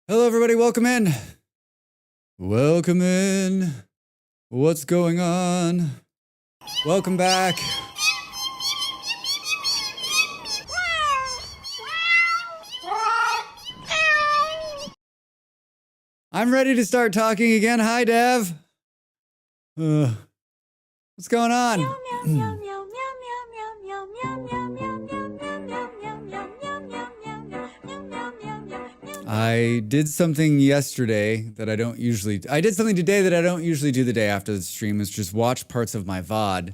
Hello, everybody. Welcome in. Welcome in. What's going on? Welcome back. I'm ready to start talking again. Hi, Dev. What's going on? I did something yesterday that I don't usually. I did something today that I don't usually do the day after the stream. Is just watch parts of my VOD.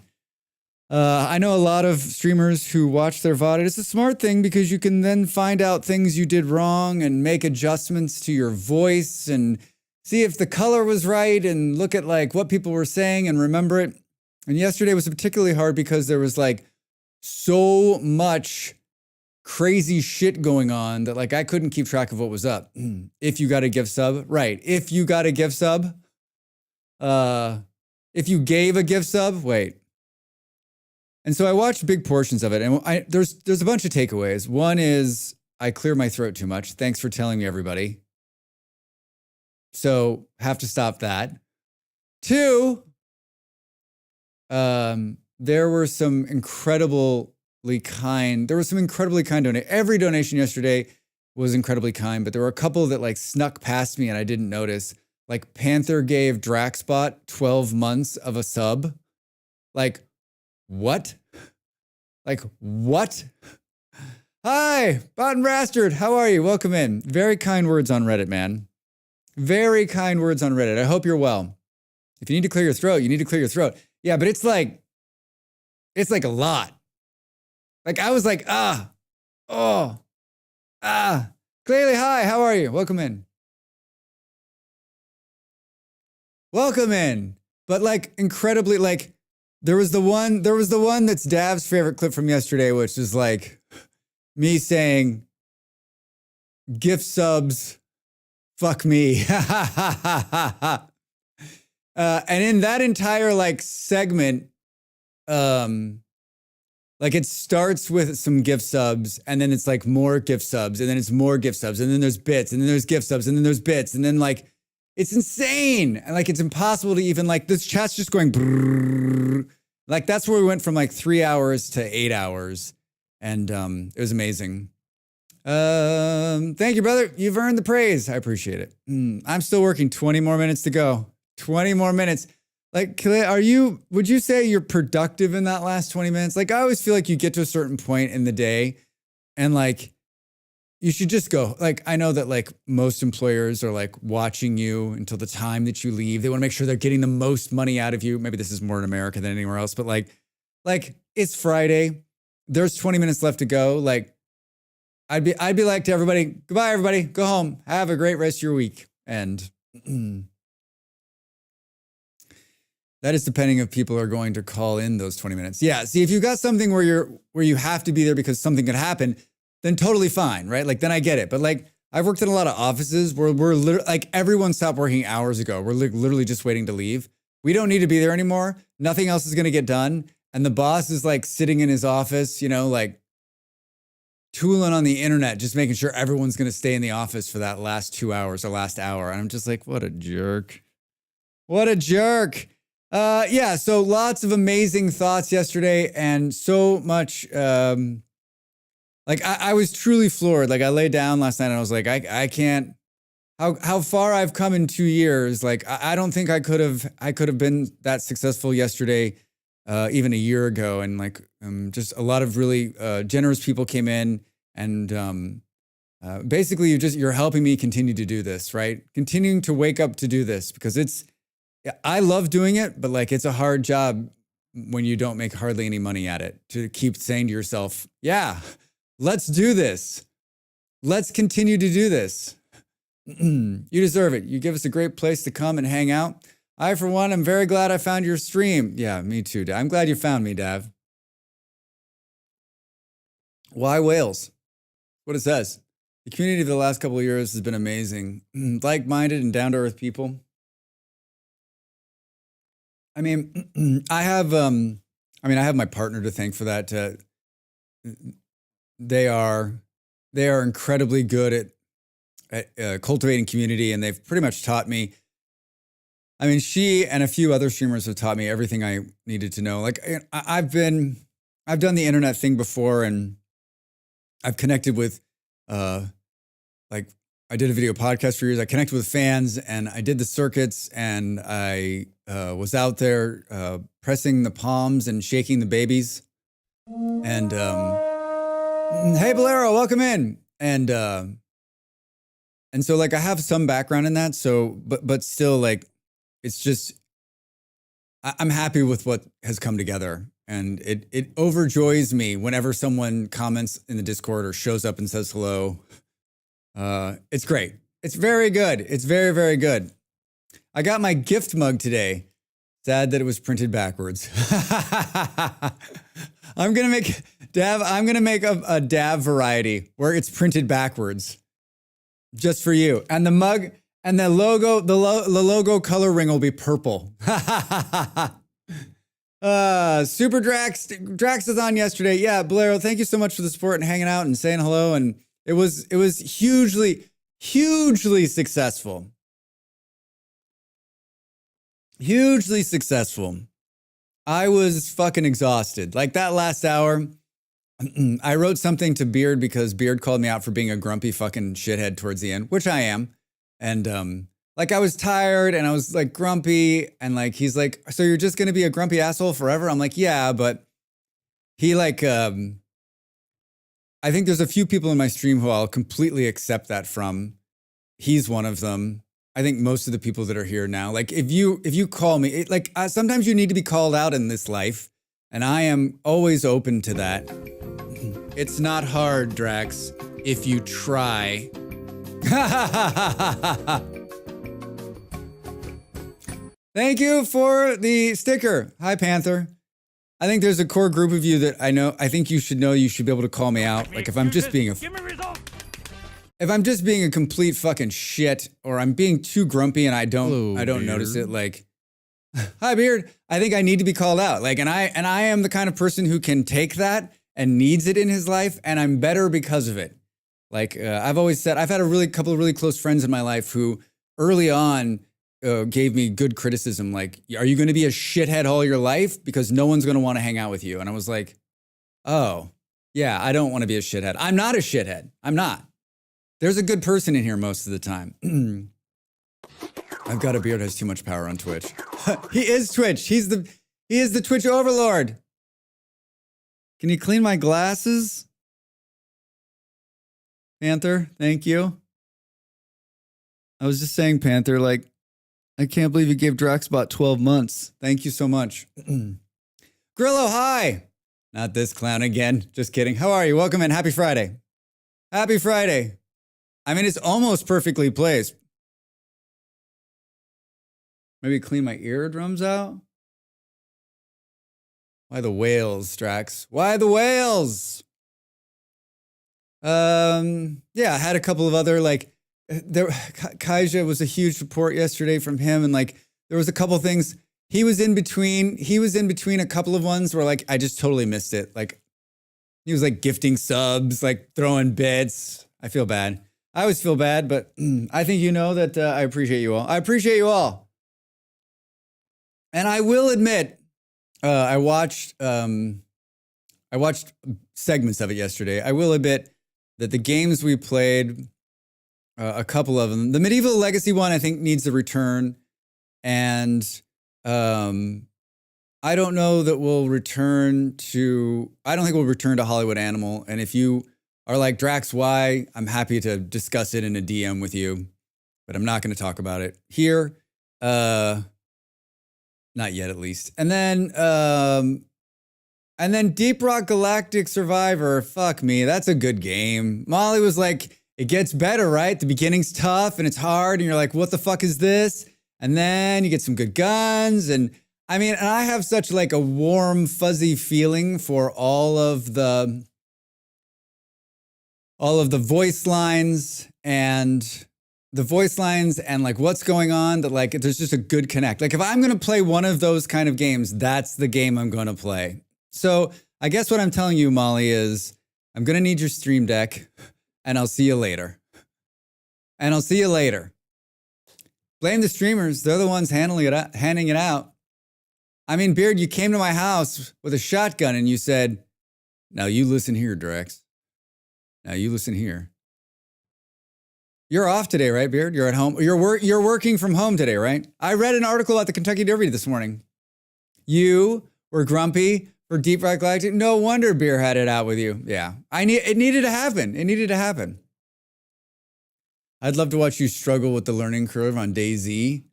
I know a lot of streamers who watch their VOD. It's a smart thing because you can then find out things you did wrong and make adjustments to your voice and see if the color was right and look at like what people were saying and remember it. And yesterday was particularly hard because there was like so much crazy shit going on that like I couldn't keep track of what was up. If you got a gift sub, right. If you got a gift sub, if you gave a gift sub, wait. And so I watched big portions of it, and there's a bunch of takeaways. One is I clear my throat too much. Thanks for telling me, everybody. So have to stop that. Two, there were some incredibly kind donations. Every donation yesterday was incredibly kind, but there were a couple that like snuck past me and I didn't notice. Like Panther gave Draxbot 12 months of a sub. Like, what? Like, what? Hi, Bot and Bastard. How are you? Welcome in. Very kind words on Reddit, man. Very kind words on Reddit. I hope you're well. If you need to clear your throat, you need to clear your throat. Yeah, but it's like a lot. Like, I was like, clearly, hi, how are you? Welcome in. Welcome in. But like, incredibly, like, there was the one that's Dav's favorite clip from yesterday, which is like me saying, gift subs, fuck me. And in that entire like segment, like it starts with some gift subs and then it's like more gift subs and then it's more gift subs and then there's bits and then there's gift subs and then there's bits and then like it's insane and like it's impossible to even like this chat's just going brrr. Like that's where we went from like 3 hours to 8 hours and it was amazing. Thank you, brother. You've earned the praise. I appreciate it. I'm still working. 20 more minutes to go. 20 more minutes. Like, would you say you're productive in that last 20 minutes? Like, I always feel like you get to a certain point in the day and like, you should just go. Like, I know that like most employers are like watching you until the time that you leave. They want to make sure they're getting the most money out of you. Maybe this is more in America than anywhere else, but like it's Friday. There's 20 minutes left to go. Like, I'd be like to everybody, goodbye, everybody. Go home. Have a great rest of your week. And that is depending if people are going to call in those 20 minutes. Yeah. See, if you've got something where you have to be there because something could happen, then totally fine, right? Like, then I get it. But like, I've worked in a lot of offices where we're literally like everyone stopped working hours ago. We're literally just waiting to leave. We don't need to be there anymore. Nothing else is going to get done. And the boss is like sitting in his office, you know, like tooling on the internet, just making sure everyone's going to stay in the office for that last 2 hours or last hour. And I'm just like, what a jerk. What a jerk. Yeah, so lots of amazing thoughts yesterday and so much, like I was truly floored. Like I laid down last night and I was like, I can't, how far I've come in 2 years. Like, I don't think I could have been that successful yesterday, even a year ago. And like, just a lot of really, generous people came in and, basically you're helping me continue to do this, right? Continuing to wake up to do this because I love doing it, but like, it's a hard job when you don't make hardly any money at it to keep saying to yourself, yeah, let's do this. Let's continue to do this. You deserve it. You give us a great place to come and hang out. I, for one, am very glad I found your stream. Yeah, me too, Dav. I'm glad you found me, Dav. Why Wales? What it says. The community of the last couple of years has been amazing. Like-minded and down-to-earth people. I mean, I have my partner to thank for that. They are incredibly good at cultivating community, and they've pretty much taught me. I mean, she and a few other streamers have taught me everything I needed to know. Like I've done the internet thing before, and I've connected with, like I did a video podcast for years. I connected with fans, and I did the circuits, and I was out there pressing the palms and shaking the babies. And hey, Bolero, welcome in. And so like I have some background in that. So, but still, like it's just I'm happy with what has come together, and it overjoys me whenever someone comments in the Discord or shows up and says hello. It's great. It's very good. It's very, very good. I got my gift mug today. Sad that it was printed backwards. I'm gonna make a Dav variety where it's printed backwards, just for you. And the mug and the logo, the logo color ring will be purple. Super Drax is on yesterday. Yeah, Bolero, thank you so much for the support and hanging out and saying hello. And it was hugely successful. Hugely successful. I was fucking exhausted. Like that last hour, I wrote something to Beard because Beard called me out for being a grumpy fucking shithead towards the end, which I am. And like I was tired and I was like grumpy, and like he's like, so you're just gonna be a grumpy asshole forever? I'm like, yeah, but he like I think there's a few people in my stream who I'll completely accept that from. He's one of them. I think most of the people that are here now, like if you call me, sometimes you need to be called out in this life, and I am always open to that. It's not hard, Drax, if you try. Thank you for the sticker. Hi, Panther. I think there's a core group of you that I think you should know you should be able to call me out. Like if I'm just being a complete fucking shit, or I'm being too grumpy and I don't notice it, like, hi, Beard. I think I need to be called out. Like, and I am the kind of person who can take that and needs it in his life, and I'm better because of it. Like, I've always said, I've had a couple of really close friends in my life who early on gave me good criticism. Like, are you going to be a shithead all your life? Because no one's going to want to hang out with you. And I was like, oh, yeah, I don't want to be a shithead. I'm not a shithead. I'm not. There's a good person in here most of the time. I've got a beard has too much power on Twitch. He is Twitch. He is the Twitch overlord. Can you clean my glasses? Panther, thank you. I was just saying, Panther, like, I can't believe you gave Draxbot 12 months. Thank you so much. Grillo, hi. Not this clown again. Just kidding. How are you? Welcome in. Happy Friday. Happy Friday. I mean, it's almost perfectly placed. Maybe clean my eardrums out. Why the whales, Drax? Why the whales? Yeah, I had a couple of other, like, Kaija was a huge report yesterday from him, and like there was a couple things. He was in between a couple of ones where like I just totally missed it. Like he was like gifting subs, like throwing bits. I feel bad. I always feel bad, but I think you know that I appreciate you all. I appreciate you all. And I will admit, I watched segments of it yesterday. I will admit that the games we played, a couple of them, the Medieval Legacy one, I think needs a return. And I don't know that we'll return to, I don't think we'll return to Hollywood Animal. And if you are like, Drax, why? I'm happy to discuss it in a DM with you, but I'm not going to talk about it here. Not yet, at least. And then Deep Rock Galactic Survivor. Fuck me. That's a good game. Molly was like, it gets better, right? The beginning's tough and it's hard. And you're like, what the fuck is this? And then you get some good guns. And I mean, and I have such like a warm, fuzzy feeling for all of the voice lines and like what's going on, that like there's just a good connect. Like if I'm going to play one of those kind of games, that's the game I'm going to play. So I guess what I'm telling you, Molly, is I'm going to need your Stream Deck and I'll see you later. and I'll see you later. Blame the streamers. They're the ones handing it out. I mean, Beard, you came to my house with a shotgun and you said, now you listen here, Drex. Now you listen here. You're off today, right, Beard? You're at home. You're working from home today, right? I read an article about the Kentucky Derby this morning. You were grumpy for Deep Rock Galactic. No wonder Beer had it out with you. Yeah, it needed to happen. It needed to happen. I'd love to watch you struggle with the learning curve on DayZ.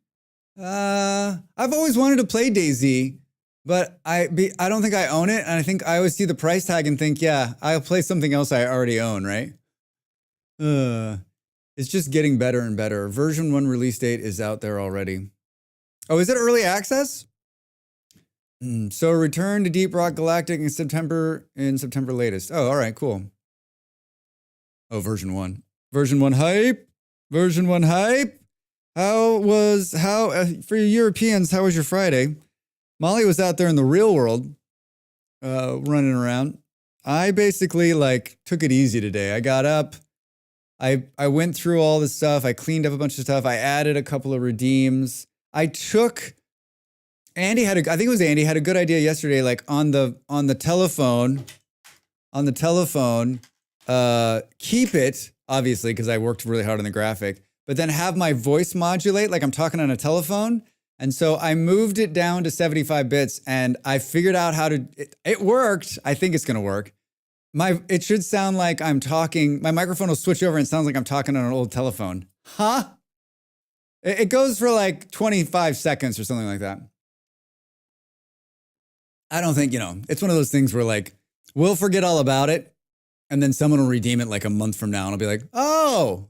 I've always wanted to play DayZ, but I don't think I own it, and I think I always see the price tag and think, yeah, I'll play something else I already own, right? It's just getting better and better. Version 1 release date is out there already. Oh, is it early access? So return to Deep Rock Galactic in September latest. Oh, all right, cool. Oh, version 1. Version 1 hype. Version 1 hype. For you Europeans, how was your Friday? Molly was out there in the real world, running around. I basically took it easy today. I got up. I went through all the stuff. I cleaned up a bunch of stuff. I added a couple of redeems. I think it was Andy had a good idea yesterday, on the telephone, keep it, obviously, because I worked really hard on the graphic, but then have my voice modulate like I'm talking on a telephone. And so I moved it down to 75 bits and I figured out how to, it worked. I think it's going to work. It should sound like I'm talking, my microphone will switch over and it sounds like I'm talking on an old telephone. Huh? It goes for 25 seconds or something like that. I don't think, it's one of those things where we'll forget all about it. And then someone will redeem it a month from now. And I'll be like, oh,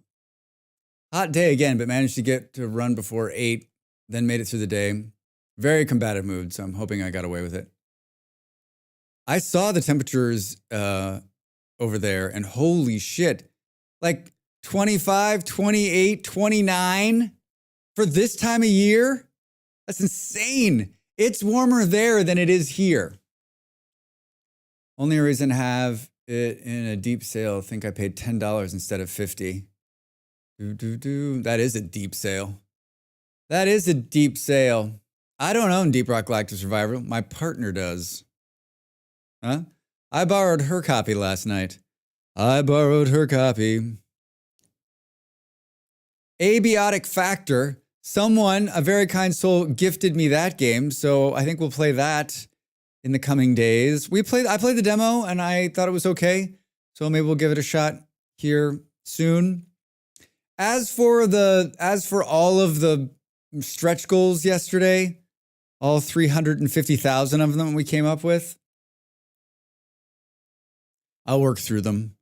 hot day again, but managed to get to run before 8, then made it through the day. Very combative mood. So I'm hoping I got away with it. I saw the temperatures over there and holy shit, 25, 28, 29 for this time of year. That's insane. It's warmer there than it is here. Only reason to have it in a deep sale. I think I paid $10 instead of $50. That is a deep sale. That is a deep sale. I don't own Deep Rock Galactic Survivor. My partner does. Huh? I borrowed her copy last night. Abiotic Factor. Someone, a very kind soul, gifted me that game, so I think we'll play that in the coming days. I played the demo and I thought it was okay, so maybe we'll give it a shot here soon. As for all of the stretch goals yesterday, all 350,000 of them we came up with, I'll work through them.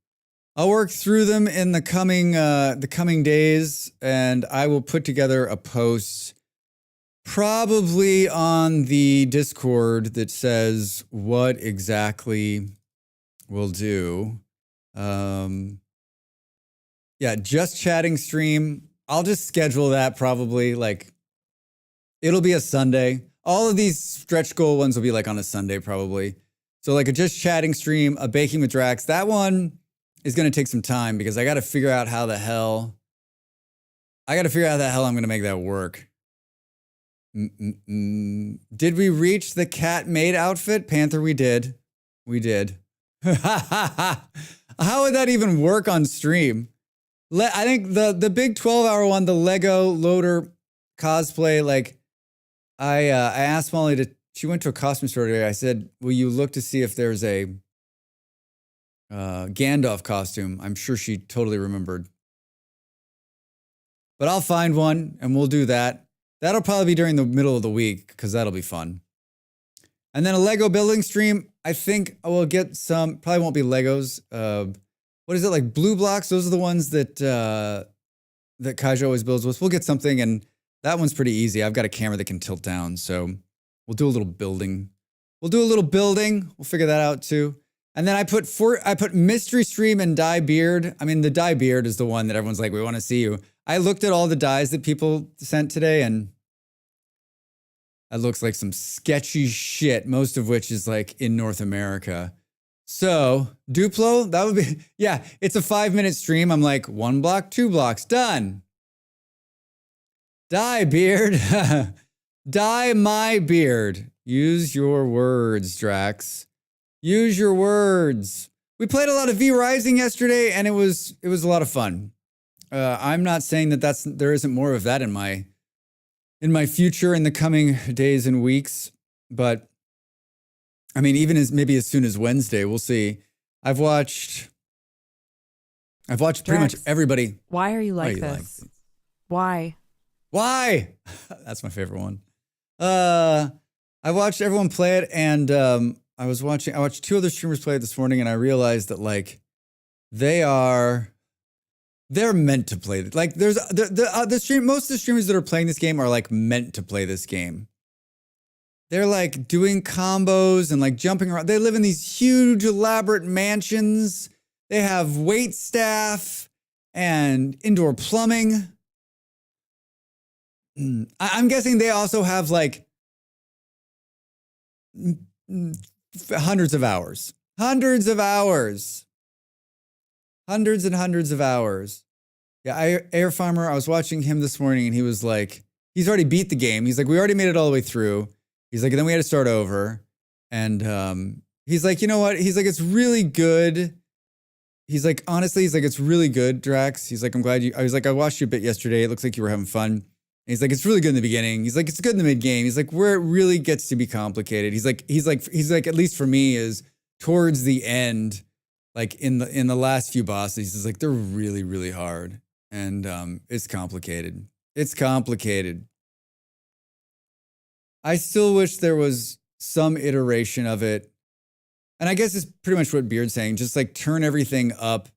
I'll work through them in the coming days, and I will put together a post probably on the Discord that says what exactly we'll do. Yeah, just chatting stream. I'll just schedule that probably it'll be a Sunday. All of these stretch goal ones will be on a Sunday probably. So a just chatting stream, a baking with Drax. That one is going to take some time because I got to figure out how the hell I'm going to make that work. Did we reach the cat maid outfit? Panther, we did. We did. How would that even work on stream? I think the big 12-hour one, the Lego loader cosplay, I asked Molly she went to a costume store today. I said, will you look to see if there's a Gandalf costume? I'm sure she totally remembered. But I'll find one and we'll do that. That'll probably be during the middle of the week because that'll be fun. And then a Lego building stream. I think I will get some, probably won't be Legos. What is it, blue blocks? Those are the ones that Kaiju always builds with. We'll get something, and that one's pretty easy. I've got a camera that can tilt down, so we'll do a little building. We'll figure that out too. And then I put Mystery Stream and Dye Beard. I mean, the Dye Beard is the one that everyone's we want to see you. I looked at all the dyes that people sent today, and that looks like some sketchy shit, most of which is in North America. So, Duplo, that would be, yeah, it's a 5-minute stream. I'm 1 block, 2 blocks, done. Die, beard. Dye my beard. Use your words, Drax. Use your words. We played a lot of V Rising yesterday, and it was a lot of fun. I'm not saying that there isn't more of that in my future in the coming days and weeks, but I mean, even maybe as soon as Wednesday, we'll see. I've watched pretty much everybody. Why are you like this? Why? That's my favorite one. I watched everyone play it, and I watched two other streamers play it this morning, and I realized that like they're meant to play it. Like most of the streamers that are playing this game are like meant to play this game. They're like doing combos and like jumping around. They live in these huge elaborate mansions. They have wait staff and indoor plumbing. I'm guessing they also have like hundreds and hundreds of hours. Yeah, Air Farmer, I was watching him this morning and he was like, he's already beat the game. He's like, we already made it all the way through. He's like, and then we had to start over. And he's like, you know what? He's like, it's really good. He's like, honestly, he's like, it's really good, Drax. He's like, I'm glad I was like, I watched you a bit yesterday. It looks like you were having fun. And he's like, it's really good in the beginning. He's like, it's good in the mid game. He's like, where it really gets to be complicated. He's like, at least for me, is towards the end, like in the last few bosses, he's like, they're really, really hard. And it's complicated. It's complicated. I still wish there was some iteration of it. And I guess it's pretty much what Beard's saying. Just like turn everything up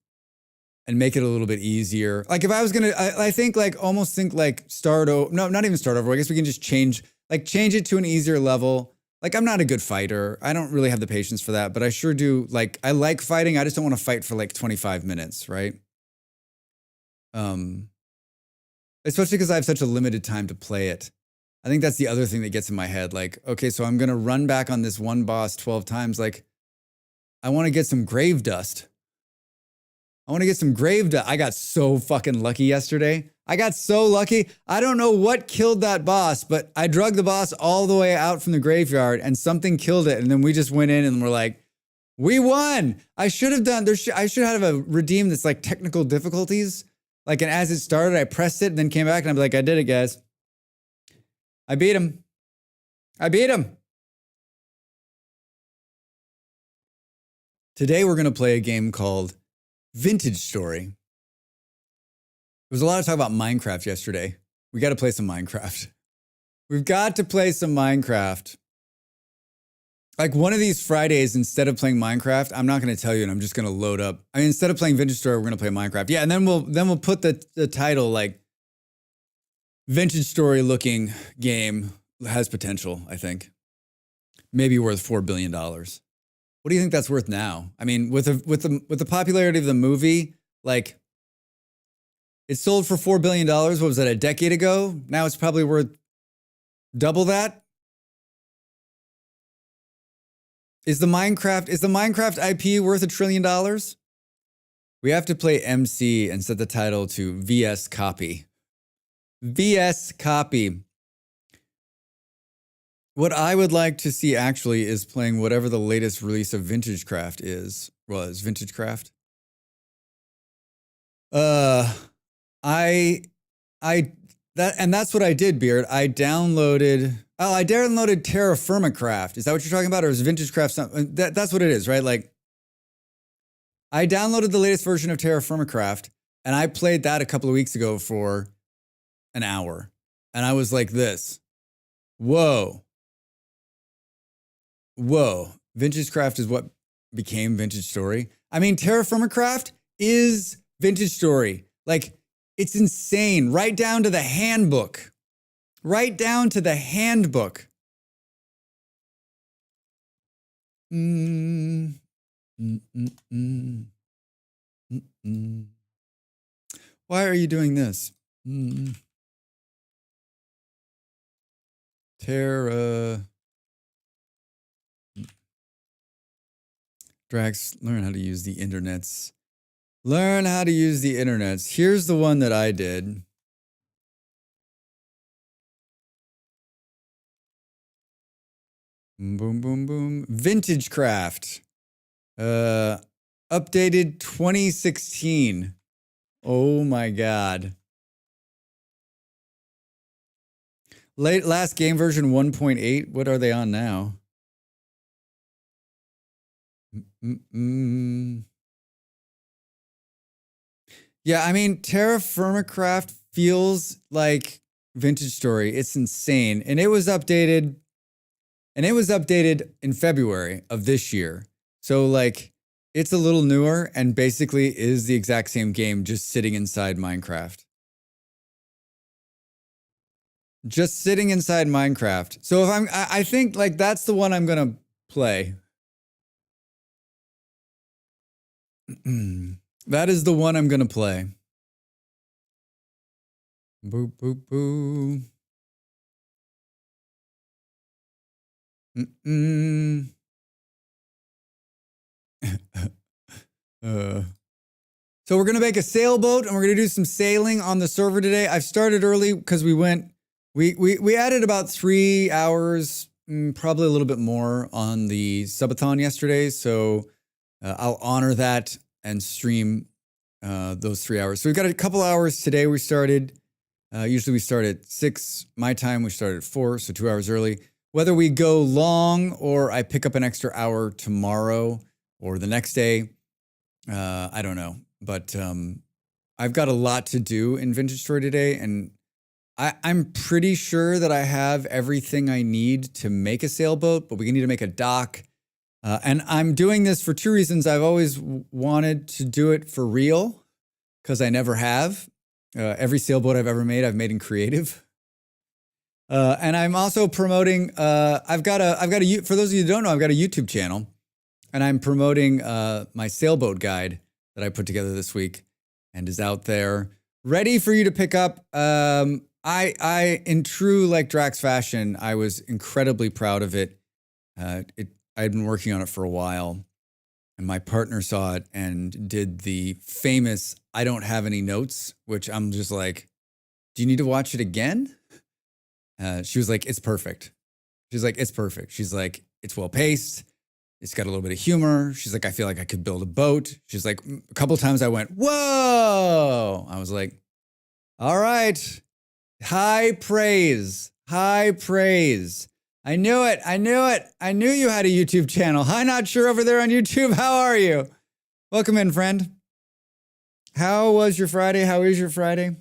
and make it a little bit easier. Like if I was going to, I think like almost think like start over. No, not even start over. I guess we can just change it to an easier level. Like I'm not a good fighter. I don't really have the patience for that, but I sure do. Like I like fighting. I just don't want to fight for like 25 minutes, right? Especially because I have such a limited time to play it. I think that's the other thing that gets in my head. Like, okay, so I'm going to run back on this one boss 12 times. Like, I want to get some grave dust. I got so fucking lucky yesterday. I got so lucky. I don't know what killed that boss, but I drug the boss all the way out from the graveyard and something killed it. And then we just went in and we're like, we won. I should have a redeem that's like technical difficulties. Like, and as it started, I pressed it and then came back and I'm like, I did it, guys. I beat him. Today we're going to play a game called Vintage Story. There was a lot of talk about Minecraft yesterday. We got to play some Minecraft. We've got to play some Minecraft. Like one of these Fridays, instead of playing Minecraft, I'm not going to tell you and I'm just going to load up. I mean, instead of playing Vintage Story, we're going to play Minecraft. Yeah, and then we'll put the title like Vintage Story looking game has potential, I think. Maybe worth $4 billion. What do you think that's worth now? I mean, with the popularity of the movie, like it sold for $4 billion. What was that, a decade ago? Now it's probably worth double that. Is the Minecraft IP worth $1 trillion? We have to play MC and set the title to VS Copy. VS Copy. What I would like to see actually is playing whatever the latest release of Vintagecraft was. Vintagecraft? That's what I did, Beard. I downloaded Terra Firma Craft. Is that what you're talking about? Or is Vintagecraft something? That's what it is, right? Like, I downloaded the latest version of Terra Firma Craft, and I played that a couple of weeks ago for an hour. And I was like this. Whoa. Vintagecraft is what became Vintage Story. I mean, Terra Firma Craft is Vintage Story. Like, it's insane. Right down to the handbook. Why are you doing this? Terra. Drax, learn how to use the internets. Here's the one that I did. Boom, boom, boom, boom. Vintage craft. Updated 2016. Oh my God. Last game version 1.8. What are they on now? Yeah, I mean, Terra Firma Craft feels like Vintage Story. It's insane. And it was updated in February of this year. So like it's a little newer and basically is the exact same game just sitting inside Minecraft. Just sitting inside Minecraft. So if I think like that's the one I'm gonna play. That is the one I'm gonna play. Boop, boop, boop. So we're gonna make a sailboat and we're gonna do some sailing on the server today. I've started early because we added about 3 hours, probably a little bit more on the subathon yesterday. So I'll honor that and stream those 3 hours. So we've got a couple hours today. We started, usually we start at 6 my time. We started at 4, so 2 hours early. Whether we go long or I pick up an extra hour tomorrow or the next day, I don't know. But I've got a lot to do in Vintage Story today, and I'm pretty sure that I have everything I need to make a sailboat, but we need to make a dock. And I'm doing this for 2 reasons. I've always wanted to do it for real because I never have. Every sailboat I've ever made, I've made in creative. And I'm also promoting, I've got a, for those of you who don't know, I've got a YouTube channel and I'm promoting my sailboat guide that I put together this week and is out there ready for you to pick up. I, in true like Drax fashion, I was incredibly proud of it. I'd been working on it for a while and my partner saw it and did the famous, I don't have any notes, which I'm just like, do you need to watch it again? She was like, it's perfect. She's like, it's perfect. She's like, it's well paced. It's got a little bit of humor. She's like, I feel like I could build a boat. She's like, a couple of times I went, whoa. I was like, all right. High praise. High praise. I knew it. I knew it. I knew you had a YouTube channel. Hi, Not Sure over there on YouTube. How are you? Welcome in, friend. How was your Friday? How is your Friday?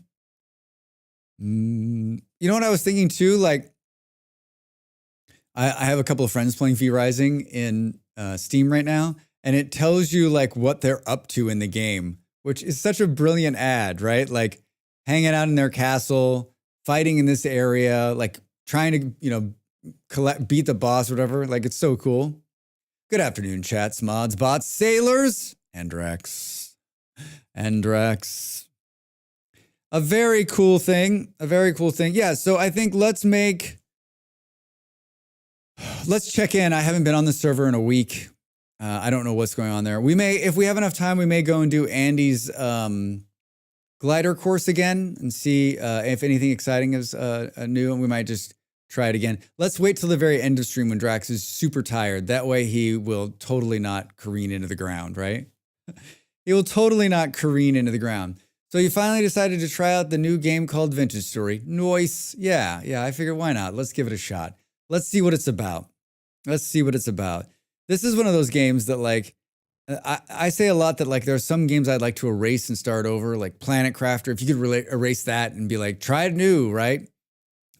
You know what I was thinking too? Like, I have a couple of friends playing V Rising in Steam right now, and it tells you like what they're up to in the game, which is such a brilliant ad, right? Like hanging out in their castle, fighting in this area, like trying to, you know, beat the boss, whatever. Like it's so cool. Good afternoon, chats, mods, bots, sailors, Andrax. A very cool thing. A very cool thing. Yeah, so I think let's check in. I haven't been on the server in a week. I don't know what's going on there. We may, if we have enough time, we may go and do Andy's glider course again and see if anything exciting is new, and we might just try it again. Let's wait till the very end of stream when Drax is super tired. That way he will totally not careen into the ground, right? He will totally not careen into the ground. So you finally decided to try out the new game called Vintage Story. Nice. Yeah, I figured why not? Let's give it a shot. Let's see what it's about. Let's see what it's about. This is one of those games that like, I say a lot that like there are some games I'd like to erase and start over, like Planet Crafter. If you could erase that and be like, try it new, right?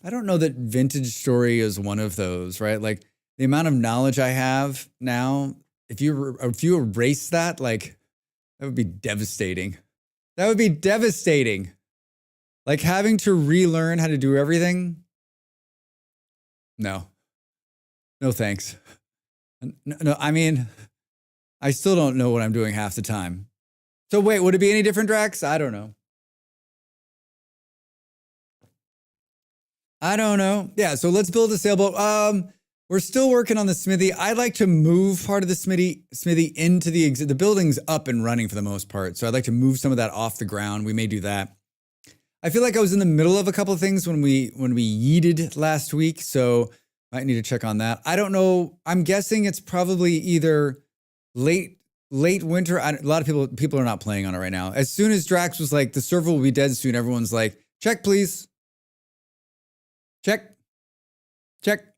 I don't know that Vintage Story is one of those, right? Like the amount of knowledge I have now, if you erase that, like that would be devastating. That would be devastating. Like having to relearn how to do everything. No, thanks. No, I mean, I still don't know what I'm doing half the time. So wait, would it be any different, Drax? I don't know. I don't know. Yeah, so let's build a sailboat. We're still working on the smithy. I'd like to move part of the smithy into the building's up and running for the most part. So I'd like to move some of that off the ground. We may do that. I feel like I was in the middle of a couple of things when we yeeted last week. So Might need to check on that. I don't know. I'm guessing it's probably either late winter. A lot of people are not playing on it right now. As soon as Drax was like, the server will be dead soon, everyone's like, check, please. Check.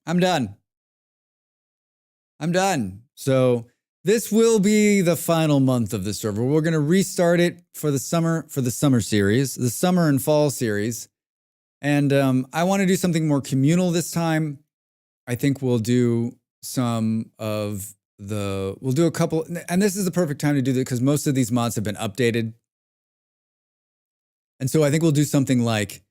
I'm done. So this will be the final month of the server. We're going to restart it for the summer series, the summer and fall series. And I want to do something more communal this time. I think we'll do we'll do a couple, and this is the perfect time to do that because most of these mods have been updated. And so I think we'll do something like,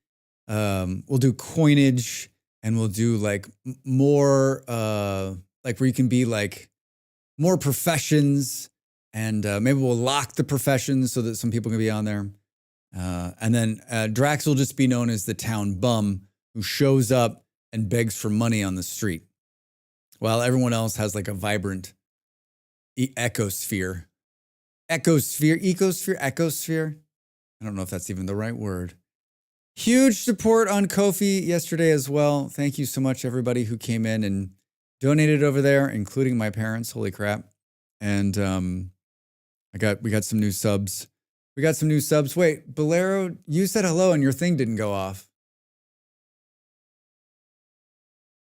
we'll do coinage, and we'll do like more, like where you can be like more professions, and maybe we'll lock the professions so that some people can be on there. And then Drax will just be known as the town bum who shows up and begs for money on the street, while everyone else has like a vibrant ecosphere. I don't know if that's even the right word. Huge support on Ko-fi yesterday as well. Thank you so much, everybody who came in and donated over there, including my parents. Holy crap. And we got some new subs. Wait, Bolero, you said hello and your thing didn't go off.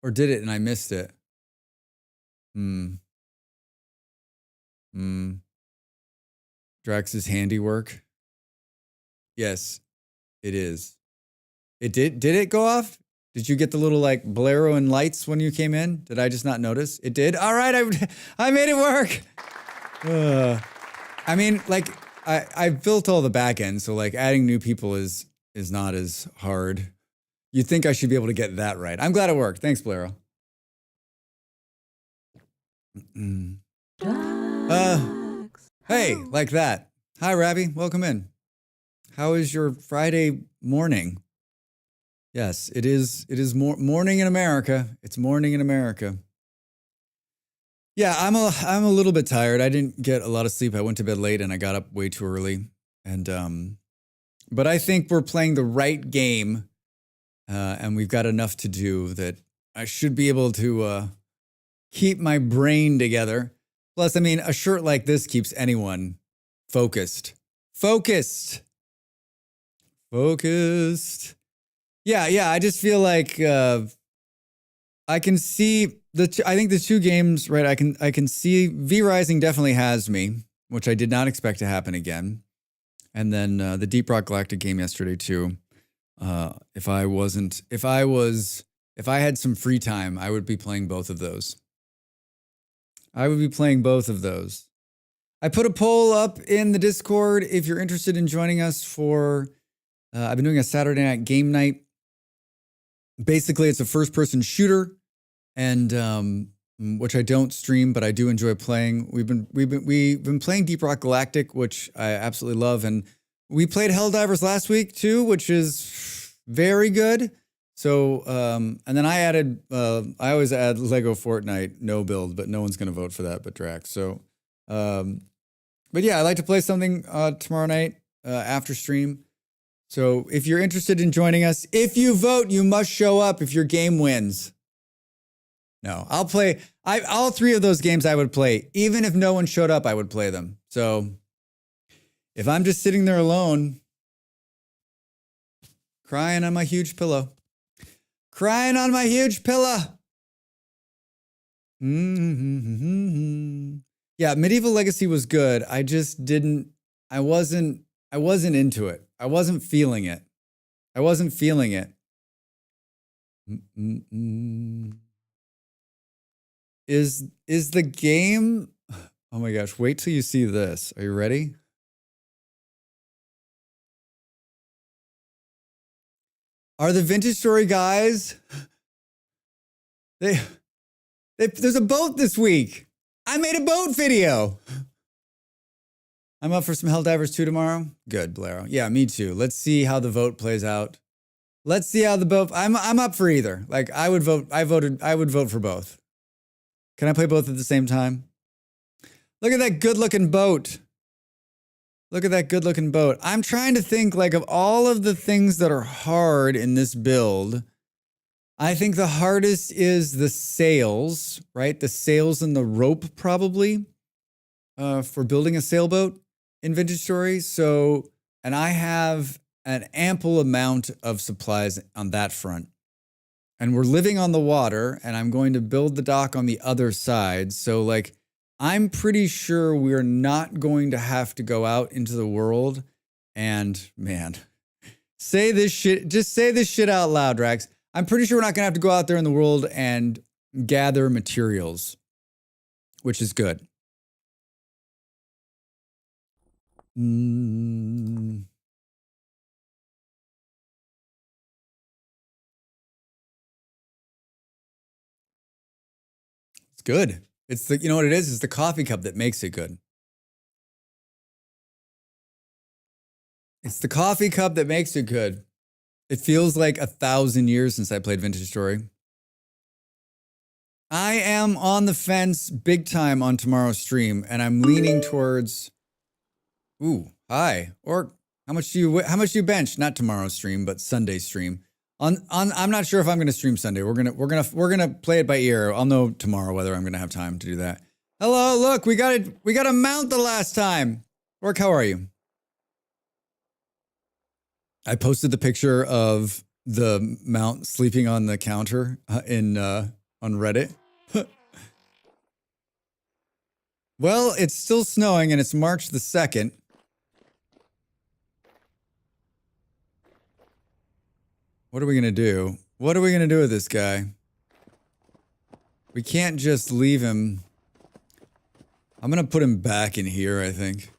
Or did it and I missed it? Drax's handiwork. Yes, it is. It did. Did it go off? Did you get the little like Bolero and lights when you came in? Did I just not notice? It did. All right, I made it work. I mean, like I built all the back end, so like adding new people is not as hard. You'd think I should be able to get that right. I'm glad it worked. Thanks, Bolero. Hey, like that. Hi, Rabbi. Welcome in. How is your Friday morning? Yes, it is morning in America. It's morning in America. Yeah, I'm a little bit tired. I didn't get a lot of sleep. I went to bed late and I got up way too early. And but I think we're playing the right game, and we've got enough to do that I should be able to keep my brain together. Plus, I mean, a shirt like this keeps anyone focused. Yeah, I just feel like I can see I think the two games, right? I can see V Rising definitely has me, which I did not expect to happen again. And then the Deep Rock Galactic game yesterday too. If I had some free time, I would be playing both of those. I put a poll up in the Discord if you're interested in joining us for, I've been doing a Saturday night game night. Basically, it's a first-person shooter, and which I don't stream, but I do enjoy playing. We've been playing Deep Rock Galactic, which I absolutely love, and we played Helldivers last week too, which is very good. So, and then I added, I always add Lego Fortnite no build, but no one's going to vote for that but Drax. So, but yeah, I like to play something tomorrow night after stream. So if you're interested in joining us, if you vote, you must show up if your game wins. No, I'll play. All three of those games I would play. Even if no one showed up, I would play them. So if I'm just sitting there alone, crying on my huge pillow. Yeah, Medieval Legacy was good. I just didn't, I wasn't into it. I wasn't feeling it. Is the game, oh my gosh, wait till you see this. Are you ready? Are the Vintage Story guys, there's a boat this week. I made a boat video. I'm up for some Helldivers 2 tomorrow. Good, Blairow. Yeah, me too. Let's see how the vote plays out. Let's see how the vote, I'm up for either. Like I would vote for both. Can I play both at the same time? Look at that good-looking boat. I'm trying to think like of all of the things that are hard in this build, I think the hardest is the sails, right? The sails and the rope probably for building a sailboat in Vintage Story. So, and I have an ample amount of supplies on that front. And we're living on the water, and I'm going to build the dock on the other side. So, like, I'm pretty sure we're not going to have to go out into the world and, man, say this shit. Just say this shit out loud, Drax. I'm pretty sure we're not going to have to go out there in the world and gather materials, which is good. It's good. It's the, you know what it is? It's the coffee cup that makes it good. It's the coffee cup that makes it good. It feels like 1,000 years since I played Vintage Story. I am on the fence big time on tomorrow's stream, and I'm leaning towards, ooh, hi. Or how much do you bench? Not tomorrow's stream, but Sunday's stream. I'm not sure if I'm gonna stream Sunday. We're gonna play it by ear. I'll know tomorrow whether I'm gonna have time to do that. Hello, look, we got a mount the last time. Orc, how are you? I posted the picture of the mount sleeping on the counter on Reddit. Well, it's still snowing and it's March the 2nd. What are we gonna do? What are we gonna do with this guy? We can't just leave him. I'm gonna put him back in here, I think.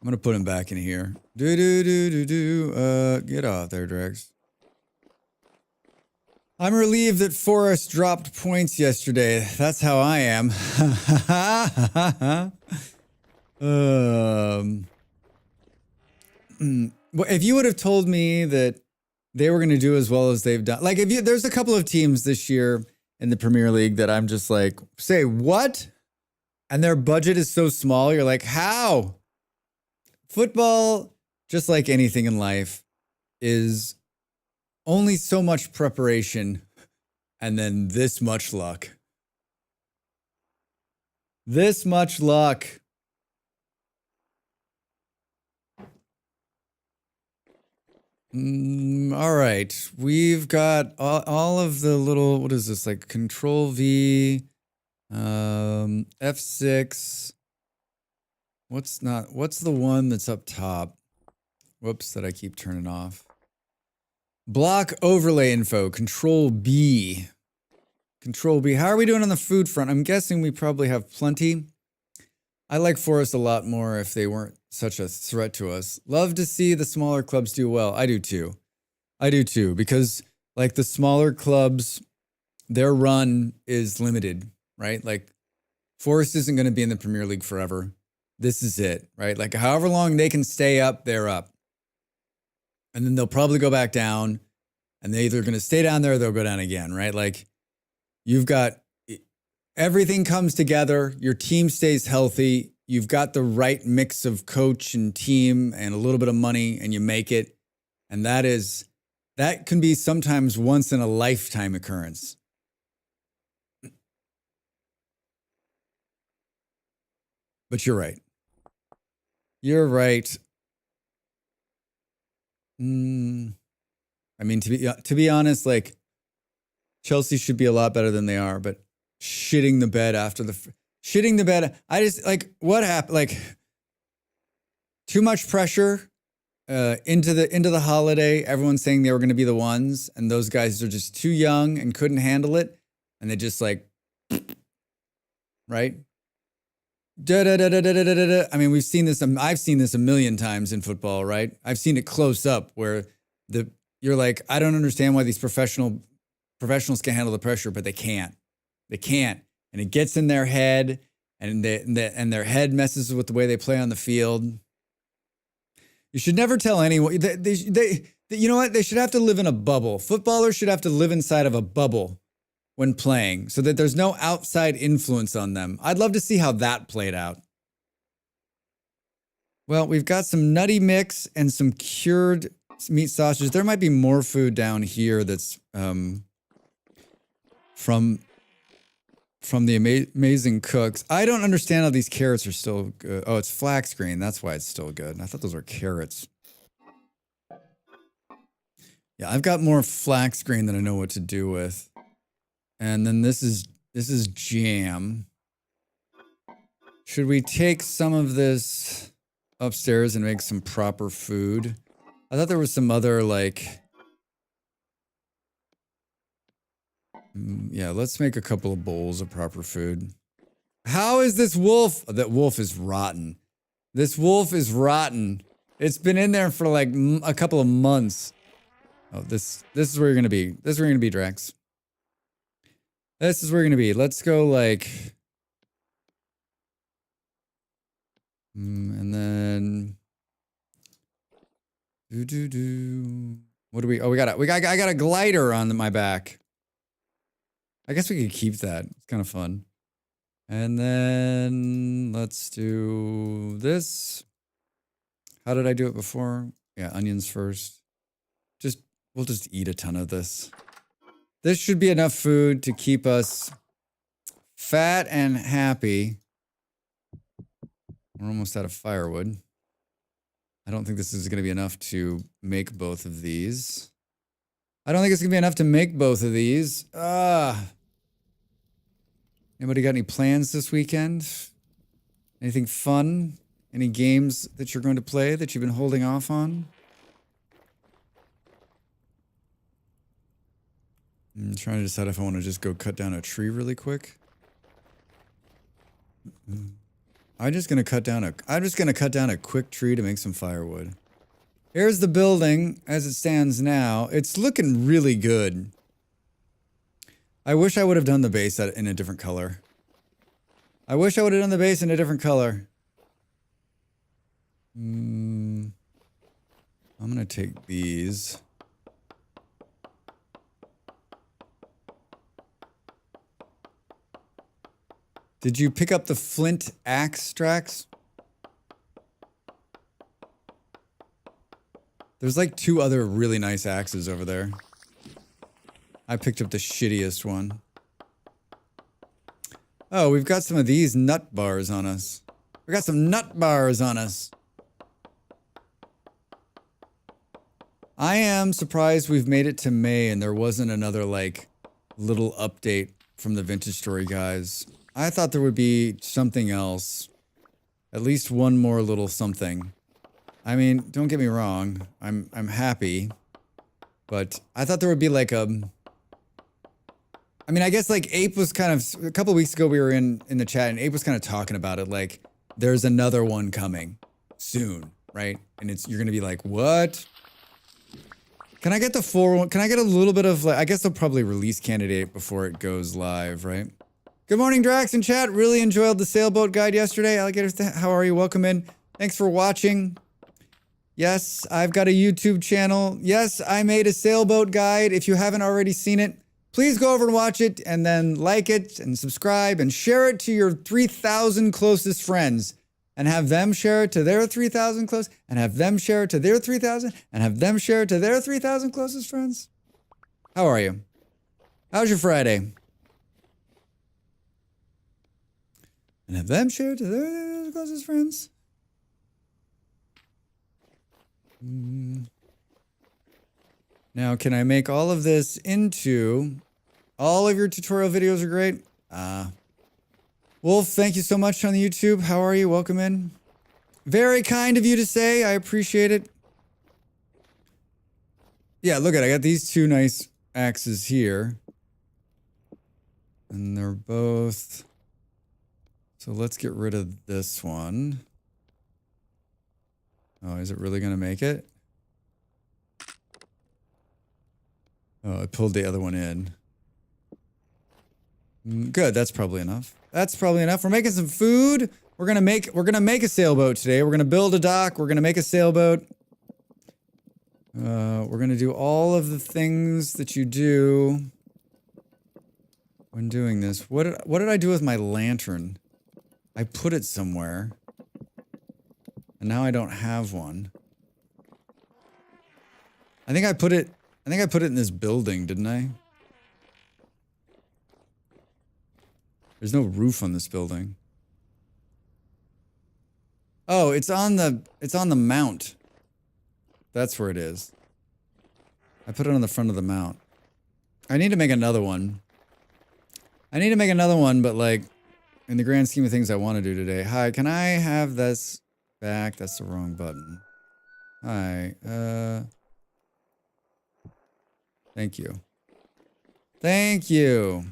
I'm gonna put him back in here. Get off there, Drex. I'm relieved that Forrest dropped points yesterday. That's how I am. If you would have told me that they were gonna do as well as they've done, like there's a couple of teams this year in the Premier League that I'm just like, say what? And their budget is so small, you're like, how? Football, just like anything in life, is only so much preparation and then this much luck. This much luck. All right. We've got all of the little, what is this, like Control V, F6. What's the one that's up top? Whoops, that I keep turning off. Block overlay info, Control B. Control B. How are we doing on the food front? I'm guessing we probably have plenty. I like Forest a lot more if they weren't such a threat to us. Love to see the smaller clubs do well. I do too. I do too, because like the smaller clubs, their run is limited, right? Like Forest isn't going to be in the Premier League forever. This is it, right? Like however long they can stay up, they're up. And then they'll probably go back down and they're either going to stay down there or they'll go down again, right? Like you've got everything comes together. Your team stays healthy. You've got the right mix of coach and team and a little bit of money and you make it. And that can be sometimes once in a lifetime occurrence. But you're right. You're right. I mean, to be honest, like Chelsea should be a lot better than they are, but shitting the bed after shitting the bed. I just like what happened, like too much pressure into the holiday. Everyone's saying they were going to be the ones, and those guys are just too young and couldn't handle it. And they just like, right? I mean, we've seen this. I've seen this a million times in football, right? I've seen it close up where you're like, I don't understand why these professionals can handle the pressure, but they can't. They can't, and it gets in their head, and their head messes with the way they play on the field. You should never tell anyone. You know what? They should have to live in a bubble. Footballers should have to live inside of a bubble when playing so that there's no outside influence on them. I'd love to see how that played out. Well, we've got some nutty mix and some cured meat sausages. There might be more food down here that's from the amazing cooks. I don't understand how these carrots are still good. Oh, it's flax green. That's why it's still good. I thought those were carrots. Yeah, I've got more flax green than I know what to do with. And then this is jam. Should we take some of this upstairs and make some proper food? I thought there was some other like... Yeah, let's make a couple of bowls of proper food. How is this wolf? That wolf is rotten. This wolf is rotten. It's been in there for like a couple of months. Oh, this is where you're gonna be. This is where you're gonna be, Drax. This is where you're gonna be. Let's go like... and then... What do we... Oh, I got a glider on my back. I guess we could keep that. It's kind of fun. And then let's do this. How did I do it before? Yeah, onions first. We'll just eat a ton of this. This should be enough food to keep us fat and happy. We're almost out of firewood. I don't think this is going to be enough to make both of these. Anybody got any plans this weekend? Anything fun? Any games that you're going to play that you've been holding off on? I'm trying to decide if I want to just go cut down a tree really quick. I'm just gonna cut down a quick tree to make some firewood. Here's the building as it stands now. It's looking really good. I wish I would have done the base in a different color. I'm gonna take these. Did you pick up the flint axe, Drax? There's like 2 other really nice axes over there. I picked up the shittiest one. Oh, we've got some of these nut bars on us. We got some nut bars on us. I am surprised we've made it to May and there wasn't another like little update from the Vintage Story guys. I thought there would be something else. At least one more little something. I mean, don't get me wrong. I'm happy. But I thought there would be like a... I mean, I guess like Ape was kind of... A couple weeks ago we were in the chat and Ape was kind of talking about it like there's another one coming soon, right? And you're going to be like, what? Can I get the full one? Can I get a little bit of like... I guess they'll probably release Candidate before it goes live, right? Good morning, Drax and chat. Really enjoyed the sailboat guide yesterday. Alligators, how are you? Welcome in. Thanks for watching. Yes, I've got a YouTube channel. Yes, I made a sailboat guide. If you haven't already seen it, please go over and watch it and then like it and subscribe and share it to your 3,000 closest friends and have them share it to their 3,000 close and have them share it to their 3,000 and have them share it to their 3,000 closest friends. How are you? How's your Friday? And have them share it to their closest friends. Now, can I make all of this into... All of your tutorial videos are great. Wolf, thank you so much on the YouTube. How are you? Welcome in. Very kind of you to say. I appreciate it. Yeah, look at it. I got these 2 nice axes here. And they're both... So let's get rid of this one. Oh, is it really going to make it? Oh, I pulled the other one in. Good, that's probably enough. We're making some food. We're gonna make a sailboat today. We're gonna build a dock. We're gonna make a sailboat. We're gonna do all of the things that you do when doing this. What did I do with my lantern? I put it somewhere. And now I don't have one. I think I put it in this building, didn't I? There's no roof on this building. Oh, it's on the mount. That's where it is. I put it on the front of the mount. I need to make another one. But like, in the grand scheme of things I want to do today. Hi, can I have this back? That's the wrong button. Hi, thank you. Thank you.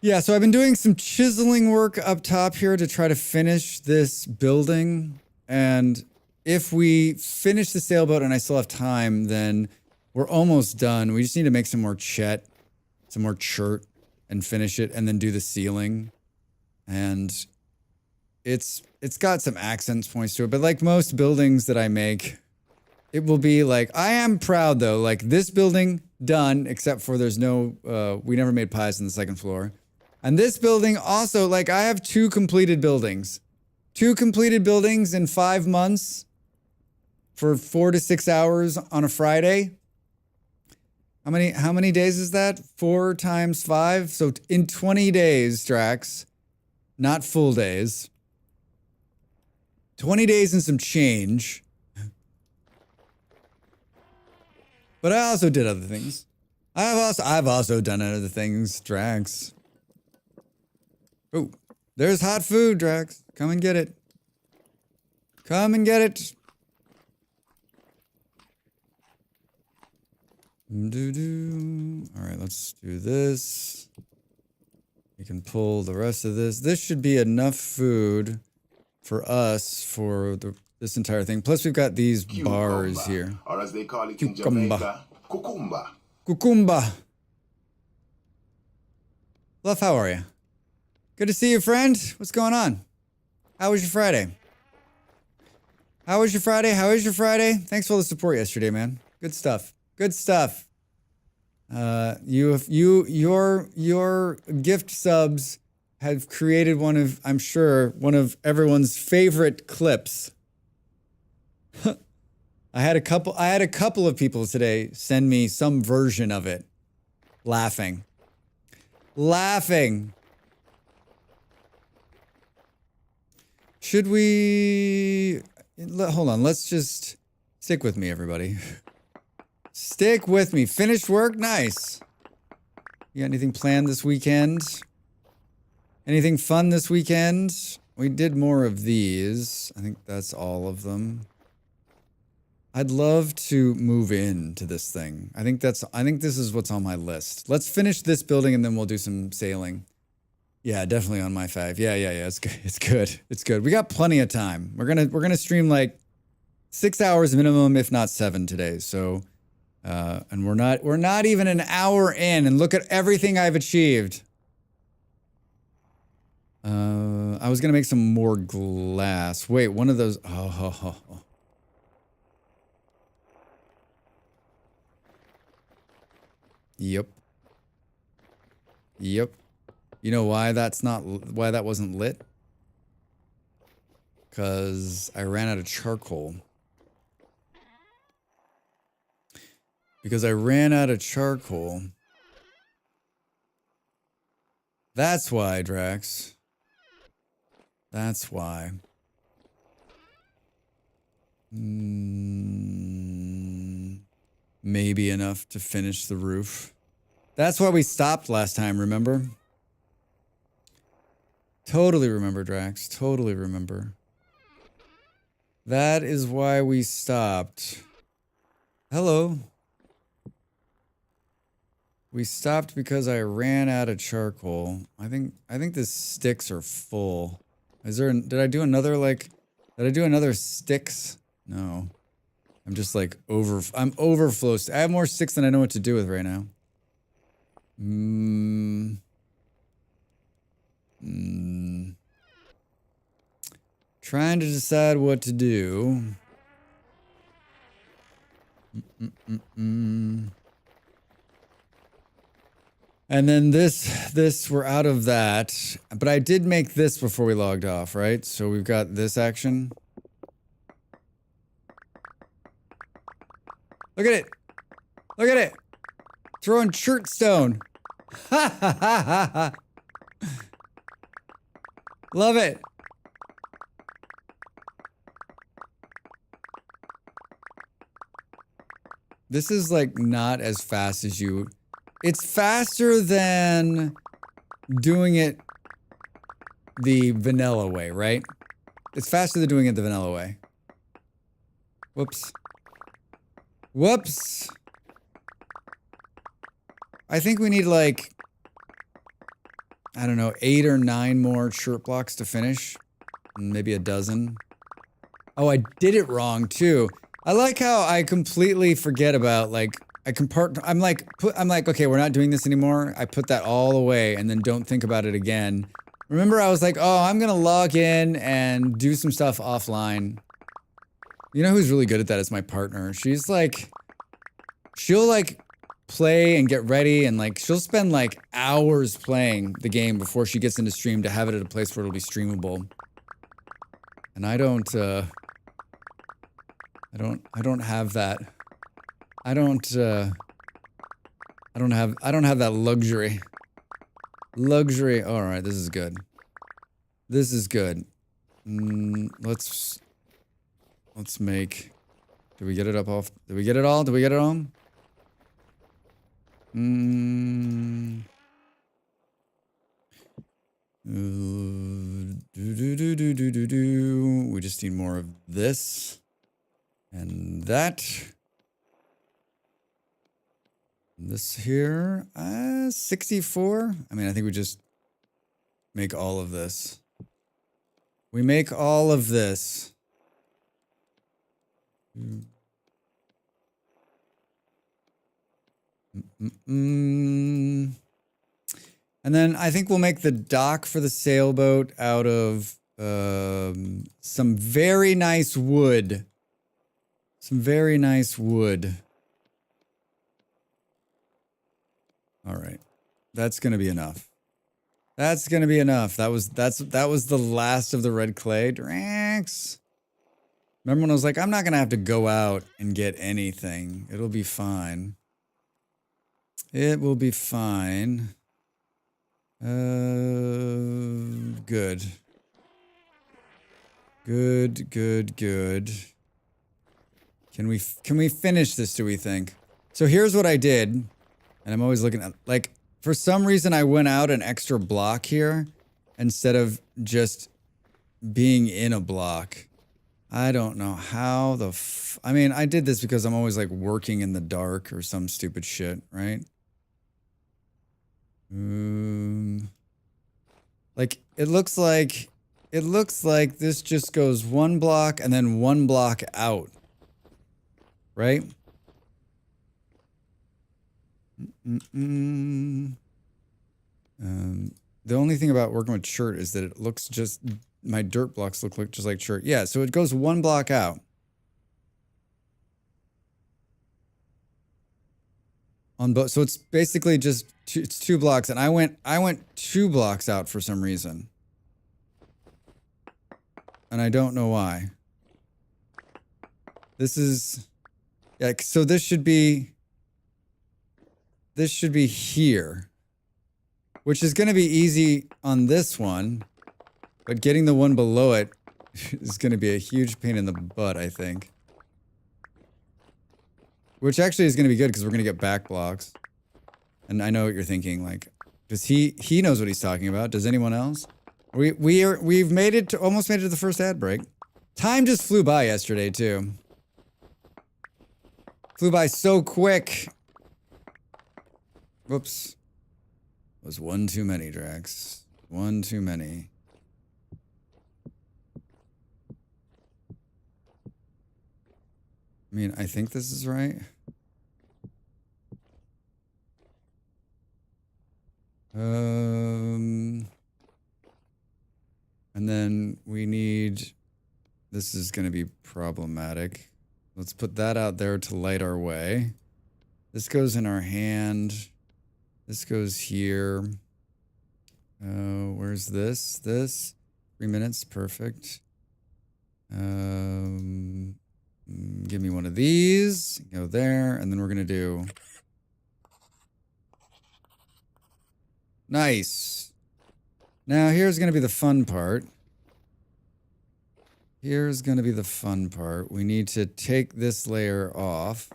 Yeah, so I've been doing some chiseling work up top here to try to finish this building. And if we finish the sailboat and I still have time, then we're almost done. We just need to make some more chert, and finish it, and then do the ceiling. And it's got some accents points to it, but like most buildings that I make, it will be like, I am proud though, like this building done, except for there's no, we never made pies on the second floor. And this building also, like I have 2 completed buildings. 2 completed buildings in 5 months for 4 to 6 hours on a Friday. How many days is that? 4 times 5? So in 20 days, Drax, not full days. 20 days and some change. But I also did other things. I've also done other things, Drax. Oh, there's hot food, Drax. Come and get it. Come and get it. All right, let's do this. We can pull the rest of this. This should be enough food for us for this entire thing. Plus, we've got these bars here. Or as they call it in Jamaica, cucumba. Cucumba. Bluff, how are you? Good to see you, friend. What's going on? How was your Friday? How was your Friday? How is your Friday? Thanks for all the support yesterday, man. Good stuff. Good stuff. Your gift subs have created one of, I'm sure, one of everyone's favorite clips. I had a couple of people today send me some version of it. Laughing. Should we... Hold on, let's just... Stick with me, everybody. Stick with me. Finished work? Nice. You got anything planned this weekend? Anything fun this weekend? We did more of these. I think that's all of them. I'd love to move into this thing. I think this is what's on my list. Let's finish this building and then we'll do some sailing. Yeah, definitely on my 5. Yeah. It's good. It's good. We got plenty of time. We're gonna stream like 6 hours minimum, if not 7 today. So, and we're not even an hour in, and look at everything I've achieved. I was gonna make some more glass. Wait, one of those. Oh. Yep. You know why that wasn't lit? Because I ran out of charcoal. That's why, Drax. That's why. Maybe enough to finish the roof. That's why we stopped last time, remember? Totally remember, Drax. Totally remember. That is why we stopped. Hello. We stopped because I ran out of charcoal. I think the sticks are full. Did I do another sticks? No. I'm just like I'm overflow. I have more sticks than I know what to do with right now. Trying to decide what to do. And then this, we're out of that. But I did make this before we logged off, right? So we've got this action. Look at it. Look at it. Throwing chert stone. Ha ha ha ha ha. Love it. This is like not as fast as you. It's faster than doing it the vanilla way, right? It's faster than doing it the vanilla way. Whoops. Whoops. I think we need like, I don't know, 8 or 9 more shirt blocks to finish. Maybe a dozen. Oh, I did it wrong too. I like how I completely forget about like, I'm like, okay, we're not doing this anymore. I put that all away and then don't think about it again. Remember, I was like, oh, I'm gonna log in and do some stuff offline. You know who's really good at that is my partner. She's like, she'll like play and get ready and like, she'll spend like hours playing the game before she gets into stream to have it at a place where it'll be streamable. And I don't have that. I don't have that luxury. All right, this is good. This is good. Let's make. Did we get it up off? Did we get it all? Did we get it all? We just need more of this and that. This here, 64. I mean, I think we just make all of this. We make all of this. And then I think we'll make the dock for the sailboat out of some very nice wood. Some very nice wood. All right. That's going to be enough. That's going to be enough. That was the last of the red clay drinks. Remember when I was like, I'm not going to have to go out and get anything. It'll be fine. It will be fine. Good. Good. Can we finish this, do we think? So here's what I did. And I'm always looking at, like, for some reason I went out an extra block here instead of just being in a block. I don't know how I mean, I did this because I'm always like working in the dark or some stupid shit, right? Like, it looks like this just goes 1 block and then 1 block out, right? The only thing about working with chert is that it looks just, my dirt blocks look like just like chert. Yeah, so it goes 1 block out. On both, so it's basically just it's 2 blocks, and I went 2 blocks out for some reason, and I don't know why. This is, yeah. So this should be here, which is going to be easy on this one, but getting the one below it is going to be a huge pain in the butt, I think. Which actually is going to be good because we're going to get back blocks. And I know what you're thinking, like, does he knows what he's talking about. Does anyone else? We've made it to, almost made it to the first ad break. Time just flew by yesterday too. Flew by so quick. Whoops. Was one too many, Drax. One too many. I mean, I think this is right. And then we need, this is going to be problematic. Let's put that out there to light our way. This goes in our hand. This goes here. Where's this? This 3 minutes, perfect. Give me one of these. Go there, and then we're gonna do. Nice. Now here's gonna be the fun part. Here's gonna be the fun part. We need to take this layer off.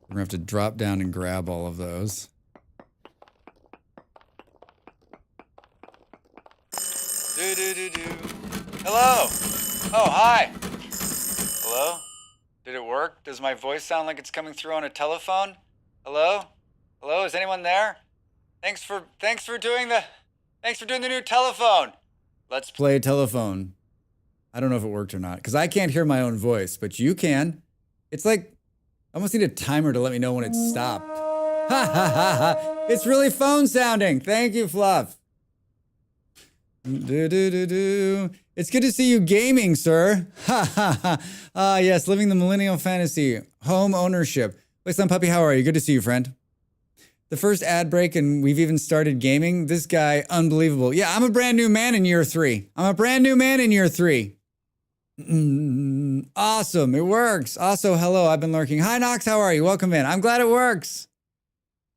We're gonna have to drop down and grab all of those. Hello. Oh, hi. Hello? Did it work? Does my voice sound like it's coming through on a telephone? Hello? Hello? Is anyone there? Thanks for doing the new telephone. Let's play telephone. I don't know if it worked or not because I can't hear my own voice, but you can. It's like I almost need a timer to let me know when it's stopped. Ha ha ha ha! It's really phone sounding. Thank you, Fluff. It's good to see you gaming, sir. Ha ha ha. Ah, yes, living the millennial fantasy. Home ownership. Wasteland Puppy, how are you? Good to see you, friend. The first ad break, and we've even started gaming. This guy, unbelievable. Yeah, I'm a brand new man in year 3. Awesome, it works. Also, hello, I've been lurking. Hi, Knox, how are you? Welcome in. I'm glad it works.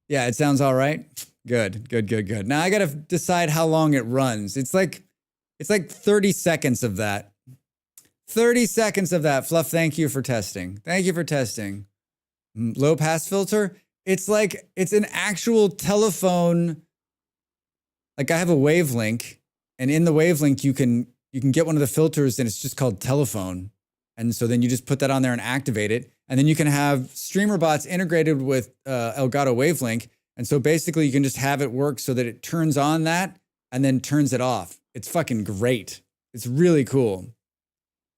Yeah, it sounds all right. Good. Now I gotta decide how long it runs. It's like 30 seconds of that. 30 seconds of that. Fluff, thank you for testing. Low pass filter. It's an actual telephone. Like I have a wavelink, and in the wavelink you can get one of the filters, and it's just called telephone. And so then you just put that on there and activate it, and then you can have streamer bots integrated with Elgato Wavelink. And so basically you can just have it work so that it turns on that and then turns it off. It's fucking great. It's really cool.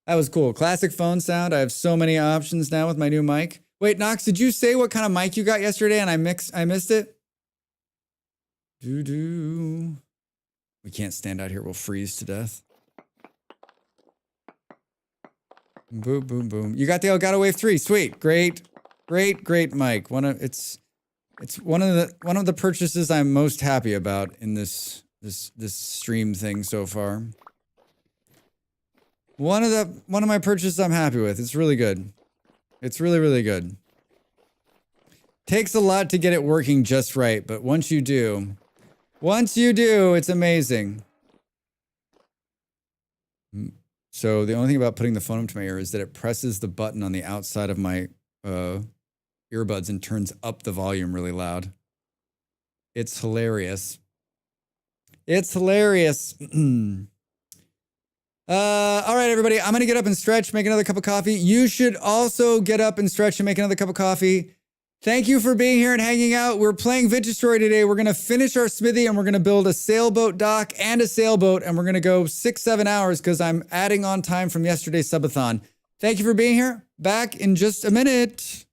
That was cool. Classic phone sound. I have so many options now with my new mic. Wait, Knox, did you say what kind of mic you got yesterday and I missed it? We can't stand out here. We'll freeze to death. Boom, boom, boom. You got the Elgato Wave 3. Sweet. Great mic. It's one of the purchases I'm most happy about in this stream thing so far. One of my purchases I'm happy with. It's really good. It's really good. Takes a lot to get it working just right, but once you do, it's amazing. So the only thing about putting the phone up to my ear is that it presses the button on the outside of my earbuds and turns up the volume really loud. It's hilarious. All right, everybody, I'm gonna get up and stretch, make another cup of coffee. You should also get up and stretch and make another cup of coffee. Thank you for being here and hanging out. We're playing Vintage Story today. We're gonna finish our smithy and we're gonna build a sailboat dock and a sailboat, and we're gonna go 6-7 hours because I'm adding on time from yesterday's subathon. Thank you for being here. Back in just a minute.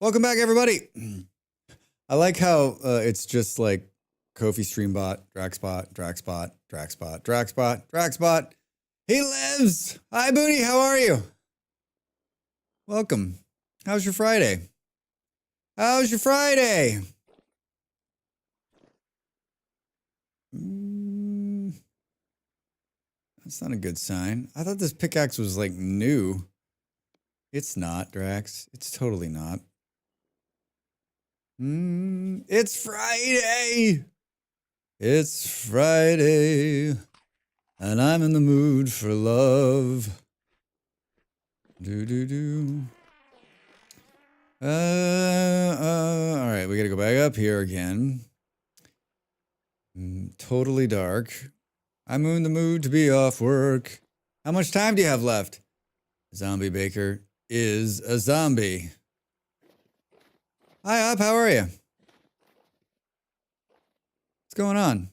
Welcome back, everybody. I like how it's just like Kofi Streambot, Draxbot, Draxbot, Draxbot, Draxbot, Draxbot. He lives. Hi, Booty. How are you? Welcome. How's your Friday? How's your Friday? That's not a good sign. I thought this pickaxe was like new. It's not, Drax. It's totally not. It's Friday. It's Friday. And I'm in the mood for love. Do. All right, we gotta go back up here again. Totally dark. I'm in the mood to be off work. How much time do you have left? Zombie Baker is a zombie. Hi, Up. How are you? What's going on?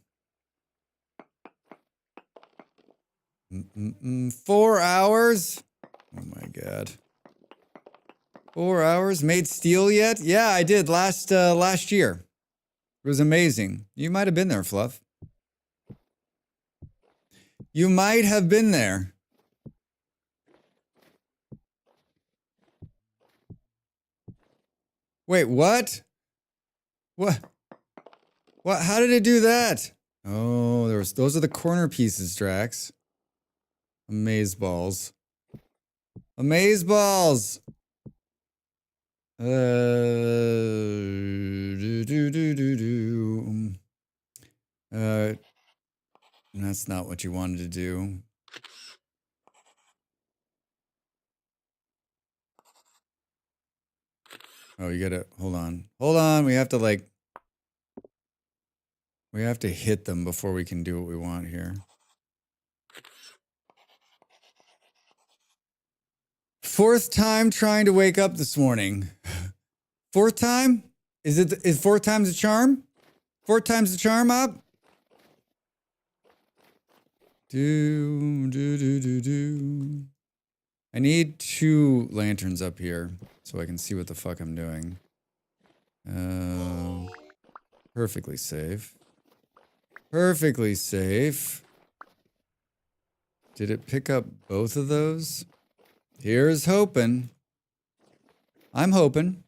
4 hours? Oh my God. 4 hours? Made steel yet? Yeah, I did last year. It was amazing. You might have been there, Fluff. You might have been there. Wait, what? What? What? How did it do that? Oh, those are the corner pieces, Drax. Amaze balls. Amaze balls. That's not what you wanted to do. Oh, you gotta, hold on. Hold on, we have to hit them before we can do what we want here. Fourth time trying to wake up this morning. Fourth time? Is 4 times a charm? 4 times the charm up? Do. I need 2 lanterns up here so I can see what the fuck I'm doing. Perfectly safe. Perfectly safe. Did it pick up both of those? Here's hoping. I'm hoping.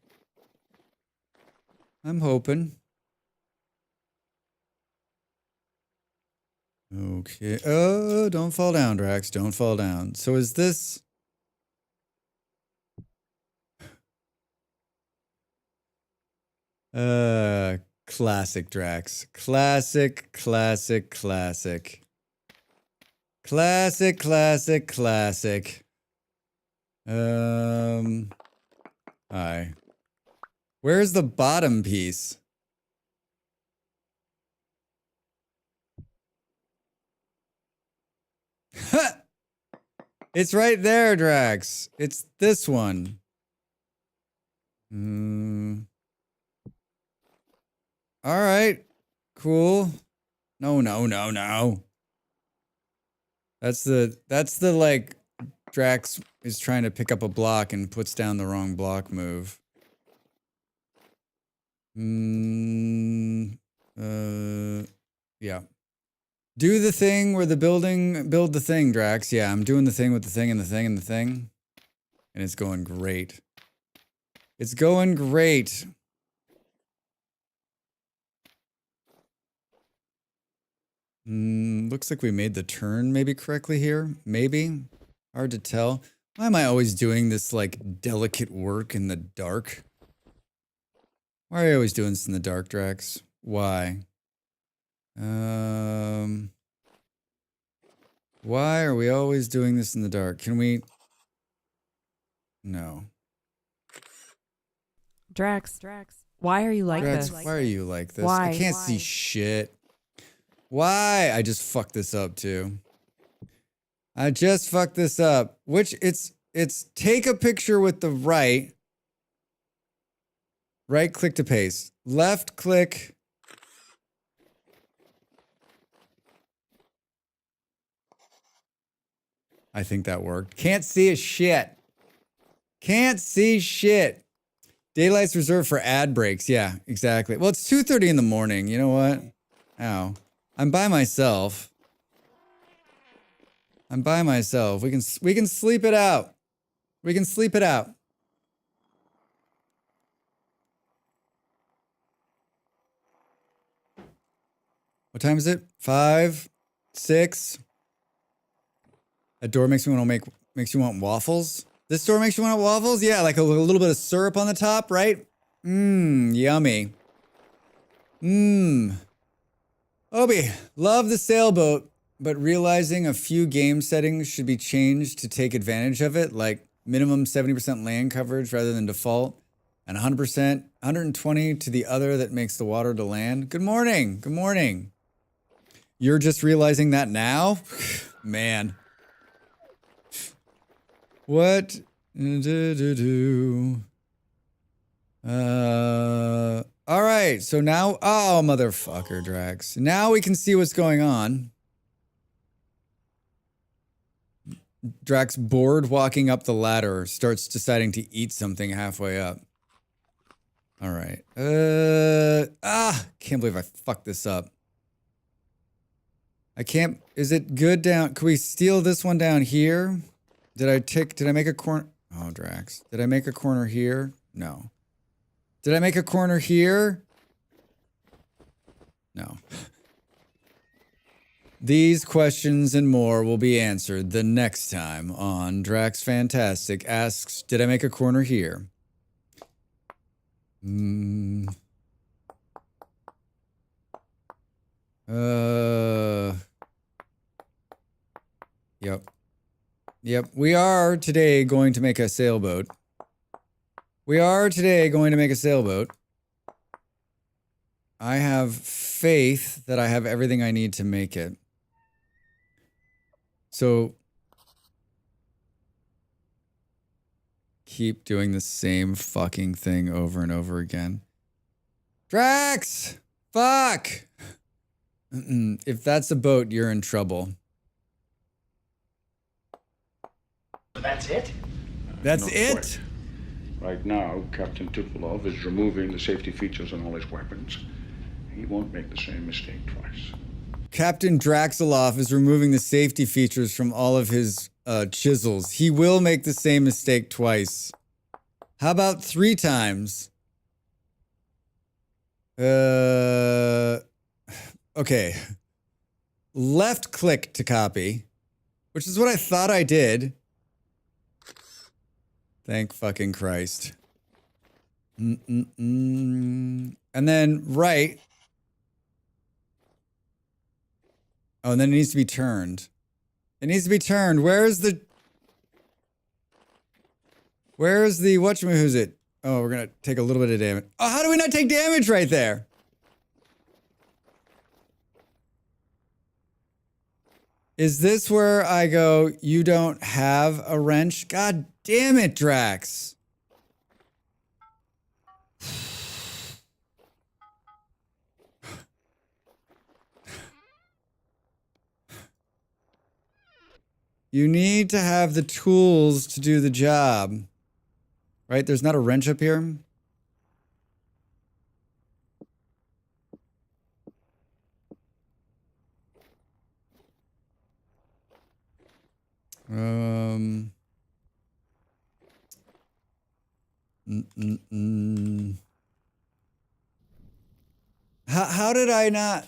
I'm hoping. Okay. Oh, don't fall down, Drax. Don't fall down. So is this... Classic Drax. Classic. Hi. Where's the bottom piece? It's right there, Drax. It's this one. All right. Cool. No. That's the like Drax is trying to pick up a block and puts down the wrong block move. Yeah. Do the thing where build the thing, Drax. Yeah, I'm doing the thing with the thing and the thing and the thing. And it's going great. It's going great. Looks like we made the turn maybe correctly here. Maybe. Hard to tell. Why am I always doing this like delicate work in the dark? Why are you always doing this in the dark, Drax? Why? Why are we always doing this in the dark? Can we... No. Drax. Why are you like Drax, this? why are you like this? Why? I can't see shit. Why? I just fucked this up too. I just fucked this up. Which it's take a picture with the right click to paste. Left click. I think that worked. Can't see a shit. Can't see shit. Daylight's reserved for ad breaks. Yeah, exactly. Well, it's 2:30 in the morning. You know what? Ow. I'm by myself. I'm by myself. We can sleep it out. We can sleep it out. What time is it? 5, 6. That door makes you want waffles. This door makes you want waffles? Yeah, like a little bit of syrup on the top, right? Mmm, yummy. Mmm. Obi, love the sailboat, but realizing a few game settings should be changed to take advantage of it, like minimum 70% land coverage rather than default, and 100%, 120 to the other that makes the water to land. Good morning. Good morning. You're just realizing that now? Man. What? All right. So now, oh, motherfucker, Drax. Now we can see what's going on. Drax, bored walking up the ladder, starts deciding to eat something halfway up. All right. Can't believe I fucked this up. I can't, is it good down? Can we steal this one down here? Did I make a corner? Oh, Drax. Did I make a corner here? No. Did I make a corner here? No. These questions and more will be answered the next time on Drax Fantastic asks, did I make a corner here? Yep. We are today going to make a sailboat. I have faith that I have everything I need to make it. So keep doing the same fucking thing over and over again. Drax! Fuck! If that's a boat, you're in trouble. That's it? That's Not it? quite. Right now, Captain Tupolev is removing the safety features on all his weapons. He won't make the same mistake twice. Captain Draxilov is removing the safety features from all of his chisels. He will make the same mistake twice. How about 3 times? Okay. Left click to copy, which is what I thought I did. Thank fucking Christ. And then right. Oh, and then it needs to be turned. It needs to be turned. Where's the whatchamahoosit? Oh, we're gonna take a little bit of damage. Oh, how do we not take damage right there? Is this where I go, you don't have a wrench? God damn it, Drax. You need to have the tools to do the job. Right? There's not a wrench up here? How did I not?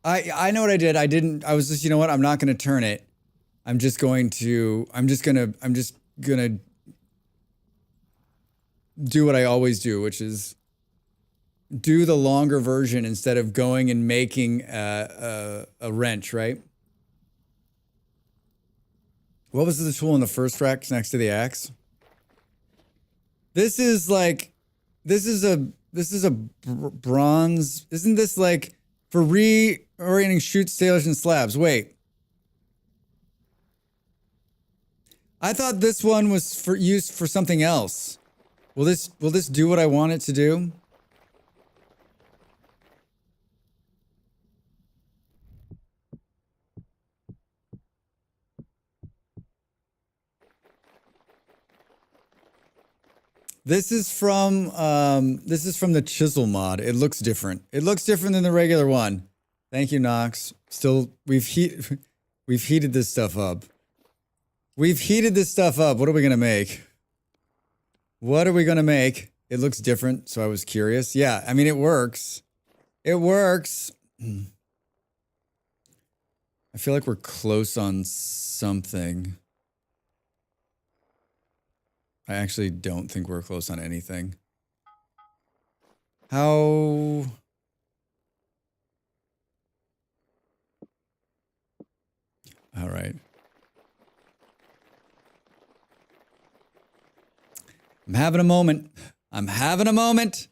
I know what I did. I was just, you know what? I'm not going to turn it. I'm just going to do what I always do, which is do the longer version instead of going and making a wrench, right? What was the tool in the first rack next to the axe? This is a bronze. Isn't this like for reorienting chute, sailors, and slabs? Wait. I thought this one was used for something else. Will this do what I want it to do? This is from the chisel mod. It looks different. It looks different than the regular one. Thank you, Nox. Still, we've heated this stuff up. We've heated this stuff up. What are we gonna make? What are we gonna make? It looks different, so I was curious. Yeah, I mean it works. It works. I feel like we're close on something. I actually don't think we're close on anything. How... All right. I'm having a moment. I'm having a moment.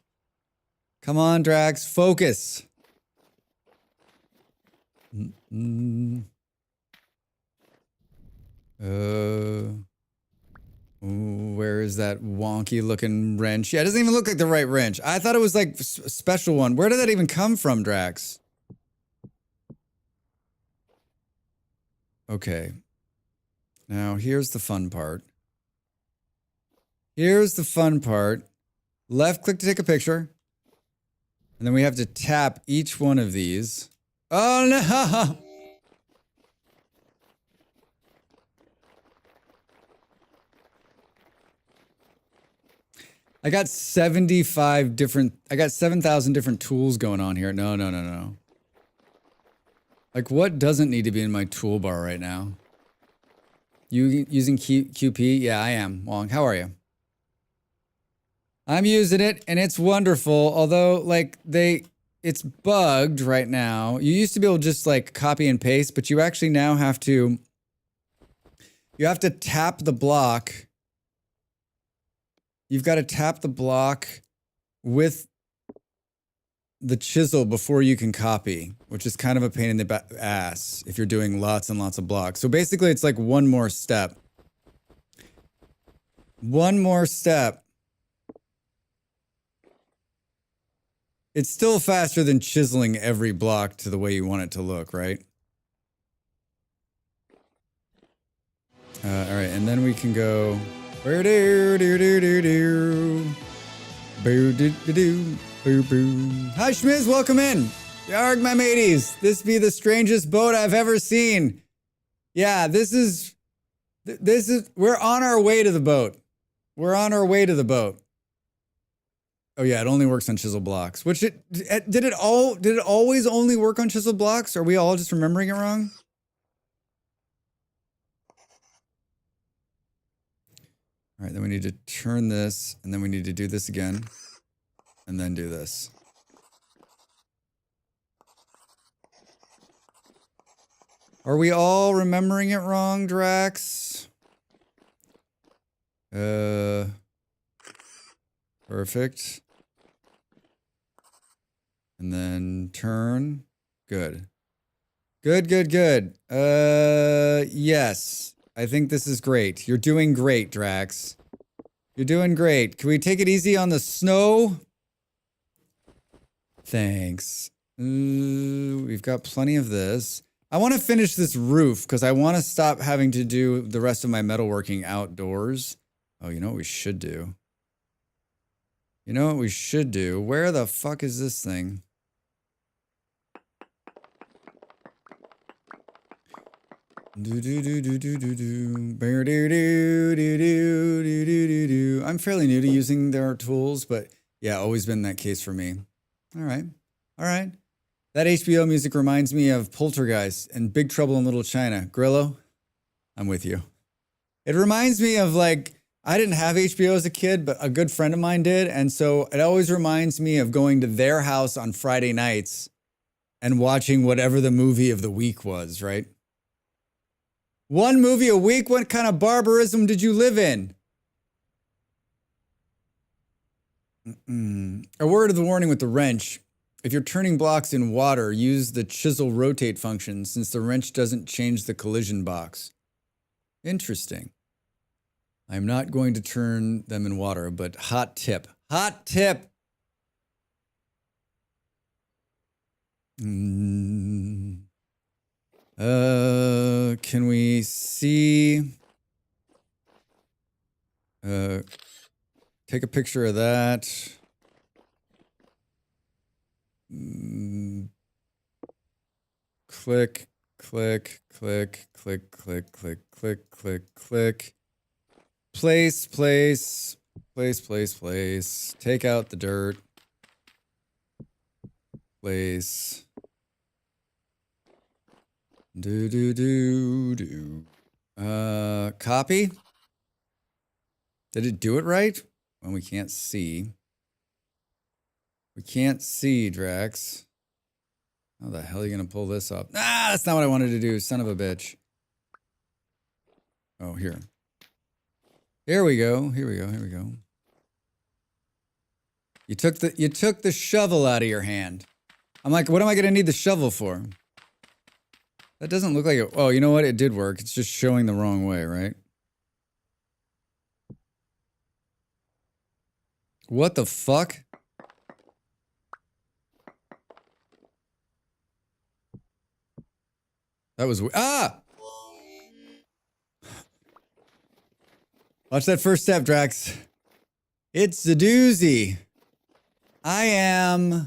Come on, Drax, focus. Where is that wonky looking wrench? Yeah, it doesn't even look like the right wrench. I thought it was like a special one. Where did that even come from, Drax? Okay. Now, here's the fun part. Here's the fun part. Left click to take a picture. And then we have to tap each one of these. Oh, no! I got 75 different... I got 7,000 different tools going on here. No, no, no, no. Like, what doesn't need to be in my toolbar right now? You using QP? Yeah, I am. Wong, how are you? I'm using it, and it's wonderful. Although, like, it's bugged right now. You used to be able to just, like, copy and paste, but you actually now have to... You have to tap the block. You've got to tap the block with the chisel before you can copy, which is kind of a pain in the ass if you're doing lots and lots of blocks. So basically, it's like one more step. One more step. It's still faster than chiseling every block to the way you want it to look, right? All right, and then we can go... Hi, Schmiz, welcome in. Yarg, my mateys. This be the strangest boat I've ever seen. Yeah, this is, we're on our way to the boat. We're on our way to the boat. Oh yeah, it only works on chisel blocks. Which did it always only work on chisel blocks? Are we all just remembering it wrong? All right, then we need to turn this, and then we need to do this again, and then do this. Are we all remembering it wrong, Drax? Perfect. And then turn. Good. Good, good, good. Yes. I think this is great. You're doing great, Drax. You're doing great. Can we take it easy on the snow? Thanks. We've got plenty of this. I want to finish this roof because I want to stop having to do the rest of my metalworking outdoors. Oh, you know what we should do? You know what we should do? Where the fuck is this thing? I'm fairly new to using their tools, but yeah, always been that case for me. All right. All right. That HBO music reminds me of Poltergeist and Big Trouble in Little China. Grillo, I'm with you. It reminds me of, like, I didn't have HBO as a kid, but a good friend of mine did. And so it always reminds me of going to their house on Friday nights and watching whatever the movie of the week was, right? One movie a week? What kind of barbarism did you live in? A word of the warning with the wrench. If you're turning blocks in water, use the chisel rotate function since the wrench doesn't change the collision box. Interesting. I'm not going to turn them in water, but hot tip. Hot tip! Can we see? take a picture of that. Click, click, click, click, click, click, click, click, click. Place, place, place, place, place. Take out the dirt. Place. Do, do, do, do. Copy? Did it do it right? Well, we can't see. We can't see, Drax. How the hell are you gonna pull this up? Ah, that's not what I wanted to do, son of a bitch. Oh, here. Here we go. Here we go. Here we go. You took the shovel out of your hand. I'm like, what am I gonna need the shovel for? That doesn't look like it. Oh, you know what? It did work. It's just showing the wrong way, right? What the fuck? That was ah! Watch that first step, Drax. It's a doozy. I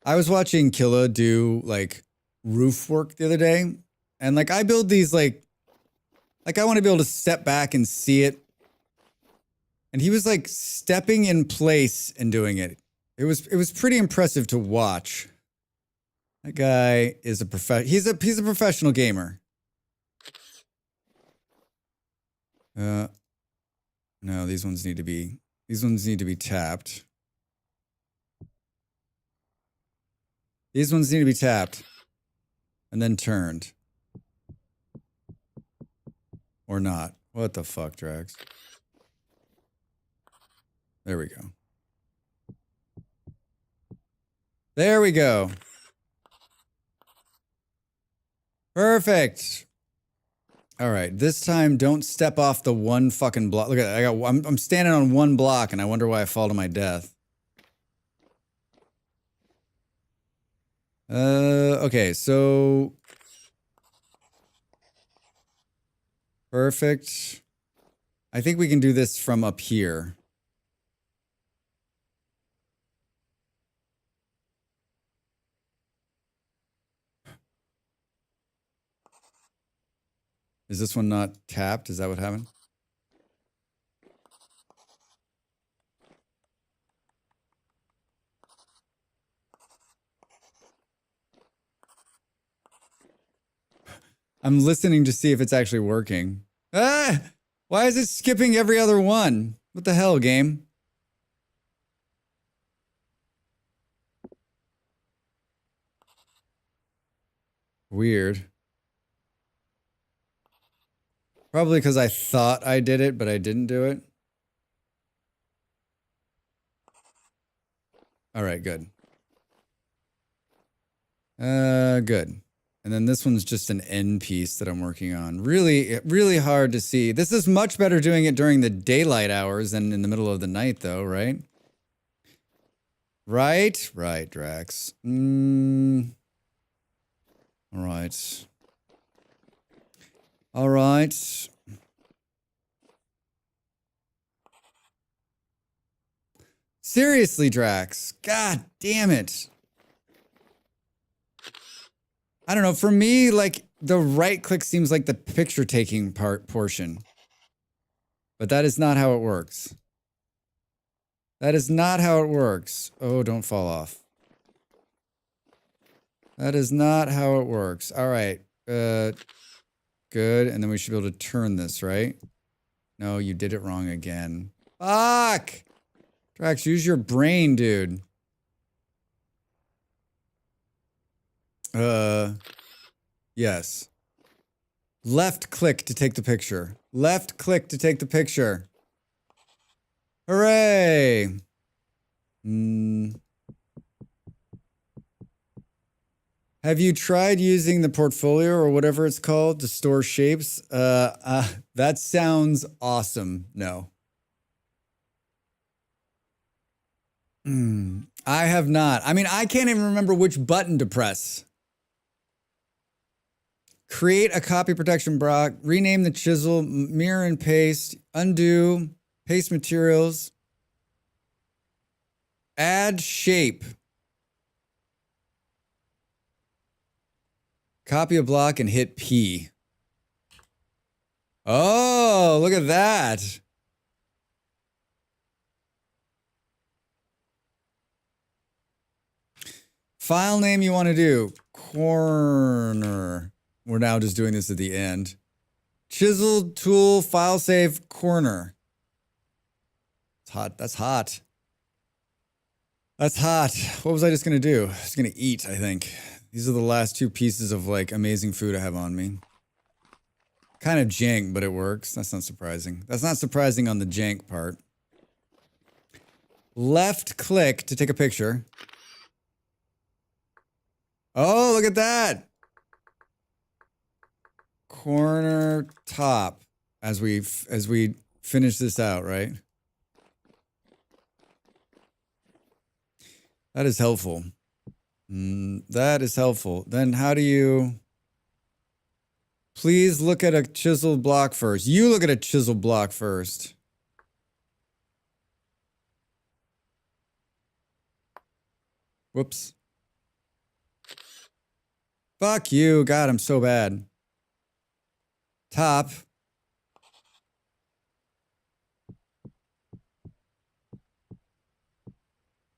was watching Killa do like roof work the other day, and like I build these like I want to be able to step back and see it. And he was like stepping in place and doing it. It was pretty impressive to watch. That guy is he's a professional gamer. No, these ones need to be tapped. These ones need to be tapped and then turned. Or not. What the fuck, Drax? There we go. There we go. Perfect. All right, this time don't step off the one fucking block. Look at that. I'm standing on one block and I wonder why I fall to my death. Okay, so perfect. I think we can do this from up here. Is this one not tapped? Is that what happened? I'm listening to see if it's actually working. Ah! Why is it skipping every other one? What the hell, game? Weird. Probably because I thought I did it, but I didn't do it. All right, good. Good. And then this one's just an end piece that I'm working on. Really hard to see. This is much better doing it during the daylight hours than in the middle of the night, though, right? Right, Drax. All right. All right. Seriously, Drax. God damn it. I don't know. For me, like the right click seems like the picture taking portion. But that is not how it works. That is not how it works. Oh, don't fall off. That is not how it works. All right. Good. And then we should be able to turn this, right? No, you did it wrong again. Fuck! Drax, use your brain, dude. Yes. Left click to take the picture. Left click to take the picture. Hooray! Have you tried using the portfolio or whatever it's called to store shapes? That sounds awesome. No. I have not. I mean, I can't even remember which button to press. Create a copy protection block, rename the chisel, mirror and paste, undo, paste materials. Add shape. Copy a block and hit P. Oh, look at that. File name you want to do. Corner. We're now just doing this at the end. Chisel tool, file save, corner. It's hot. That's hot. That's hot. What was I just going to do? I was going to eat, I think. These are the last two pieces of like amazing food I have on me. Kind of jank, but it works. That's not surprising. That's not surprising on the jank part. Left click to take a picture. Oh, look at that. Corner top as we finish this out, right? That is helpful. That is helpful. Then how do you... Please look at a chiseled block first. You look at a chiseled block first. Whoops. Fuck you. God, I'm so bad. Top.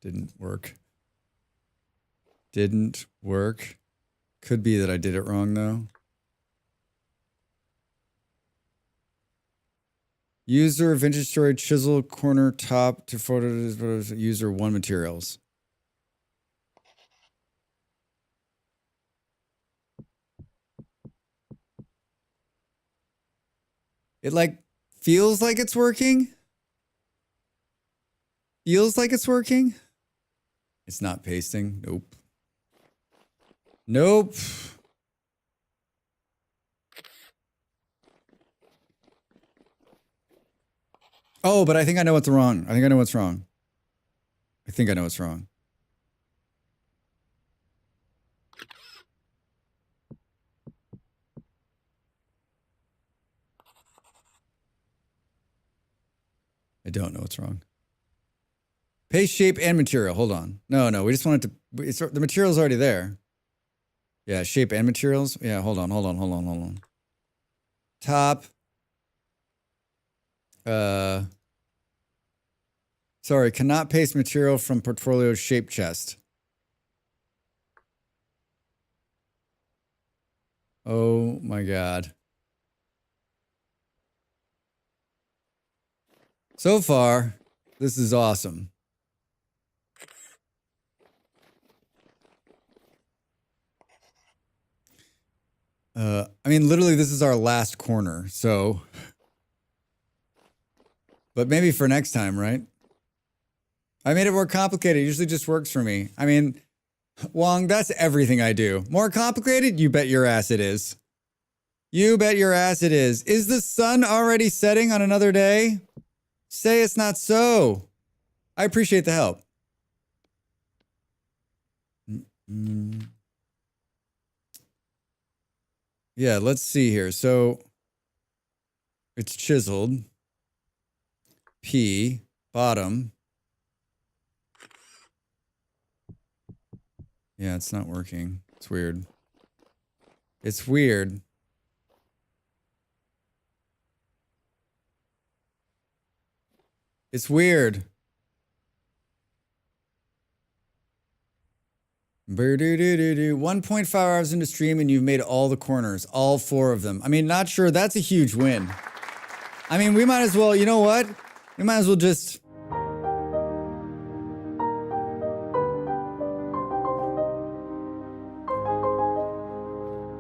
Didn't work. Didn't work. Could be that I did it wrong, though. User, vintage story, chisel, corner, top to photos, user, one materials. It like feels like it's working. Feels like it's working. It's not pasting. Nope. Nope. Oh, but I think I know what's wrong. I think I know what's wrong. I think I know what's wrong. I don't know what's wrong. Paste shape and material. Hold on. No, we just want it to... the material's already there. Yeah, shape and materials. Yeah, hold on. Top. Sorry, cannot paste material from portfolio shape chest. Oh my God. So far, this is awesome. I mean, literally, this is our last corner, so... But maybe for next time, right? I made it more complicated. It usually just works for me. I mean, Wong, that's everything I do. More complicated? You bet your ass it is. You bet your ass it is. Is the sun already setting on another day? Say it's not so. I appreciate the help. Yeah, let's see here. So it's chiseled. P, bottom. Yeah, it's not working. It's weird. It's weird. It's weird. 1.5 hours into stream and you've made all the corners, all 4 of them. I mean, not sure. That's a huge win. I mean, we might as well, you know what? We might as well just...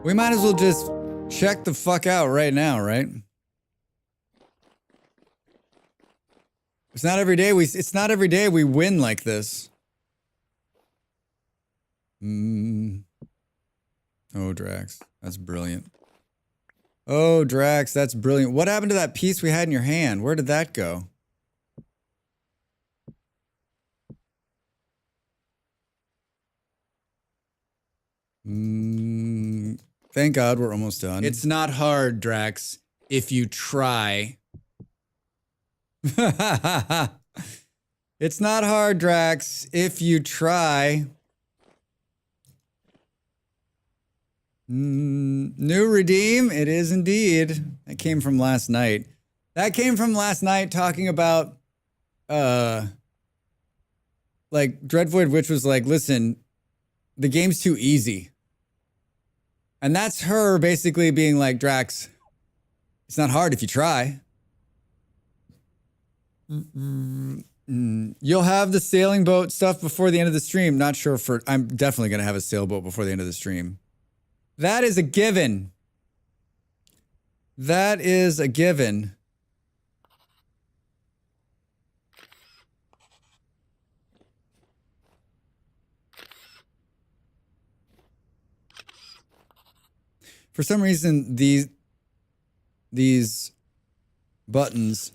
We might as well just check the fuck out right now, right? It's not every day we win like this. Oh, Drax, that's brilliant. Oh, Drax, that's brilliant. What happened to that piece we had in your hand? Where did that go? Thank God we're almost done. It's not hard, Drax, if you try. It's It's not hard, Drax, if you try. New redeem, it is indeed. That came from last night. That came from last night talking about, like, Dreadvoid Witch was like, listen, the game's too easy. And that's her basically being like, Drax, it's not hard if you try. You'll have the sailing boat stuff before the end of the stream. Not sure I'm definitely going to have a sailboat before the end of the stream. That is a given. That is a given. For some reason, these buttons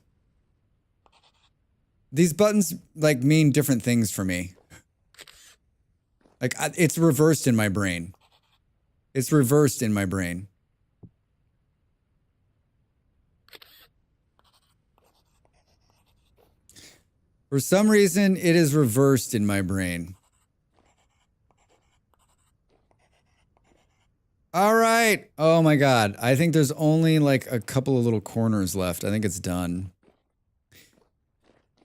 like mean different things for me. Like it's reversed in my brain. It's reversed in my brain. For some reason, it is reversed in my brain. All right. Oh my God. I think there's only like a couple of little corners left. I think it's done.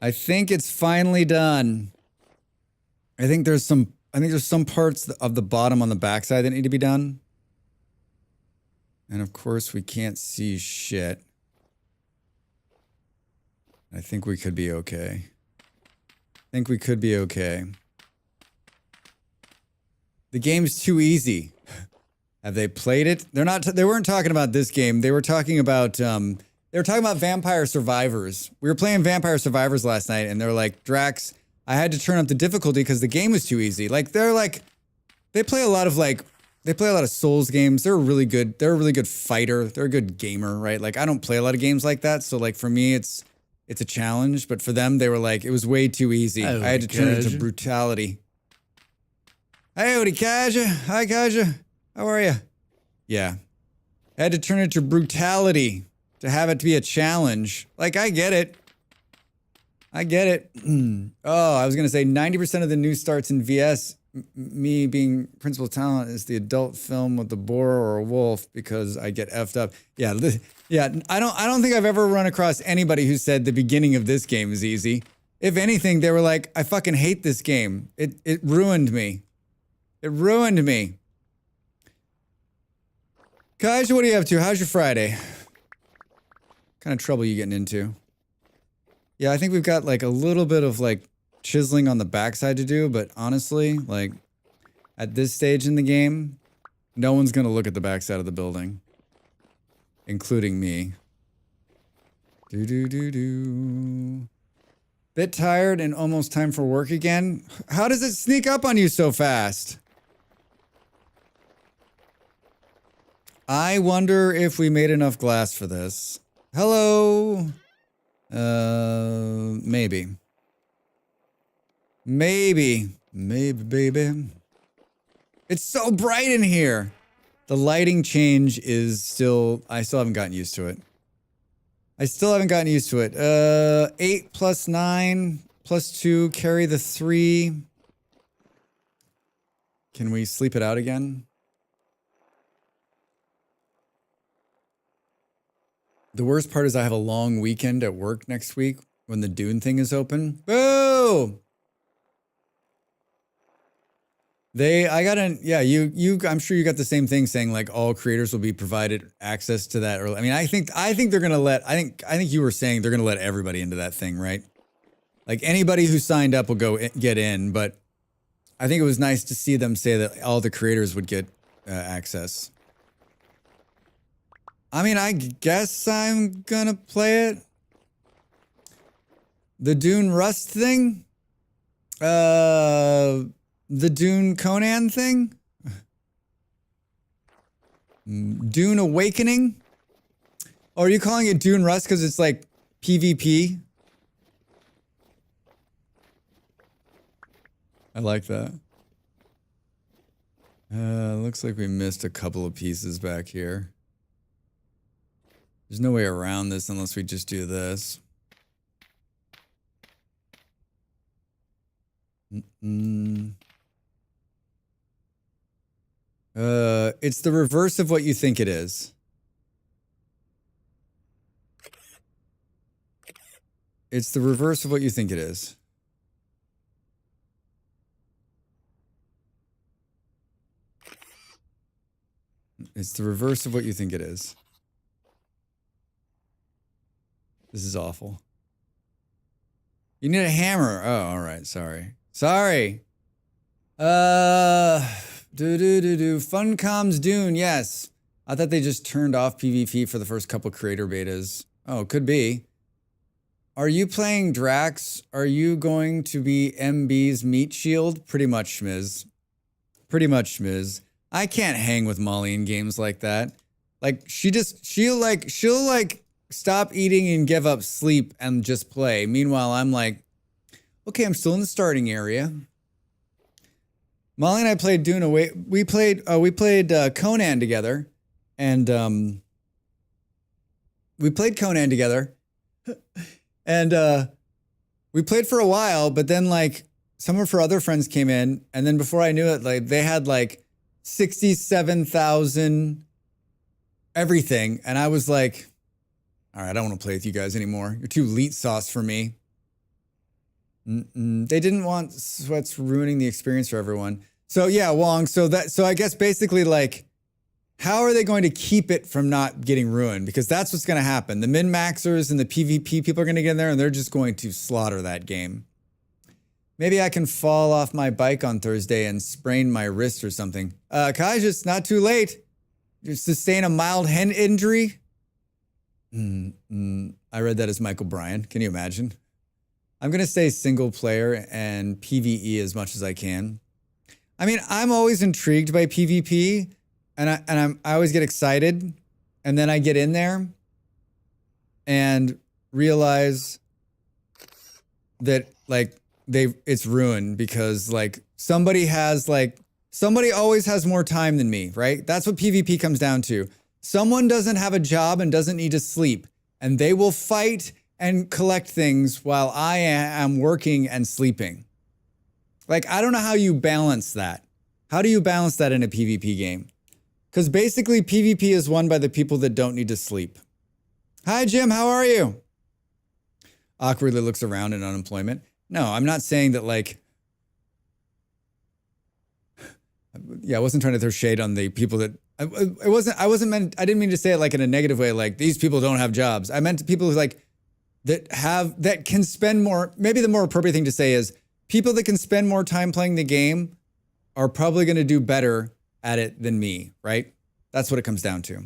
I think it's finally done. I think there's some parts of the bottom on the backside that need to be done. And of course we can't see shit. I think we could be okay. I think we could be okay. The game's too easy. Have they played it? They weren't talking about this game. They were talking about Vampire Survivors. We were playing Vampire Survivors last night and they're like, Drax, I had to turn up the difficulty because the game was too easy. Like they play a lot of Souls games. They're a really good fighter. They're a good gamer, right? Like I don't play a lot of games like that. So like for me it's a challenge, but for them they were like, it was way too easy. I had to turn it to brutality. Hey, Odie Kaja. Hi Kaja. How are you? Yeah. I had to turn it to brutality to have it to be a challenge. Like, I get it. I get it. Oh, I was going to say 90% of the new starts in VS, me being principal talent, is the adult film with the boar or a wolf because I get effed up. Yeah, I don't think I've ever run across anybody who said the beginning of this game is easy. If anything, they were like, I fucking hate this game. It ruined me. It ruined me. Kaja, what are you up to? How's your Friday? What kind of trouble you getting into? Yeah, I think we've got like a little bit of like chiseling on the backside to do, but honestly, like at this stage in the game, no one's gonna look at the backside of the building, including me. Bit tired and almost time for work again. How does it sneak up on you so fast? I wonder if we made enough glass for this. Hello? Maybe. Maybe, baby. It's so bright in here. The lighting change is I still haven't gotten used to it. 8 plus 9 plus 2, carry the 3. Can we sleep it out again? The worst part is I have a long weekend at work next week when the Dune thing is open. Boo! I'm sure you got the same thing saying like all creators will be provided access to that. Or I mean, I think they're gonna I think you were saying they're gonna let everybody into that thing, right? Like anybody who signed up will get in, but I think it was nice to see them say that all the creators would get access. I mean, I guess I'm gonna play it. The Dune Rust thing? The Dune Conan thing? Dune Awakening? Or are you calling it Dune Rust because it's like PvP? I like that. Looks like we missed a couple of pieces back here. There's no way around this unless we just do this. It's the reverse of what you think it is. It's the reverse of what you think it is. It's the reverse of what you think it is. This is awful. You need a hammer. Oh, all right. Sorry. Sorry. Funcom's Dune. Yes. I thought they just turned off PvP for the first couple creator betas. Oh, could be. Are you playing Drax? Are you going to be MB's meat shield? Pretty much, Schmiz. Pretty much, Schmiz. I can't hang with Molly in games like that. Like, she'll stop eating and give up sleep and just play. Meanwhile, I'm like, okay, I'm still in the starting area. Molly and I played Dune away. We played Conan together, and we played Conan together, and we played for a while. But then, like, some of her other friends came in, and then before I knew it, like, they had like 67,000 everything, and I was like, all right, I don't want to play with you guys anymore. You're too elite sauce for me. They didn't want sweats ruining the experience for everyone. So yeah, Wong. So I guess basically, like, how are they going to keep it from not getting ruined? Because that's what's going to happen. The min-maxers and the PvP people are going to get in there, and they're just going to slaughter that game. Maybe I can fall off my bike on Thursday and sprain my wrist or something. Kai, just not too late. You sustain a mild head injury. I read that as Michael Bryan. Can you imagine? I'm going to stay single player and PvE as much as I can. I mean, I'm always intrigued by PvP, and I always get excited, and then I get in there and realize that, like, it's ruined because, like, somebody always has more time than me, right? That's what PvP comes down to. Someone doesn't have a job and doesn't need to sleep, and they will fight and collect things while I am working and sleeping. Like, I don't know how you balance that. How do you balance that in a PvP game? Because basically PvP is won by the people that don't need to sleep. Hi, Jim, how are you? Awkwardly looks around in unemployment. No, I'm not saying that, like, yeah, I wasn't trying to throw shade on the people that, I didn't mean to say it like in a negative way, like these people don't have jobs. I meant people who, like, that can spend more, maybe the more appropriate thing to say is people that can spend more time playing the game are probably going to do better at it than me, right? That's what it comes down to.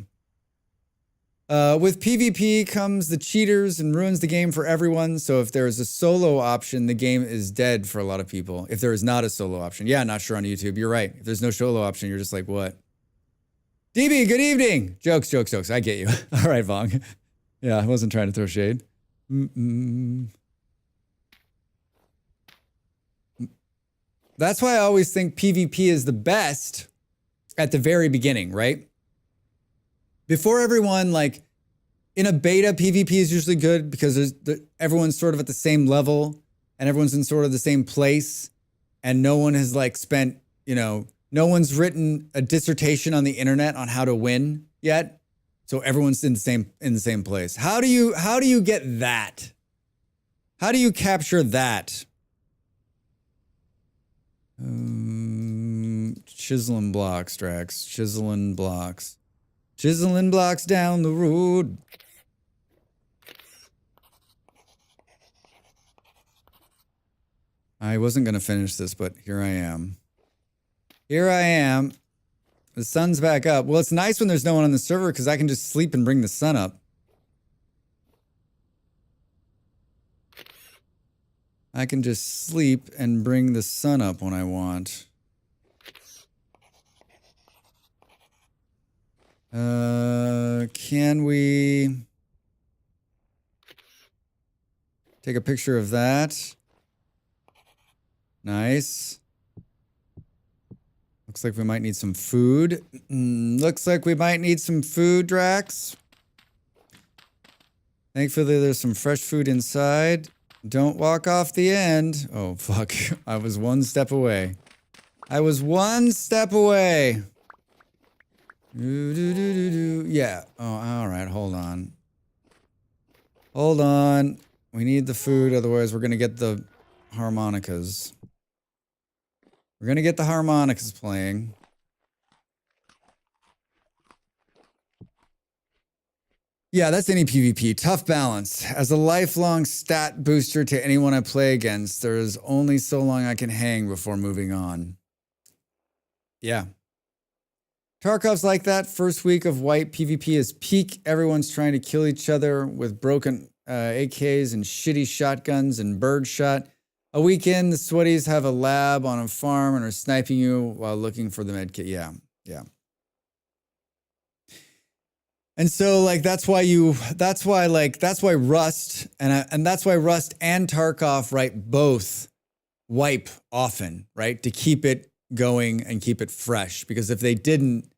With PvP comes the cheaters and ruins the game for everyone. So if there is a solo option, the game is dead for a lot of people. If there is not a solo option. Yeah, not sure on YouTube. You're right. If there's no solo option, you're just like, what? DB, good evening. Jokes. I get you. All right, Vong. Yeah, I wasn't trying to throw shade. That's why I always think PvP is the best at the very beginning, right? Before everyone, like, in a beta, PvP is usually good because everyone's sort of at the same level and everyone's in sort of the same place, and no one has, like, spent, no one's written a dissertation on the internet on how to win yet. So everyone's in the same place. How do you get that? How do you capture that? Chiseling blocks, Drax. Chiseling blocks. Chiseling blocks down the road. I wasn't going to finish this, but here I am. Here I am. The sun's back up. Well, it's nice when there's no one on the server because I can just sleep and bring the sun up. I can just sleep and bring the sun up when I want. Can we take a picture of that? Nice. Looks like we might need some food. Looks like we might need some food, Drax. Thankfully, there's some fresh food inside. Don't walk off the end. Oh, fuck. I was one step away. I was one step away. Yeah. Oh, all right. Hold on. Hold on. We need the food. Otherwise, we're going to get the harmonicas. We're going to get the harmonicas playing. Yeah, that's any PvP. Tough balance. As a lifelong stat booster to anyone I play against, there is only so long I can hang before moving on. Yeah. Tarkov's like that. First week of white PvP is peak. Everyone's trying to kill each other with broken AKs and shitty shotguns and birdshot. A weekend, the sweaties have a lab on a farm and are sniping you while looking for the medkit. Yeah, yeah. And so, like, that's why Rust and that's why Rust and Tarkov, right, both wipe often, right, to keep it going and keep it fresh. Because if they didn't,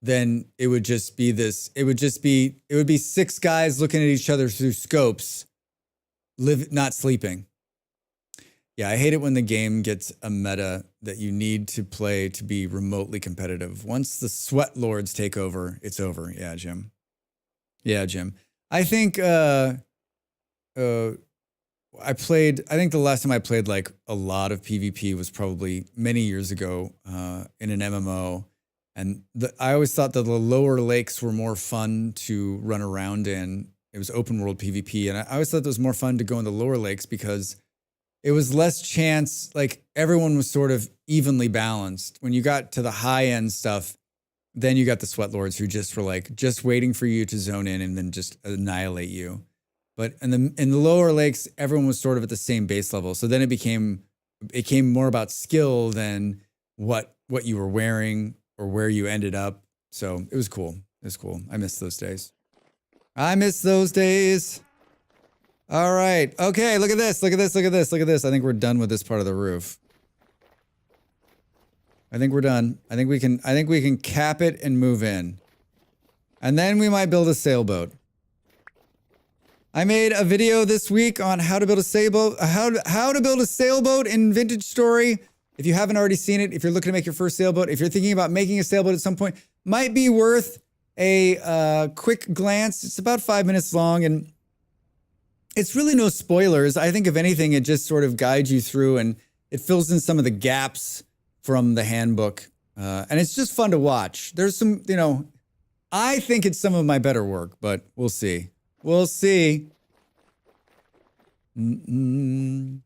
then it would be 6 guys looking at each other through scopes, not sleeping. Yeah, I hate it when the game gets a meta that you need to play to be remotely competitive. Once the sweat lords take over, it's over. Yeah, Jim. Yeah, Jim. I think I think the last time I played like a lot of PvP was probably many years ago in an MMO. And I always thought that the lower lakes were more fun to run around in. It was open world PvP. And I always thought it was more fun to go in the lower lakes because it was less chance, like everyone was sort of evenly balanced. When you got to the high end stuff, then you got the sweat lords who just were like, just waiting for you to zone in and then just annihilate you. But in the lower lakes, everyone was sort of at the same base level. So then it became more about skill than what you were wearing or where you ended up. So it was cool. It was cool. I miss those days. I miss those days. All right. Okay, look at this. Look at this. Look at this. Look at this. I think we're done with this part of the roof. I think we're done. I think we can cap it and move in. And then we might build a sailboat. I made a video this week on how to build a sailboat, how to build a sailboat in Vintage Story. If you haven't already seen it, if you're looking to make your first sailboat, if you're thinking about making a sailboat at some point, might be worth a quick glance. It's about 5 minutes long and it's really no spoilers. I think if anything, it just sort of guides you through and it fills in some of the gaps from the handbook. And it's just fun to watch. There's some, I think it's some of my better work, but we'll see. We'll see. The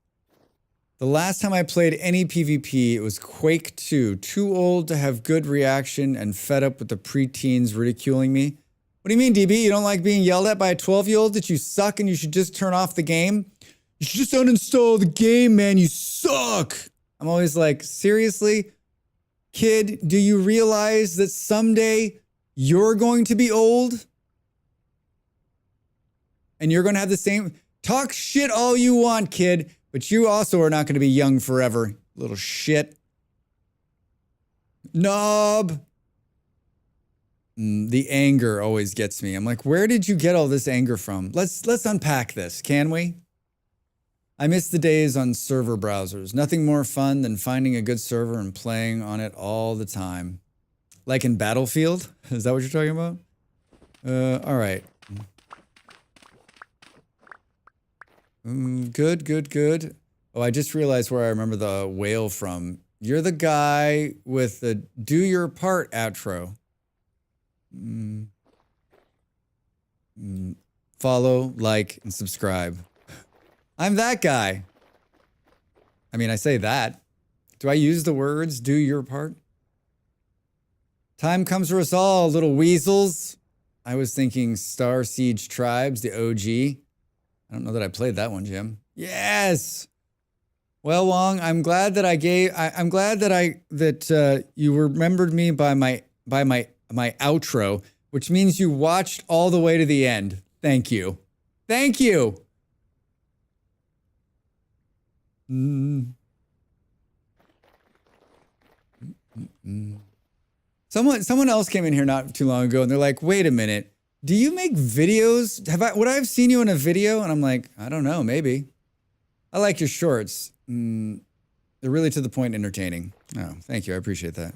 last time I played any PvP, it was Quake 2. Too old to have good reaction and fed up with the preteens ridiculing me. What do you mean, DB? You don't like being yelled at by a 12-year-old that you suck and you should just turn off the game? You should just uninstall the game, man. You suck. I'm always like, seriously? Kid, do you realize that someday you're going to be old? And you're going to have the same... Talk shit all you want, kid, but you also are not going to be young forever, little shit. Knob. The anger always gets me. I'm like, where did you get all this anger from? Let's unpack this, can we? I miss the days on server browsers. Nothing more fun than finding a good server and playing on it all the time. Like in Battlefield? Is that what you're talking about? All right. Good. Oh, I just realized where I remember the whale from. You're the guy with the do your part outro. Follow, like, and subscribe. I'm that guy. I mean, I say that. Do I use the words do your part? Time comes for us all, little weasels. I was thinking Star Siege Tribes, the OG. I don't know that I played that one, Jim. Yes. Well, Wong, I'm glad that you remembered me by my outro, which means you watched all the way to the end. Thank you. Thank you. Someone else came in here not too long ago and they're like, wait a minute. Do you make videos? Would I have seen you in a video? And I'm like, I don't know, maybe. I like your shorts. They're really to the point, entertaining. Oh, thank you. I appreciate that.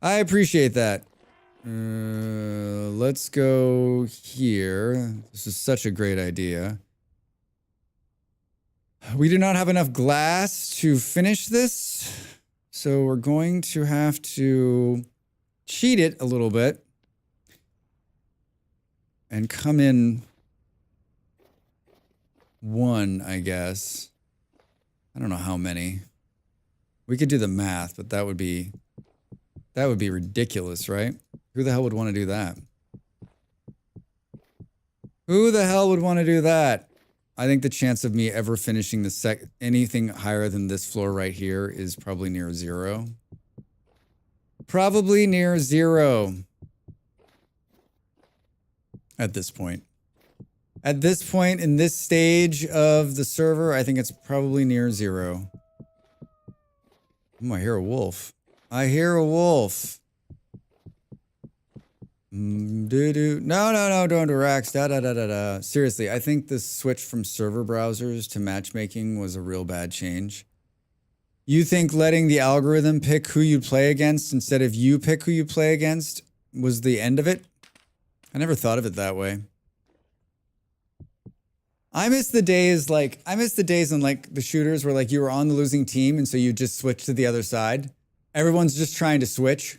I appreciate that. Let's go here. This is such a great idea. We do not have enough glass to finish this, so we're going to have to cheat it a little bit and come in one, I guess. I don't know how many. We could do the math, but that would be ridiculous, right? Who the hell would want to do that? Who the hell would want to do that? I think the chance of me ever finishing anything higher than this floor right here is probably near zero. Probably near zero. At this point. At this point in this stage of the server, I think it's probably near zero. I hear a wolf. I hear a wolf. No, don't relax. Seriously, I think this switch from server browsers to matchmaking was a real bad change. You think letting the algorithm pick who you play against instead of you pick who you play against was the end of it? I never thought of it that way. I miss the days when like the shooters were like you were on the losing team and so you just switch to the other side. Everyone's just trying to switch.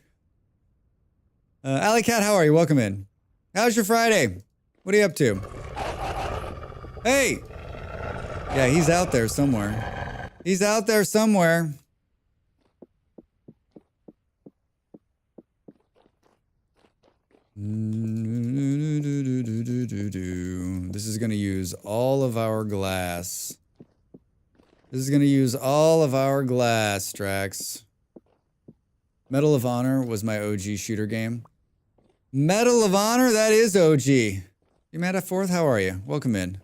Alley Cat, how are you? Welcome in. How's your Friday? What are you up to? Hey! Yeah, he's out there somewhere. He's out there somewhere. This is going to use all of our glass. This is going to use all of our glass, Drax. Medal of Honor was my OG shooter game. Medal of Honor, that is OG. You mad at fourth? How are you? Welcome in.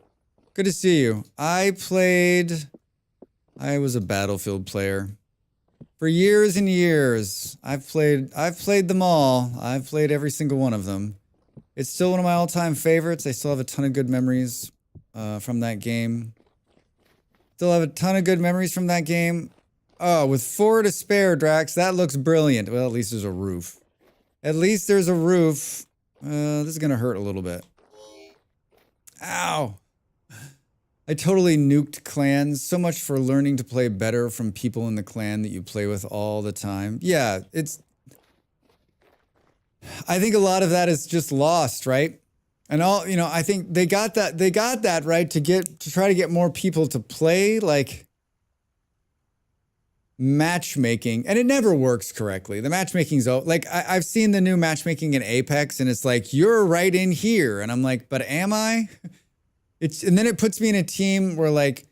Good to see you. I was a Battlefield player. For years and years, I've played them all. I've played every single one of them. It's still one of my all-time favorites. I still have a ton of good memories from that game. Still have a ton of good memories from that game. Oh, with 4 to spare, Drax, that looks brilliant. Well, at least there's a roof. At least there's a roof. This is gonna hurt a little bit. Ow. I totally nuked clans. So much for learning to play better from people in the clan that you play with all the time. Yeah, I think a lot of that is just lost, right? And I think they got that right to try to get more people to play like matchmaking, and it never works correctly. The matchmaking's like I've seen the new matchmaking in Apex, and it's like you're right in here, and I'm like, but am I? And then it puts me in a team where like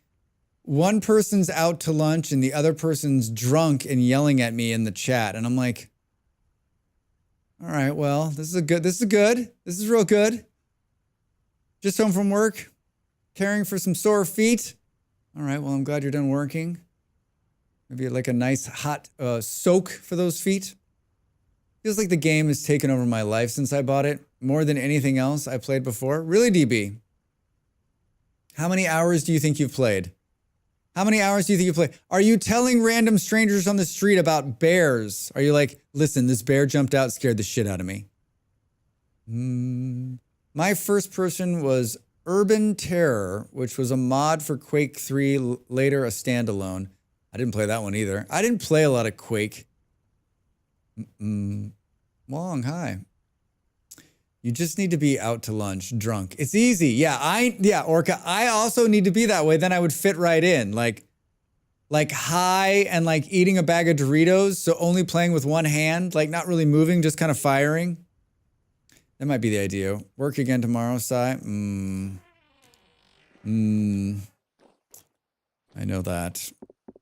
one person's out to lunch and the other person's drunk and yelling at me in the chat, and I'm like, all right, well, this is real good. Just home from work, caring for some sore feet. All right, well, I'm glad you're done working. Maybe like a nice hot soak for those feet. Feels like the game has taken over my life since I bought it, more than anything else I played before. Really, DB? How many hours do you think you've played? How many hours do you think you played? Are you telling random strangers on the street about bears? Are you like, listen, this bear jumped out, scared the shit out of me? My first person was Urban Terror, which was a mod for Quake 3, later a standalone. I didn't play that one either. I didn't play a lot of Quake. Wong, hi. You just need to be out to lunch, drunk. It's easy. Yeah, Orca. I also need to be that way. Then I would fit right in. Like high and like eating a bag of Doritos. So only playing with one hand, like not really moving, just kind of firing. That might be the idea. Work again tomorrow, Sai. I know that.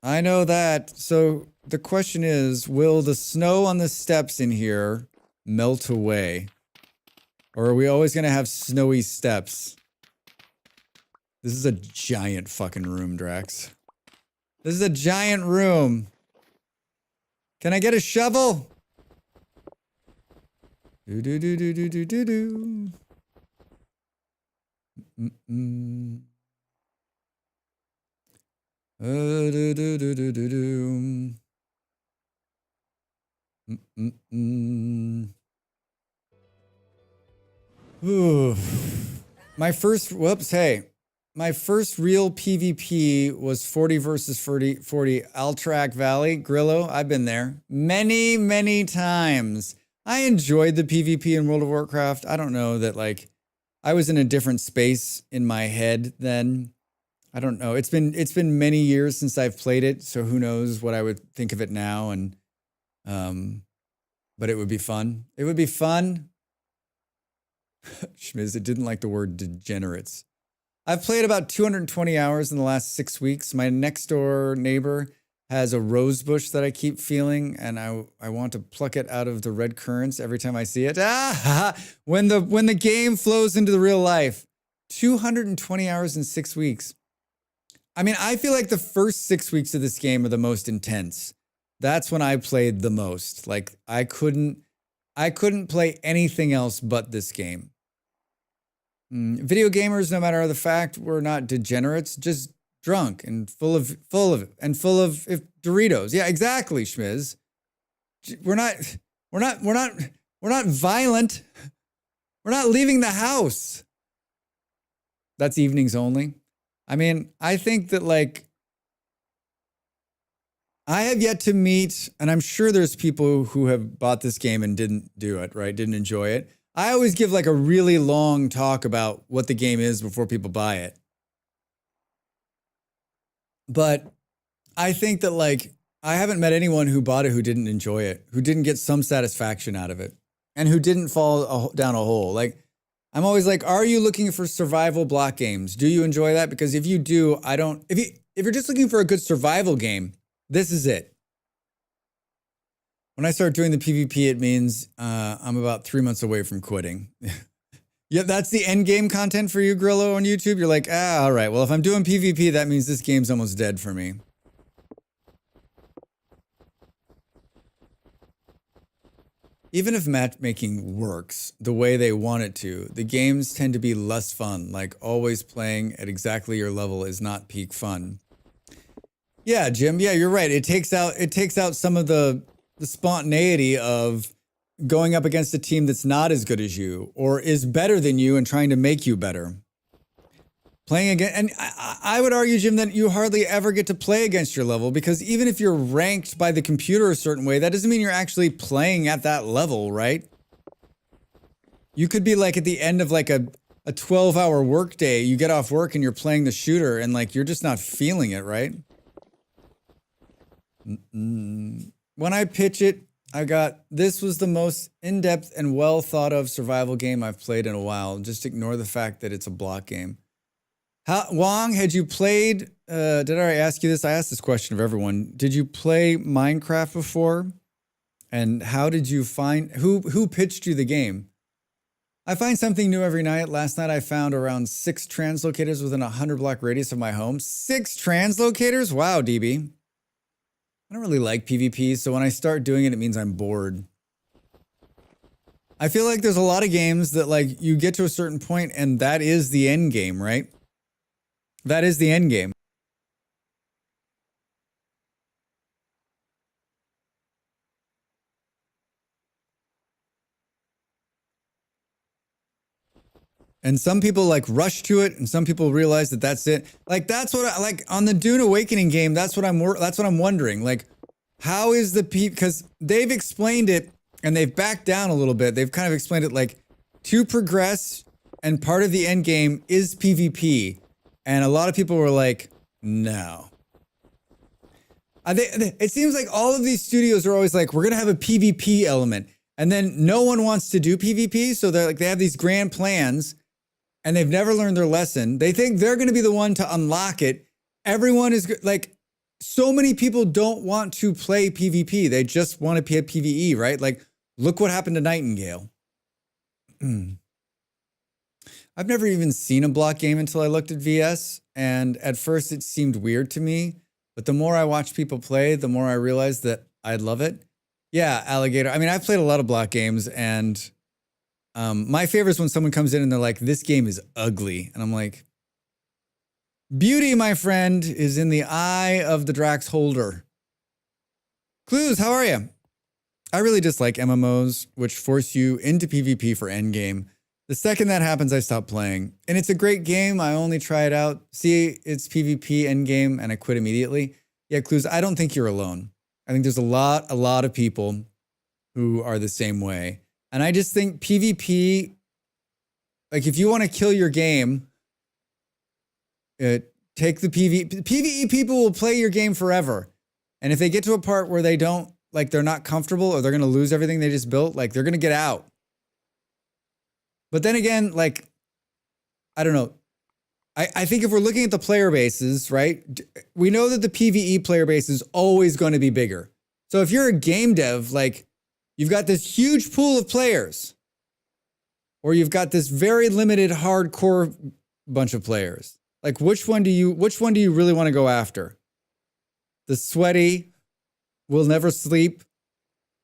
I know that. So the question is, will the snow on the steps in here melt away? Or are we always going to have snowy steps? This is a giant fucking room, Drax. This is a giant room. Can I get a shovel? Do. Do, do, do, do, do, do. Ooh. My first real PvP was 40 versus 40, Alterac Valley, Grillo. I've been there many, many times. I enjoyed the PvP in World of Warcraft. I don't know that like I was in a different space in my head then. I don't know. It's been many years since I've played it, so who knows what I would think of it now. And but it would be fun. It would be fun. Schmiz, it didn't like the word degenerates. I've played about 220 hours in the last 6 weeks. My next door neighbor has a rose bush that I keep feeling, and I want to pluck it out of the red currents every time I see it. When the game flows into the real life. 220 hours in 6 weeks. I mean, I feel like the first 6 weeks of this game are the most intense. That's when I played the most. Like I couldn't play anything else but this game. Video gamers, no matter the fact, we're not degenerates, just drunk and full of Doritos. Yeah, exactly, Schmiz. We're not violent. We're not leaving the house. That's evenings only. I mean, I think that like I have yet to meet, and I'm sure there's people who have bought this game and didn't do it, right? Didn't enjoy it. I always give like a really long talk about what the game is before people buy it. But I think that like I haven't met anyone who bought it who didn't enjoy it, who didn't get some satisfaction out of it, and who didn't fall down a hole. Like I'm always like, are you looking for survival block games? Do you enjoy that? Because if you do, I don't. If you're just looking for a good survival game, this is it. When I start doing the PvP, it means I'm about 3 months away from quitting. Yeah, that's the end game content for you, Grillo, on YouTube. You're like, all right, well, if I'm doing PvP, that means this game's almost dead for me. Even if matchmaking works the way they want it to, the games tend to be less fun. Like always playing at exactly your level is not peak fun. Yeah, Jim. Yeah, you're right. It takes out some of the spontaneity of going up against a team that's not as good as you or is better than you and trying to make you better. Playing again, and I would argue, Jim, that you hardly ever get to play against your level because even if you're ranked by the computer a certain way, that doesn't mean you're actually playing at that level, right? You could be like at the end of like a 12-hour workday, you get off work and you're playing the shooter and like you're just not feeling it, right? When I pitch it, this was the most in-depth and well thought of survival game I've played in a while. Just ignore the fact that it's a block game. Wong, had you played, did I ask you this? I asked this question of everyone. Did you play Minecraft before? And how did you find, who pitched you the game? I find something new every night. Last night I found around 6 translocators within a 100-block radius of my home. 6 translocators? Wow, DB. I don't really like PvP, so when I start doing it, it means I'm bored. I feel like there's a lot of games that like you get to a certain point and that is the end game, right? That is the end game. And some people like rush to it, and some people realize that that's it. Like that's what I like on the Dune Awakening game. That's what I'm wondering. Like, how is the because they've explained it and they've backed down a little bit. They've kind of explained it like to progress, and part of the end game is PvP. And a lot of people were like, no. It seems like all of these studios are always like, we're gonna have a PvP element, and then no one wants to do PvP, so they're like they have these grand plans. And they've never learned their lesson. They think they're going to be the one to unlock it. Everyone is like, so many people don't want to play PvP. They just want to play PvE, right? Like, look what happened to Nightingale. I've never even seen a block game until I looked at VS. And at first it seemed weird to me. But the more I watch people play, the more I realized that I'd love it. Yeah, Alligator. I mean, I've played a lot of block games, and my favorite is when someone comes in and they're like, this game is ugly. And I'm like, Beauty, my friend, is in the eye of the Drax holder. Clues, how are you? I really dislike MMOs, which force you into PvP for endgame. The second that happens, I stop playing. And it's a great game. I only try it out, see it's PvP endgame, and I quit immediately. Yeah, Clues, I don't think you're alone. I think there's a lot of people who are the same way. And I just think PvP, like if you want to kill your game, take the PvE people will play your game forever. And if they get to a part where they don't, like they're not comfortable or they're going to lose everything they just built, like they're going to get out. But then again, like, I don't know. I think if we're looking at the player bases, right, we know that the PvE player base is always going to be bigger. So if you're a game dev, like you've got this huge pool of players, or you've got this very limited hardcore bunch of players. Like which one do you really want to go after? The sweaty, will never sleep,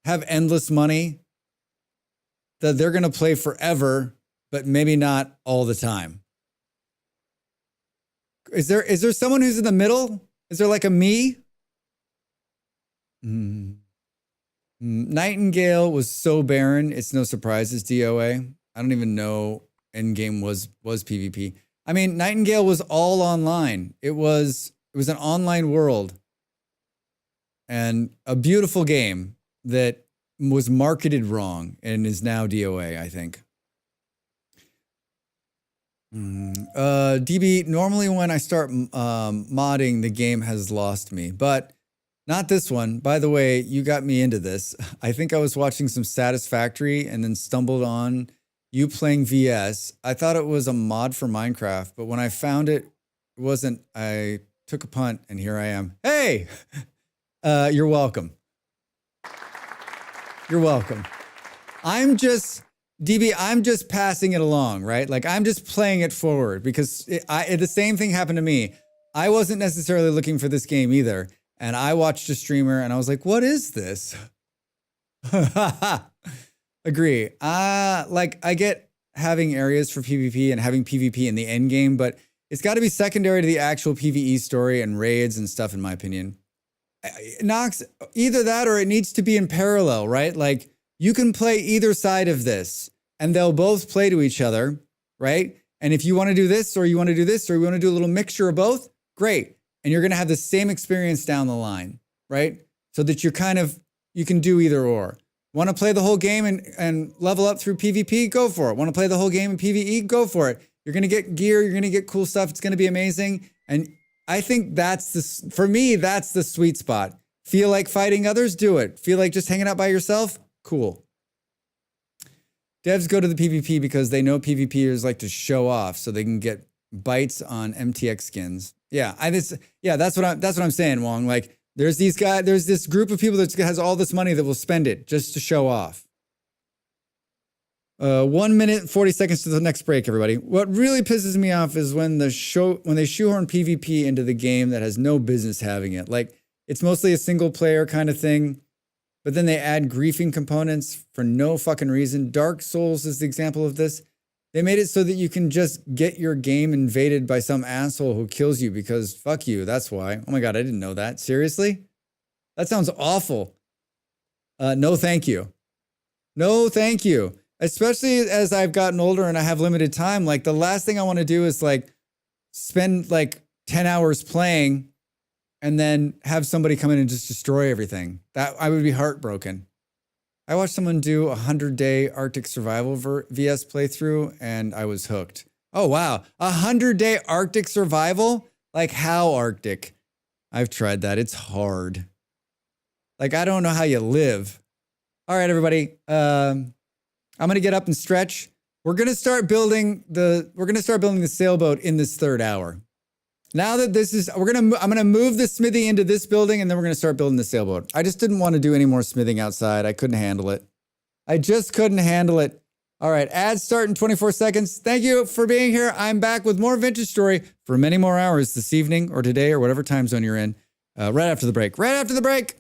have endless money, that they're going to play forever, but maybe not all the time. Is there someone who's in the middle? Is there like a me? Nightingale was so barren, it's no surprise it's DOA. I don't even know Endgame was PvP. I mean, Nightingale was all online. It was an online world. And a beautiful game that was marketed wrong and is now DOA, I think. DB, normally when I start modding, the game has lost me, but not this one. By the way, you got me into this. I think I was watching some Satisfactory and then stumbled on you playing VS. I thought it was a mod for Minecraft, but when I found it, it wasn't. I took a punt and here I am. Hey, you're welcome. You're welcome. DB, I'm just passing it along, right? Like I'm just playing it forward because the same thing happened to me. I wasn't necessarily looking for this game either. And I watched a streamer and I was like, what is this? Agree. Like I get having areas for PvP and having PvP in the end game, but it's got to be secondary to the actual PvE story and raids and stuff, in my opinion. Nox, either that or it needs to be in parallel, right? Like you can play either side of this and they'll both play to each other, right? And if you want to do this or you want to do this or you want to do a little mixture of both, great. And you're going to have the same experience down the line, right? So that you can do either or. Want to play the whole game and level up through PvP? Go for it. Want to play the whole game in PvE? Go for it. You're going to get gear. You're going to get cool stuff. It's going to be amazing. And I think for me, that's the sweet spot. Feel like fighting others? Do it. Feel like just hanging out by yourself? Cool. Devs go to the PvP because they know PvPers like to show off so they can get bites on MTX skins. Yeah, that's what I'm saying, Wong. Like there's this group of people that has all this money that will spend it just to show off. 1 minute, 40 seconds to the next break, everybody. What really pisses me off is when they shoehorn PvP into the game that has no business having it. Like it's mostly a single player kind of thing, but then they add griefing components for no fucking reason. Dark Souls is the example of this. They made it so that you can just get your game invaded by some asshole who kills you because fuck you, that's why. Oh my God, I didn't know that. Seriously? That sounds awful. No, thank you. No, thank you. Especially as I've gotten older and I have limited time. Like the last thing I want to do is like spend like 10 hours playing and then have somebody come in and just destroy everything. That I would be heartbroken. I watched someone do a 100-day Arctic survival VS playthrough and I was hooked. Oh, wow. 100-day Arctic survival? Like how Arctic? I've tried that. It's hard. Like, I don't know how you live. All right, everybody. I'm going to get up and stretch. We're going to start building the sailboat in this third hour. Now that I'm going to move the smithy into this building and then we're going to start building the sailboat. I just didn't want to do any more smithing outside. I couldn't handle it. I just couldn't handle it. All right. Ads start in 24 seconds. Thank you for being here. I'm back with more Vintage Story for many more hours this evening or today or whatever time zone you're in. Right after the break. Right after the break.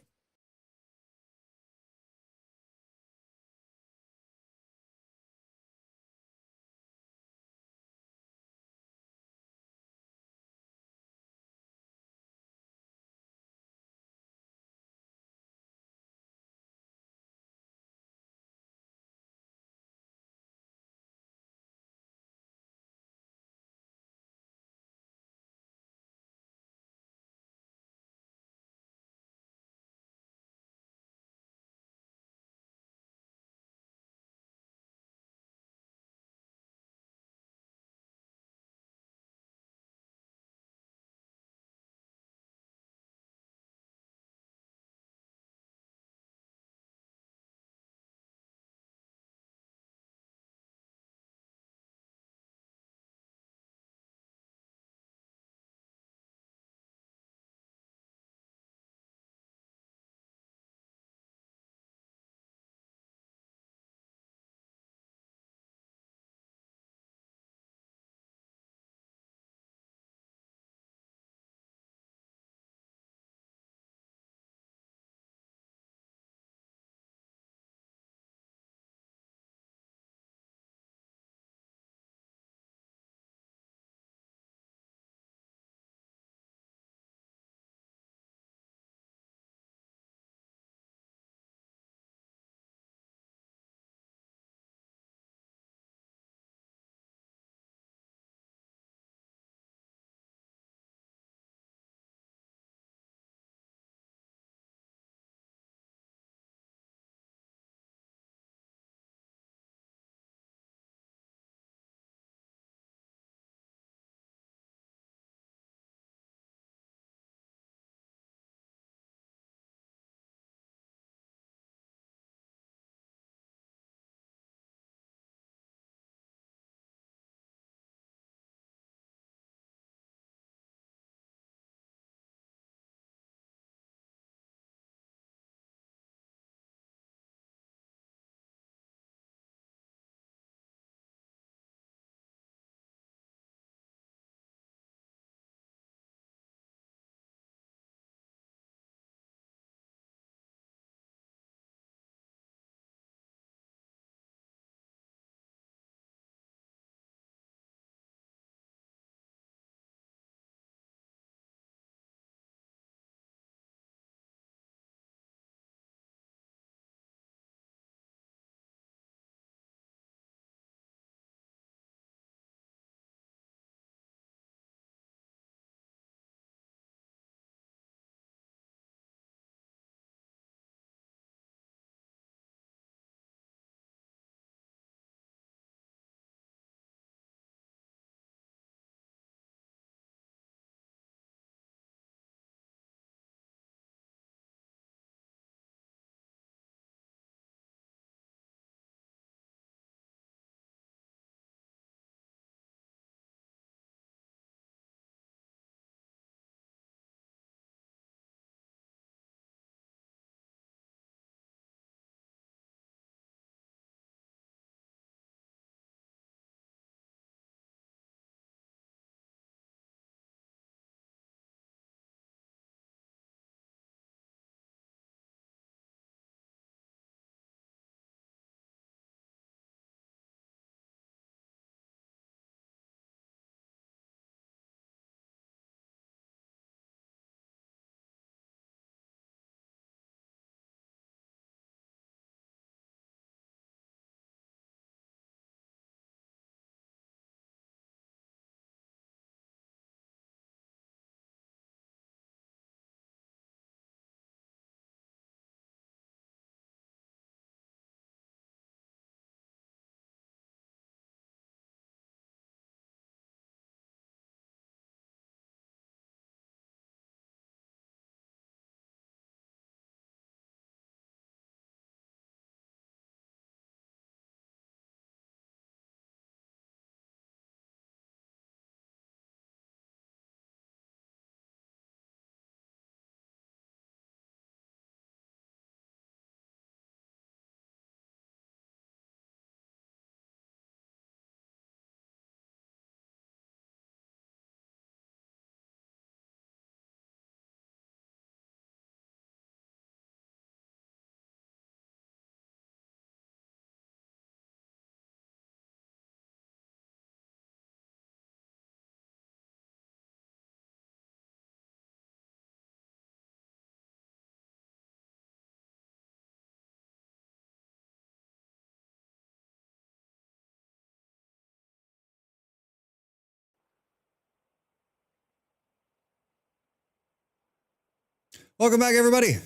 Welcome back, everybody.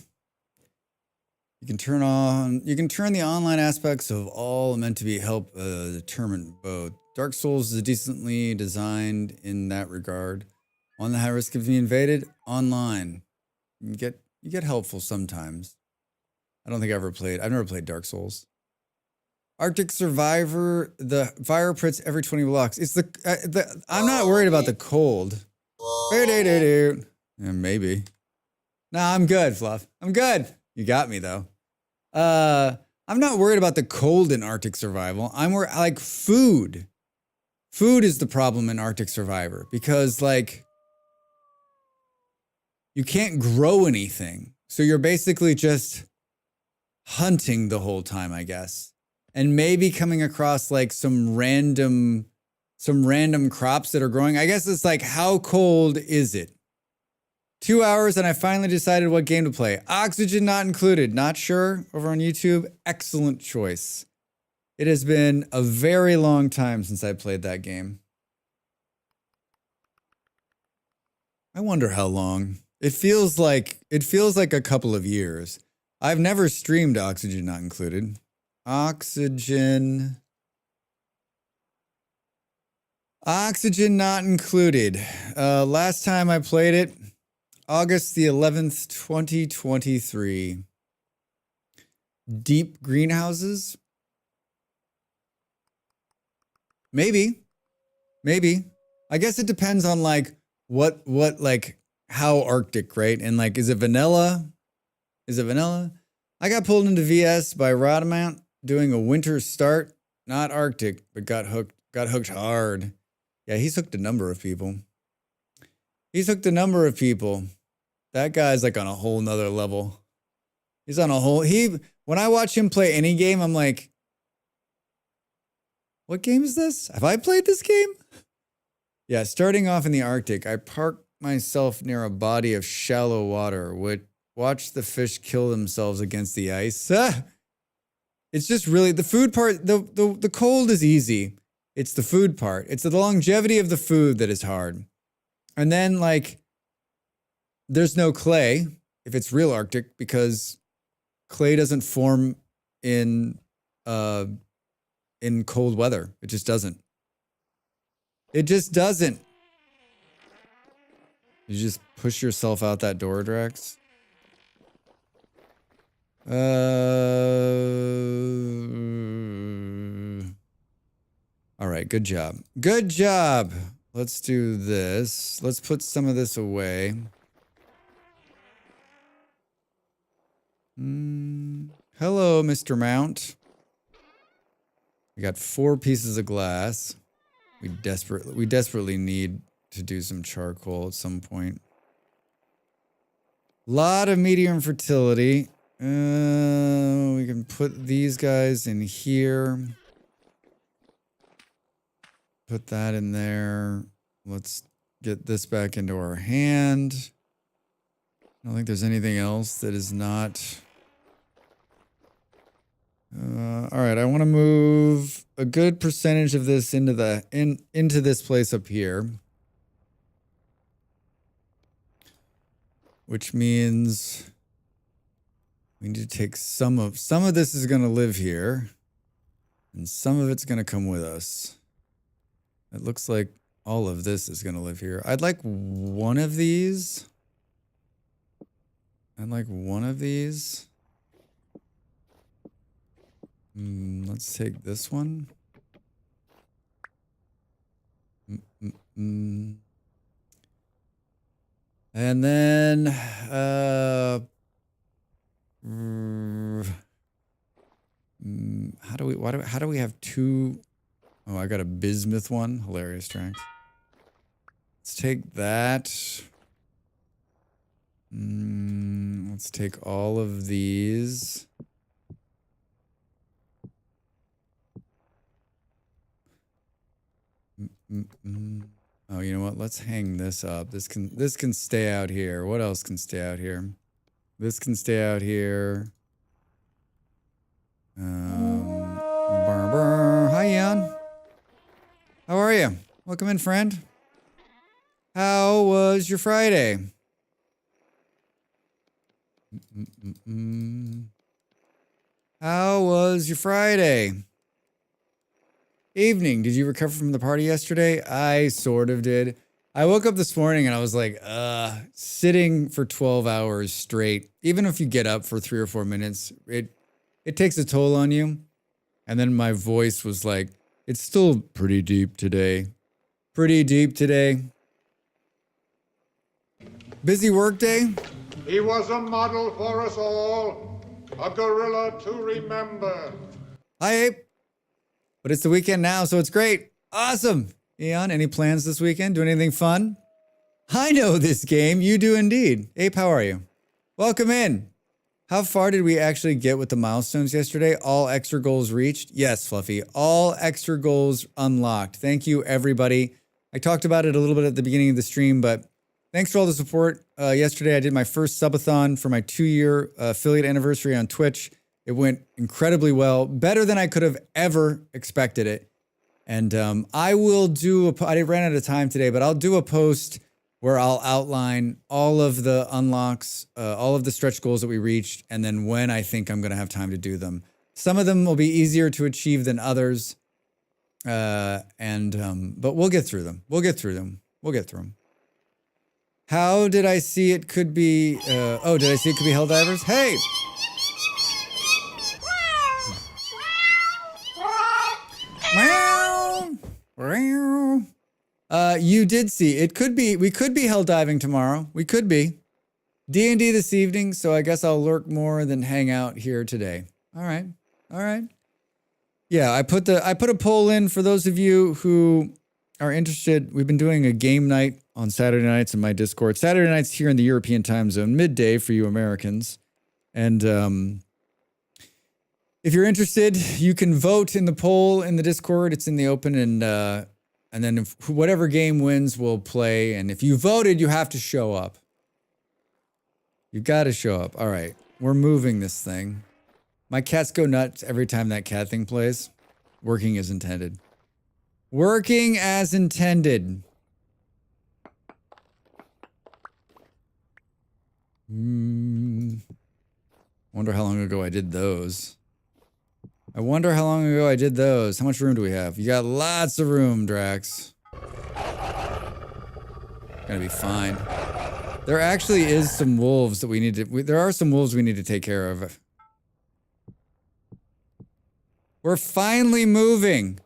You can turn the online aspects of all meant to be help determine both. Dark Souls is decently designed in that regard. On the high risk of being invaded, online. You get helpful sometimes. I've never played Dark Souls. Arctic Survivor, the fire pits every 20 blocks. It's I'm not worried about the cold. Yeah, maybe. Nah, I'm good, Fluff. I'm good. You got me though. I'm not worried about the cold in Arctic Survival. I'm worried, like, food. Food is the problem in Arctic Survivor because, like, you can't grow anything. So you're basically just hunting the whole time, I guess. And maybe coming across like some random crops that are growing. I guess it's like, how cold is it? 2 hours and I finally decided what game to play. Oxygen not included. Not sure. Over on YouTube. Excellent choice. It has been a very long time since I played that game. I wonder how long. It feels like a couple of years. I've never streamed Oxygen not included. Oxygen not included. Last time I played it, August the 11th, 2023. Deep greenhouses? Maybe. I guess it depends on like what like how Arctic, right? And like, is it vanilla? I got pulled into VS by Rodamount doing a winter start, not Arctic, but got hooked hard. Yeah, he's hooked a number of people. That guy's like on a whole nother level. When I watch him play any game, I'm like, what game is this? Have I played this game? Yeah, starting off in the Arctic, I parked myself near a body of shallow water, watch the fish kill themselves against the ice. It's just really the food part. The cold is easy. It's the food part. It's the longevity of the food that is hard. And then like, there's no clay if it's real Arctic because clay doesn't form in cold weather. It just doesn't. You just push yourself out that door, Drax. All right, good job. Let's do this. Let's put some of this away. Hello, Mr. Mount. We got 4 pieces of glass. We desperately need to do some charcoal at some point. Lot of medium fertility. We can put these guys in here. Put that in there. Let's get this back into our hand. I don't think there's anything else that is not... all right, I want to move a good percentage of this into this place up here. Which means we need to take some of this is going to live here, and some of it's going to come with us. It looks like all of this is going to live here. I'd like one of these. Let's take this one. And then, how do we have 2? Oh, I got a bismuth one. Hilarious, Trax. Let's take that. Let's take all of these. Oh, you know what? Let's hang this up. This can stay out here. What else can stay out here? This can stay out here. Hi, Ian. How are you? Welcome in, friend. How was your Friday? How was your Friday? Evening. Did you recover from the party yesterday? I sort of did. I woke up this morning and I was like, sitting for 12 hours straight, even if you get up for 3 or 4 minutes, it takes a toll on you. And then my voice was like, it's still pretty deep today. Pretty deep today. Busy work day? He was a model for us all, a gorilla to remember. Hi, Ape. But it's the weekend now, so it's great. Awesome. Eon, any plans this weekend? Do anything fun? I know this game. You do indeed. Ape, how are you? Welcome in. How far did we actually get with the milestones yesterday? All extra goals reached? Yes, Fluffy. All extra goals unlocked. Thank you, everybody. I talked about it a little bit at the beginning of the stream, but thanks for all the support. Yesterday, I did my first subathon for my 2-year affiliate anniversary on Twitch. It went incredibly well, better than I could have ever expected it. And I will do I ran out of time today, but I'll do a post where I'll outline all of the unlocks, all of the stretch goals that we reached, and then when I think I'm going to have time to do them. Some of them will be easier to achieve than others, but we'll get through them. We'll get through them. How did I see it could be? Did I see it could be Helldivers? Hey! You did see it could be. We could be hell diving tomorrow. We could be D&D this evening. So I guess I'll lurk more than hang out here today. All right. Yeah, I put a poll in for those of you who are interested. We've been doing a game night on Saturday nights in my Discord. Saturday nights here in the European time zone, midday for you Americans, and if you're interested, you can vote in the poll in the Discord. It's in the open, and then if whatever game wins, we'll play. And if you voted, you have to show up. You got to show up. All right, we're moving this thing. My cats go nuts every time that cat thing plays. Working as intended. Working as intended. Wonder how long ago I did those. How much room do we have? You got lots of room, Drax. Gonna be fine. There actually is some wolves that we need to... there are some wolves we need to take care of. We're finally moving.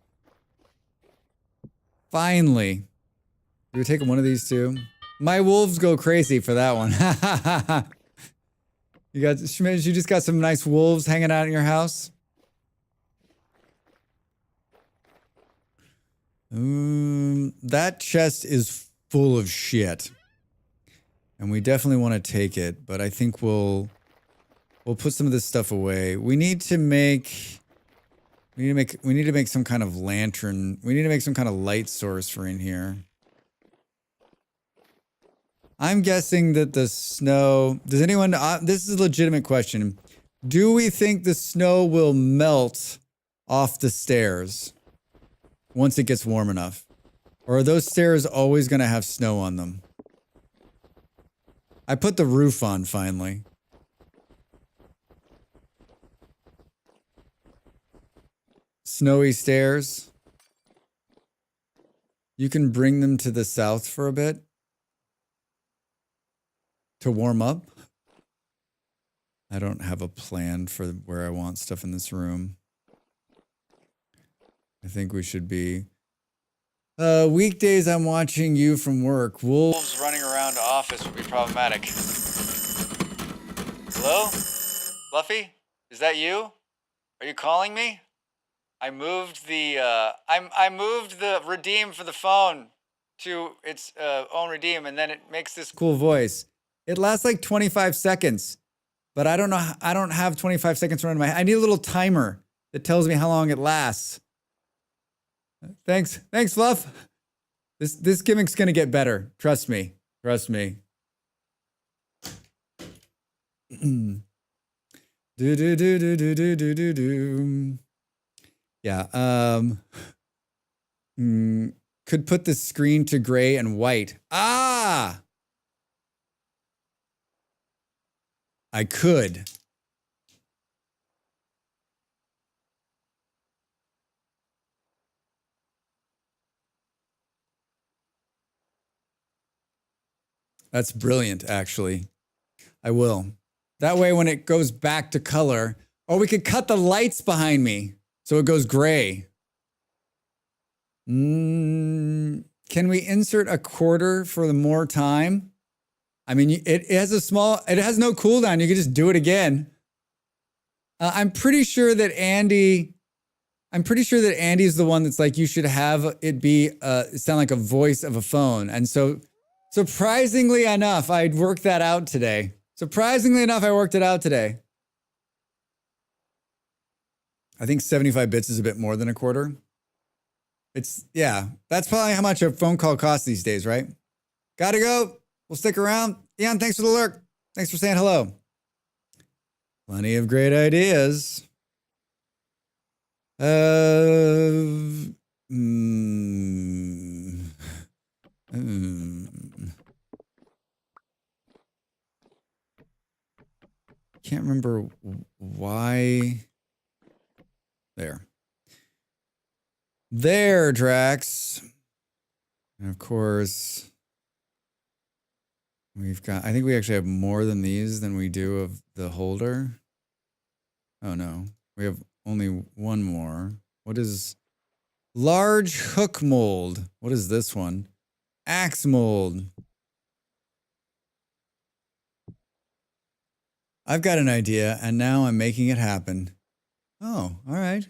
Finally. Do we take one of these too? My wolves go crazy for that one. You just got some nice wolves hanging out in your house? That chest is full of shit. And we definitely want to take it, but I think we'll put some of this stuff away. We need to make some kind of lantern. We need to make some kind of light source for in here. I'm guessing that the snow, does anyone, this is a legitimate question. Do we think the snow will melt off the stairs once it gets warm enough? Or are those stairs always going to have snow on them? I put the roof on finally. Snowy stairs. You can bring them to the south for a bit to warm up. I don't have a plan for where I want stuff in this room. I think we should be... weekdays I'm watching you from work. Wolves running around office would be problematic. Hello? Fluffy? Is that you? Are you calling me? I moved the I moved the redeem for the phone to its own redeem, and then it makes this cool voice. It lasts like 25 seconds, but I don't know. I don't have 25 seconds running my. I need a little timer that tells me how long it lasts. Thanks, Fluff. This gimmick's gonna get better. Trust me. Do. Yeah. Could put the screen to gray and white. Ah. I could. That's brilliant, actually. I will. That way, when it goes back to color, or we could cut the lights behind me so it goes gray. Can we insert a quarter for the more time? I mean, it has no cooldown. You can just do it again. I'm pretty sure that Andy's the one that's like, you should have it be, sound like a voice of a phone. And so surprisingly enough, I worked that out today. I worked it out today. I think 75 bits is a bit more than a quarter. That's probably how much a phone call costs these days, right? Gotta go. We'll stick around. Ian, thanks for the lurk. Thanks for saying hello. Plenty of great ideas. Can't remember why. There, Drax. And of course, I think we actually have more than these than we do of the holder. Oh no, we have only one more. What is large hook mold? What is this one? Axe mold. I've got an idea, and now I'm making it happen. Oh, all right.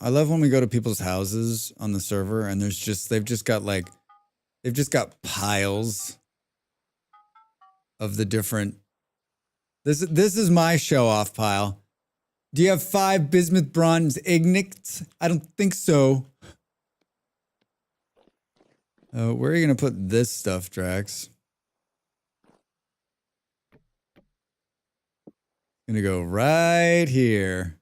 I love when we go to people's houses on the server and they've just got piles of the different. This is my show off pile. Do you have 5 bismuth bronze ignits? I don't think so. Where are you gonna put this stuff, Drax? Gonna go right here.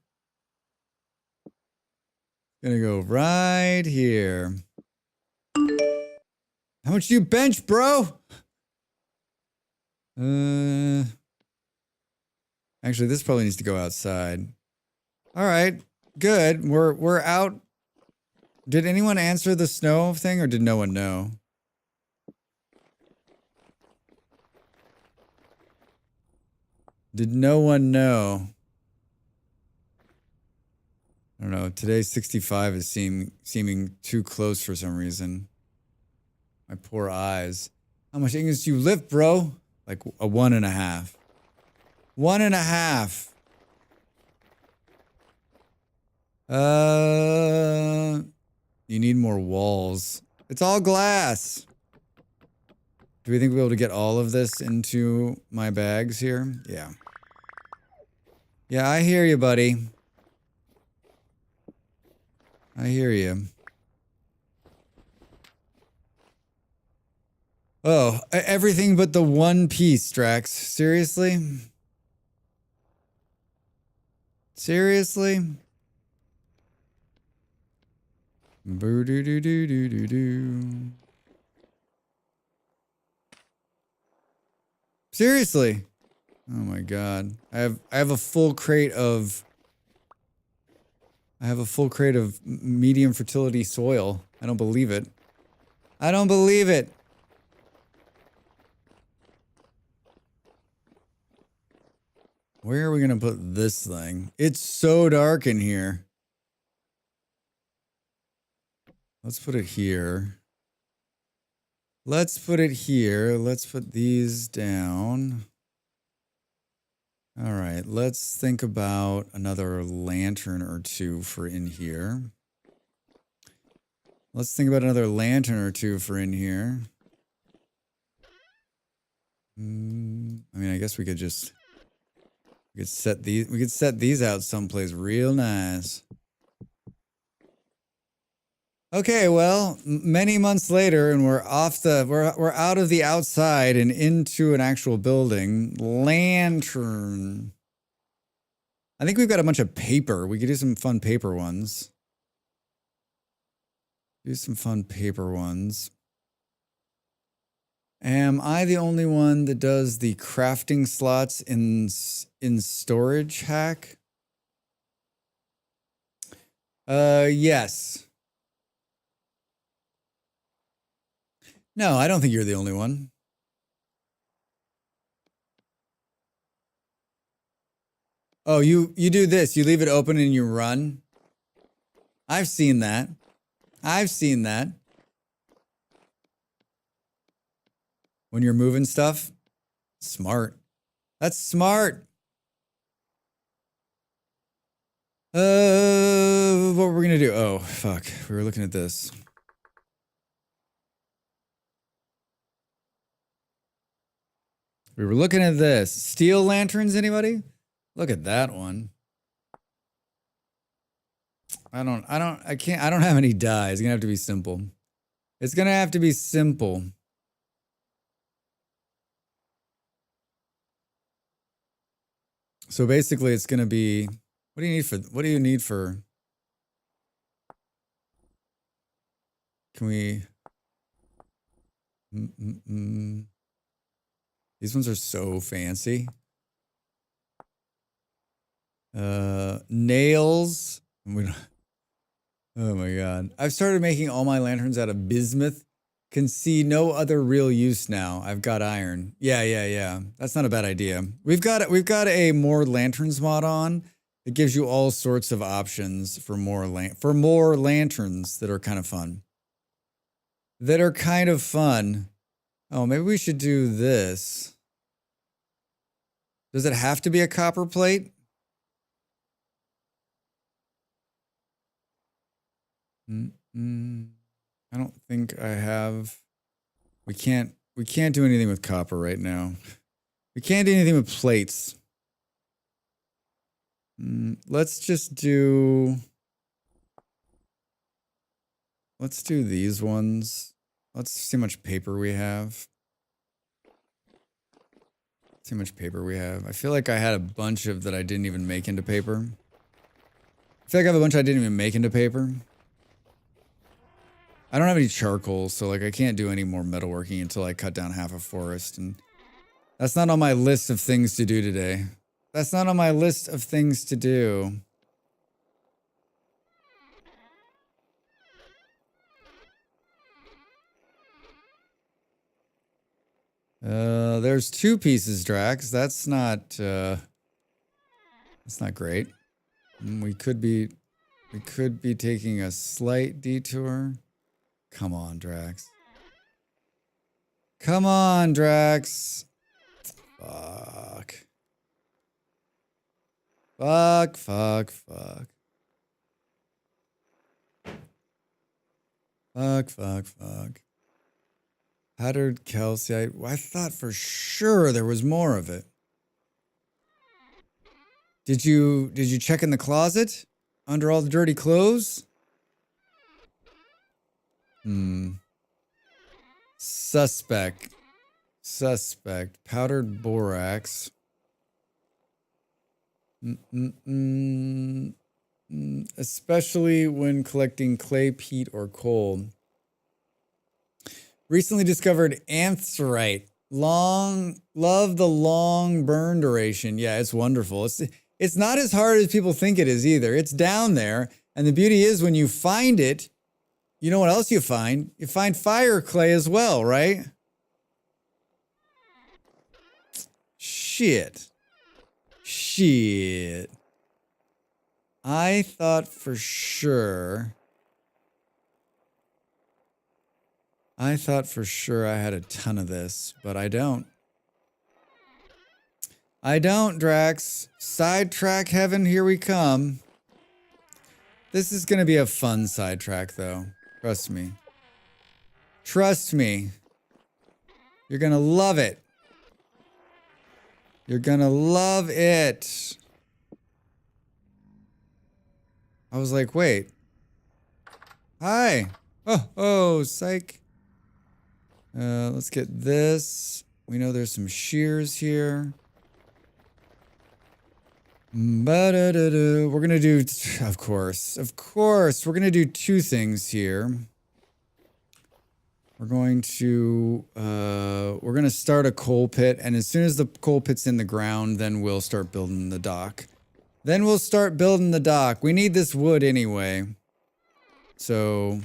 Gonna go right here. How much do you bench, bro? Actually, this probably needs to go outside. All right, good. We're out. Did anyone answer the snow thing, or did no one know? Did no one know? I don't know. Today's 65 is seeming too close for some reason. My poor eyes. How much English do you lift, bro? Like a 1.5. 1.5. You need more walls. It's all glass. Do we think we'll be able to get all of this into my bags here? Yeah. Yeah, I hear you, buddy. I hear you. Oh, everything but the one piece, Drax. Seriously? Seriously? Boo-doo-doo-doo-doo-doo-doo. Seriously? Oh my god. I have a full crate of medium fertility soil. I don't believe it. I don't believe it. Where are we gonna put this thing? It's so dark in here. Let's put it here. Let's put it here. Let's put these down. All right, let's think about another lantern or two for in here. Let's think about another lantern or two for in here. I mean, I guess we could set these out someplace real nice. Okay, well, many months later, and we're out of the outside and into an actual building. Lantern. I think we've got a bunch of paper. We could do some fun paper ones. Do some fun paper ones. Am I the only one that does the crafting slots in storage hack? Yes. No, I don't think you're the only one. Oh, you do this. You leave it open and you run. I've seen that. I've seen that. When you're moving stuff. Smart. That's smart. What we're we gonna do? Oh, fuck. We were looking at this. We were looking at this. Steel lanterns, anybody? Look at that one. I don't have any dye. It's gonna have to be simple. It's gonna have to be simple. So basically it's gonna be, what do you need for, can we, these ones are so fancy. Nails. Oh my God. I've started making all my lanterns out of bismuth. Can see no other real use now. I've got iron. Yeah. That's not a bad idea. We've got a more lanterns mod on. It gives you all sorts of options for more lanterns that are kind of fun. Oh, maybe we should do this. Does it have to be a copper plate? I don't think I have. We can't do anything with copper right now. We can't do anything with plates. Let's do these ones. Let's see how much paper we have. See how much paper we have. I feel like I had a bunch of that I didn't even make into paper. I feel like I have a bunch I didn't even make into paper. I don't have any charcoal, so like I can't do any more metalworking until I cut down half a forest, and that's not on my list of things to do today. That's not on my list of things to do. There's 2 pieces, Drax. That's not great. We could be taking a slight detour. Come on, Drax. Come on, Drax. Fuck. Fuck. Powdered calcite. I thought for sure there was more of it. Did you check in the closet? Under all the dirty clothes? Suspect. Powdered borax. Especially when collecting clay, peat, or coal. Recently discovered anthrite. Love the long burn duration. Yeah, it's wonderful. It's not as hard as people think it is either. It's down there. And the beauty is when you find it, you know what else you find? You find fire clay as well, right? Shit. I thought for sure I had a ton of this, but I don't. Drax. Sidetrack heaven, here we come. This is going to be a fun sidetrack, though. Trust me. You're going to love it. I was like, wait. Hi. Oh, psych. Let's get this. We know there's some shears here. We're gonna do, of course, we're gonna do two things here. We're going to, we're gonna start a coal pit, and as soon as the coal pit's in the ground, then we'll start building the dock. We need this wood anyway. So...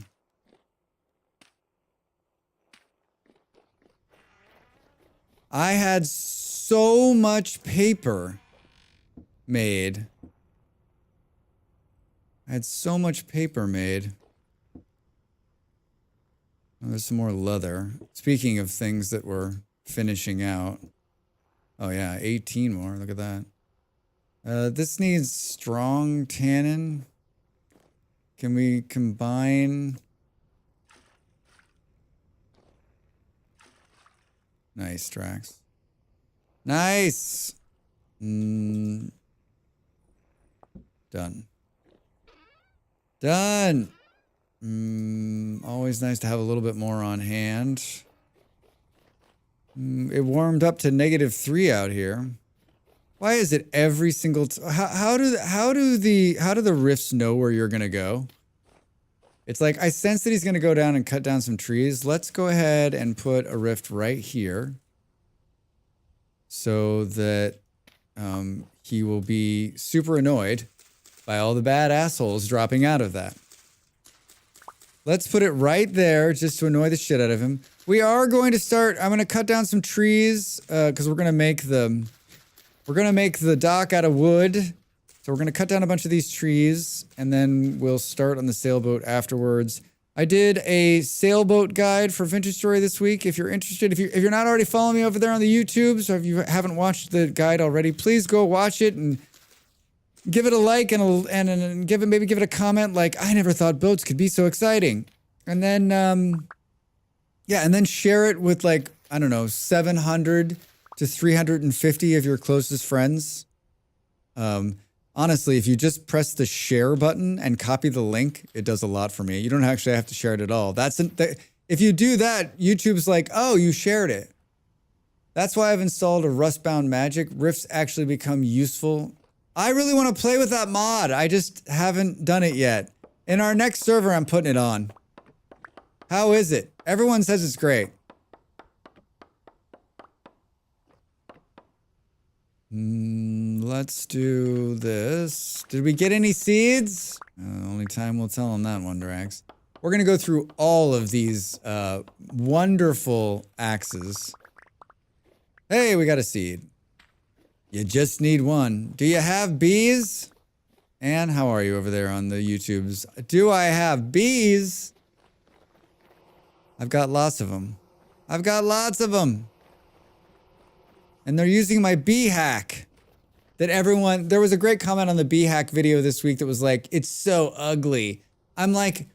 I had so much paper made. Oh, there's some more leather. Speaking of things that we're finishing out. Oh yeah, 18 more. Look at that. This needs strong tannin. Can we combine? Nice, Drax. Nice! Done. Done! Always nice to have a little bit more on hand. It warmed up to -3 out here. Why is it every single how do the rifts know where you're gonna go? It's like, I sense that he's going to go down and cut down some trees. Let's go ahead and put a rift right here so that he will be super annoyed by all the bad assholes dropping out of that. Let's put it right there just to annoy the shit out of him. We are going to start, I'm going to cut down some trees because we're going to make the dock out of wood. So we're going to cut down a bunch of these trees, and then we'll start on the sailboat afterwards. I did a sailboat guide for Vintage Story this week. If you're interested, if you're not already following me over there on the YouTubes, or if you haven't watched the guide already, please go watch it and give it a like and maybe give it a comment like, I never thought boats could be so exciting. And then, and then share it with like, I don't know, 700 to 350 of your closest friends. Honestly, if you just press the share button and copy the link, it does a lot for me. You don't actually have to share it at all. If you do that, YouTube's like, oh, you shared it. That's why I've installed a Rustbound Magic. Rifts actually become useful. I really want to play with that mod. I just haven't done it yet. In our next server, I'm putting it on. How is it? Everyone says it's great. Let's do this. Did we get any seeds? Only time will tell on that one, Drax. We're going to go through all of these wonderful axes. Hey, we got a seed. You just need one. Do you have bees? Anne, how are you over there on the YouTubes? Do I have bees? I've got lots of them. And they're using my bee hack. There was a great comment on the bee hack video this week that was like, it's so ugly. I'm like,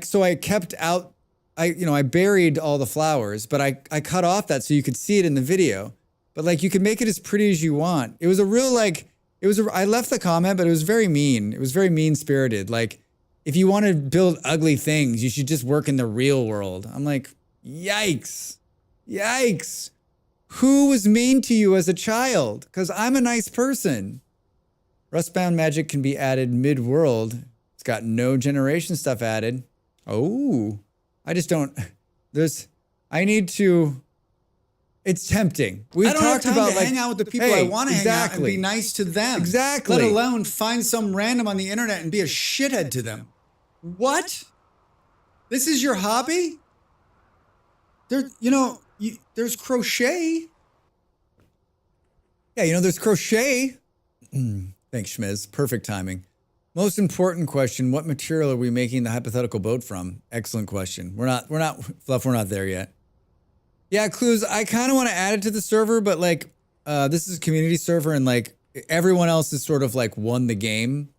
so I kept out, I buried all the flowers, but I cut off that so you could see it in the video. But like, you can make it as pretty as you want. It was a real I left the comment, but it was very mean. It was very mean-spirited. Like, if you want to build ugly things, you should just work in the real world. I'm like, yikes. Yikes. Who was mean to you as a child? Because I'm a nice person. Rustbound Magic can be added mid-world. It's got no generation stuff added. Oh, I just don't. It's tempting. I don't have time to hang out with the people I want to hang out and be nice to them. Exactly. Let alone find some random on the internet and be a shithead to them. What? This is your hobby? There's crochet. Yeah, there's crochet. Thanks, Schmiz. Perfect timing. Most important question, what material are we making the hypothetical boat from? Excellent question. We're not there yet. Yeah, Clues, I kind of want to add it to the server, but like, this is a community server and like everyone else is sort of like won the game.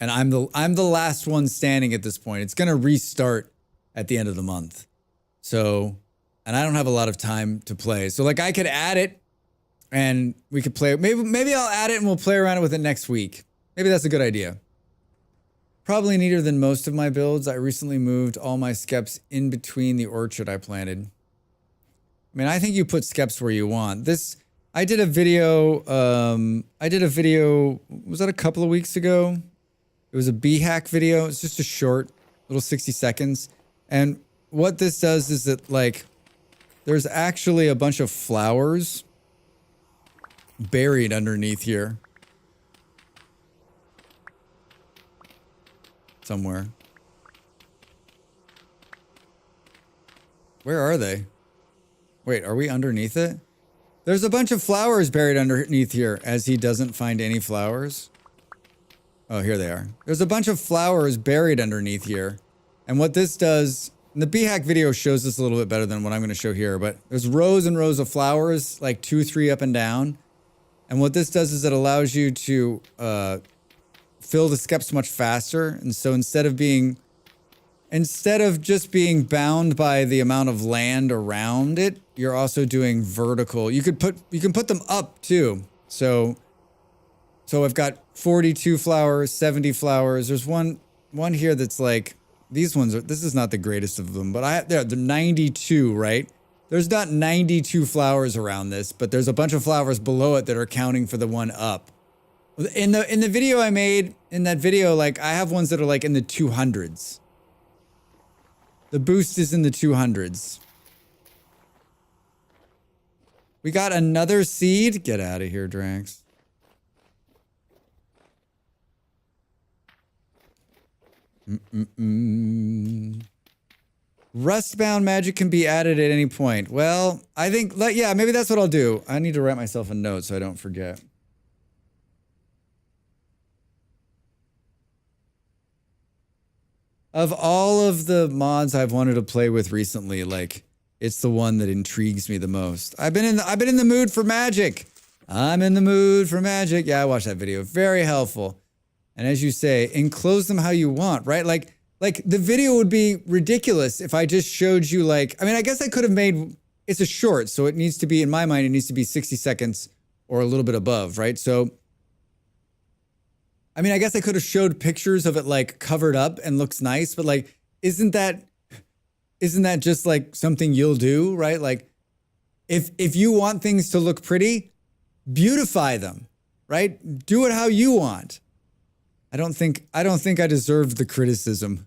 And I'm the last one standing at this point. It's going to restart at the end of the month. So, and I don't have a lot of time to play. So like I could add it and we could play. Maybe I'll add it and we'll play around with it next week. Maybe that's a good idea. Probably neater than most of my builds. I recently moved all my skeps in between the orchard I planted. I mean, I think you put skeps where you want. I did a video, was that a couple of weeks ago? It was a bee hack video. It's just a short, little 60 seconds. And what this does is that, like, there's actually a bunch of flowers buried underneath here. Somewhere. Where are they? Wait, are we underneath it? There's a bunch of flowers buried underneath here, as he doesn't find any flowers. Oh, here they are. There's a bunch of flowers buried underneath here. And what this does, and the bee hack video shows this a little bit better than what I'm going to show here, but there's rows and rows of flowers, like 2, 3 up and down. And what this does is it allows you to fill the skeps much faster. And so instead of just being bound by the amount of land around it, you're also doing vertical. You can put them up too. So I've got 42 flowers, 70 flowers. There's one here that's like, this is not the greatest of them, but they're 92, right? There's not 92 flowers around this, but there's a bunch of flowers below it that are counting for the one up. In the video I made, in that video, like, I have ones that are like in the 200s. The boost is in the 200s. We got another seed. Get out of here, Drax. Rustbound magic can be added at any point. Well, I think, yeah, maybe that's what I'll do. I need to write myself a note so I don't forget. Of all of the mods I've wanted to play with recently, like, it's the one that intrigues me the most. I've been in the mood for magic. I'm in the mood for magic. Yeah, I watched that video. Very helpful. And as you say, enclose them how you want, right? Like the video would be ridiculous if I just showed you, like, I mean, I guess I could have made, it's a short, so it needs to be, in my mind, it needs to be 60 seconds or a little bit above, right? So, I mean, I guess I could have showed pictures of it, like, covered up and looks nice, but, like, isn't that just, like, something you'll do, right? Like, if you want things to look pretty, beautify them, right? Do it how you want. I don't think I deserved the criticism,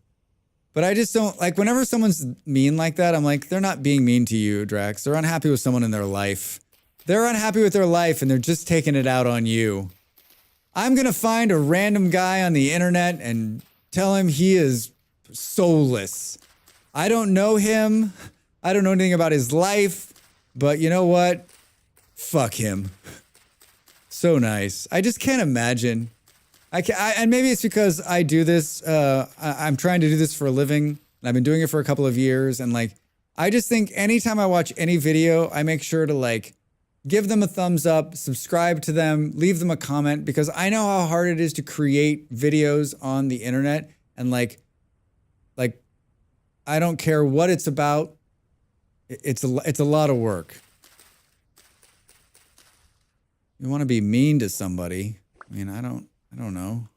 but I just don't, like, whenever someone's mean like that, I'm like, they're not being mean to you, Drax. They're unhappy with someone in their life. They're unhappy with their life and they're just taking it out on you. I'm going to find a random guy on the internet and tell him he is soulless. I don't know him. I don't know anything about his life, but you know what? Fuck him. So nice. I just can't imagine. And maybe it's because I do this. I'm trying to do this for a living, and I've been doing it for a couple of years. And, like, I just think anytime I watch any video, I make sure to, like, give them a thumbs up, subscribe to them, leave them a comment, because I know how hard it is to create videos on the internet. And, like I don't care what it's about. It's a lot of work. You want to be mean to somebody? I mean, I don't know.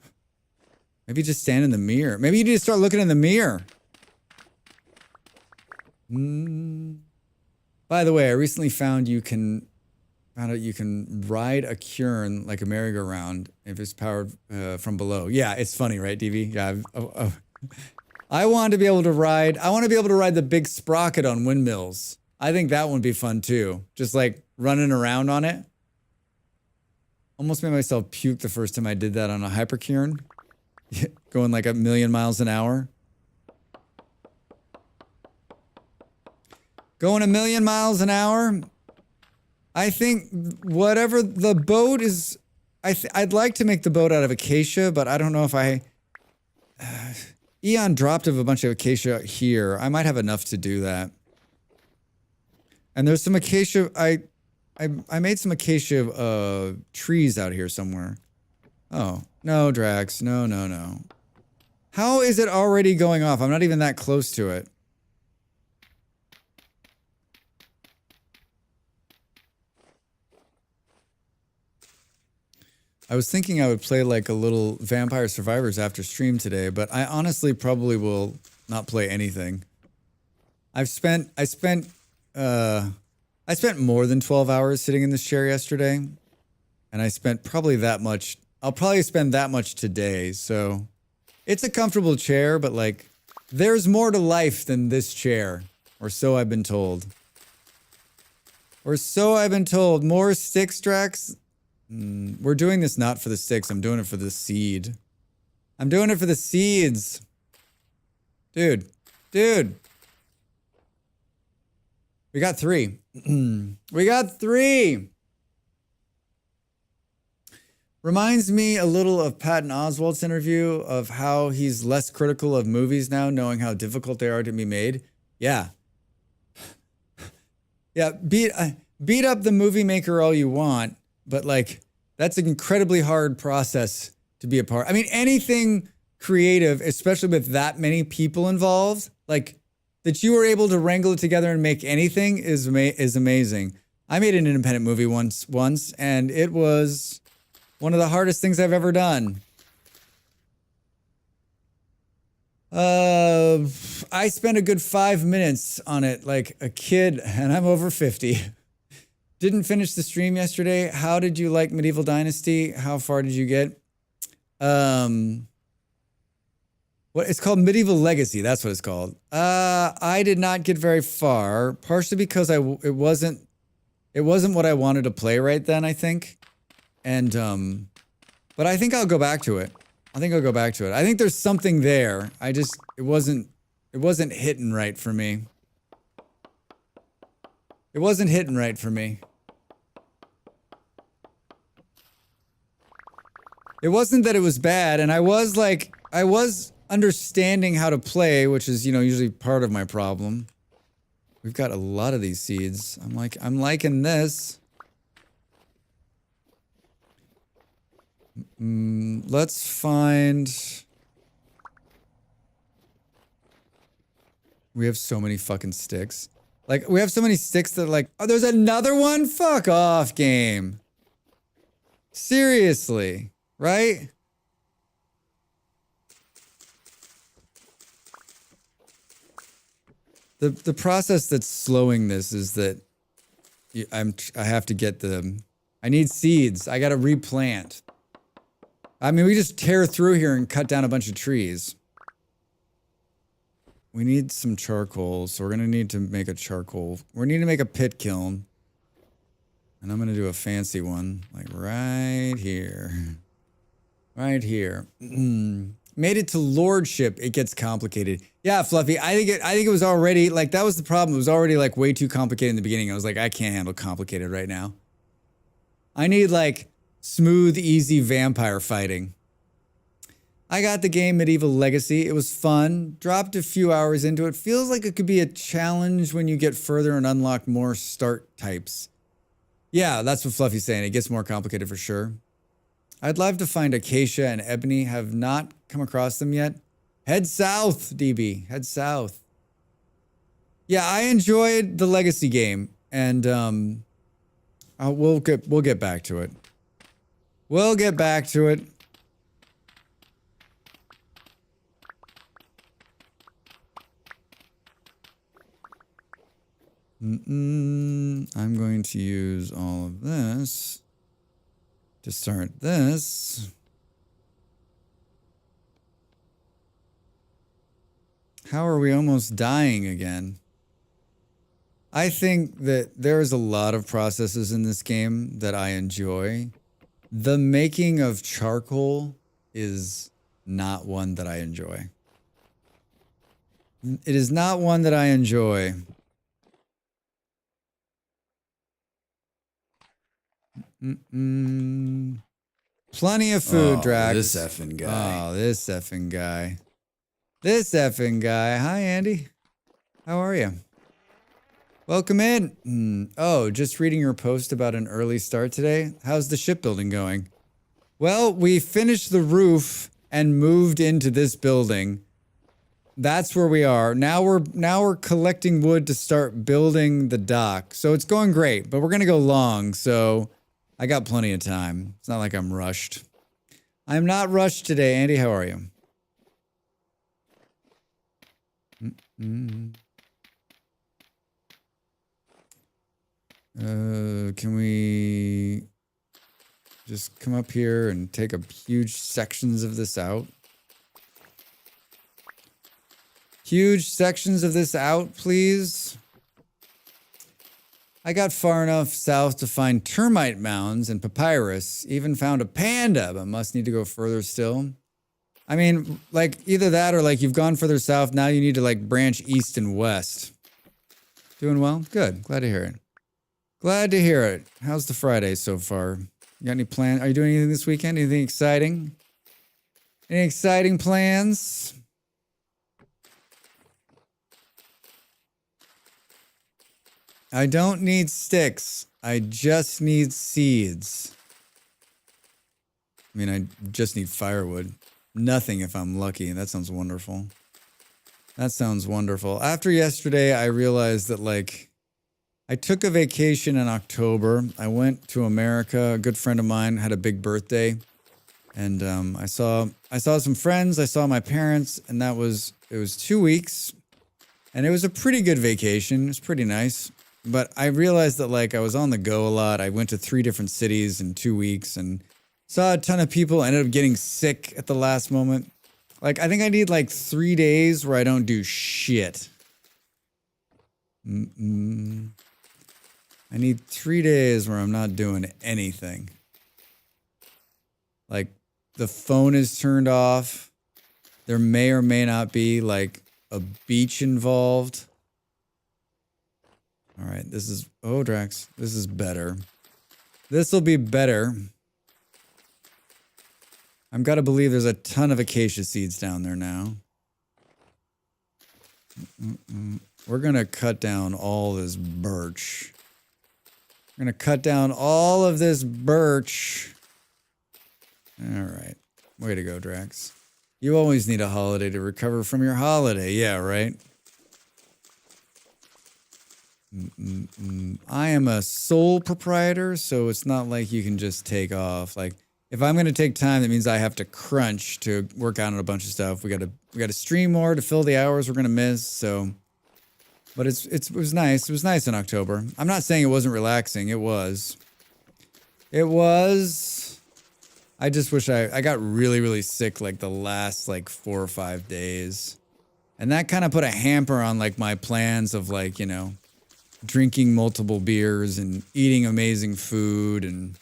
Maybe just stand in the mirror. Maybe you need to start looking in the mirror. By the way, I recently found out you can ride a Kjörn like a merry-go-round if it's powered from below. Yeah, it's funny, right, DV? Yeah. I want to be able to ride the big sprocket on windmills. I think that would be fun too. Just, like, running around on it. Almost made myself puke the first time I did that on a hyperkjörn. Going like 1,000,000 miles an hour. Going 1,000,000 miles an hour. I think whatever the boat is, I'd like to make the boat out of acacia, but I don't know if Eon dropped of a bunch of acacia here. I might have enough to do that. And there's some acacia, I made some acacia trees out here somewhere. Oh, no, Drax. No. How is it already going off? I'm not even that close to it. I was thinking I would play like a little Vampire Survivors after stream today, but I honestly probably will not play anything. I spent more than 12 hours sitting in this chair yesterday, and I spent probably that much. I'll probably spend that much today, so it's a comfortable chair, but like there's more to life than this chair, or so I've been told. Or so I've been told. More sticks, Drax? We're doing this not for the sticks. I'm doing it for the seed. I'm doing it for the seeds. Dude. We got 3. We got 3. Reminds me a little of Patton Oswalt's interview of how he's less critical of movies now, knowing how difficult they are to be made. Yeah. Yeah, beat up the movie maker all you want, but like that's an incredibly hard process to be a part. I mean, anything creative, especially with that many people involved, like that you were able to wrangle it together and make anything is amazing. I made an independent movie once, and it was one of the hardest things I've ever done. I spent a good 5 minutes on it like a kid, and I'm over 50. Didn't finish the stream yesterday. How did you like Medieval Dynasty? How far did you get? What it's called Medieval Legacy. That's what it's called. I did not get very far, partially because it wasn't what I wanted to play right then, I think. And but I think I'll go back to it. I think there's something there. It wasn't hitting right for me. It wasn't hitting right for me. It wasn't that it was bad, and I was understanding how to play, which is, usually part of my problem. We've got a lot of these seeds. I'm liking this. Let's find... We have so many fucking sticks. Like, we have so many sticks that like, oh, there's another one? Fuck off, game. Seriously, right? The process that's slowing this is that I have to get I need seeds. I gotta replant. I mean, we just tear through here and cut down a bunch of trees. We need some charcoal, so we're gonna need to make a charcoal. We need to make a pit kiln. And I'm gonna do a fancy one, like right here. Right here. Made it to lordship, it gets complicated. Yeah, Fluffy, I think it was already, like, that was the problem. It was already, like, way too complicated in the beginning. I was like, I can't handle complicated right now. I need, like, smooth, easy vampire fighting. I got the game Medieval Legacy. It was fun. Dropped a few hours into it. Feels like it could be a challenge when you get further and unlock more start types. Yeah, that's what Fluffy's saying. It gets more complicated for sure. I'd love to find Acacia and Ebony. Have not come across them yet. Head south, DB. Head south. Yeah, I enjoyed the Legacy game, and we'll get back to it. We'll get back to it. I'm going to use all of this to start this. How are we almost dying again? I think that there's a lot of processes in this game that I enjoy. The making of charcoal is not one that I enjoy. It is not one that I enjoy. Plenty of food, Drax. This effing guy. Oh, this effing guy. This effing guy. Hi, Andy. How are you? Welcome in. Oh, just reading your post about an early start today. How's the shipbuilding going? Well, we finished the roof and moved into this building. That's where we are. Now we're collecting wood to start building the dock. So it's going great, but we're going to go long. So I got plenty of time. It's not like I'm rushed. I'm not rushed today. Andy, how are you? Can we just come up here and take up huge sections of this out? Huge sections of this out, please. I got far enough south to find termite mounds and papyrus. Even found a panda, but must need to go further still. I mean, like either that or like you've gone further south. Now you need to like branch east and west. Doing well? Good. Glad to hear it. Glad to hear it. How's the Friday so far? You got any plans? Are you doing anything this weekend? Anything exciting? Any exciting plans? I don't need sticks. I just need seeds. I mean, I just need firewood. Nothing if I'm lucky. That sounds wonderful. That sounds wonderful. After yesterday, I realized that, like, I took a vacation in October. I went to America. A good friend of mine had a big birthday. And I saw some friends. I saw my parents. And it was 2 weeks. And it was a pretty good vacation. It was pretty nice. But I realized that, like, I was on the go a lot. I went to 3 different cities in 2 weeks and saw a ton of people. I ended up getting sick at the last moment. Like, I think I need, like, 3 days where I don't do shit. I need 3 days where I'm not doing anything. Like, the phone is turned off. There may or may not be, like, a beach involved. All right, this is... Oh, Drax, this is better. This will be better. I've got to believe there's a ton of acacia seeds down there now. We're going to cut down all this birch. We're going to cut down all of this birch. All right. Way to go, Drax. You always need a holiday to recover from your holiday. Yeah, right? I am a sole proprietor, so it's not like you can just take off. Like, if I'm going to take time, that means I have to crunch to work out on a bunch of stuff. We got to stream more to fill the hours we're going to miss. So, but it was nice. It was nice in October. I'm not saying it wasn't relaxing. It was. It was. I just wish I got really, really sick like the last like 4 or 5 days. And that kind of put a hamper on like my plans of like, you know, drinking multiple beers and eating amazing food. And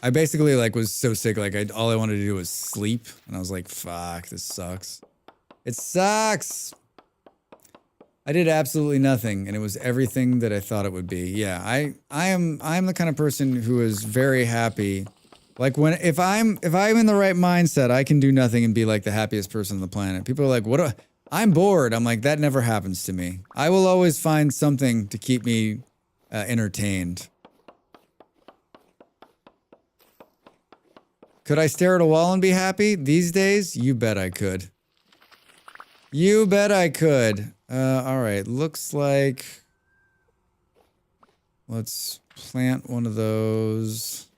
I basically like was so sick, like all I wanted to do was sleep. And I was like, fuck, this sucks. It sucks. I did absolutely nothing, and it was everything that I thought it would be. Yeah, I'm the kind of person who is very happy. Like if I'm in the right mindset, I can do nothing and be like the happiest person on the planet. People are like, I'm bored. I'm like, that never happens to me. I will always find something to keep me entertained. Could I stare at a wall and be happy these days? You bet I could. You bet I could. All right, looks like let's plant one of those.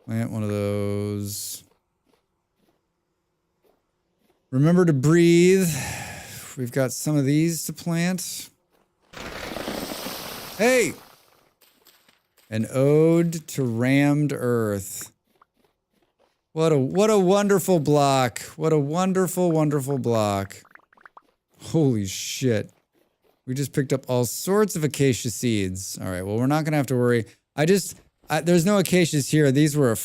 Plant one of those. Remember to breathe. We've got some of these to plant. Hey! An ode to rammed earth. What a wonderful block. What a wonderful, wonderful block. Holy shit. We just picked up all sorts of acacia seeds. All right, well, we're not going to have to worry. There's no acacias here. These were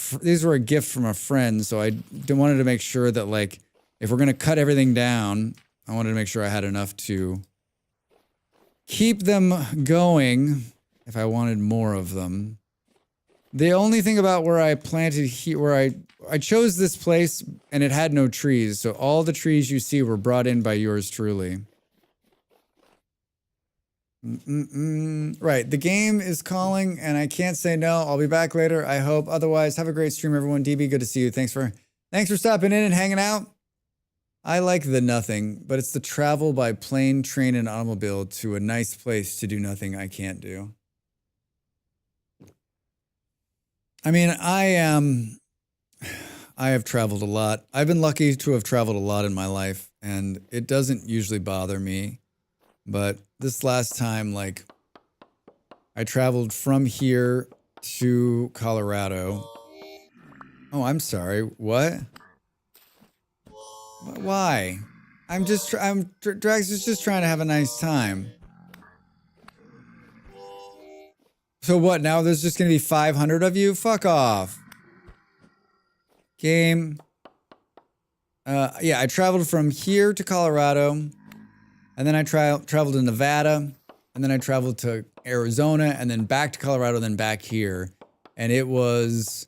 a gift from a friend, so I wanted to make sure that, like, if we're going to cut everything down, I wanted to make sure I had enough to keep them going if I wanted more of them. The only thing about where I planted here, where I chose this place and it had no trees, so all the trees you see were brought in by yours truly. Right, the game is calling and I can't say no. I'll be back later, I hope. Otherwise, have a great stream, everyone. DB, good to see you. Thanks for stopping in and hanging out. I like the nothing, but it's the travel by plane, train, and automobile to a nice place to do nothing I can't do. I mean, I have traveled a lot. I've been lucky to have traveled a lot in my life, and it doesn't usually bother me. But this last time, like, I traveled from here to Colorado. Oh, I'm sorry. What? Why? Drax is just trying to have a nice time. So what, now there's just gonna be 500 of you? Fuck off. Game. Yeah, I traveled from here to Colorado, and then I traveled to Nevada, and then I traveled to Arizona, and then back to Colorado, then back here. And it was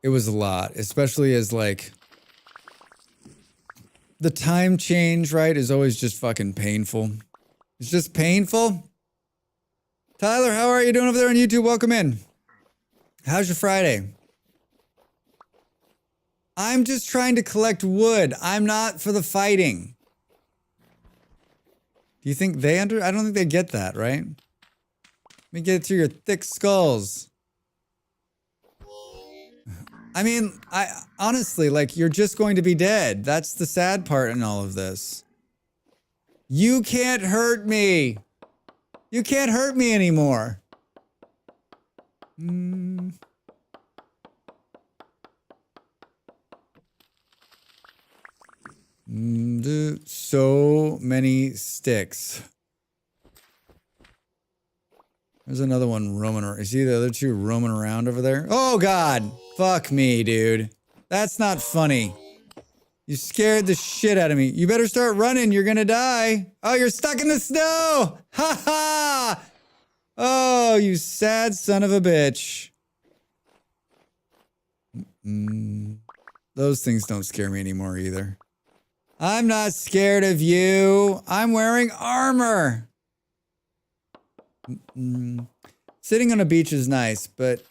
a lot, especially as like the time change, right, is always just fucking painful. It's just painful. Tyler, how are you doing over there on YouTube? Welcome in. How's your Friday? I'm just trying to collect wood. I'm not for the fighting. Do you think they I don't think they get that, right? Let me get it through your thick skulls. I mean, honestly, like, you're just going to be dead. That's the sad part in all of this. You can't hurt me. You can't hurt me anymore. So many sticks. There's another one roaming around. You see the other two roaming around over there? Oh, God. Fuck me, dude. That's not funny. You scared the shit out of me. You better start running. You're gonna die. Oh, you're stuck in the snow. Ha ha. Oh, you sad son of a bitch. Those things don't scare me anymore either. I'm not scared of you. I'm wearing armor. Sitting on a beach is nice, but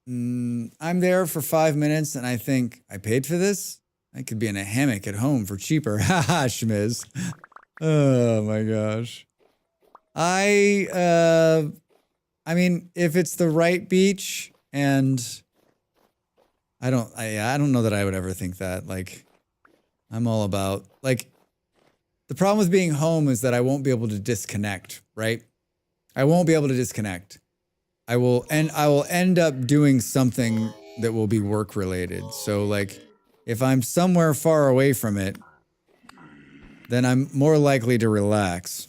I'm there for 5 minutes and I think, I paid for this? I could be in a hammock at home for cheaper. Haha, schmiz. Oh my gosh. I mean, if it's the right beach, and I don't know that I would ever think that. Like, I'm all about, like, the problem with being home is that I won't be able to disconnect, right? I won't be able to disconnect. I will end up doing something that will be work related. So like, if I'm somewhere far away from it, then I'm more likely to relax.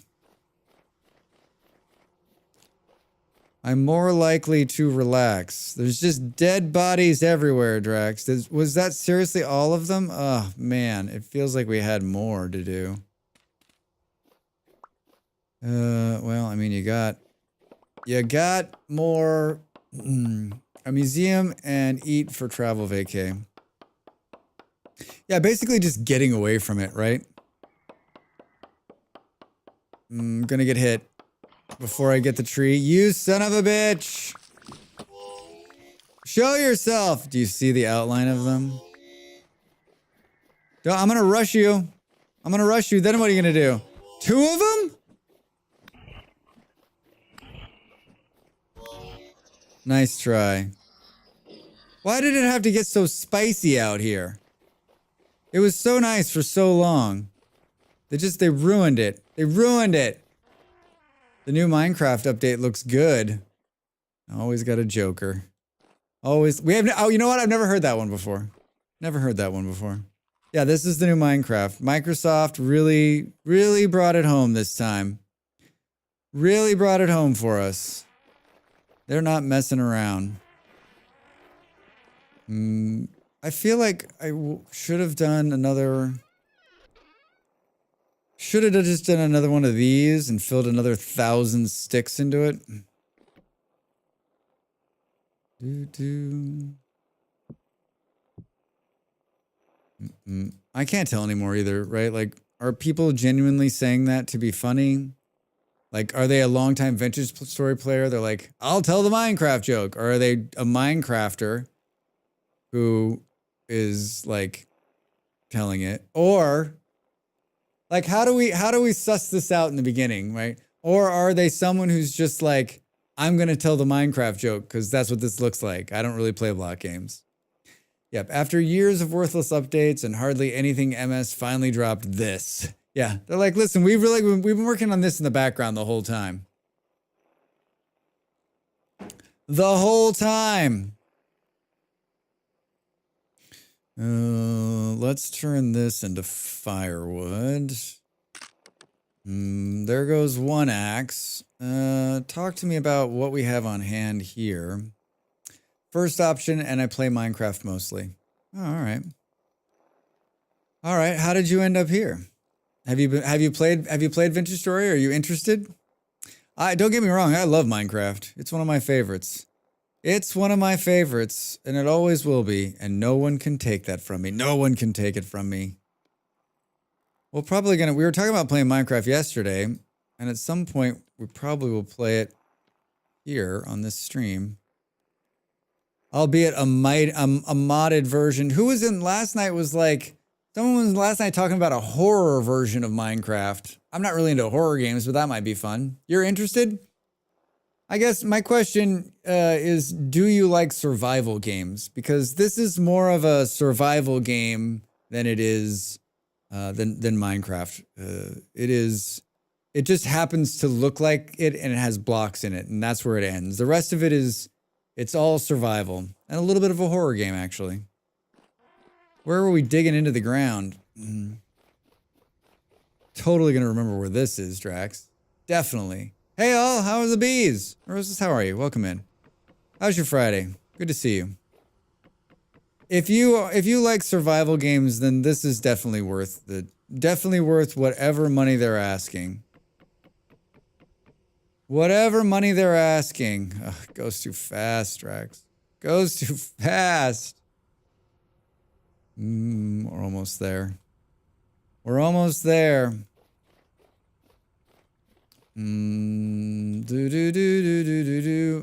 I'm more likely to relax. There's just dead bodies everywhere, Drax. Was that seriously all of them? Oh, man. It feels like we had more to do. Well, I mean, you got more, a museum and eat for travel vacay. Yeah, basically just getting away from it, right? I'm gonna get hit before I get the tree. You son of a bitch! Show yourself! Do you see the outline of them? I'm gonna rush you. I'm gonna rush you. Then what are you gonna do? 2 of them? Nice try. Why did it have to get so spicy out here? It was so nice for so long. They ruined it. They ruined it. The new Minecraft update looks good. Always got a joker. Always. Oh, you know what? I've never heard that one before. Never heard that one before. Yeah, this is the new Minecraft. Microsoft really, really brought it home this time. Really brought it home for us. They're not messing around. I feel like I should have done another... Should have just done another one of these and filled another 1,000 sticks into it. I can't tell anymore either, right? Like, are people genuinely saying that to be funny? Like, are they a longtime vintage story player? They're like, I'll tell the Minecraft joke. Or are they a Minecrafter who is like telling it? Or like, how do we suss this out in the beginning, right? Or are they someone who's just like, I'm going to tell the Minecraft joke because that's what this looks like. I don't really play block games. Yep. After years of worthless updates and hardly anything, MS finally dropped this. Yeah. They're like, listen, we've been working on this in the background the whole time. The whole time. Let's turn this into firewood. There goes one axe. Talk to me about what we have on hand here. First option, and I play Minecraft mostly. Oh, all right. All right. How did you end up here? Have you played Vintage Story? Are you interested? Don't get me wrong. I love Minecraft. It's one of my favorites. It's one of my favorites, and it always will be. And no one can take that from me. No one can take it from me. We were talking about playing Minecraft yesterday, and at some point we probably will play it here on this stream. Albeit a modded version. Who was in last night was like, someone was last night talking about a horror version of Minecraft. I'm not really into horror games, but that might be fun. You're interested? I guess my question is, do you like survival games? Because this is more of a survival game than it is than Minecraft. It just happens to look like it, and it has blocks in it, and that's where it ends. The rest of it it's all survival and a little bit of a horror game, actually. Where were we digging into the ground? Totally gonna remember where this is, Drax. Definitely. Hey all, how are the bees? Roses, how are you? Welcome in. How's your Friday? Good to see you. If you like survival games, then this is definitely worth whatever money they're asking. Whatever money they're asking. Ugh, goes too fast, Drax. Goes too fast. We're almost there. We're almost there.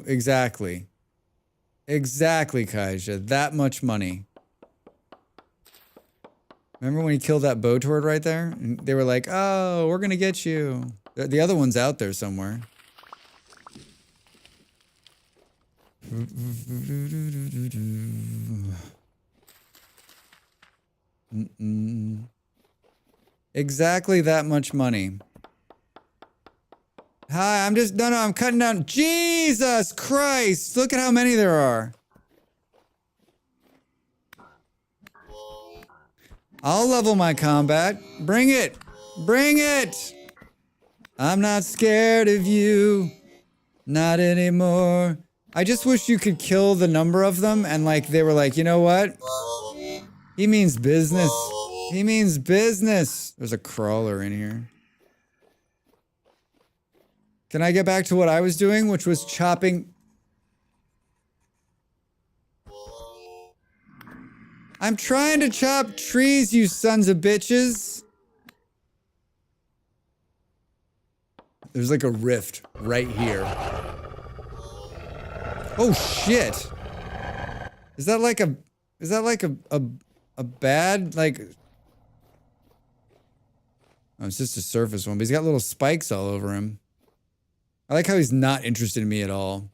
Exactly. Exactly, Kaija. That much money. Remember when he killed that bow turd right there? And they were like, oh, we're going to get you. The other one's out there somewhere. Exactly that much money. Hi, I'm cutting down. Jesus Christ! Look at how many there are. I'll level my combat. Bring it! Bring it! I'm not scared of you. Not anymore. I just wish you could kill the number of them and like they were like, you know what? He means business. He means business. There's a crawler in here. Can I get back to what I was doing, which was chopping? I'm trying to chop trees, you sons of bitches. There's like a rift right here. Oh shit. Is that like a bad, like... Oh, it's just a surface one, but he's got little spikes all over him. I like how he's not interested in me at all.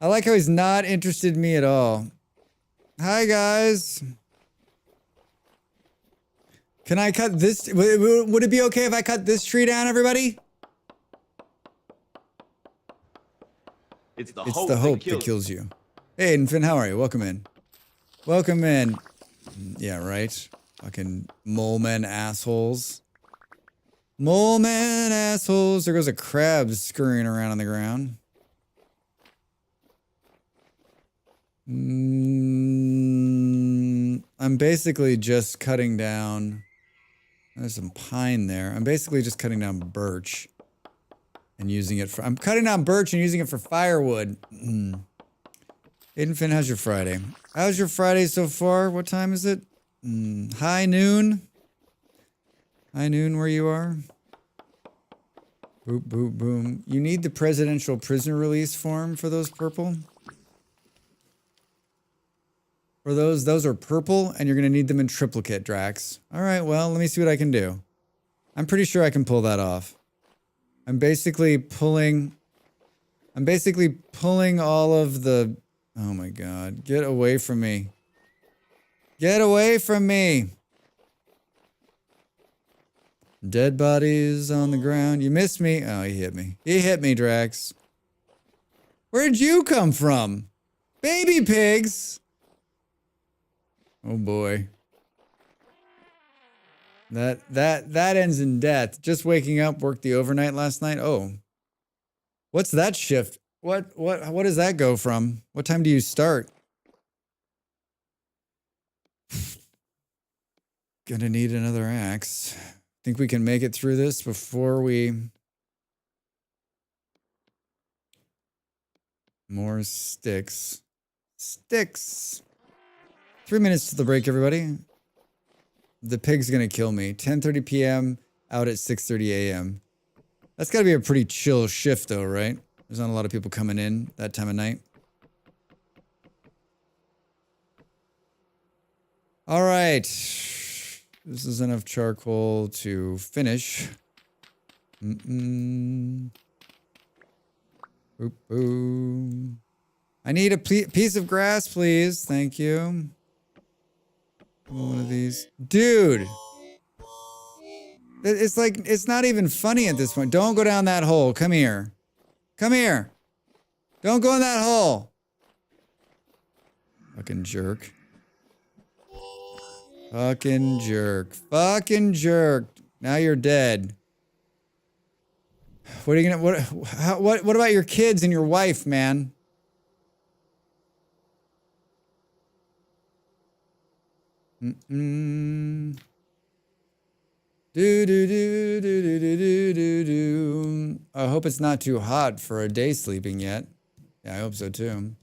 I like how he's not interested in me at all. Hi, guys. Can I cut this? Would it be okay if I cut this tree down, everybody? It's the It's hope, the hope that kills you. Hey, Finn, how are you? Welcome in. Welcome in. Yeah, right. Fucking mole men assholes. Mole man assholes. There goes a crab scurrying around on the ground. I'm basically just cutting down... There's some pine there. I'm basically just cutting down birch. And using it for... I'm cutting down birch and using it for firewood. Aiden Finn, how's your Friday? How's your Friday so far? What time is it? High noon? High noon where you are? Boop, boop, boom. You need the presidential prisoner release form for those purple? For those are purple, and you're going to need them in triplicate, Drax. All right, well, let me see what I can do. I'm pretty sure I can pull that off. I'm basically pulling... I'm basically pulling all of the... Oh my God. Get away from me. Get away from me. Dead bodies on the ground. You missed me. Oh, he hit me. He hit me, Drax. Where'd you come from? Baby pigs. Oh boy. That ends in death. Just waking up, worked the overnight last night. Oh. What's that shift? What does that go from? What time do you start? Gonna need another axe. Think we can make it through this before we... More sticks. Sticks. 3 minutes to the break, everybody. The pig's gonna kill me. 10:30 p.m. out at 6:30 a.m. That's gotta be a pretty chill shift though, right? There's not a lot of people coming in that time of night. All right. This is enough charcoal to finish. Boop, boop. I need a piece of grass, please. Thank you. One of these. Dude! It's like, it's not even funny at this point. Don't go down that hole. Come here. Come here. Don't go in that hole. Fucking jerk. Fucking jerk. Fucking jerk. Now you're dead. What are you gonna, what about your kids and your wife, man? Do do do do do do do do do. I hope it's not too hot for a day sleeping yet. Yeah, I hope so too.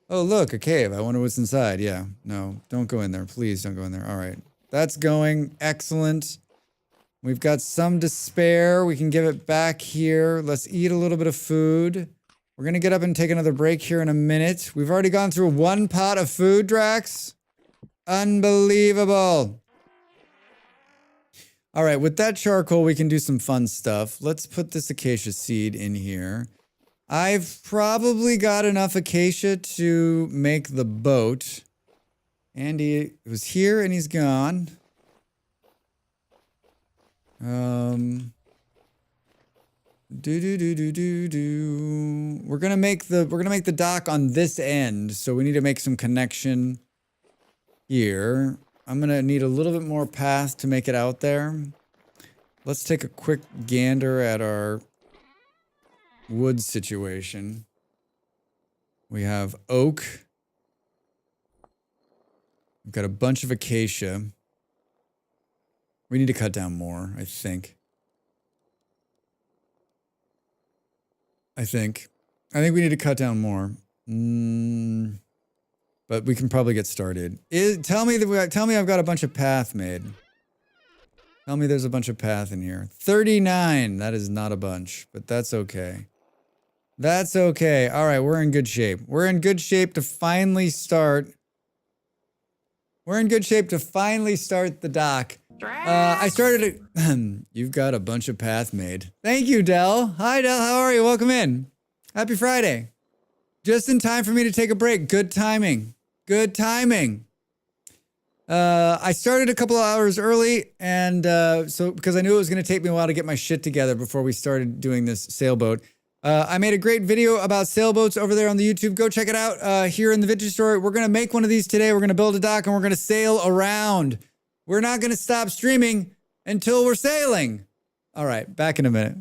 Oh, look, a cave. I wonder what's inside. Yeah, no, don't go in there. Please don't go in there. All right. That's going. Excellent. We've got some to spare. We can give it back here. Let's eat a little bit of food. We're going to get up and take another break here in a minute. We've already gone through 1 pot of food, Drax. Unbelievable. All right, with that charcoal, we can do some fun stuff. Let's put this acacia seed in here. I've probably got enough acacia to make the boat. Andy was here and he's gone. We're gonna make the dock on this end, so we need to make some connection here. I'm gonna need a little bit more path to make it out there. Let's take a quick gander at our wood situation. We have oak. We've got a bunch of acacia. We need to cut down more, I think. I think we need to cut down more. But we can probably get started. Tell me I've got a bunch of path made. Tell me there's a bunch of path in here. 39. That is not a bunch, but that's okay. That's okay. All right, we're in good shape. We're in good shape to finally start. We're in good shape to finally start the dock. I started it. You've got a bunch of path made. Thank you, Del. Hi, Del. How are you? Welcome in. Happy Friday. Just in time for me to take a break. Good timing. Good timing. I started a couple of hours early, and so because I knew it was going to take me a while to get my shit together before we started doing this sailboat. I made a great video about sailboats over there on the YouTube. Go check it out here in the Vintage Store. We're going to make one of these today. We're going to build a dock, and we're going to sail around. We're not going to stop streaming until we're sailing. All right, back in a minute.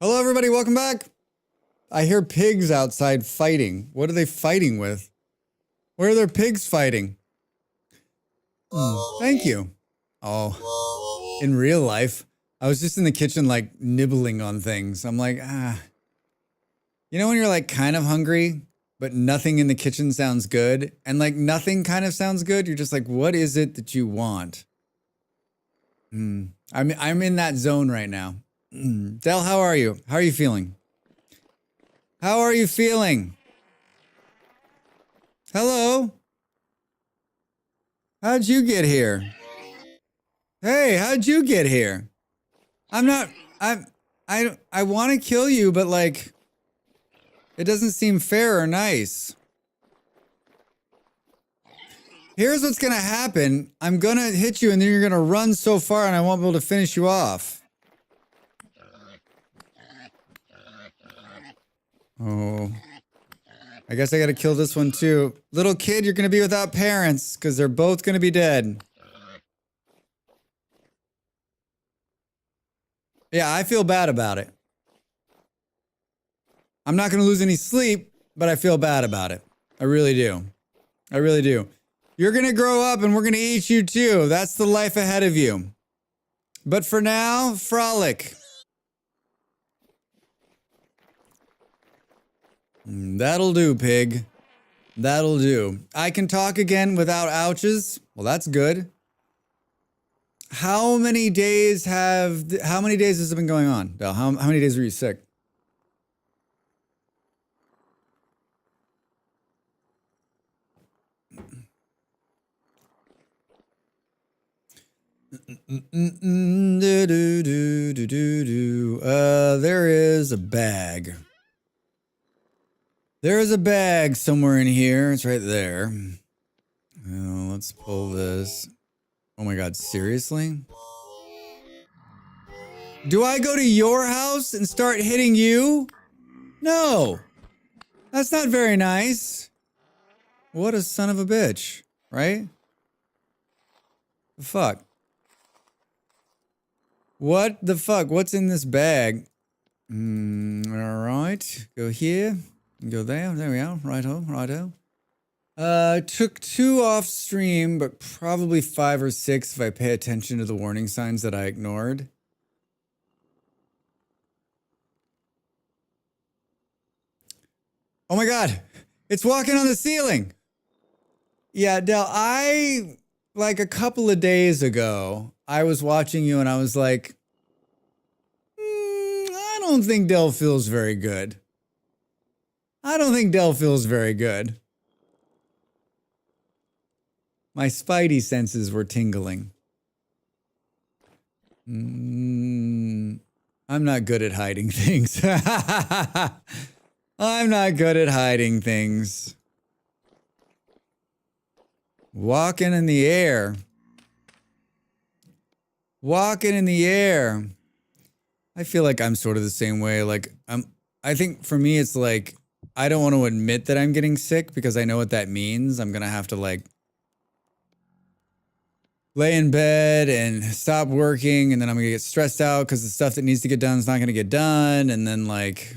Hello, everybody. Welcome back. I hear pigs outside fighting. What are they fighting with? Where are their pigs fighting? Thank you. Oh, in real life, I was just in the kitchen, like nibbling on things. I'm like, you know, when you're like kind of hungry, but nothing in the kitchen sounds good, and like nothing kind of sounds good. You're just like, what is it that you want? I'm in that zone right now. Del, how are you? How are you feeling? How are you feeling? Hello? How'd you get here? Hey, how'd you get here? I want to kill you, but like, it doesn't seem fair or nice. Here's what's going to happen. I'm going to hit you and then you're going to run so far and I won't be able to finish you off. Oh, I guess I got to kill this one too. Little kid, you're going to be without parents because they're both going to be dead. Yeah, I feel bad about it. I'm not going to lose any sleep, but I feel bad about it. I really do. I really do. You're going to grow up and we're going to eat you too. That's the life ahead of you. But for now, frolic. That'll do, pig. That'll do. I can talk again without ouches. Well, that's good. How many days has it been going on? Del, how many days were you sick? There is a bag. There is a bag somewhere in here. It's right there. Let's pull this. Oh my God, seriously? Do I go to your house and start hitting you? No. That's not very nice. What a son of a bitch, right? The fuck? What the fuck? What's in this bag? All right. Go here. Go there. There we are. Righto. Righto. Took 2 off stream, but probably 5 or 6 if I pay attention to the warning signs that I ignored. Oh my God. It's walking on the ceiling. Yeah, Del, like a couple of days ago, I was watching you and I was like, I don't think Del feels very good. I don't think Del feels very good. My spidey senses were tingling. I'm not good at hiding things. I'm not good at hiding things. Walking in the air. Walking in the air. I feel like I'm sort of the same way. Like I think for me it's like I don't want to admit that I'm getting sick because I know what that means. I'm going to have to like lay in bed and stop working and then I'm going to get stressed out because the stuff that needs to get done is not going to get done and then like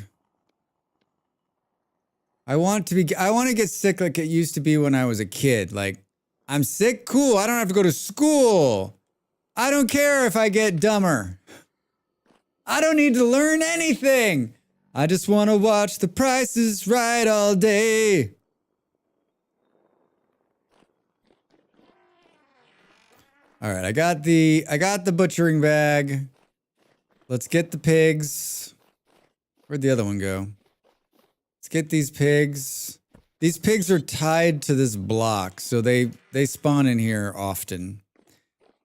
I want to get sick like it used to be when I was a kid. Like I'm sick, cool. I don't have to go to school. I don't care if I get dumber. I don't need to learn anything. I just want to watch The Price is Right all day. All right, I got the butchering bag. Let's get the pigs. Where'd the other one go? Let's get these pigs. These pigs are tied to this block, so they spawn in here often.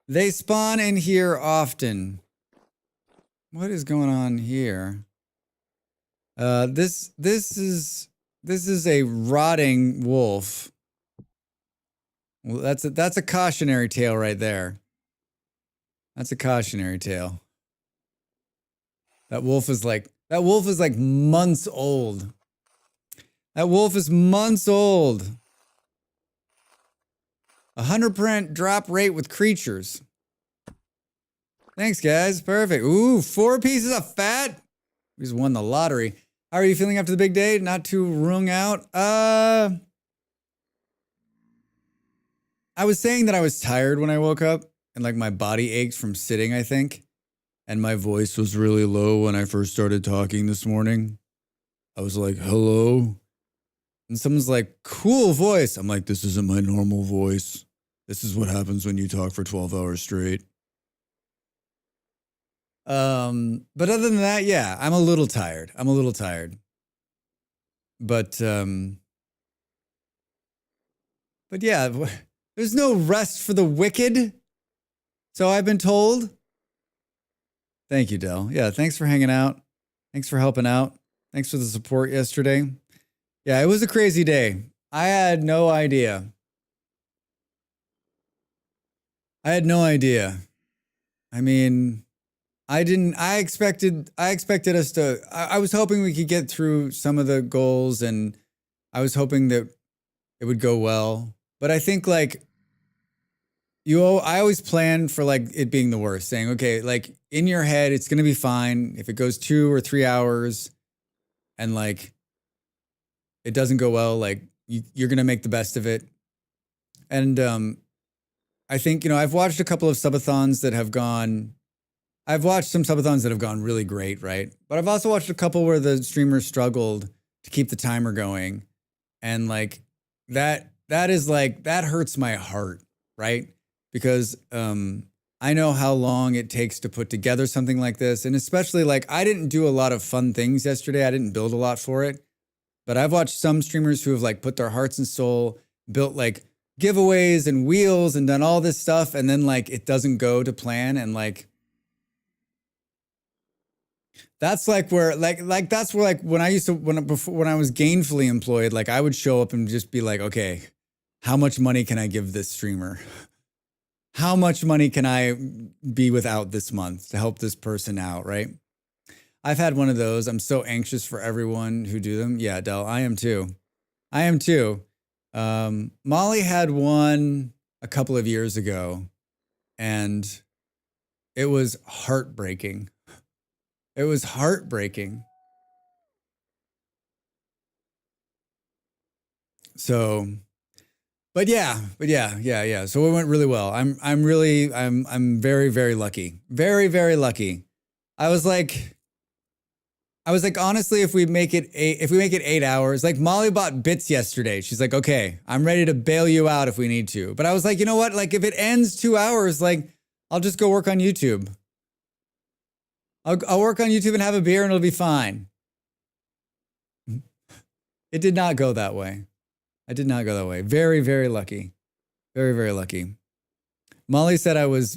They spawn in here often. What is going on here? This is a rotting wolf. Well, that's a cautionary tale right there. That's a cautionary tale. That wolf is like months old. That wolf is months old. 100% drop rate with creatures. Thanks, guys. Perfect. Ooh, 4 pieces of fat. We just won the lottery. How are you feeling after the big day? Not too wrung out? I was saying that I was tired when I woke up and like my body ached from sitting, I think. And my voice was really low when I first started talking this morning. I was like, hello. And someone's like, cool voice. I'm like, this isn't my normal voice. This is what happens when you talk for 12 hours straight. But other than that, yeah, I'm a little tired. But yeah, there's no rest for the wicked. So I've been told. Thank you, Del. Yeah, thanks for hanging out. Thanks for helping out. Thanks for the support yesterday. Yeah, it was a crazy day. I had no idea. I mean, I expected us to, I was hoping we could get through some of the goals and I was hoping that it would go well. But I think like, I always plan for like it being the worst, saying, okay, like in your head, it's going to be fine. If it goes 2 or 3 hours and like, it doesn't go well, like you're going to make the best of it. And I think, I've watched a couple of subathons that have gone, really great, right? But I've also watched a couple where the streamers struggled to keep the timer going. And like that hurts my heart, right? Because I know how long it takes to put together something like this. And especially like I didn't do a lot of fun things yesterday. I didn't build a lot for it. But I've watched some streamers who have like put their hearts and soul, built like giveaways and wheels and done all this stuff. And then like it doesn't go to plan. And like, that's like where like that's where like when I used to when I was gainfully employed, like I would show up and just be like, okay, how much money can I give this streamer? How much money can I be without this month to help this person out, right? I've had one of those. I'm so anxious for everyone who do them. Yeah, Del, I am too. Molly had one a couple of years ago and it was heartbreaking. So, but yeah. So it went really well. I'm very, very lucky. Very, very lucky. I was like, honestly, if we make it 8 hours, like Molly bought bits yesterday. She's like, okay, I'm ready to bail you out if we need to. But I was like, you know what? Like if it ends 2 hours, like I'll just go work on YouTube. I'll work on YouTube and have a beer and it'll be fine. It did not go that way. Very, very lucky. Very, very lucky. Molly said I was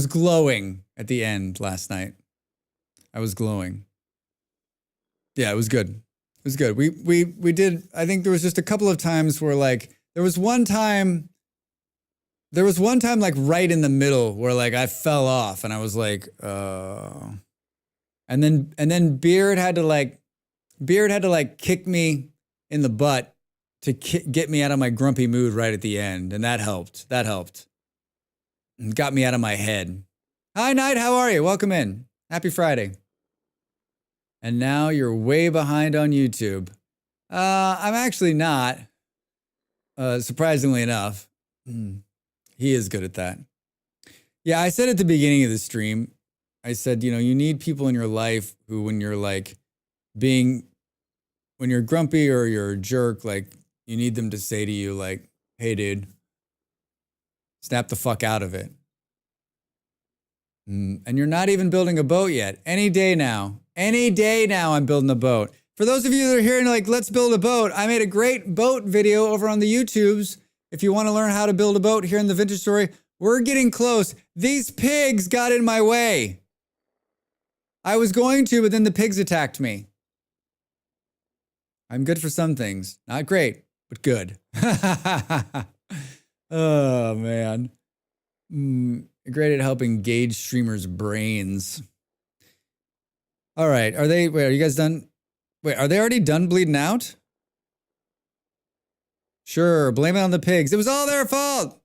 glowing at the end last night. I was glowing. Yeah, it was good. We did, I think there was just a couple of times where like, there was one time like right in the middle where like I fell off and I was like, and then Beard had to like kick me in the butt to get me out of my grumpy mood right at the end. And that helped. It got me out of my head. Hi, Knight. How are you? Welcome in. Happy Friday. And now you're way behind on YouTube. I'm actually not, surprisingly enough. He is good at that. Yeah, I said at the beginning of the stream, I said, you need people in your life who, when you're grumpy or you're a jerk, like you need them to say to you like, hey dude, snap the fuck out of it. And you're not even building a boat yet. Any day now I'm building a boat. For those of you that are here and like, let's build a boat. I made a great boat video over on the YouTubes. If you want to learn how to build a boat here in the Vintage Story, we're getting close. These pigs got in my way. I was going to, but then the pigs attacked me. I'm good for some things. Not great, but good. Oh, man. Great at helping gauge streamers' brains. All right. Are you guys done? Wait, are they already done bleeding out? Sure, blame it on the pigs. It was all their fault.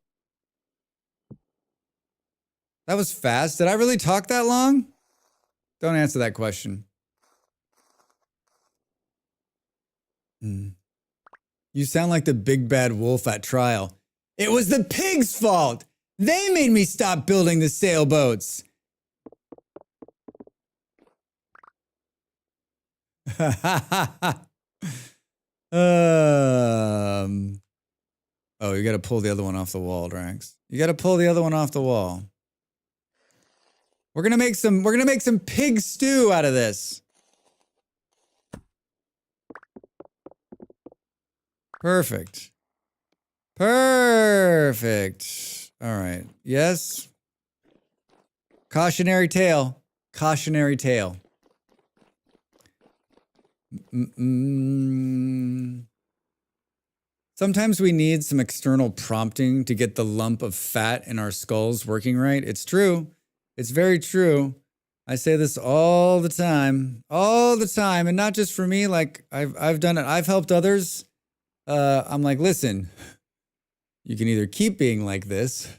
That was fast. Did I really talk that long? Don't answer that question. Mm. You sound like the big bad wolf at trial. It was the pig's fault. They made me stop building the sailboats. Oh, you got to pull the other one off the wall, Drax. You got to pull the other one off the wall. We're gonna make some pig stew out of this. Perfect. Perfect. All right. Yes. Cautionary tale. Cautionary tale. Sometimes we need some external prompting to get the lump of fat in our skulls working right. It's true. It's very true. I say this all the time, and not just for me. Like I've done it. I've helped others. I'm like, listen, you can either keep being like this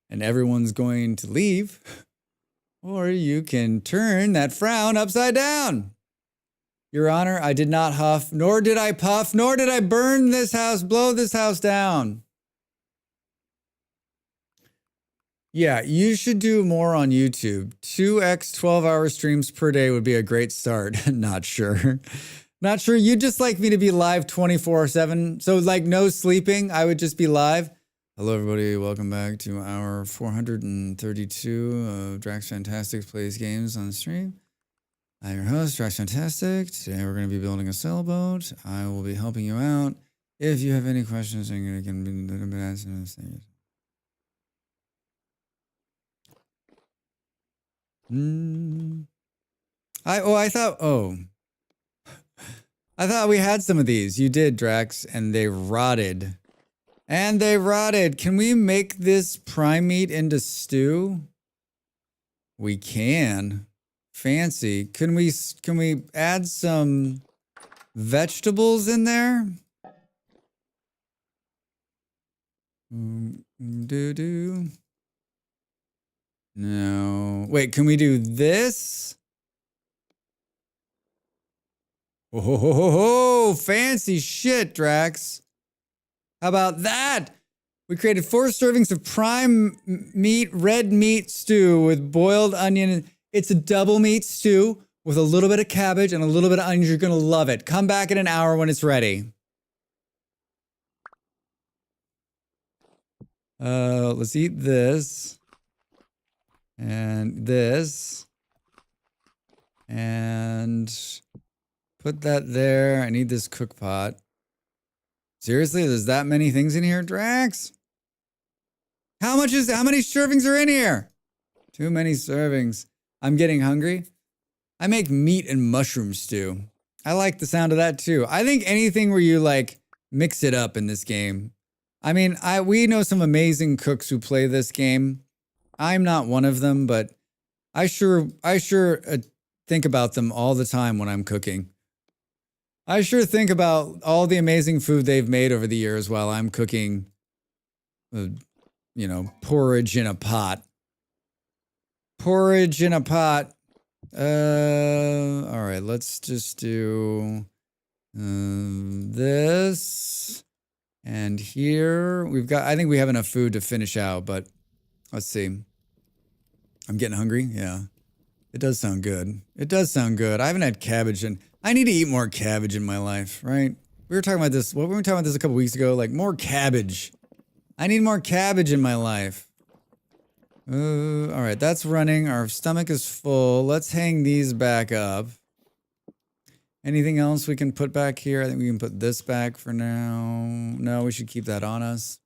and everyone's going to leave, or you can turn that frown upside down. Your Honor, I did not huff, nor did I puff, nor did I burn this house, blow this house down. Yeah, you should do more on YouTube. 2x 12-hour streams per day would be a great start. Not sure. Not sure. You'd just like me to be live 24/7. So like no sleeping. I would just be live. Hello, everybody. Welcome back to our 432 of Drax Fantastic Plays Games on the stream. I'm your host, Drax Fantastic. Today we're going to be building a sailboat. I will be helping you out. If you have any questions, you can be answering those things. I thought we had some of these. You did, Drax, and they rotted. And they rotted. Can we make this prime meat into stew? We can. Fancy. Can we add some vegetables in there? No. Wait, can we do this? Oh, fancy shit, Drax. How about that? We created 4 servings of prime meat, red meat stew with boiled onion. It's a double meat stew with a little bit of cabbage and a little bit of onions. You're going to love it. Come back in an hour when it's ready. Let's eat this. And this. And put that there. I need this cook pot. Seriously, there's that many things in here, Drax? How many servings are in here? Too many servings. I'm getting hungry. I make meat and mushroom stew. I like the sound of that too. I think anything where you like mix it up in this game. I mean, we know some amazing cooks who play this game. I'm not one of them, but I sure think about them all the time when I'm cooking. I sure think about all the amazing food they've made over the years while I'm cooking, porridge in a pot. Porridge in a pot. All right, let's just do this. And here I think we have enough food to finish out, but let's see. I'm getting hungry. Yeah, it does sound good. It does sound good. I haven't had cabbage and I need to eat more cabbage in my life, right? We were talking about this. What were we talking about this a couple weeks ago? Like more cabbage. I need more cabbage in my life. All right, that's running. Our stomach is full. Let's hang these back up. Anything else we can put back here? I think we can put this back for now. No, we should keep that on us.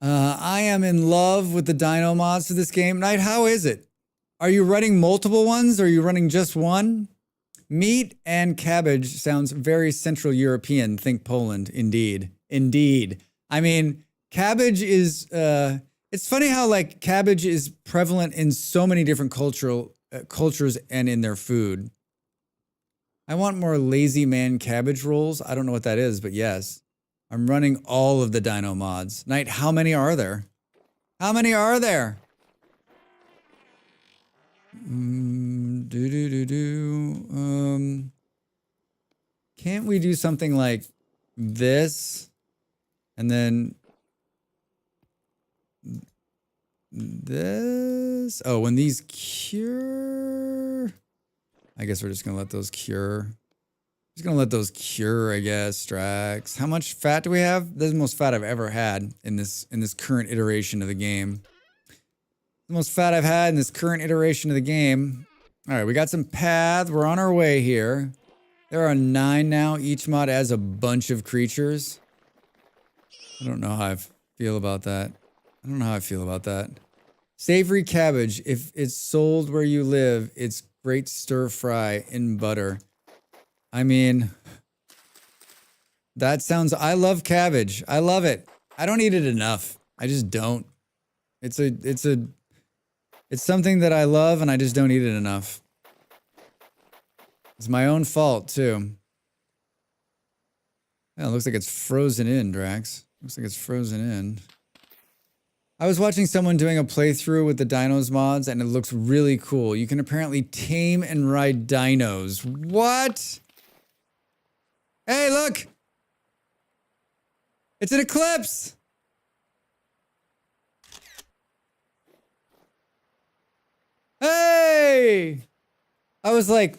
I am in love with the dino mods for this game. Knight, how is it? Are you running multiple ones or are you running just one? Meat and cabbage sounds very Central European. Think Poland. Indeed. Indeed. I mean, cabbage is... it's funny how like cabbage is prevalent in so many different cultures and in their food. I want more lazy man cabbage rolls. I don't know what that is, but yes. I'm running all of the dino mods. Knight, how many are there? How many are there? Can't we do something like this? And then this? Oh, when these cure... I guess we're just going to let those cure. Just going to let those cure, I guess, Strax. How much fat do we have? This is the most fat I've ever had in this current iteration of the game. The most fat I've had in this current iteration of the game. All right, we got some paths. We're on our way here. There are 9 now. Each mod has a bunch of creatures. I don't know how I feel about that. I don't know how I feel about that. Savory cabbage. If it's sold where you live, it's great stir fry in butter. I mean, that sounds... I love cabbage. I love it. I don't eat it enough. I just don't. It's something that I love and I just don't eat it enough. It's my own fault, too. Yeah, it looks like it's frozen in, Drax. Looks like it's frozen in. I was watching someone doing a playthrough with the dinos mods, and it looks really cool. You can apparently tame and ride dinos. What? Hey, look! It's an eclipse! Hey! I was like,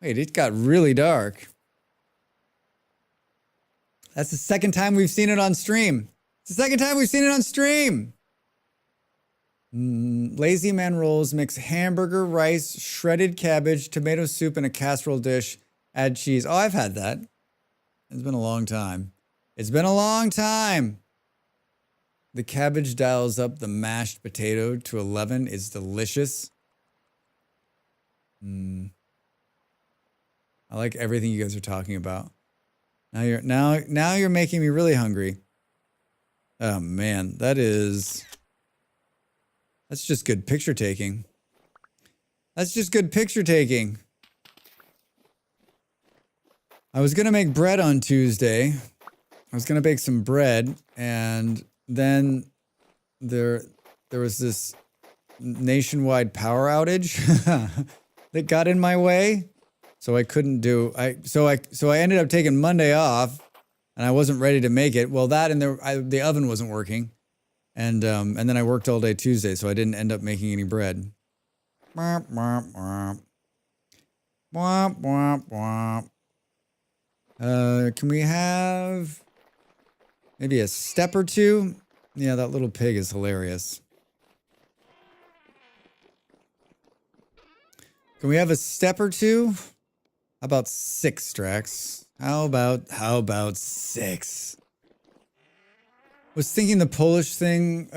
wait, it got really dark. That's the second time we've seen it on stream. It's the second time we've seen it on stream. Lazy Man rolls, mix hamburger, rice, shredded cabbage, tomato soup in a casserole dish, add cheese. Oh, I've had that. It's been a long time. It's been a long time. The cabbage dials up the mashed potato to 11. It's delicious. I like everything you guys are talking about. Now you're making me really hungry. Oh man, that's just good picture taking. That's just good picture taking. I was gonna make bread on Tuesday. I was gonna bake some bread, and then there was this nationwide power outage that got in my way. So I couldn't do, so I ended up taking Monday off, and I wasn't ready to make it. Well, that and the oven wasn't working, and then I worked all day Tuesday, so I didn't end up making any bread. Womp, womp, womp. Womp, womp, womp. Can we have maybe a step or two? Yeah, that little pig is hilarious. Can we have a step or two? How about 6, Drax? How about 6? Was thinking the Polish thing,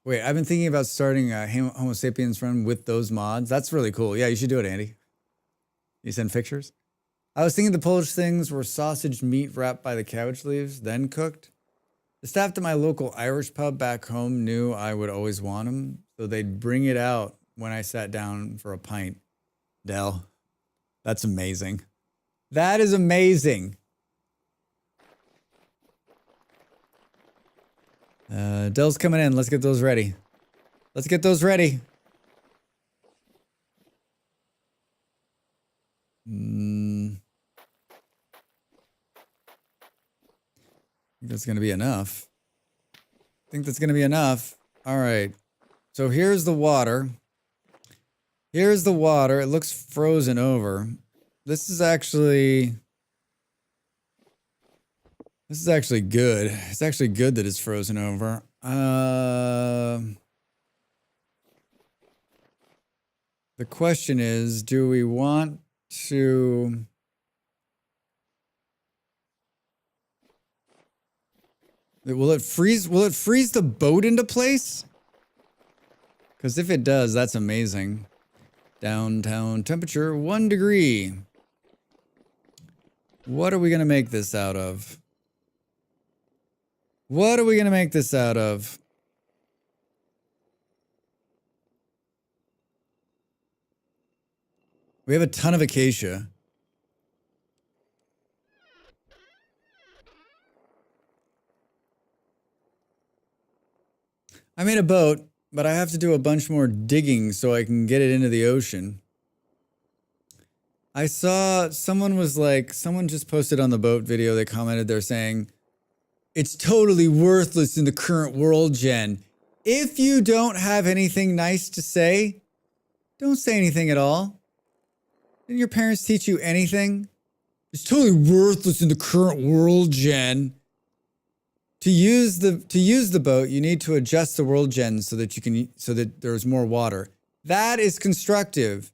wait, I've been thinking about starting a Homo sapiens run with those mods. That's really cool. Yeah, you should do it, Andy. You send pictures? I was thinking the Polish things were sausage meat wrapped by the cabbage leaves, then cooked. The staff at my local Irish pub back home knew I would always want them, so they'd bring it out when I sat down for a pint. Dell. That's amazing. That is amazing. Dell's coming in. Let's get those ready. Let's get those ready. I think that's going to be enough. I think that's going to be enough. All right. So here's the water. Here's the water. It looks frozen over. This is actually good. It's actually good that it's frozen over. The question is, do we want to... Will it freeze the boat into place? Because if it does, that's amazing. Downtown temperature 1 degree. What are we going to make this out of? What are we going to make this out of? We have a ton of acacia. I made a boat, but I have to do a bunch more digging so I can get it into the ocean. I saw someone just posted on the boat video, they commented, they're saying, it's totally worthless in the current world, Jen. If you don't have anything nice to say, don't say anything at all. Didn't your parents teach you anything? It's totally worthless in the current world, Jen. To use the boat, you need to adjust the world gen so that there's more water. That is constructive.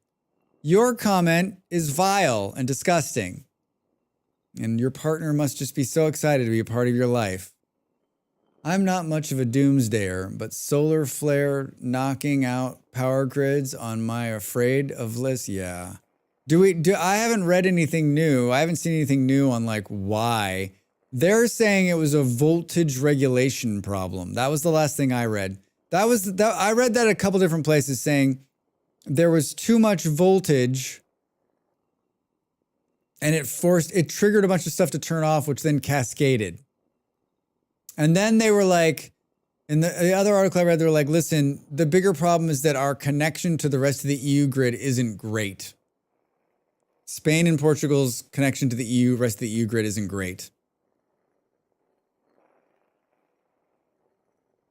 Your comment is vile and disgusting. And your partner must just be so excited to be a part of your life. I'm not much of a doomsdayer, but solar flare knocking out power grids on my afraid of list, yeah. I haven't read anything new. I haven't seen anything new on like why. They're saying it was a voltage regulation problem. That was the last thing I read. I read that a couple different places saying there was too much voltage and it triggered a bunch of stuff to turn off, which then cascaded. And then they were like, in the other article I read, they were like, listen, the bigger problem is that our connection to the rest of the EU grid isn't great. Spain and Portugal's connection to the rest of the EU grid isn't great.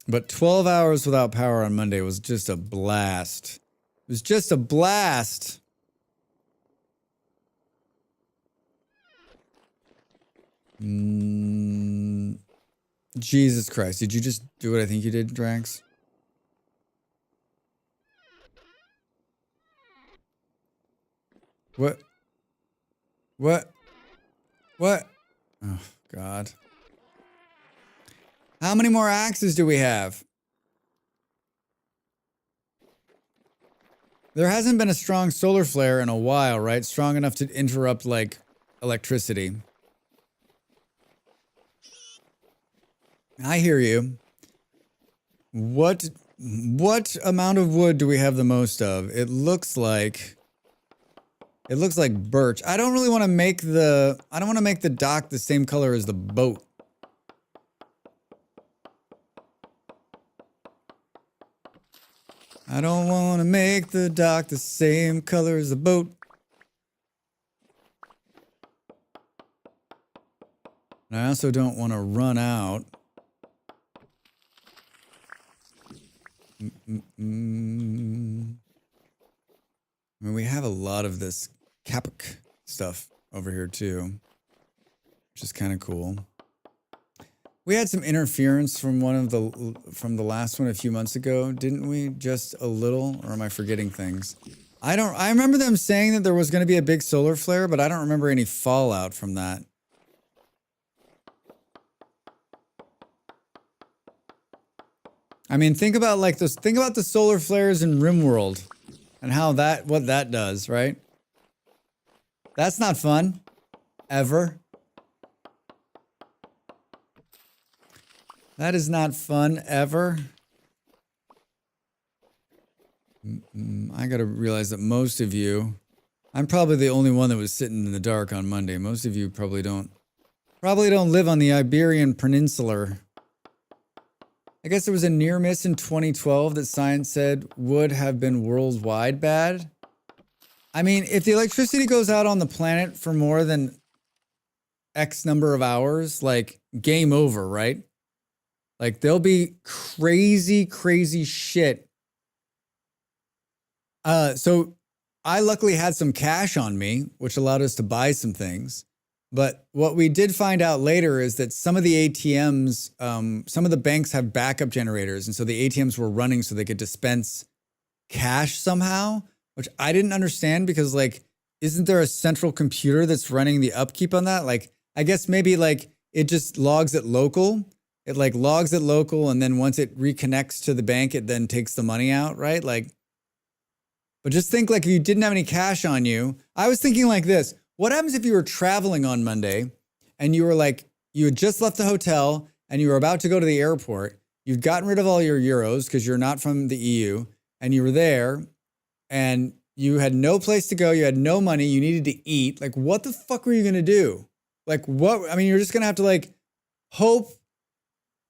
But 12 hours without power on Monday was just a blast. It was just a blast. Jesus Christ. Did you just do what I think you did, Drax? What? Oh, God. How many more axes do we have? There hasn't been a strong solar flare in a while, right? Strong enough to interrupt, like, electricity. I hear you. What amount of wood do we have the most of? It looks like birch. I don't want to make the dock the same color as the boat. I don't want to make the dock the same color as the boat. And I also don't want to run out. I mean, we have a lot of this Capic stuff over here too, which is kind of cool. We had some interference from from the last one a few months ago, didn't we? Just a little, or am I forgetting things? I remember them saying that there was going to be a big solar flare, but I don't remember any fallout from that. I mean, think about the solar flares in RimWorld and what that does, right? That's not fun. Ever. That is not fun ever. I gotta realize that most of you, I'm probably the only one that was sitting in the dark on Monday. Most of you probably don't live on the Iberian Peninsula. I guess there was a near miss in 2012 that science said would have been worldwide bad. I mean, if the electricity goes out on the planet for more than X number of hours, like game over, right? Like there'll be crazy, crazy shit. So I luckily had some cash on me, which allowed us to buy some things. But what we did find out later is that some of the ATMs, some of the banks have backup generators. And so the ATMs were running so they could dispense cash somehow, which I didn't understand because like, isn't there a central computer that's running the upkeep on that? Like, I guess maybe like it just logs it local. It like logs it local. And then once it reconnects to the bank, it then takes the money out, right? Like, but just think like if you didn't have any cash on you, I was thinking like this. What happens if you were traveling on Monday and you were like, you had just left the hotel and you were about to go to the airport. You'd gotten rid of all your euros because you're not from the EU and you were there and you had no place to go. You had no money. You needed to eat. Like, what the fuck were you going to do? Like, what? I mean, you're just going to have to like hope.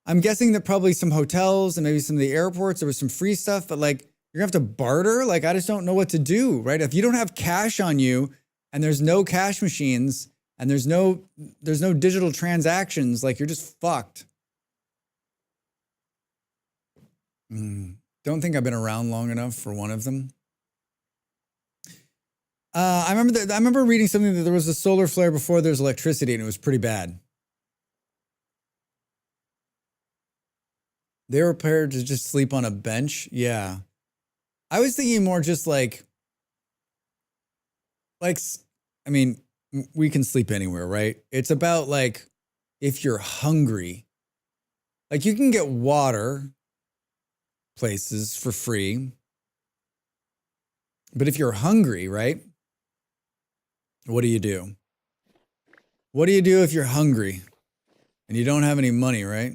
I'm guessing that probably some hotels and maybe some of the airports, there was some free stuff, but like, you're going to have to barter. Like, I just don't know what to do, right? If you don't have cash on you, and there's no cash machines and there's no digital transactions, like you're just fucked. Don't think I've been around long enough for one of them. I remember reading something that there was a solar flare before there's electricity, and it was pretty bad. They were prepared to just sleep on a bench. Yeah. I was thinking more just like, I mean, we can sleep anywhere, right? It's about like, if you're hungry, like you can get water places for free. But if you're hungry, right? What do you do? What do you do if you're hungry and you don't have any money, right?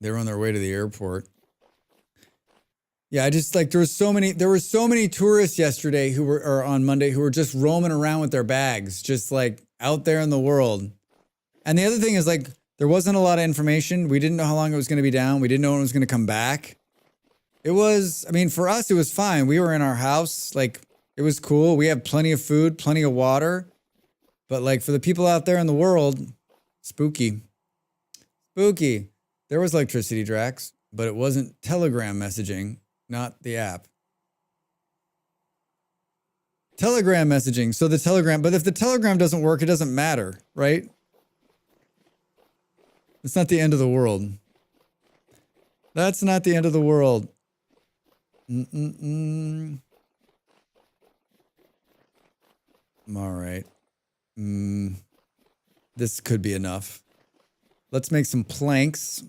They were on their way to the airport. Yeah, I just like there were so many tourists yesterday or on Monday who were just roaming around with their bags, just like out there in the world. And the other thing is like there wasn't a lot of information. We didn't know how long it was going to be down. We didn't know when it was going to come back. It was, I mean, for us, it was fine. We were in our house. Like, it was cool. We had plenty of food, plenty of water. But like for the people out there in the world, spooky. Spooky. There was electricity, Drax, but it wasn't Telegram messaging, not the app. Telegram messaging. So the Telegram, but if the Telegram doesn't work, it doesn't matter, right? It's not the end of the world. That's not the end of the world. All right. This could be enough. Let's make some planks.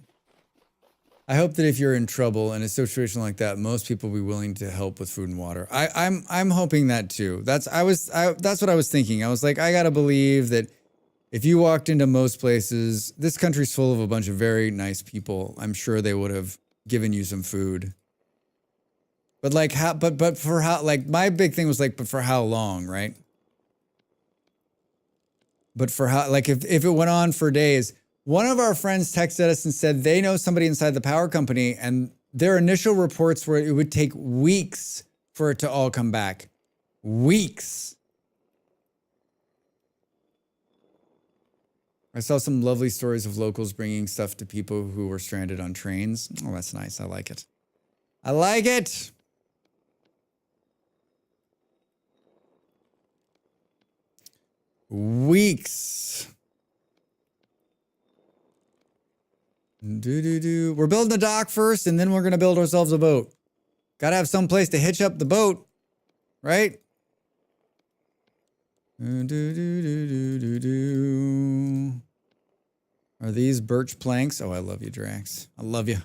I hope that if you're in trouble in a situation like that, most people will be willing to help with food and water. I'm hoping that too. That's what I was thinking. I was like, I gotta believe that if you walked into most places, this country's full of a bunch of very nice people. I'm sure they would have given you some food. But like how? But for how? Like my big thing was like, but for how long, right? But for how? Like if it went on for days. One of our friends texted us and said they know somebody inside the power company, and their initial reports were it would take weeks for it to all come back. Weeks. I saw some lovely stories of locals bringing stuff to people who were stranded on trains. Oh, that's nice. I like it. I like it. Weeks. We're building a dock first, and then we're going to build ourselves a boat. Got to have some place to hitch up the boat, right? Are these birch planks? Oh, I love you, Drax. I love you.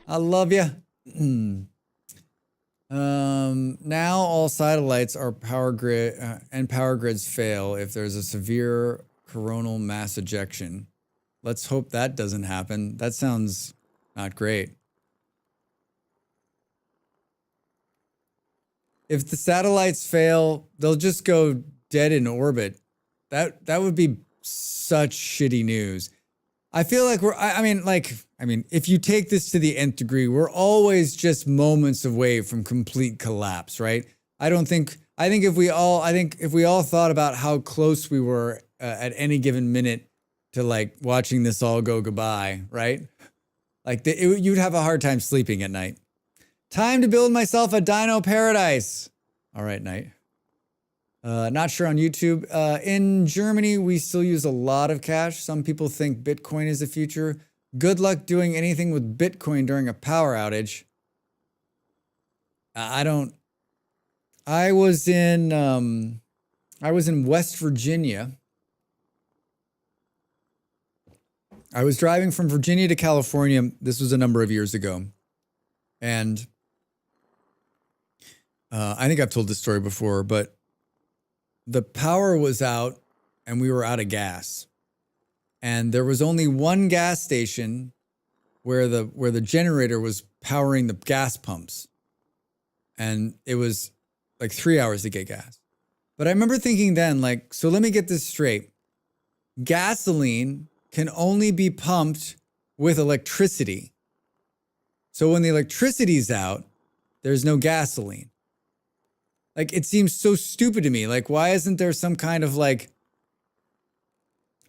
I love you. Now all satellites are power grid and power grids fail if there's a severe coronal mass ejection. Let's hope that doesn't happen. That sounds not great. If the satellites fail, they'll just go dead in orbit. That would be such shitty news. I feel like I mean, if you take this to the nth degree, we're always just moments away from complete collapse, right? I think if we all thought about how close we were at any given minute to like watching this all go goodbye, right? Like you'd have a hard time sleeping at night. Time to build myself a dino paradise. All right, night. Not sure on YouTube. In Germany, we still use a lot of cash. Some people think Bitcoin is the future. Good luck doing anything with Bitcoin during a power outage. I was in West Virginia. I was driving from Virginia to California. This was a number of years ago. And I think I've told this story before, but the power was out and we were out of gas. And there was only one gas station where the generator was powering the gas pumps. And it was like 3 hours to get gas. But I remember thinking then, like, so let me get this straight. Gasoline can only be pumped with electricity. So when the electricity's out, there's no gasoline. Like, it seems so stupid to me. Like, why isn't there some kind of like,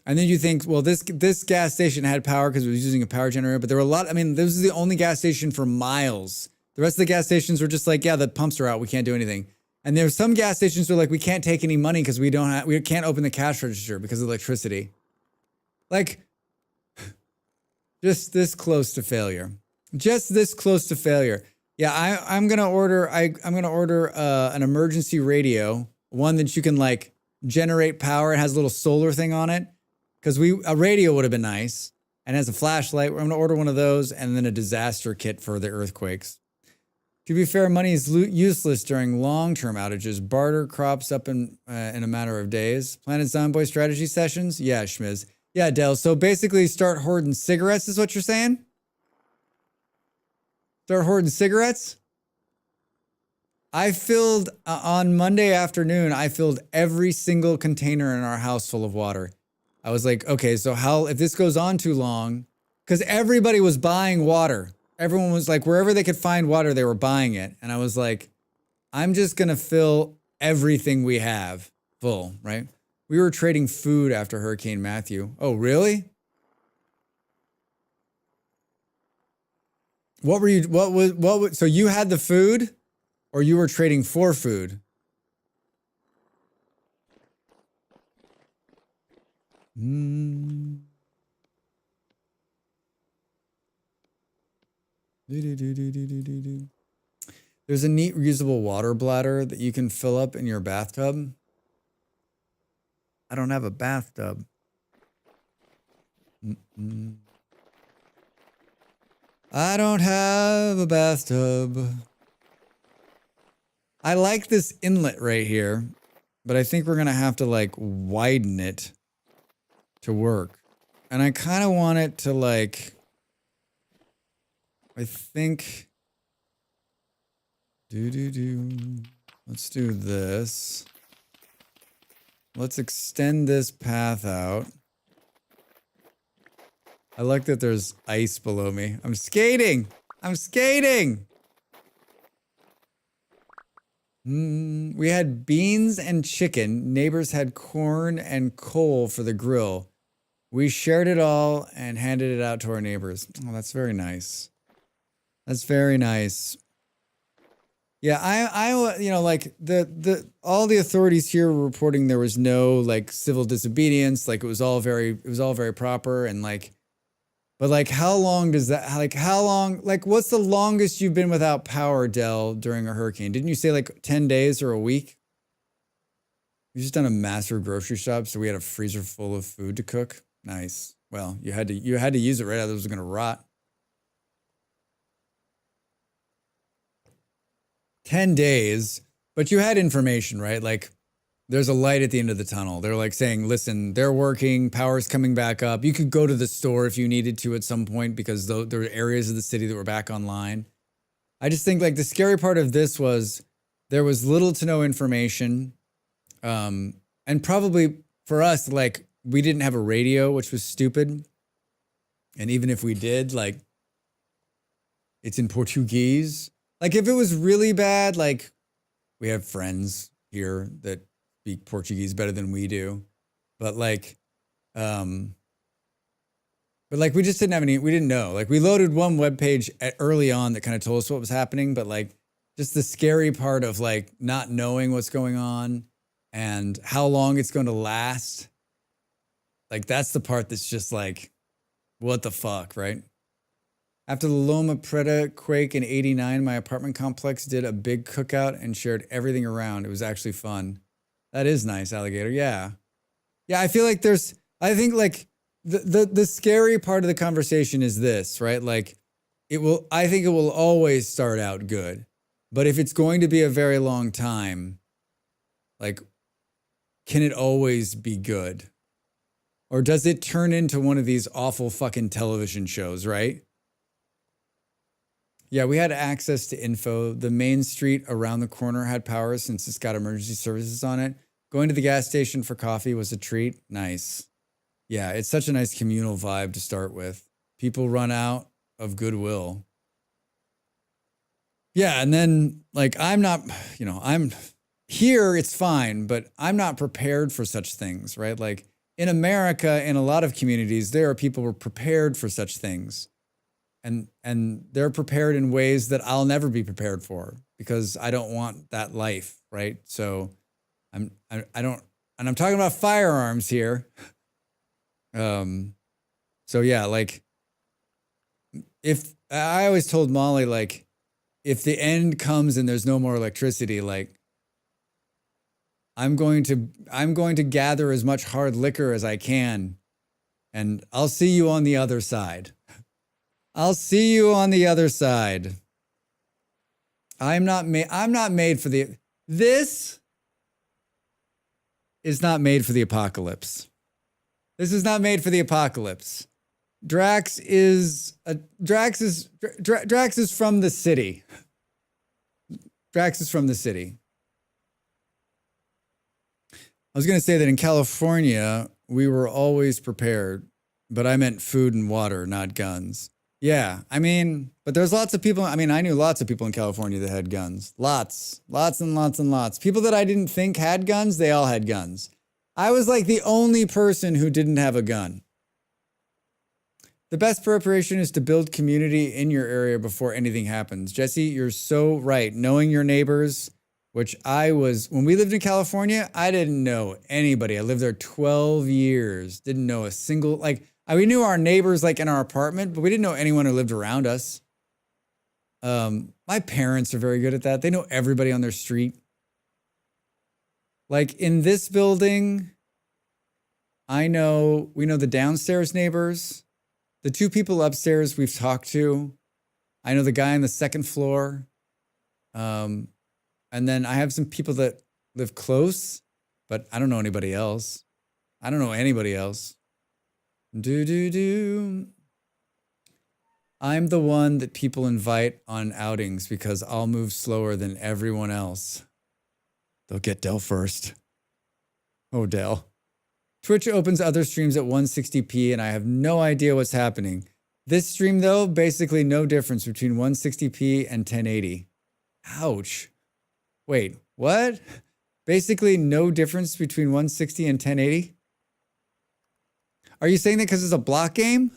and then you think, well, this gas station had power because it was using a power generator, but there were a lot, I mean, this is the only gas station for miles. The rest of the gas stations were just like, yeah, the pumps are out, we can't do anything. And there's some gas stations where like, we can't take any money because we can't open the cash register because of electricity. Like, just this close to failure. Just this close to failure. Yeah, I'm gonna order an emergency radio, one that you can like generate power. It has a little solar thing on it. Because a radio would have been nice, and has a flashlight. I'm gonna order one of those, and then a disaster kit for the earthquakes. To be fair, money is useless during long-term outages. Barter crops up in a matter of days. Planet Zomboy strategy sessions? Yeah, Schmiz. Yeah, Del. So basically start hoarding cigarettes is what you're saying? Start hoarding cigarettes? I filled, on Monday afternoon, I filled every single container in our house full of water. I was like, okay, so if this goes on too long, because everybody was buying water. Everyone was like, wherever they could find water, they were buying it. And I was like, I'm just going to fill everything we have full, right? We were trading food after Hurricane Matthew. Oh, really? So you had the food or you were trading for food? There's a neat reusable water bladder that you can fill up in your bathtub. I don't have a bathtub. I don't have a bathtub. I like this inlet right here, but I think we're gonna have to like widen it to work. And I kind of want it to like, I think, let's do this. Let's extend this path out. I like that there's ice below me. I'm skating. I'm skating. We had beans and chicken. Neighbors had corn and coal for the grill. We shared it all and handed it out to our neighbors. Oh, that's very nice. That's very nice. Yeah, I you know, like all the authorities here were reporting there was no like civil disobedience. Like it was all very proper and like, but like how long does that, like what's the longest you've been without power, Del, during a hurricane? Didn't you say like 10 days or a week? You just done a massive grocery shop, so we had a freezer full of food to cook. Nice. Well, you had to use it right, otherwise it was gonna rot. 10 days, but you had information, right? Like there's a light at the end of the tunnel. They're like saying, listen, they're working, power's coming back up. You could go to the store if you needed to at some point because there were areas of the city that were back online. I just think like the scary part of this was there was little to no information. And probably for us, like we didn't have a radio, which was stupid. And even if we did, like it's in Portuguese. Like if it was really bad, like we have friends here that speak Portuguese better than we do. But like we just didn't have we didn't know. Like we loaded one webpage early on that kind of told us what was happening, but like just the scary part of like not knowing what's going on and how long it's going to last. Like that's the part that's just like, what the fuck, right? After the Loma Prieta quake in '89, my apartment complex did a big cookout and shared everything around. It was actually fun. That is nice, Alligator. Yeah. Yeah, I feel like I think like the scary part of the conversation is this, right? Like I think it will always start out good. But if it's going to be a very long time, like, can it always be good? Or does it turn into one of these awful fucking television shows, right? Yeah, we had access to info. The main street around the corner had power since it's got emergency services on it. Going to the gas station for coffee was a treat. Nice. Yeah, it's such a nice communal vibe to start with. People run out of goodwill. Yeah, and then like I'm here it's fine, but I'm not prepared for such things, right? Like in America, in a lot of communities, there are people who are prepared for such things. And they're prepared in ways that I'll never be prepared for because I don't want that life, right? So I don't, and I'm talking about firearms here. So yeah, like if I always told Molly, like, if the end comes and there's no more electricity, like I'm going to gather as much hard liquor as I can, and I'll see you on the other side. I'll see you on the other side. I'm not made for the, this is not made for the apocalypse. This is not made for the apocalypse. Drax is from the city. Drax is from the city. I was going to say that in California, we were always prepared, but I meant food and water, not guns. Yeah, I mean, but there's lots of people. I mean, I knew lots of people in California that had guns. Lots and lots and lots. People that I didn't think had guns, they all had guns. I was like the only person who didn't have a gun. The best preparation is to build community in your area before anything happens. Jesse, you're so right. Knowing your neighbors, which when we lived in California, I didn't know anybody. I lived there 12 years. Didn't know a single, we knew our neighbors like in our apartment, but we didn't know anyone who lived around us. My parents are very good at that. They know everybody on their street. Like in this building, we know the downstairs neighbors. The two people upstairs we've talked to. I know the guy on the second floor. And then I have some people that live close, but I don't know anybody else. I don't know anybody else. I'm the one that people invite on outings because I'll move slower than everyone else. They'll get Dell first. Oh, Dell. Twitch opens other streams at 160p and I have no idea what's happening. This stream, though, basically no difference between 160p and 1080. Ouch. Wait, what? Basically no difference between 160 and 1080? Are you saying that because it's a block game?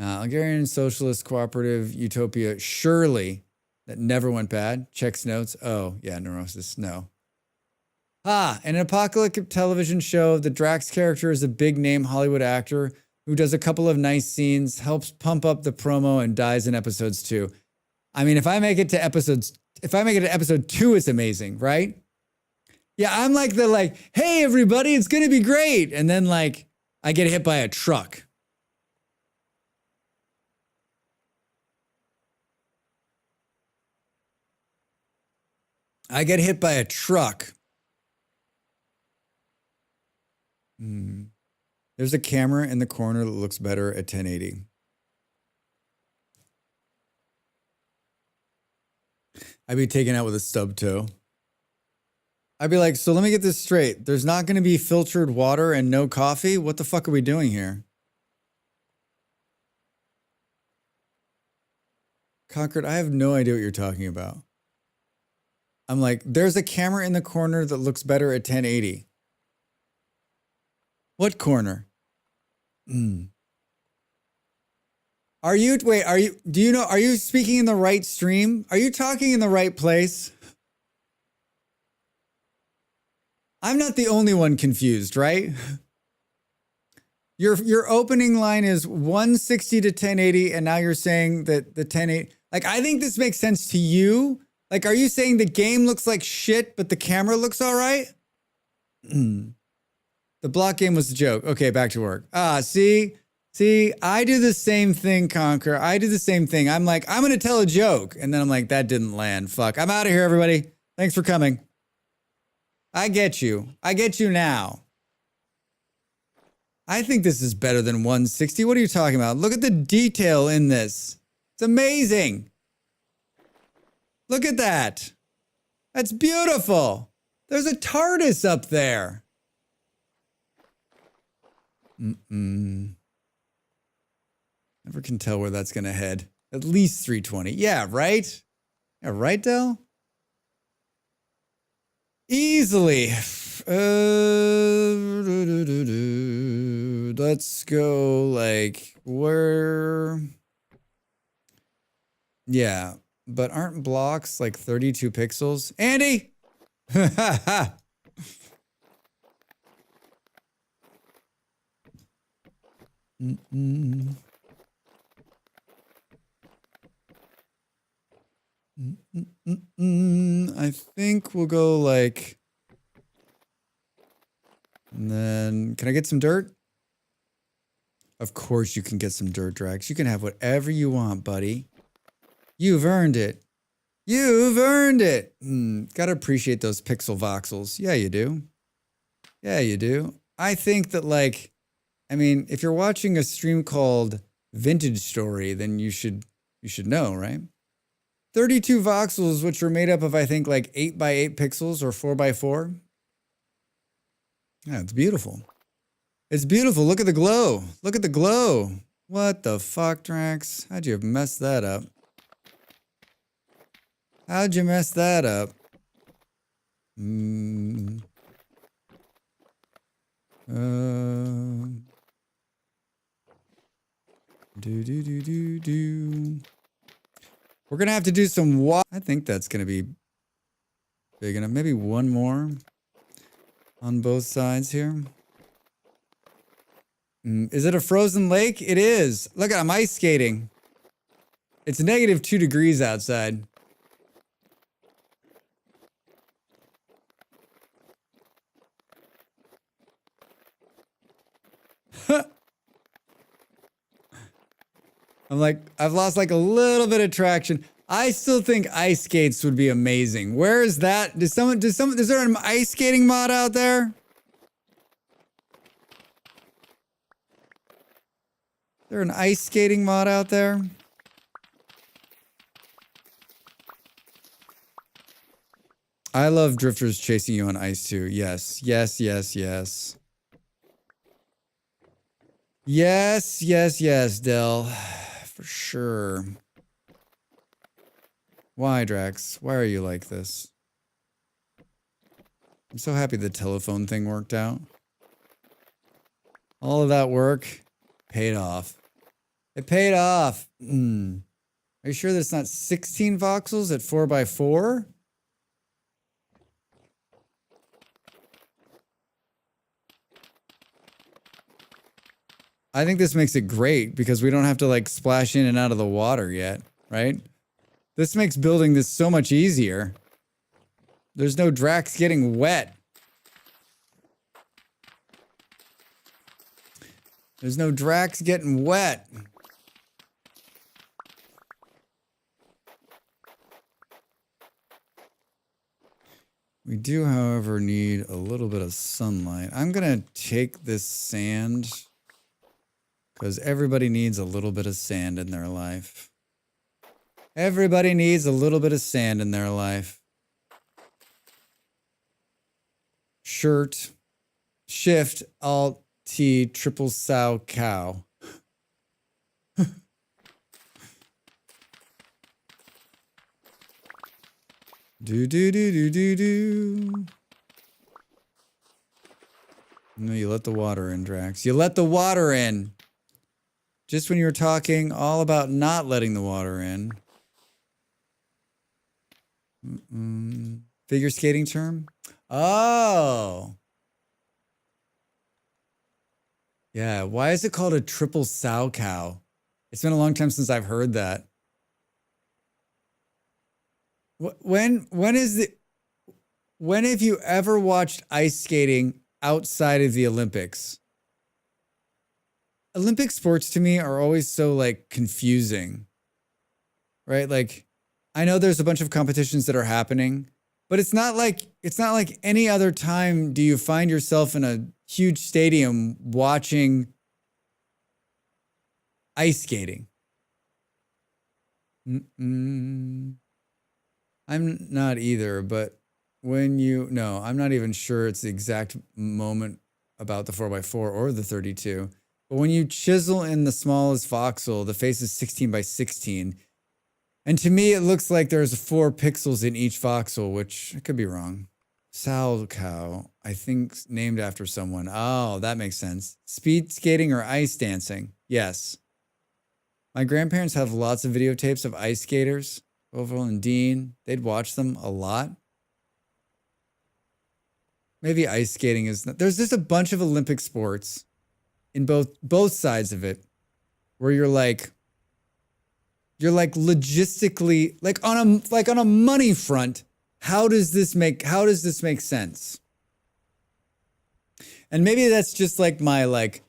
Algerian Socialist Cooperative Utopia, surely that never went bad. Checks notes. Oh, yeah, Neurosis, no. In an apocalyptic television show, the Drax character is a big-name Hollywood actor who does a couple of nice scenes, helps pump up the promo, and dies in episodes 2. I mean, if I make it to episode 2, it's amazing, right? Yeah, I'm like hey, everybody, it's going to be great. And then I get hit by a truck. I get hit by a truck. There's a camera in the corner that looks better at 1080. I'd be taken out with a stub toe. I'd be like, so let me get this straight. There's not going to be filtered water and no coffee? What the fuck are we doing here? Concord, I have no idea what you're talking about. I'm like, there's a camera in the corner that looks better at 1080. What corner? Are you speaking in the right stream? Are you talking in the right place? I'm not the only one confused, right? Your opening line is 160 to 1080, and now you're saying that the 1080, I think this makes sense to you. Are you saying the game looks like shit, but the camera looks all right? The block game was a joke. Okay, back to work. See, I do the same thing, Conquer. I do the same thing. I'm like, I'm going to tell a joke. And then I'm like, that didn't land. Fuck. I'm out of here, everybody. Thanks for coming. I get you. I get you now. I think this is better than 160. What are you talking about? Look at the detail in this. It's amazing. Look at that. That's beautiful. There's a TARDIS up there. Never can tell where that's going to head. At least 320. Yeah, right? Yeah, right, Del? Easily. Let's go like where? Yeah, but aren't blocks like 32 pixels? Andy! Mm-mm. I think we'll go like, and then can I get some dirt? Of course you can get some dirt, Drax. You can have whatever you want, buddy. You've earned it. You've earned it. Gotta appreciate those pixel voxels. Yeah, you do. Yeah, you do. I think that like, I mean, if you're watching a stream called Vintage Story, then you should know, right? 32 voxels, which are made up of, I think, like 8 by 8 pixels or 4 by 4. Yeah, it's beautiful. It's beautiful. Look at the glow. Look at the glow. What the fuck, Drax? How'd you mess that up? How'd you mess that up? We're gonna have to do some I think that's gonna be big enough. Maybe one more on both sides here. Is it a frozen lake? It is. Look, I'm ice skating. It's negative 2 degrees outside. I'm like, I've lost like a little bit of traction. I still think ice skates would be amazing. Where is that? Is there an ice skating mod out there? Is there an ice skating mod out there? I love drifters chasing you on ice too. Yes, yes, yes, yes. Yes, yes, yes, Del. For sure. Why, Drax? Why are you like this? I'm so happy the telephone thing worked out. All of that work paid off. It paid off. Are you sure that's not 16 voxels at 4 by 4? I think this makes it great because we don't have to like splash in and out of the water yet, right? This makes building this so much easier. There's no Drax getting wet. There's no Drax getting wet. We do, however, need a little bit of sunlight. I'm gonna take this sand because everybody needs a little bit of sand in their life. Everybody needs a little bit of sand in their life. Shirt, shift, alt, T, triple sow, cow. Do. No, you let the water in, Drax. You let the water in. Just when you were talking all about not letting the water in. Figure skating term? Oh. Yeah, why is it called a triple sow cow? It's been a long time since I've heard that. When have you ever watched ice skating outside of the Olympics? Olympic sports to me are always so like confusing, right? Like, I know there's a bunch of competitions that are happening, but it's not like any other time do you find yourself in a huge stadium watching ice skating. I'm not either, but I'm not even sure it's the exact moment about the 4x4 or the 32. But when you chisel in the smallest voxel, the face is 16 by 16. And to me, it looks like there's 4 pixels in each voxel, which I could be wrong. Salchow, I think named after someone. Oh, that makes sense. Speed skating or ice dancing? Yes. My grandparents have lots of videotapes of ice skaters, Oval and Dean. They'd watch them a lot. Maybe ice skating is not. There's just a bunch of Olympic sports in both sides of it where you're like logistically, like on a money front, how does this make sense? And maybe that's just like my like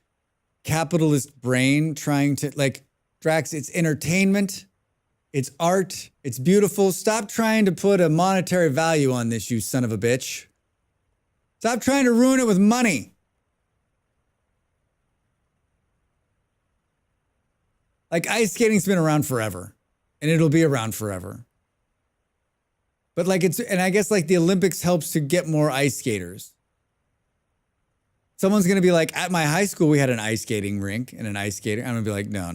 capitalist brain trying to like, Drax, it's entertainment, it's art, it's beautiful. Stop trying to put a monetary value on this, you son of a bitch. Stop trying to ruin it with money. Like ice skating's been around forever and it'll be around forever. But like and I guess like the Olympics helps to get more ice skaters. Someone's going to be like, at my high school, we had an ice skating rink and an ice skater. I'm going to be like, no.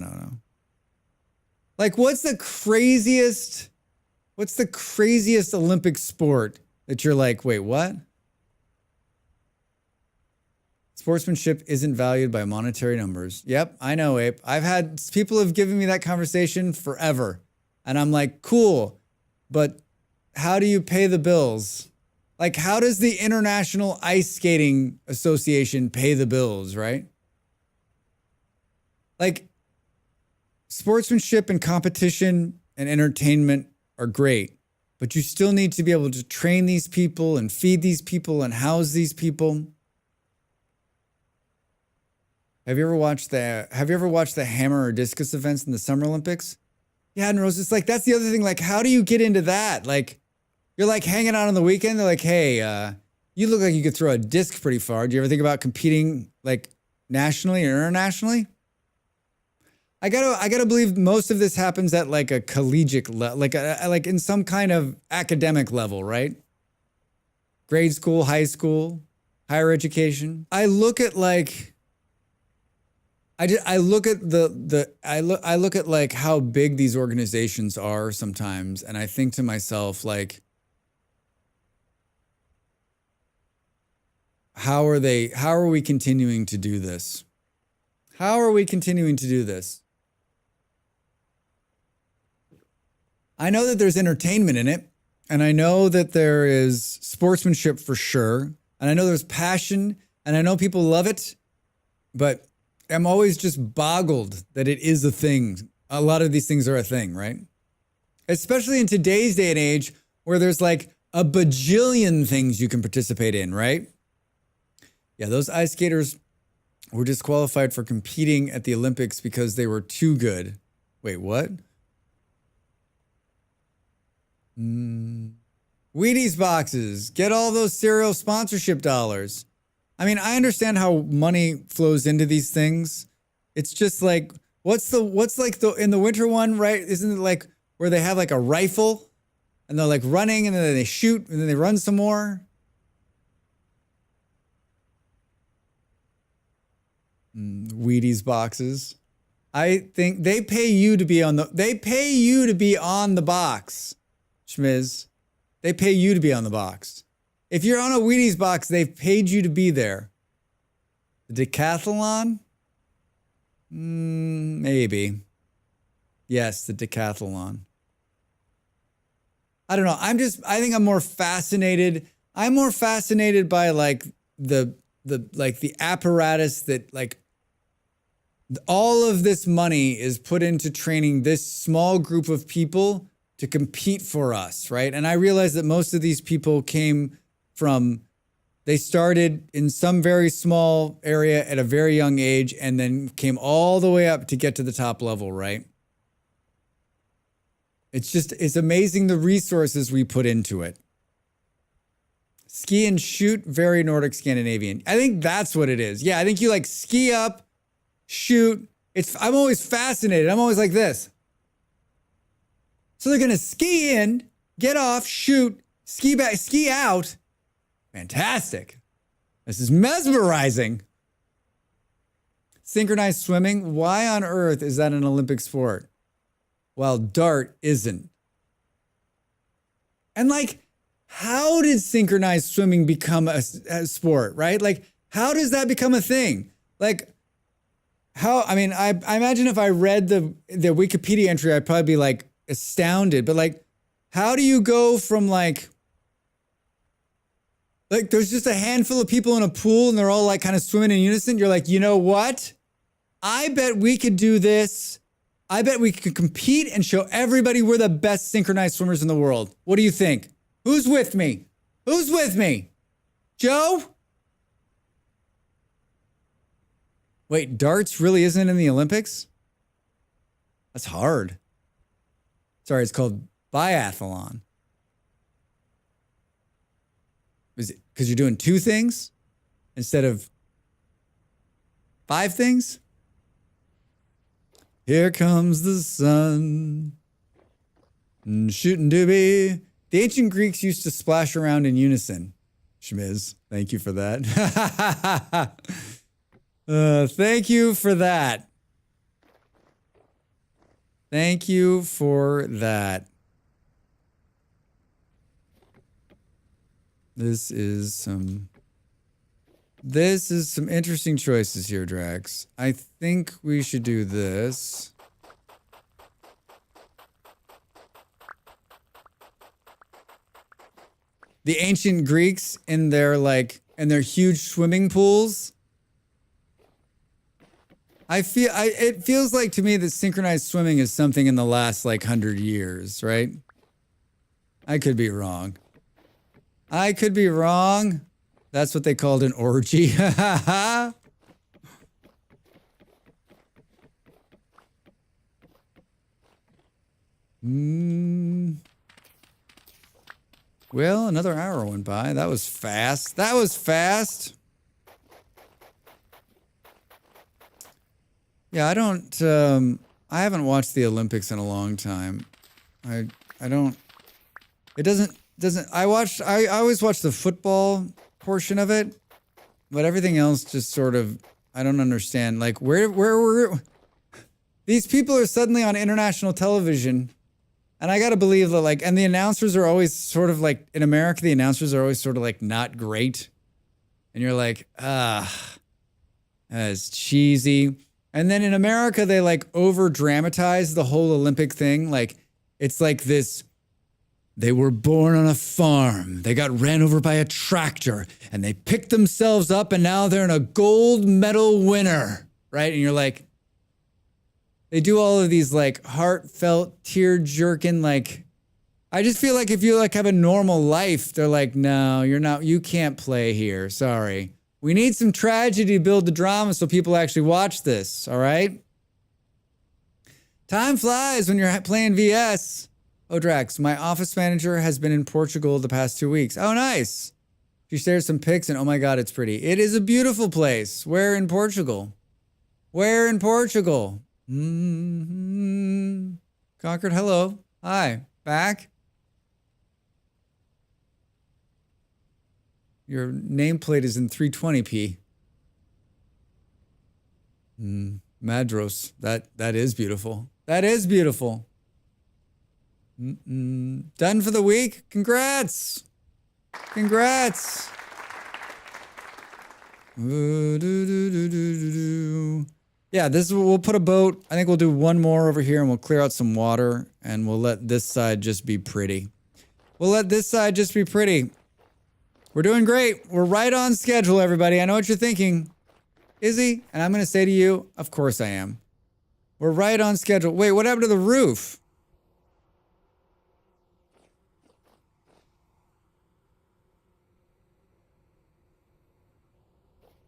Like what's the craziest Olympic sport that you're like, wait, what? Sportsmanship isn't valued by monetary numbers. Yep, I know, Ape. People have given me that conversation forever. And I'm like, cool, but how do you pay the bills? Like, how does the International Ice Skating Association pay the bills, right? Like, sportsmanship and competition and entertainment are great, but you still need to be able to train these people and feed these people and house these people. Have you ever watched the hammer or discus events in the Summer Olympics? Yeah, and Rose, it's like, that's the other thing. Like, how do you get into that? Like, you're like hanging out on the weekend. They're like, hey, you look like you could throw a disc pretty far. Do you ever think about competing like nationally or internationally? I gotta believe most of this happens at like a collegiate level, like in some kind of academic level, right? Grade school, high school, higher education. I look at like, I look at like how big these organizations are sometimes, and I think to myself like, how are we continuing to do this? How are we continuing to do this? I know that there's entertainment in it, and I know that there is sportsmanship for sure, and I know there's passion, and I know people love it, but I'm always just boggled that it is a thing. A lot of these things are a thing, right? Especially in today's day and age where there's like a bajillion things you can participate in, right? Yeah, those ice skaters were disqualified for competing at the Olympics because they were too good. Wait, what? Wheaties boxes. Get all those cereal sponsorship dollars. I mean, I understand how money flows into these things. It's just like, what's like in the winter one, right? Isn't it like where they have like a rifle and they're like running and then they shoot and then they run some more? Wheaties boxes. I think they pay you to be on the box, Schmiz. They pay you to be on the box. If you're on a Wheaties box, they've paid you to be there. The decathlon? Maybe. Yes, the decathlon. I don't know. I think I'm more fascinated. I'm more fascinated by like the apparatus that like all of this money is put into training this small group of people to compete for us, right? And I realize that most of these people they started in some very small area at a very young age and then came all the way up to get to the top level, right? It's amazing the resources we put into it. Ski and shoot, very Nordic Scandinavian. I think that's what it is. Yeah, I think you like ski up, shoot. I'm always fascinated. I'm always like this. So they're going to ski in, get off, shoot, ski back, ski out. Fantastic. This is mesmerizing. Synchronized swimming. Why on earth is that an Olympic sport? While dart isn't. And like, how did synchronized swimming become a sport, right? Like, how does that become a thing? Like, how, I mean, I imagine if I read the Wikipedia entry, I'd probably be like astounded, but like, how do you go from like there's just a handful of people in a pool and they're all like kind of swimming in unison. You're like, you know what? I bet we could do this. I bet we could compete and show everybody we're the best synchronized swimmers in the world. What do you think? Who's with me? Who's with me? Joe? Wait, darts really isn't in the Olympics? That's hard. Sorry, it's called biathlon. Is it because you're doing 2 things instead of 5 things? Here comes the sun, shooting doobie. The ancient Greeks used to splash around in unison. Shmiz, thank you for that. Thank you for that. Thank you for that. This is some interesting choices here, Drax. I think we should do this. The ancient Greeks in their huge swimming pools. It feels like to me that synchronized swimming is something in the last 100 years, right? I could be wrong. I could be wrong. That's what they called an orgy. Well, another hour went by. That was fast. That was fast. Yeah, I haven't watched the Olympics in a long time. I always watch the football portion of it, but everything else just sort of, I don't understand. Like, where were these people are suddenly on international television, and I gotta believe that and the announcers are always sort of in America, the announcers are always sort of not great. And you're like, that's cheesy. And then in America, they over dramatize the whole Olympic thing. It's this, they were born on a farm. They got ran over by a tractor and they picked themselves up and now they're a gold medal winner, right? And you're like, they do all of these heartfelt, tear-jerking, I just feel like if you have a normal life, they're like, no, you're not, you can't play here. Sorry. We need some tragedy to build the drama so people actually watch this, all right? Time flies when you're playing VS. Oh, Drax, my office manager has been in Portugal the past 2 weeks. Oh, nice. She shared some pics and oh my God, it's pretty. It is a beautiful place. Where in Portugal? Where in Portugal? Concord, hello. Hi, back. Your nameplate is in 320p. Madros, that is beautiful. That is beautiful. Done for the week. Congrats. Congrats. Yeah, we'll put a boat. I think we'll do one more over here and we'll clear out some water and we'll let this side just be pretty. We'll let this side just be pretty. We're doing great. We're right on schedule, everybody. I know what you're thinking. Is he? And I'm going to say to you, of course I am. We're right on schedule. Wait, what happened to the roof?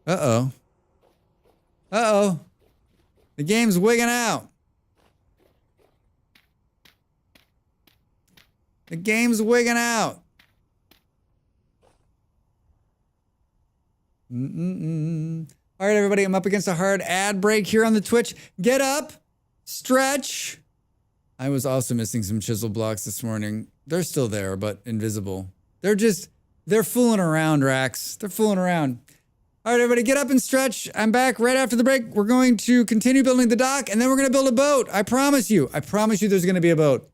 Uh-oh. Uh-oh. The game's wigging out. The game's wigging out. All right, everybody, I'm up against a hard ad break here on the Twitch. Get up, stretch. I was also missing some chisel blocks this morning. They're still there, but invisible. They're fooling around, Rax. They're fooling around. All right, everybody, get up and stretch. I'm back right after the break. We're going to continue building the dock, and then we're going to build a boat. I promise you. I promise you there's going to be a boat.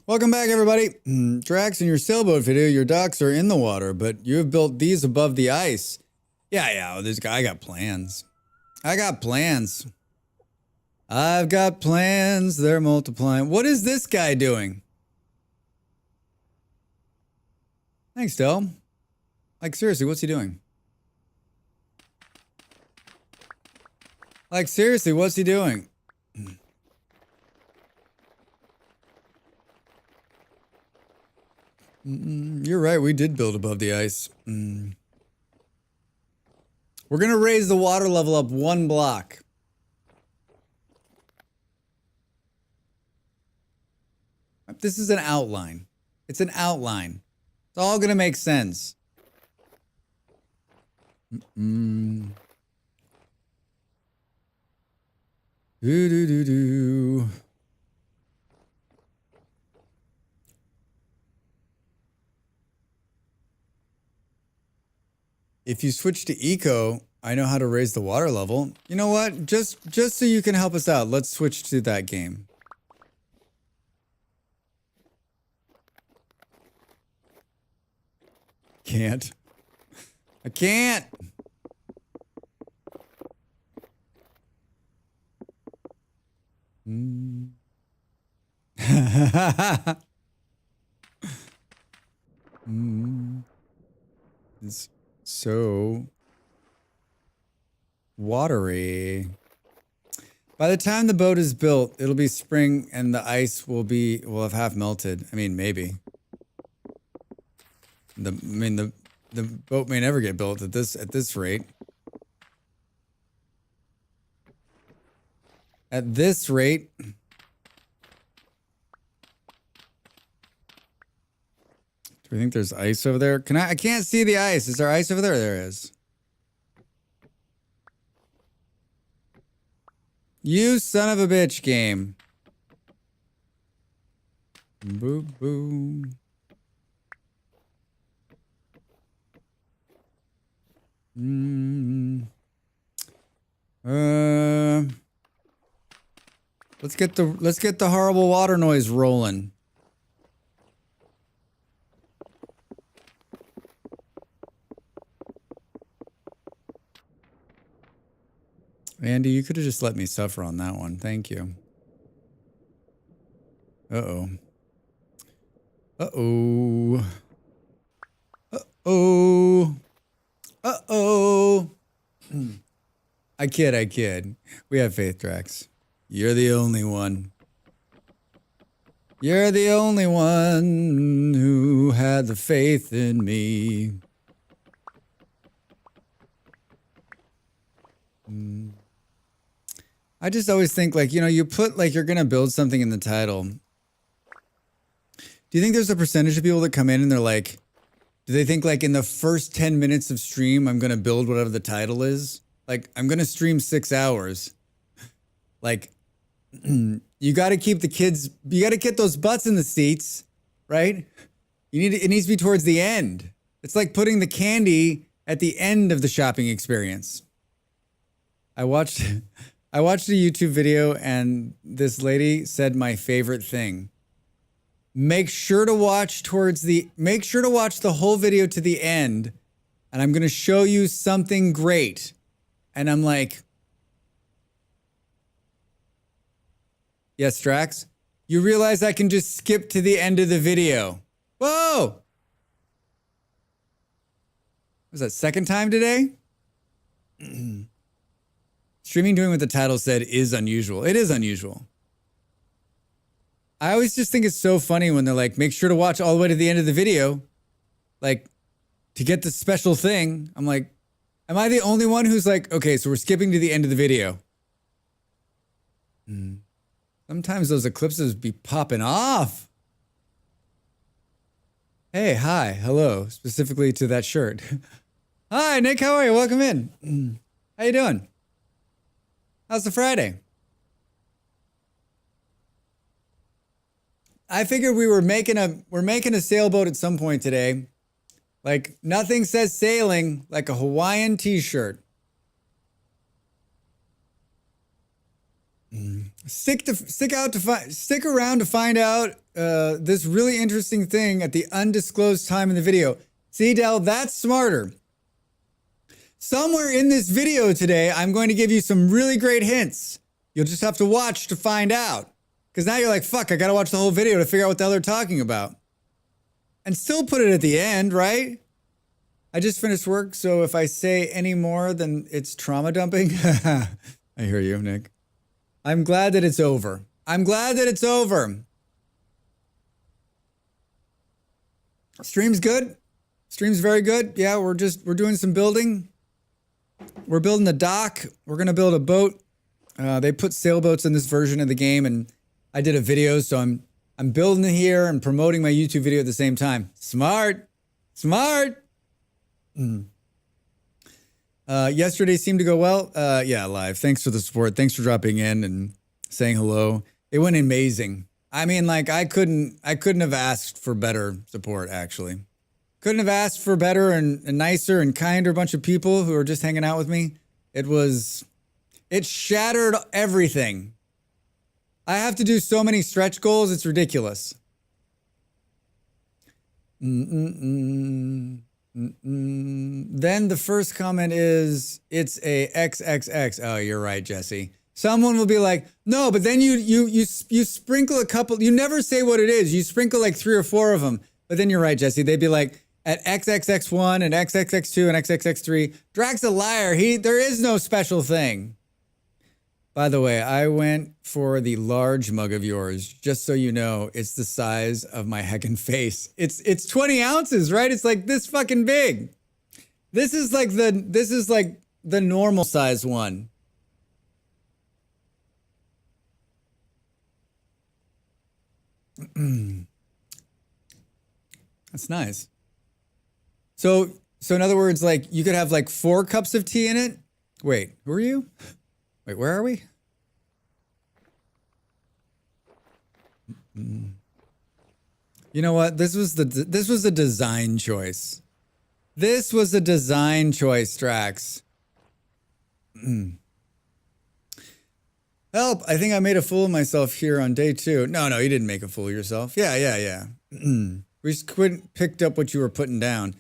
Welcome back, everybody. Drax, in your sailboat video, your docks are in the water, but you have built these above the ice. Yeah, this guy, I got plans. I've got plans, they're multiplying. What is this guy doing? Thanks, Del. Like, seriously, what's he doing? Like, seriously, what's he doing? You're right, we did build above the ice. We're gonna raise the water level up 1 block. This is an outline. It's an outline. It's all gonna make sense. Do. If you switch to eco, I know how to raise the water level. You know what? Just so you can help us out, let's switch to that game. Can't. I can't. It's so watery. By the time the boat is built, it'll be spring and the ice will have half melted. I mean, maybe. The boat may never get built at this rate. At this rate. Do we think there's ice over there? I can't see the ice. Is there ice over there? There is. You son of a bitch, game. Boo boo. Let's get the horrible water noise rolling. Andy, you could have just let me suffer on that one. Thank you. Uh-oh. Uh-oh. Uh-oh. Uh-oh. I kid. We have faith, Drax. You're the only one. You're the only one who had the faith in me. I just always think, like, you put, like, you're going to build something in the title. Do you think there's a percentage of people that come in and they're like, do they think, like, in the first 10 minutes of stream, I'm going to build whatever the title is? Like, I'm going to stream 6 hours. Like, you got to keep the kids, you got to get those butts in the seats, right? It needs to be towards the end. It's like putting the candy at the end of the shopping experience. I watched a YouTube video and this lady said my favorite thing. Make sure to watch the whole video to the end, and I'm going to show you something great. And I'm like, yes, Drax, you realize I can just skip to the end of the video. Whoa! Was that second time today? Streaming doing what the title said is unusual. It is unusual. I always just think it's so funny when they're like, make sure to watch all the way to the end of the video, like, to get the special thing. I'm like, am I the only one who's like, okay, so we're skipping to the end of the video? Sometimes those eclipses be popping off. Hey, hi, hello, specifically to that shirt. Hi, Nick, how are you? Welcome in. How you doing? How's the Friday? I figured we're making a sailboat at some point today. Like, nothing says sailing like a Hawaiian t-shirt. Stick around to find out this really interesting thing at the undisclosed time in the video. See, Del, that's smarter. Somewhere in this video today, I'm going to give you some really great hints. You'll just have to watch to find out. Because now you're like, fuck, I gotta watch the whole video to figure out what the hell they're talking about. And still put it at the end, right? I just finished work, so if I say any more, then it's trauma dumping. I hear you, Nick. I'm glad that it's over. I'm glad that it's over. Stream's good. Stream's very good. Yeah, we're doing some building. We're building a dock. We're gonna build a boat. They put sailboats in this version of the game, and I did a video, so I'm building it here and promoting my YouTube video at the same time. Smart. Yesterday seemed to go well. Yeah, live. Thanks for the support. Thanks for dropping in and saying hello. It went amazing. I mean, like I couldn't have asked for better support, actually. Couldn't have asked for better and nicer and kinder bunch of people who were just hanging out with me. It shattered everything. I have to do so many stretch goals, it's ridiculous. Then the first comment is, it's a XXX. Oh, you're right, Jesse. Someone will be like, no, but then you sprinkle a couple, you never say what it is. You sprinkle like 3 or 4 of them. But then you're right, Jesse. They'd be like, at XXX1 and XXX2 and XXX3, Drax a liar. There is no special thing. By the way, I went for the large mug of yours, just so you know, it's the size of my heckin' face. It's 20 ounces, right? It's like this fucking big. This is like the normal size one. That's nice. So in other words, like you could have like 4 cups of tea in it. Wait, who are you? Wait, where are we? You know what? This was a design choice. This was a design choice, Drax. Help! I think I made a fool of myself here on day 2. No, you didn't make a fool of yourself. Yeah. We just picked up what you were putting down.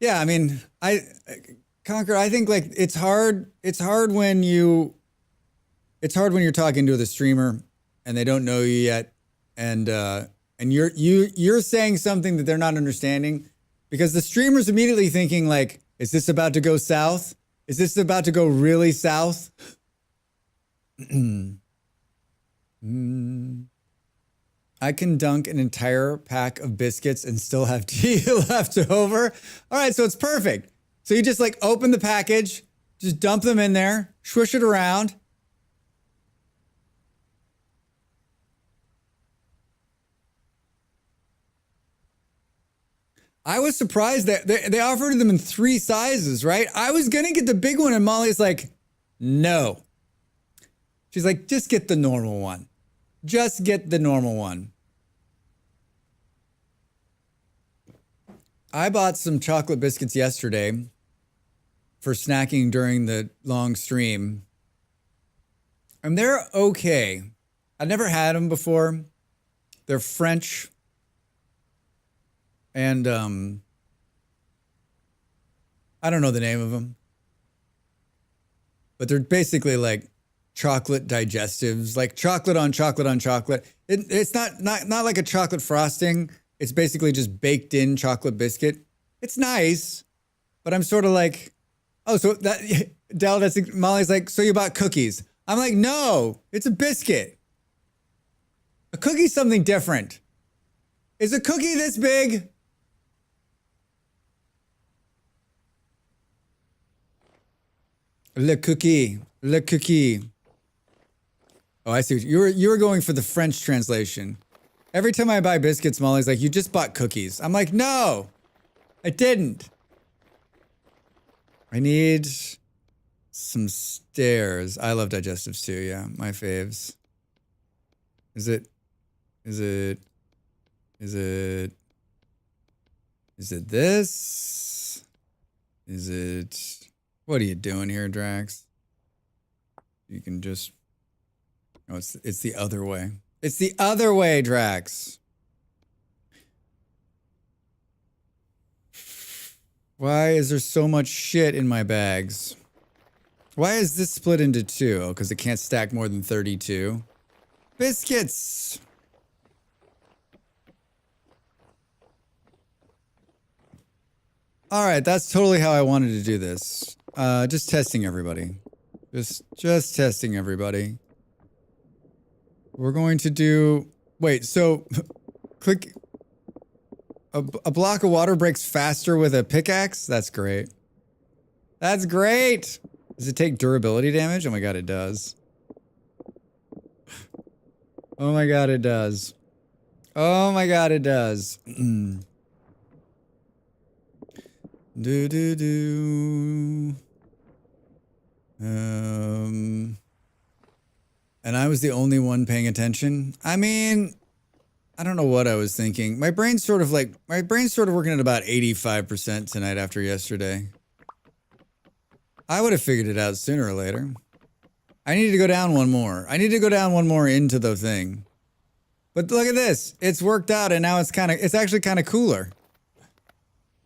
Yeah, I mean, Conquer, I think like it's hard when you're talking to the streamer and they don't know you yet, and you're saying something that they're not understanding, because the streamer's immediately thinking like, is this about to go south? Is this about to go really south? I can dunk an entire pack of biscuits and still have tea left over. All right, so it's perfect. So you just like open the package, just dump them in there, swish it around. I was surprised that they offered them in 3 sizes, right? I was gonna get the big one and Molly's like, no. She's like, just get the normal one. Just get the normal one. I bought some chocolate biscuits yesterday for snacking during the long stream. And they're okay. I've never had them before. They're French. And I don't know the name of them. But they're basically like chocolate digestives, like chocolate on chocolate on chocolate. It's not like a chocolate frosting. It's basically just baked in chocolate biscuit. It's nice, but I'm sort of like, oh, so that, Dell, Molly's like, so you bought cookies. I'm like, no, it's a biscuit. A cookie's something different. Is a cookie this big? Le cookie. Oh, I see. You were going for the French translation. Every time I buy biscuits, Molly's like, you just bought cookies. I'm like, no, I didn't. I need some stairs. I love digestives too. Yeah, my faves. Is it this? Is it, what are you doing here, Drax? You can just, Oh, it's the other way. It's the other way, Drax. Why is there so much shit in my bags? Why is this split into 2? Oh, because it can't stack more than 32. Biscuits! All right, that's totally how I wanted to do this. Just testing everybody. Just testing everybody. We're going to do... Wait, so... click... A block of water breaks faster with a pickaxe? That's great. That's great! Does it take durability damage? Oh my god, it does. Oh my god, it does. Oh my god, it does. Do do do. And I was the only one paying attention. I mean, I don't know what I was thinking. My brain's sort of working at about 85% tonight after yesterday. I would have figured it out sooner or later. I need to go down one more. I need to go down one more into the thing. But look at this. It's worked out and now it's actually kind of cooler.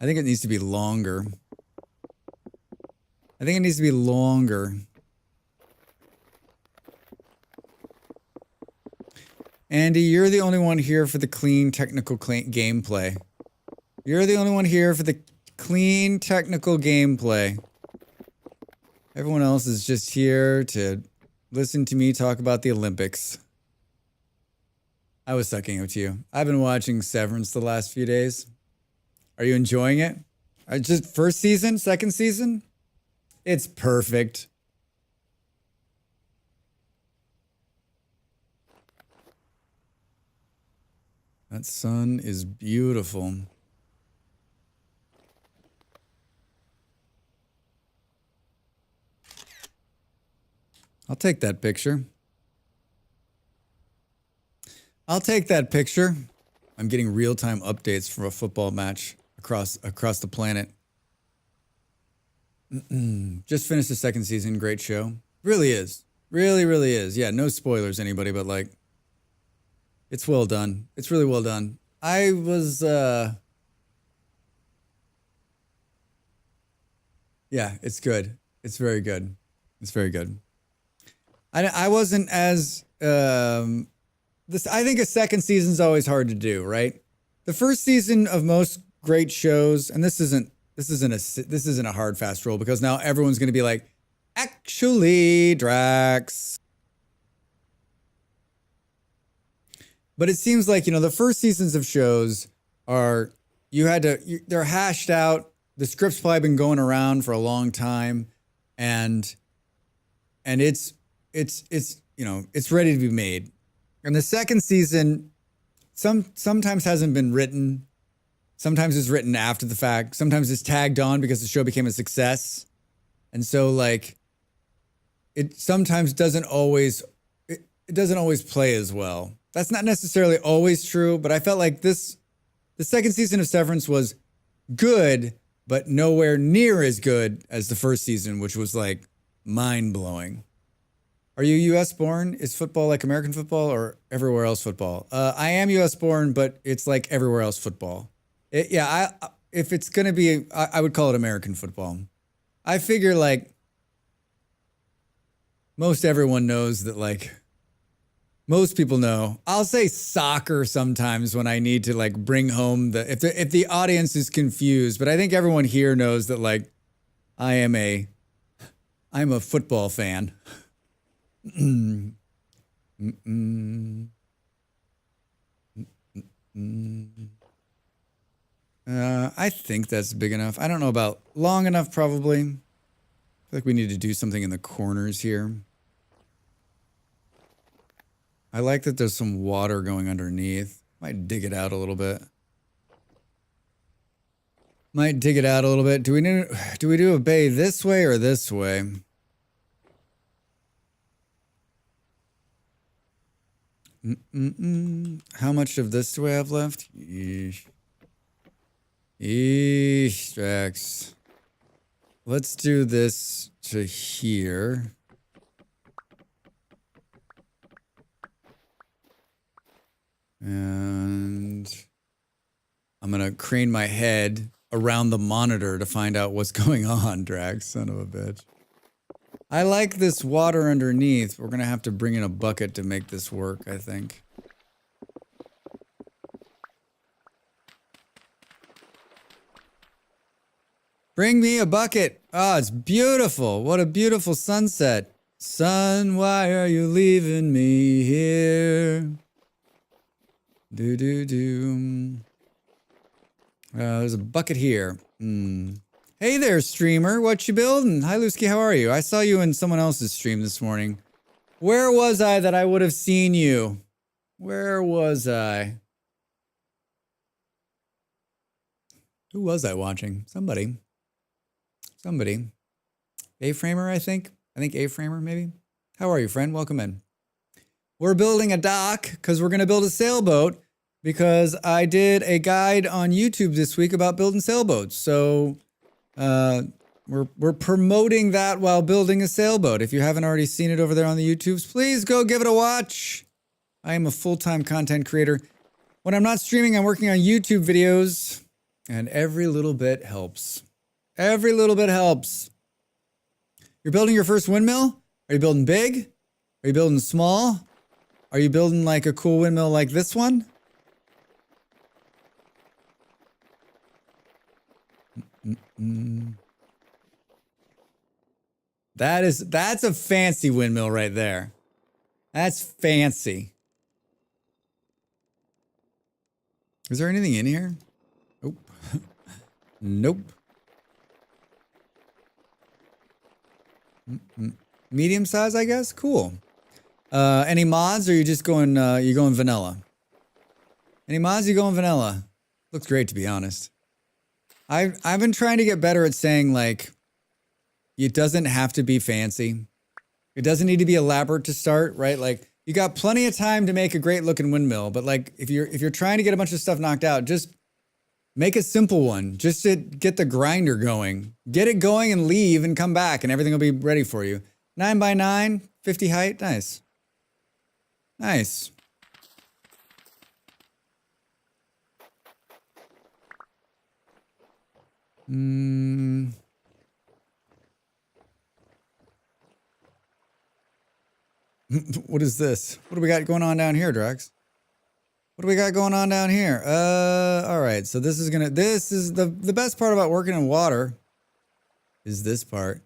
I think it needs to be longer. I think it needs to be longer. Andy, you're the only one here for the clean technical gameplay. You're the only one here for the clean technical gameplay. Everyone else is just here to listen to me talk about the Olympics. I was sucking up to you. I've been watching Severance the last few days. Are you enjoying it? Just first season, second season? It's perfect. That sun is beautiful. I'll take that picture. I'll take that picture. I'm getting real-time updates from a football match across the planet. Just finished the second season. Great show. Really is. Really, really is. Yeah, no spoilers, anybody, but like, it's well done. It's really well done. I was, yeah, it's good. It's very good. It's very good. I wasn't as, I think a second season's always hard to do, right? The first season of most great shows, and this isn't a hard fast rule because now everyone's going to be like, actually, Drax. But it seems like, the first seasons of shows are, they're hashed out. The script's probably been going around for a long time, and it's ready to be made. And the second season sometimes hasn't been written. Sometimes it's written after the fact. Sometimes it's tagged on because the show became a success. And so like it sometimes doesn't always play as well. That's not necessarily always true, but I felt like the second season of Severance was good, but nowhere near as good as the first season, which was like mind-blowing. Are you U.S. born? Is football like American football or everywhere else football? I am U.S. born, but it's like everywhere else football. If it's going to be, I would call it American football. I figure like most everyone knows that like most people know. I'll say soccer sometimes when I need to like bring home if the audience is confused, but I think everyone here knows that like I'm a football fan. I think that's big enough. I don't know about long enough, probably. I feel like we need to do something in the corners here. I like that there's some water going underneath. Might dig it out a little bit. Do we do a bay this way or this way? How much of this do I have left? Yeesh, Drax. Let's do this to here. And I'm going to crane my head around the monitor to find out what's going on, Drax, son of a bitch. I like this water underneath. We're going to have to bring in a bucket to make this work, I think. Bring me a bucket. Oh, it's beautiful. What a beautiful sunset. Sun, why are you leaving me here? Do, do, do. There's a bucket here. Hey there, streamer. What you building? Hi, Lusky. How are you? I saw you in someone else's stream this morning. Where was I that I would have seen you? Where was I? Who was I watching? Somebody. A-framer, I think. A-framer, maybe. How are you, friend? Welcome in. We're building a dock because we're going to build a sailboat because I did a guide on YouTube this week about building sailboats. So we're promoting that while building a sailboat. If you haven't already seen it over there on the YouTubes, please go give it a watch. I am a full-time content creator. When I'm not streaming, I'm working on YouTube videos, and every little bit helps. Every little bit helps. You're building your first windmill? Are you building big? Are you building small? Are you building like a cool windmill like this one? That's a fancy windmill right there. That's fancy. Is there anything in here? Nope. Nope. Medium size, I guess. Cool. Any mods, or you just going? You going vanilla? Any mods? You going vanilla? Looks great, to be honest. I've been trying to get better at saying like, it doesn't have to be fancy. It doesn't need to be elaborate to start, right? Like you got plenty of time to make a great looking windmill, but like if you're trying to get a bunch of stuff knocked out, just make a simple one, just to get the grinder going. Get it going and leave and come back and everything will be ready for you. 9x9, 50 height, nice. Nice. What is this? What do we got going on down here, Drax? What do we got going on down here? All right. So this is the best part about working in water is this part.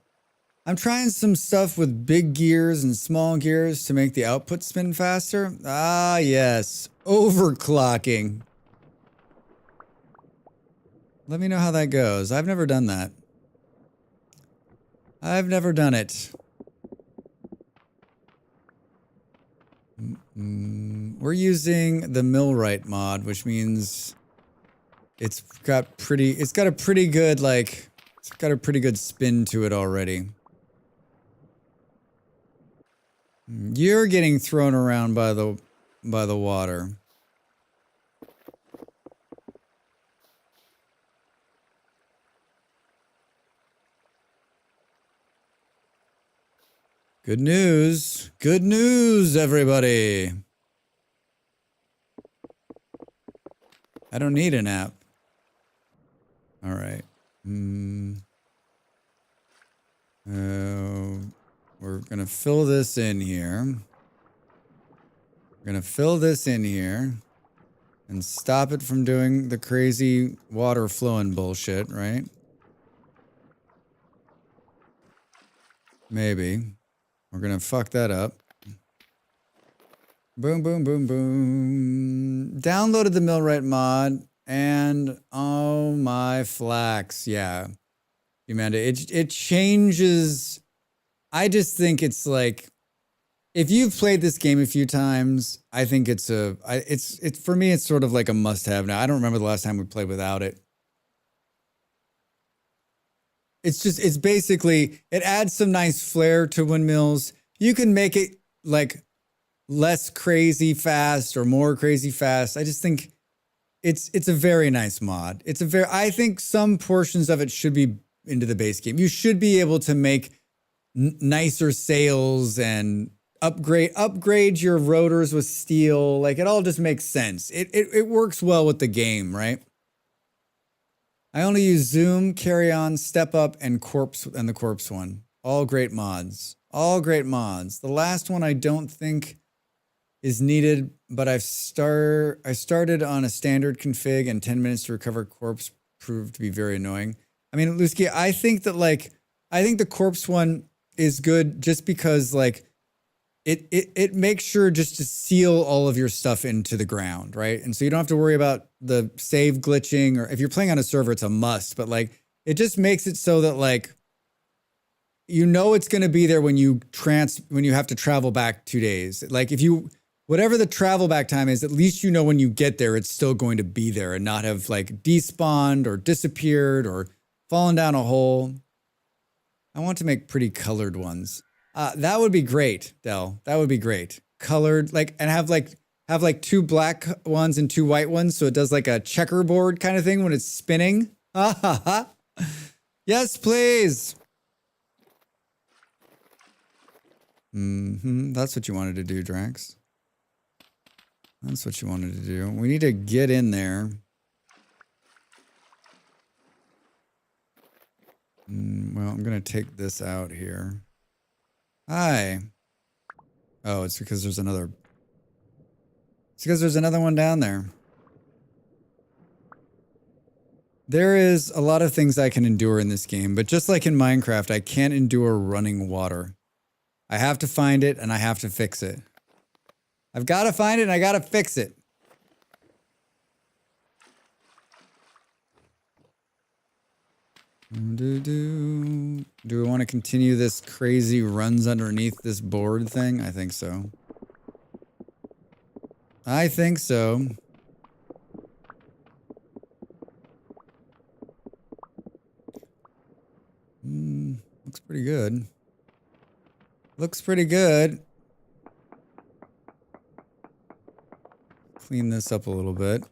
I'm trying some stuff with big gears and small gears to make the output spin faster. Ah, yes. Overclocking. Let me know how that goes. I've never done that. I've never done it. We're using the millwright mod, which means it's got a pretty good spin to it already. You're getting thrown around by the water. Good news. Good news, everybody. I don't need an app. All right. We're going to fill this in here. We're going to fill this in here and stop it from doing the crazy water flowing bullshit, right? Maybe. We're going to fuck that up. Boom, boom, boom, boom. Downloaded the millwright mod and oh my flax. Yeah. Amanda, it changes. I just think it's like, if you've played this game a few times, I think it's for me, it's sort of like a must have now. I don't remember the last time we played without it. It's basically, it adds some nice flair to windmills. You can make it like less crazy fast or more crazy fast. I just think it's a very nice mod. I think some portions of it should be into the base game. You should be able to make nicer sails and upgrade your rotors with steel. Like it all just makes sense. It works well with the game, right? I only use Zoom, Carry On, Step Up, and the Corpse one. All great mods. All great mods. The last one I don't think is needed, but I started on a standard config and 10 minutes to recover corpse proved to be very annoying. I mean, Lusky, I think the corpse one is good just because like it makes sure just to seal all of your stuff into the ground, right? And so you don't have to worry about the save glitching, or if you're playing on a server, it's a must, but like it just makes it so that like you know it's going to be there when you have to travel back 2 days. Like whatever the travel back time is, at least you know when you get there, it's still going to be there and not have like despawned or disappeared or fallen down a hole. I want to make pretty colored ones. That would be great, Del. That would be great. Colored, like, and have 2 black ones and 2 white ones, so it does like a checkerboard kind of thing when it's spinning. Ha ha ha. Yes, please. That's what you wanted to do, Drax. That's what you wanted to do. We need to get in there. Well, I'm going to take this out here. Hi. Oh, it's because there's another one down there. There is a lot of things I can endure in this game, but just like in Minecraft, I can't endure running water. I have to find it and I have to fix it. I've got to find it and I got to fix it. Do we want to continue this crazy runs underneath this board thing? I think so. I think so. Looks pretty good. Looks pretty good. Clean this up a little bit.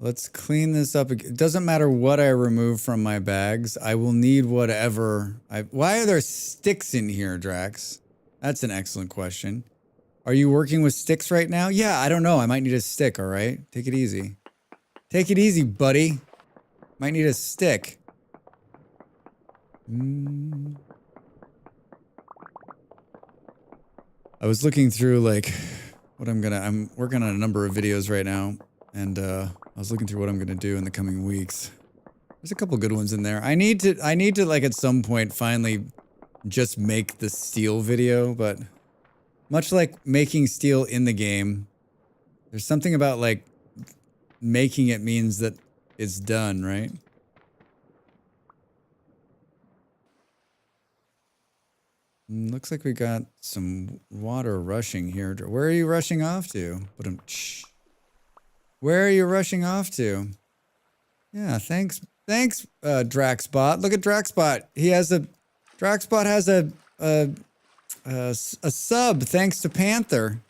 Let's clean this up. It doesn't matter what I remove from my bags. I will need whatever. Why are there sticks in here, Drax? That's an excellent question. Are you working with sticks right now? Yeah, I don't know. I might need a stick, all right? Take it easy. Take it easy, buddy. Might need a stick. I was looking through like what I'm working on a number of videos right now, and I was looking through what I'm gonna do in the coming weeks. There's a couple good ones in there. I need to like at some point finally just make the steel video, but much like making steel in the game, there's something about like making it means that it's done, right? Looks like we got some water rushing here. Where are you rushing off to? Where are you rushing off to? Yeah, thanks, Draxbot. Look at Draxbot. Draxbot has a sub thanks to Panther.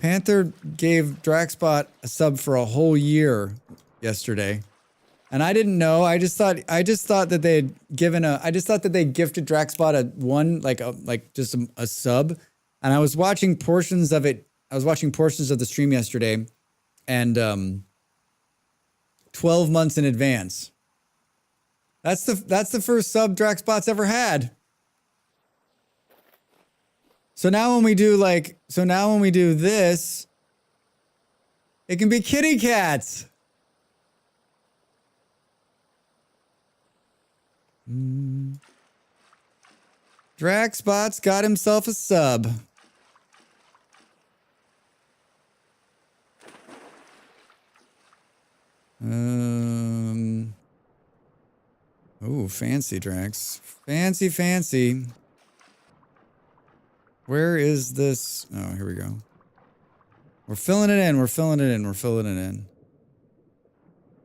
Panther gave Draxbot a sub for a whole year yesterday. And I didn't know. I just thought that they had given I just thought that they gifted Draxbot just a sub. And I was watching portions of it. I was watching portions of the stream yesterday, and 12 months in advance. That's the first sub Draxbot's ever had. So now when we do this, it can be kitty cats. Draxbot's got himself a sub. Oh, fancy Drax. Fancy. Where is this? Oh, here we go. We're filling it in.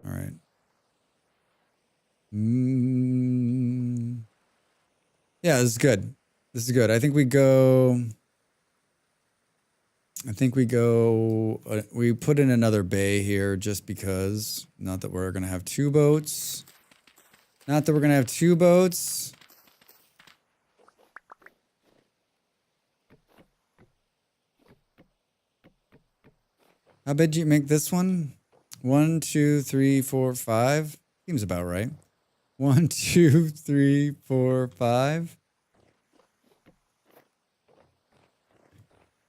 All right. Yeah, this is good. I think we put in another bay here just because. Not that we're going to have 2 boats. How big do you make this one? 1, 2, 3, 4, 5. Seems about right. 1, 2, 3, 4, 5.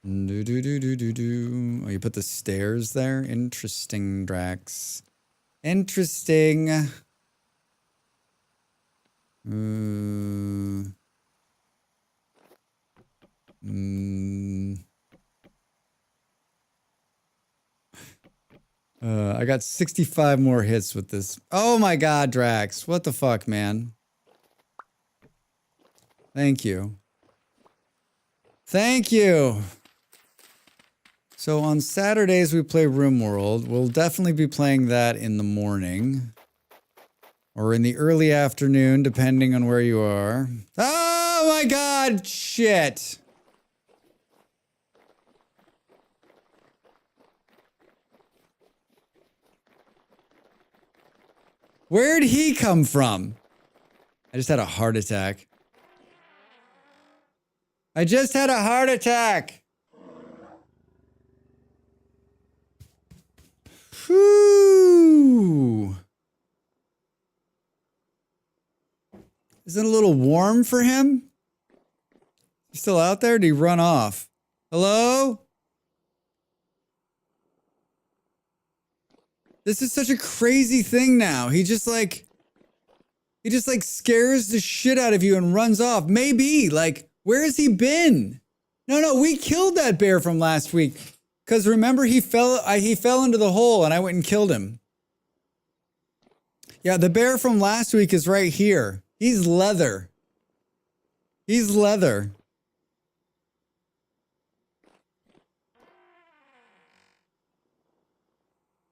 Do do do do do do. Oh, you put the stairs there? Interesting, Drax. Interesting. I got 65 more hits with this. Oh my god, Drax. What the fuck, man? Thank you. Thank you. So on Saturdays we play RimWorld. We'll definitely be playing that in the morning. Or in the early afternoon, depending on where you are. Oh my god, shit. Where'd he come from? I just had a heart attack. I just had a heart attack. Whew. Isn't it a little warm for him? He's still out there? Did he run off? Hello? This is such a crazy thing now. He just like scares the shit out of you and runs off. Maybe, like, where has he been? No, we killed that bear from last week. Because remember, he fell into the hole and I went and killed him. Yeah, the bear from last week is right here. He's leather. He's leather.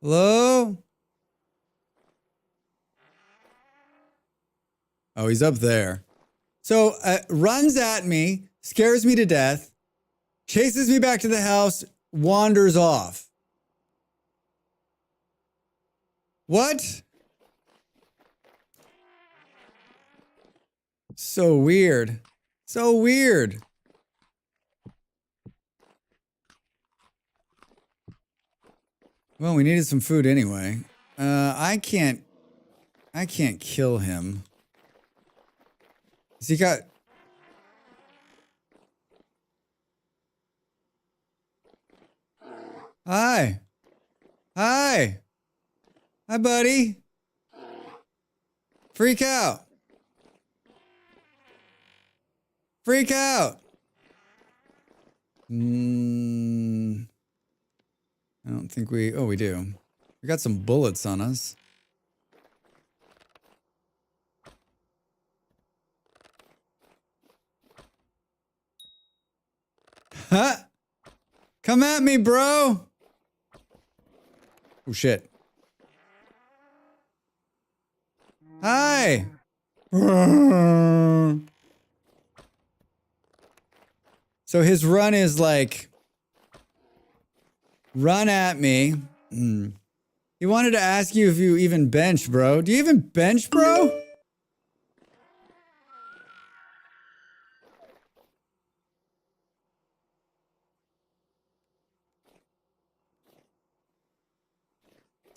Hello? Oh, he's up there. So, runs at me, scares me to death, chases me back to the house, wanders off. What? So weird. So weird. Well, we needed some food anyway. I can't kill him. Has he got... Hi. Hi. Hi, buddy. Freak out. Freak out. I don't think we... Oh, we do. We got some bullets on us. Huh? Come at me, bro. Oh, shit. Hi. So his run is like, run at me. He wanted to ask you if you even bench, bro. Do you even bench, bro?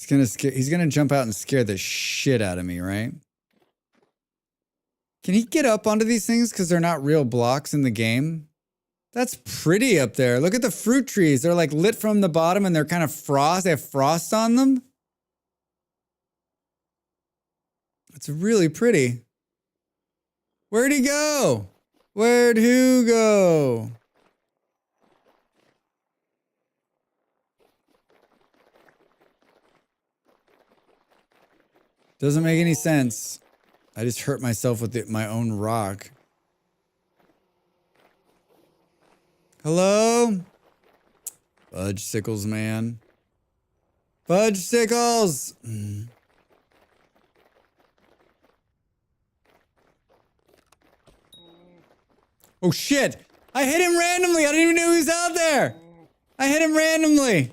He's gonna jump out and scare the shit out of me, right? Can he get up onto these things because they're not real blocks in the game? That's pretty up there. Look at the fruit trees. They're like lit from the bottom and they're kind of frost. They have frost on them. It's really pretty. Where'd he go? Where'd who go? Doesn't make any sense. I just hurt myself with my own rock. Hello? Fudge sickles, man. Fudge sickles! Oh shit! I hit him randomly! I didn't even know he was out there! I hit him randomly!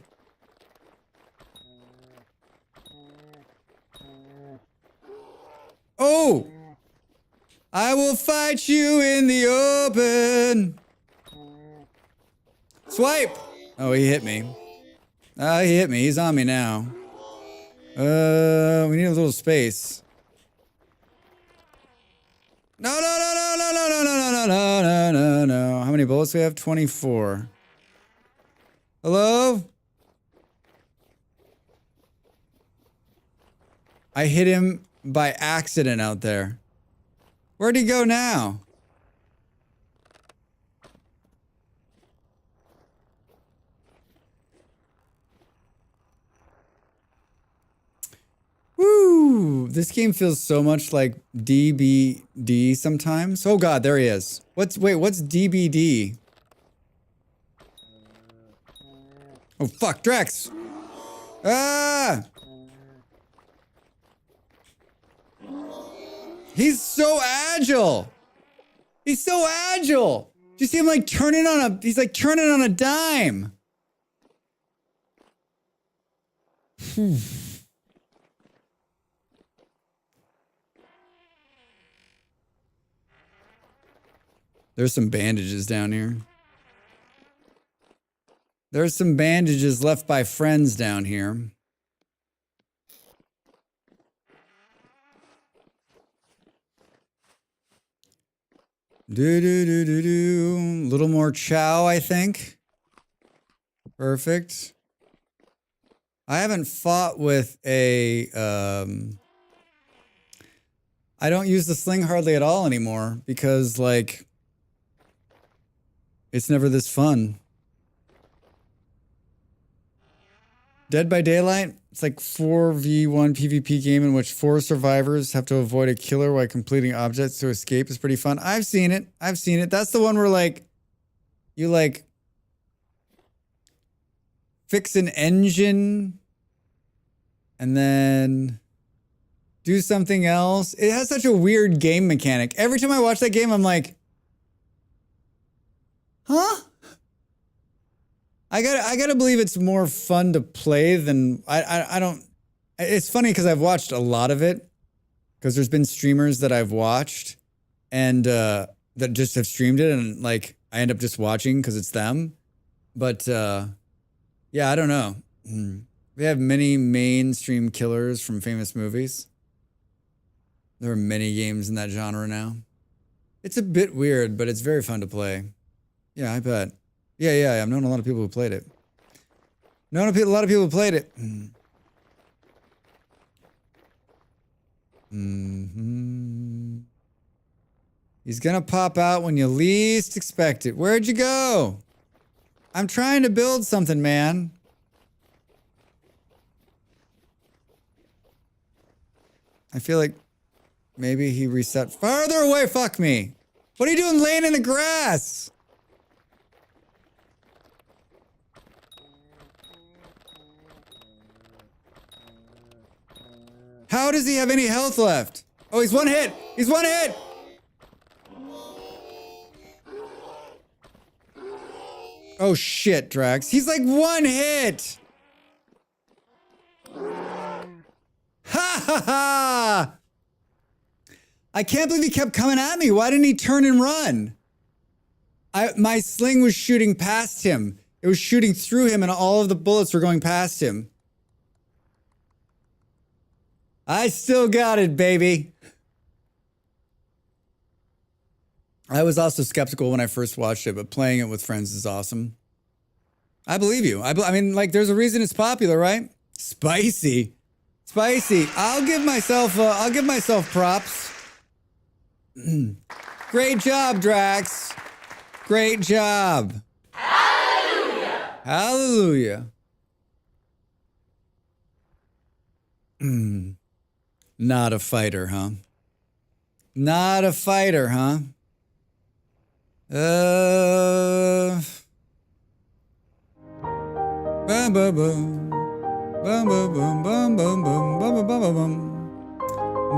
Oh! I will fight you in the open! Swipe! Oh, he hit me. Ah, he hit me. He's on me now. We need a little space. No, no, no, no, no, no, no, no, no, no, no, no, no. How many bullets do we have? 24. Hello? I hit him by accident out there. Where'd he go now? Woo! This game feels so much like DBD sometimes. Oh god, there he is. What's DBD? Oh fuck, Drex! Ah! He's so agile! He's so agile! Do you see him like turning on a, he's like turning on a dime. There's some bandages down here. There's some bandages left by friends down here. Do. Little more chow, I think. Perfect. I haven't fought with a, I don't use the sling hardly at all anymore because, like, it's never this fun. Dead by Daylight, it's like 4v1 PvP game in which 4 survivors have to avoid a killer while completing objects to escape. Is pretty fun. I've seen it. I've seen it. That's the one where, like, you, like, fix an engine and then do something else. It has such a weird game mechanic. Every time I watch that game, I'm like, huh? I gotta believe it's more fun to play than I don't. It's funny because I've watched a lot of it because there's been streamers that I've watched and that just have streamed it and like I end up just watching because it's them. But yeah, I don't know. We have many mainstream killers from famous movies. There are many games in that genre now. It's a bit weird, but it's very fun to play. Yeah, I bet. Yeah, I've known a lot of people who played it. Known a lot of people who played it. He's gonna pop out when you least expect it. Where'd you go? I'm trying to build something, man. I feel like maybe he reset farther away. Fuck me. What are you doing laying in the grass? How does he have any health left? Oh, he's one hit. He's one hit. Oh shit, Drax. He's like one hit. Ha ha ha. I can't believe he kept coming at me. Why didn't he turn and run? My sling was shooting past him. It was shooting through him and all of the bullets were going past him. I still got it, baby. I was also skeptical when I first watched it, but playing it with friends is awesome. I believe you. I mean, like, there's a reason it's popular, right? Spicy. Spicy. I'll give myself props. Great job, Drax. Great job. Hallelujah. Hallelujah. Not a fighter, huh? Not a fighter, huh? Bum bum bum. Bum bum bum bum bum bum bum bum bum bum.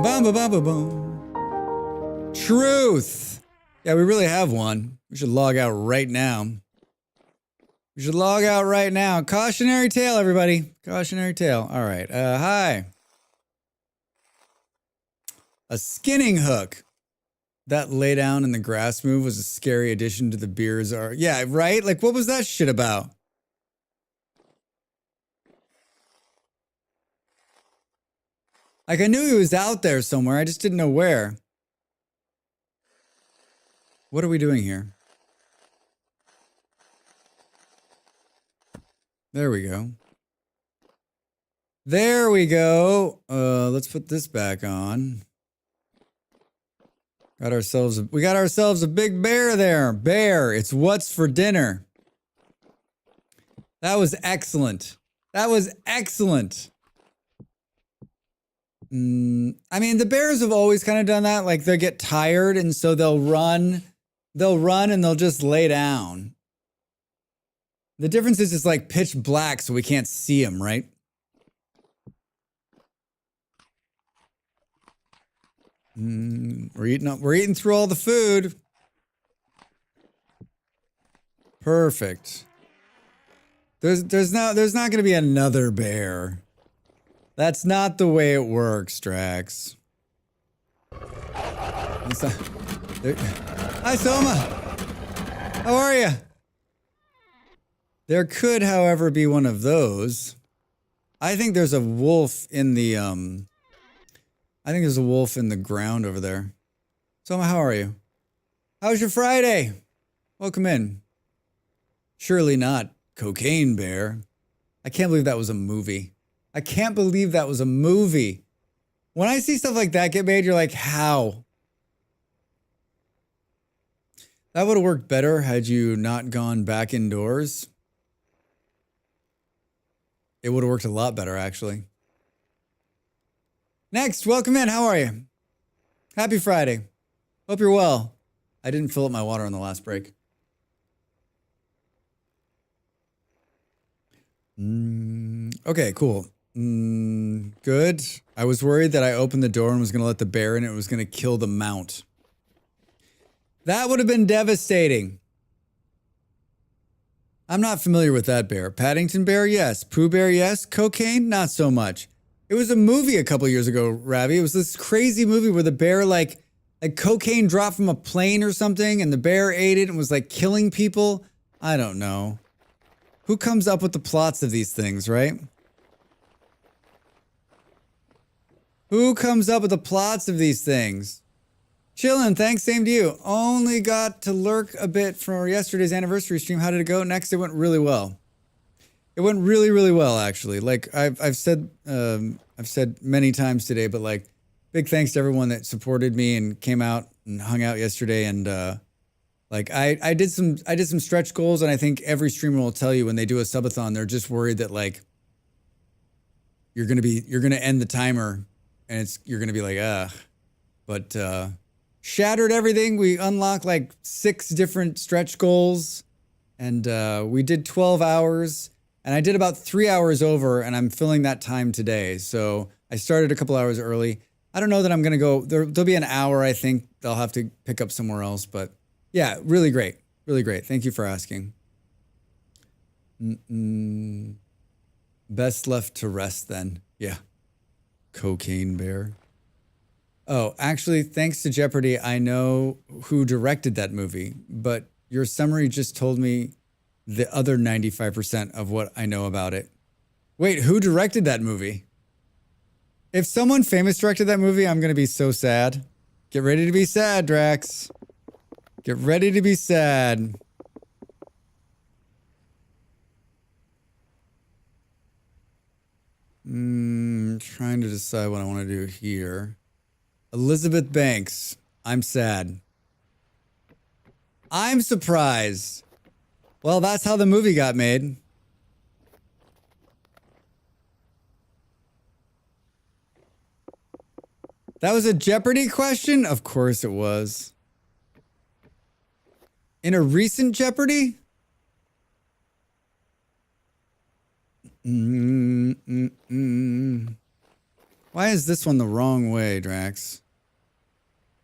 Bum bum bum bum bum. Truth. Yeah, we really have one. We should log out right now. We should log out right now. Cautionary tale, everybody. Cautionary tale. All right. Hi. A skinning hook. That lay down in the grass move was a scary addition to the beers are. Yeah, right? Like, what was that shit about? Like I knew he was out there somewhere. I just didn't know where. What are we doing here? There we go. There we go. Let's put this back on. We got ourselves a big bear there. Bear, it's what's for dinner. That was excellent. That was excellent. I mean, the bears have always kind of done that. Like they get tired and so they'll run and they'll just lay down. The difference is it's like pitch black so we can't see them, right? We're eating through all the food. Perfect. There's not going to be another bear. That's not the way it works, Drax. Hi, Soma. How are you? There could, however, be one of those. I think there's a wolf in the I think there's a wolf in the ground over there. Soma, how are you? How's your Friday? Welcome in. Surely not Cocaine Bear. I can't believe that was a movie. I can't believe that was a movie. When I see stuff like that get made, you're like, how? That would have worked better had you not gone back indoors. It would have worked a lot better, actually. Next, welcome in. How are you? Happy Friday. Hope you're well. I didn't fill up my water on the last break. Okay, cool. Good. I was worried that I opened the door and was going to let the bear in and it was going to kill the mount. That would have been devastating. I'm not familiar with that bear. Paddington Bear, yes. Pooh Bear, yes. Cocaine, not so much. It was a movie a couple years ago, Ravi. It was this crazy movie where the bear, like cocaine dropped from a plane or something, and the bear ate it and was, like, killing people. I don't know. Who comes up with the plots of these things, right? Who comes up with the plots of these things? Chillin', thanks, same to you. Only got to lurk a bit for yesterday's anniversary stream. How did it go? Next, it went really well. It went really, really well, actually. Like I've said many times today, but like, big thanks to everyone that supported me and came out and hung out yesterday. And like I did some stretch goals, and I think every streamer will tell you when they do a subathon, they're just worried that like you're gonna end the timer, and you're gonna be like but shattered everything. We unlocked like 6 different stretch goals, and we did 12 hours. And I did about 3 hours over, and I'm filling that time today. So I started a couple hours early. I don't know that I'm going to go. There'll be an hour, I think. They'll have to pick up somewhere else. But yeah, really great. Really great. Thank you for asking. Best left to rest then. Yeah. Cocaine Bear. Oh, actually, thanks to Jeopardy, I know who directed that movie. But your summary just told me the other 95% of what I know about it. Wait, who directed that movie? If someone famous directed that movie, I'm going to be so sad. Get ready to be sad, Drax. Get ready to be sad. Trying to decide what I want to do here. Elizabeth Banks. I'm sad. I'm surprised. Well, that's how the movie got made. That was a Jeopardy question? Of course it was. In a recent Jeopardy? Why is this one the wrong way, Drax?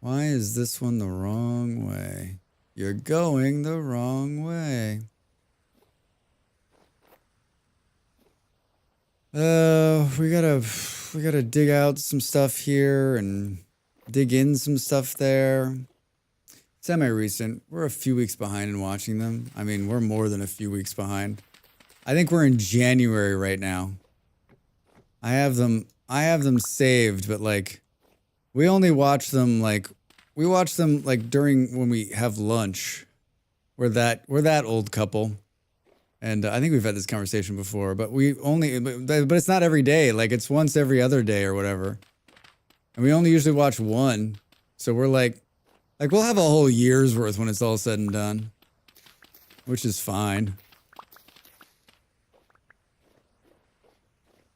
Why is this one the wrong way? You're going the wrong way. We gotta dig out some stuff here and dig in some stuff there. Semi-recent. We're a few weeks behind in watching them. I mean, we're more than a few weeks behind. I think we're in January right now. I have them I have them saved, but like, we only watch them like, during when we have lunch. We're that old couple. And I think we've had this conversation before, but but it's not every day. Like it's once every other day or whatever. And we only usually watch one. So we're like we'll have a whole year's worth when it's all said and done, which is fine.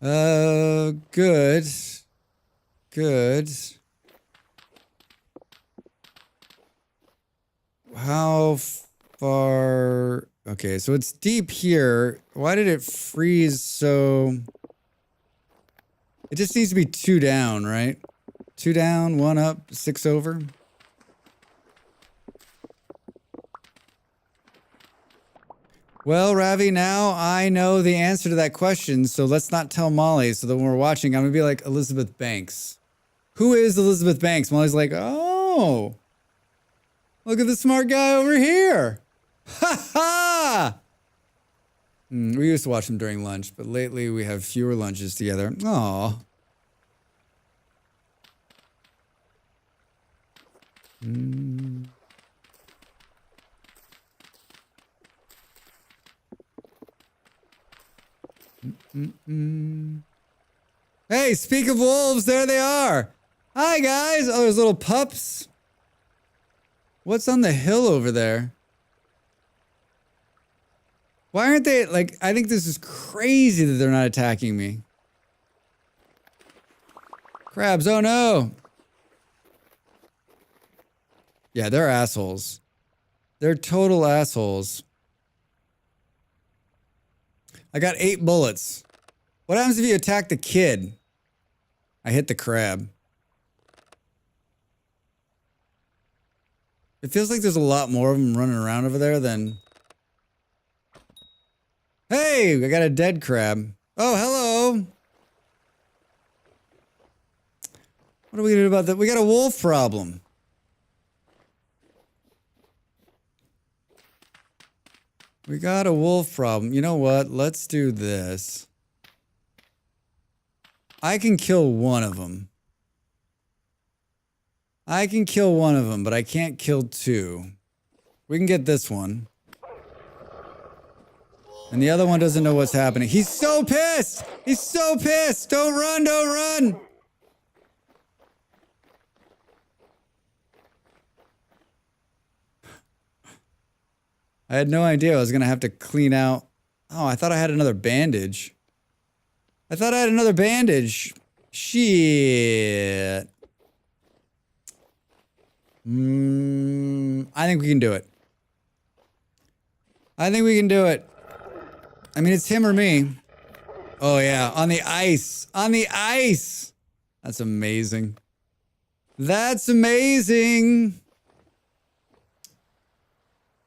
Good. Good. How far? Okay, so it's deep here. Why did it freeze so? It just needs to be 2 down, right? 2 down, 1 up, 6 over. Well, Ravi, now I know the answer to that question, so let's not tell Molly. So that when we're watching, I'm gonna be like Elizabeth Banks. Who is Elizabeth Banks? Molly's like, oh, look at the smart guy over here. Ha ha! We used to watch them during lunch, but lately we have fewer lunches together. Aw. Hey, speak of wolves, there they are. Hi, guys. Oh, there's little pups. What's on the hill over there? Why aren't they, like, I think this is crazy that they're not attacking me. Crabs, oh no. Yeah, they're assholes. They're total assholes. I got 8 bullets. What happens if you attack the kid? I hit the crab. It feels like there's a lot more of them running around over there than... Hey, I got a dead crab. Oh, hello. What are we gonna do about that? We got a wolf problem. We got a wolf problem. You know what? Let's do this. I can kill one of them. I can kill one of them, but I can't kill 2. We can get this one. And the other one doesn't know what's happening. He's so pissed! He's so pissed! Don't run, don't run! I had no idea I was gonna have to clean out. Oh, I thought I had another bandage. I thought I had another bandage. Shit. I think we can do it. I think we can do it. I mean, it's him or me. Oh, yeah. On the ice. On the ice. That's amazing. That's amazing.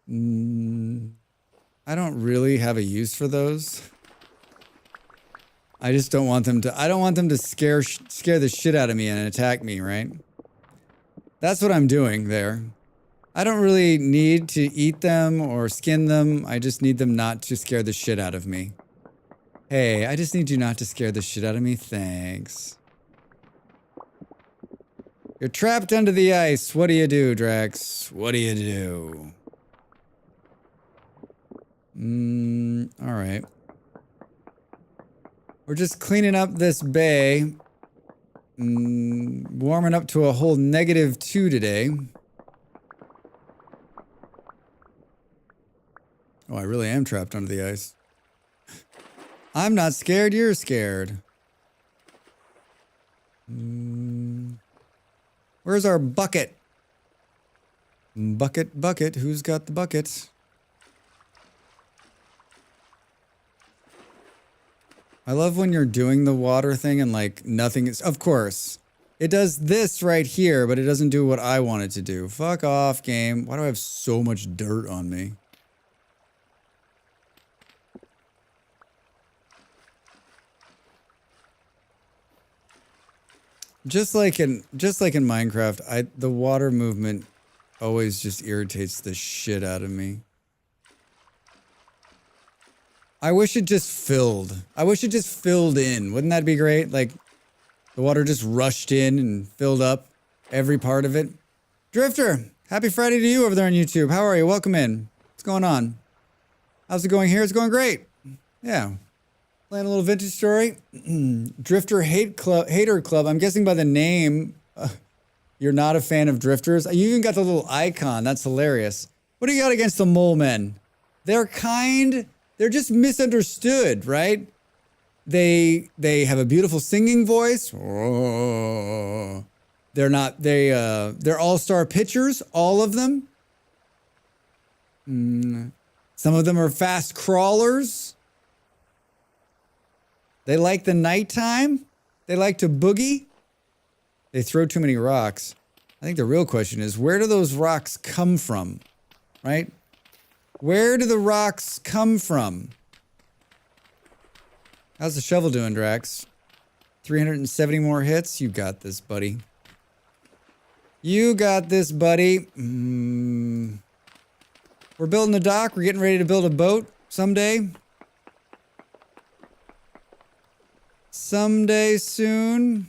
I don't really have a use for those. I just don't want them to... I don't want them to scare the shit out of me and attack me, right? That's what I'm doing there. I don't really need to eat them or skin them. I just need them not to scare the shit out of me. Hey, I just need you not to scare the shit out of me. Thanks. You're trapped under the ice. What do you do, Drax? What do you do? All right. We're just cleaning up this bay. Warming up to a whole -2 today. Oh, I really am trapped under the ice. I'm not scared, you're scared. Where's our bucket? Bucket, bucket, who's got the bucket? I love when you're doing the water thing and like nothing is, of course. It does this right here, but it doesn't do what I want it to do. Fuck off, game. Why do I have so much dirt on me? Just like in Minecraft, the water movement always just irritates the shit out of me. I wish it just filled. I wish it just filled in. Wouldn't that be great? Like, The water just rushed in and filled up every part of it. Drifter, happy Friday to you over there on YouTube. How are you? Welcome in. What's going on? How's it going here? It's going great. Yeah. Playing a little vintage story. Drifter Hater Club. I'm guessing by the name, you're not a fan of drifters. You even got the little icon. That's hilarious. What do you got against the mole men? They're just misunderstood, right? They have a beautiful singing voice. Oh. They're all-star pitchers, all of them. Some of them are fast crawlers. They like the nighttime. They like to boogie. They throw too many rocks. I think the real question is, where do those rocks come from? Right? Where do the rocks come from? How's the shovel doing, Drax? 370 more hits? You got this, buddy. You got this, buddy. We're building a dock. We're getting ready to build a boat someday. Someday soon.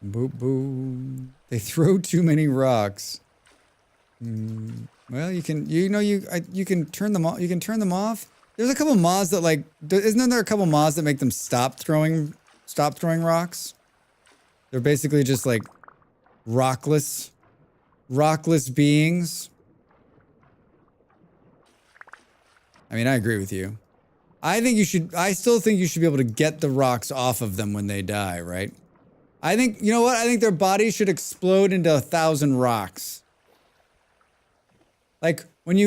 Boop, boop. They throw too many rocks. Well, you can turn them off. You can turn them off. There's a couple mods that isn't there a couple mods that make them stop throwing rocks? They're basically just like rockless beings. I mean, I agree with you. I still think you should be able to get the rocks off of them when they die, right? I think, you know what? I think their bodies should explode into 1,000 rocks. Like when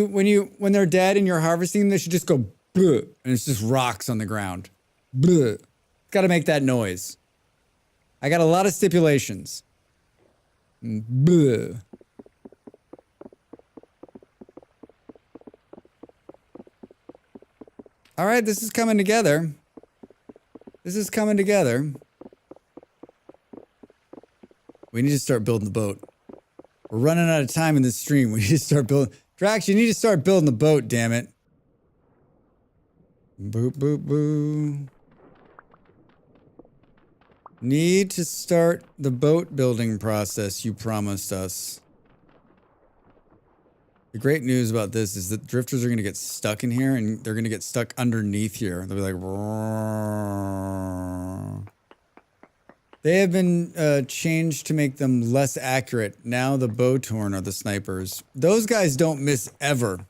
they're dead and you're harvesting them, they should just go bleh, and it's just rocks on the ground. Bleh. It's got to make that noise. I got a lot of stipulations. Bleh. All right, this is coming together. This is coming together. We need to start building the boat. We're running out of time in this stream. We need to start building. Drax, you need to start building the boat, damn it. Boop, boop, boo. Need to start the boat building process you promised us. The great news about this is that drifters are going to get stuck in here and they're going to get stuck underneath here. They'll be like, roar. They have been changed to make them less accurate. Now the Bowtorn are the snipers. Those guys don't miss ever.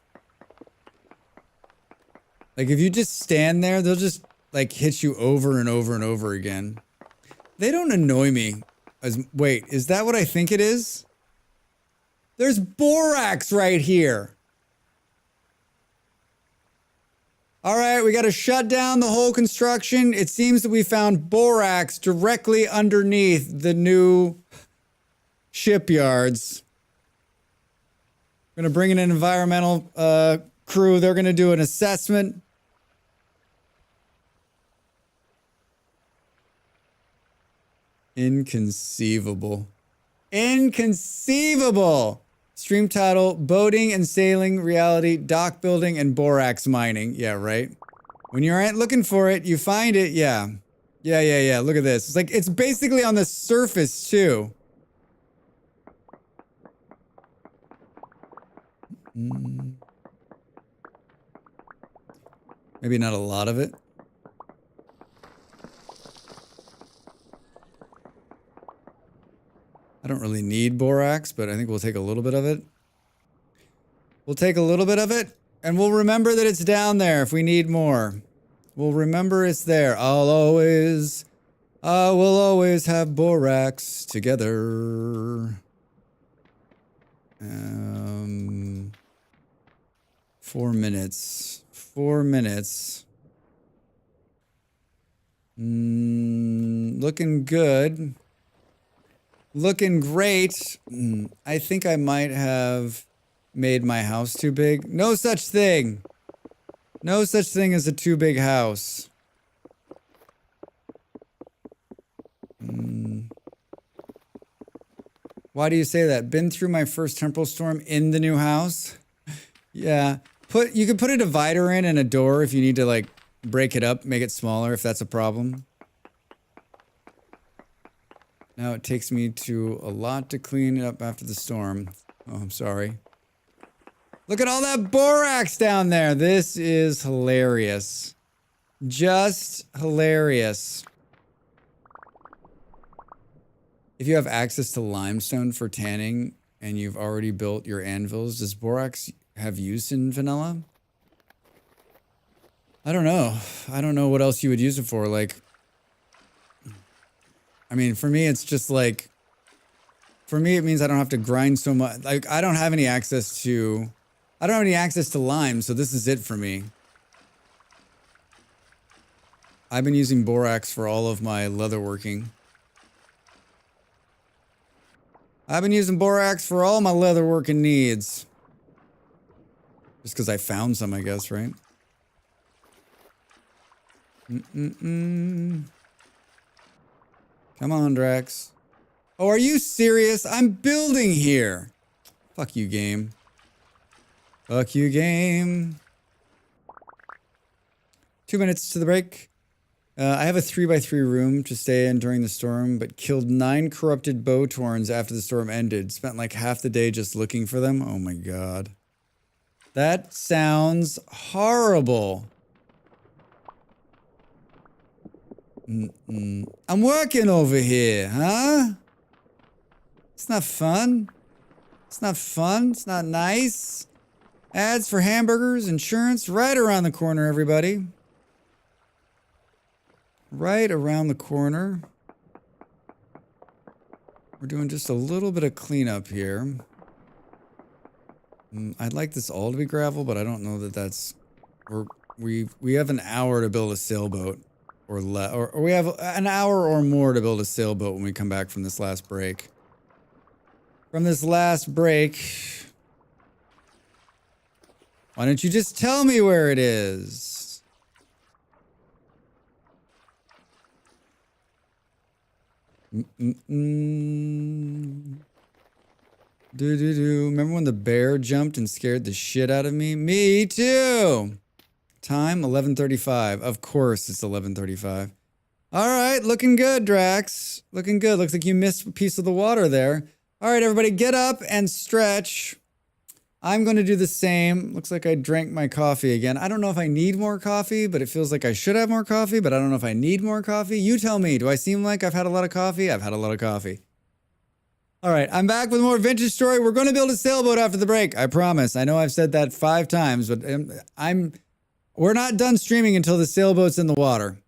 Like if you just stand there, they'll just like hit you over and over and over again. They don't annoy me. Wait, is that what I think it is? There's borax right here. All right, we got to shut down the whole construction. It seems that we found borax directly underneath the new shipyards. We're going to bring in an environmental crew. They're going to do an assessment. Inconceivable. Inconceivable. Stream title, Boating and Sailing Reality, Dock Building and Borax Mining. Yeah, right? When you're looking for it, you find it. Yeah. Yeah. Look at this. It's like, it's basically on the surface, too. Maybe not a lot of it. I don't really need borax, but I think we'll take a little bit of it. We'll take a little bit of it, and we'll remember that it's down there if we need more. We'll remember it's there. I will always have borax together. 4 minutes. 4 minutes. Looking good. Looking great. I think I might have made my house too big. No such thing. No such thing as a too big house. Why do you say that? Been through my first temporal storm in the new house? Yeah. You could put a divider in and a door if you need to like break it up, make it smaller if that's a problem. Now it takes me to a lot to clean it up after the storm. Oh, I'm sorry. Look at all that borax down there. This is hilarious. Just hilarious. If you have access to limestone for tanning and you've already built your anvils, does borax have use in vanilla? I don't know. I don't know what else you would use it for. Like, I mean, for me, it's just like, for me, it means I don't have to grind so much. Like, I don't have any access to lime, so this is it for me. I've been using borax for all of my leatherworking. I've been using borax for all my leatherworking needs. Just because I found some, I guess, right? Come on, Drax. Oh, are you serious? I'm building here. Fuck you, game. Fuck you, game. 2 minutes to the break. I have a 3x3 room to stay in during the storm, but killed 9 corrupted bowtorns after the storm ended. Spent like half the day just looking for them. Oh my god. That sounds horrible. I'm working over here, huh? It's not fun. It's not fun. It's not nice. Ads for hamburgers, insurance, right around the corner, everybody. Right around the corner. We're doing just a little bit of cleanup here. I'd like this all to be gravel, but I don't know that that's... We have an hour to build a sailboat. Or we have an hour or more to build a sailboat when we come back from this last break. From this last break... Why don't you just tell me where it is? Remember when the bear jumped and scared the shit out of me? Me too! Time, 11:35. Of course it's 11:35. All right, looking good, Drax. Looking good. Looks like you missed a piece of the water there. All right, everybody, get up and stretch. I'm going to do the same. Looks like I drank my coffee again. I don't know if I need more coffee, but it feels like I should have more coffee, but I don't know if I need more coffee. You tell me. Do I seem like I've had a lot of coffee? I've had a lot of coffee. All right, I'm back with more Vintage Story. We're going to build a sailboat after the break. I promise. I know I've said that 5 times, but we're not done streaming until the sailboat's in the water.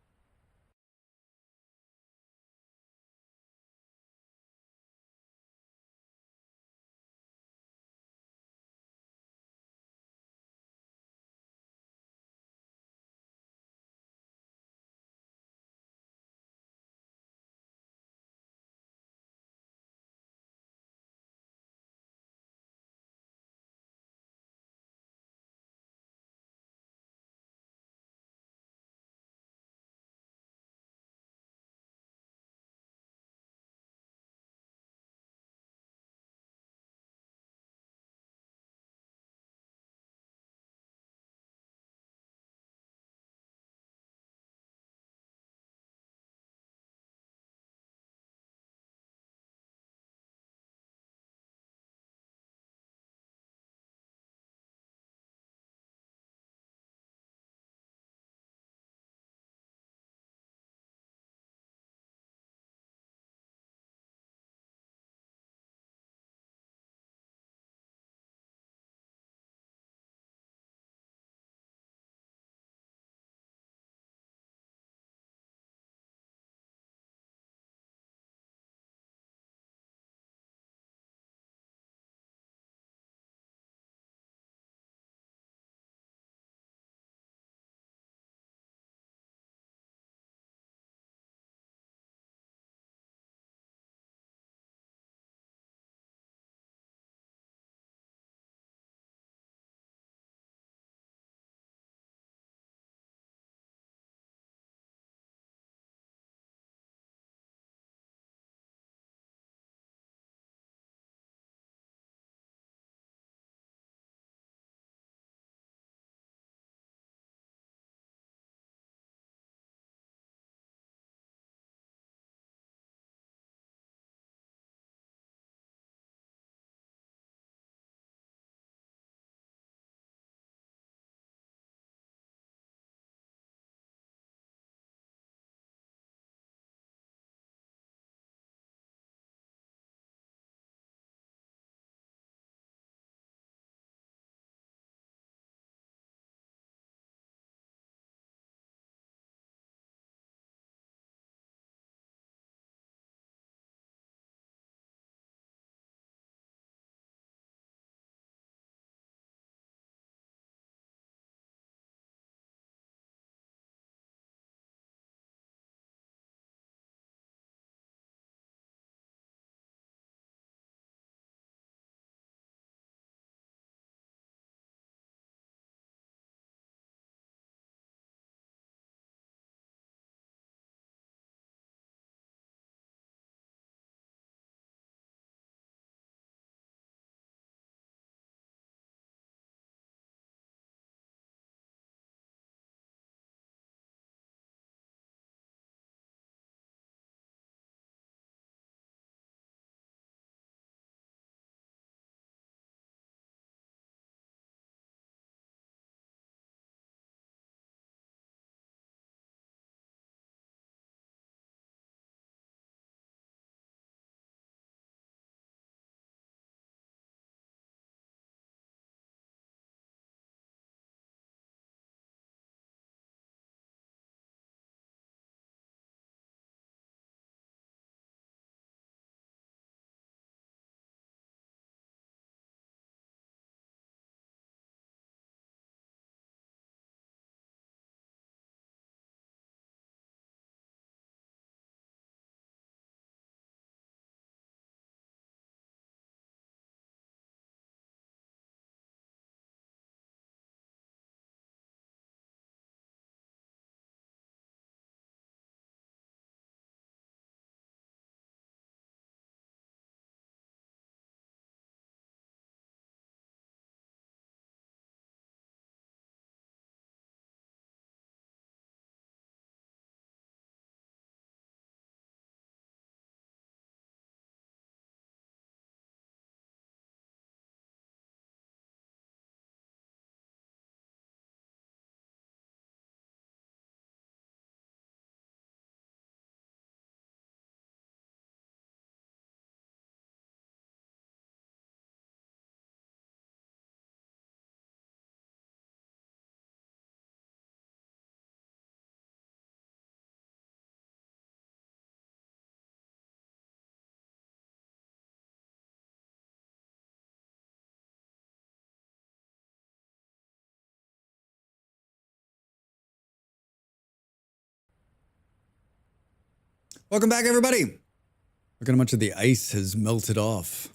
Welcome back, everybody. Look at how much of the ice has melted off.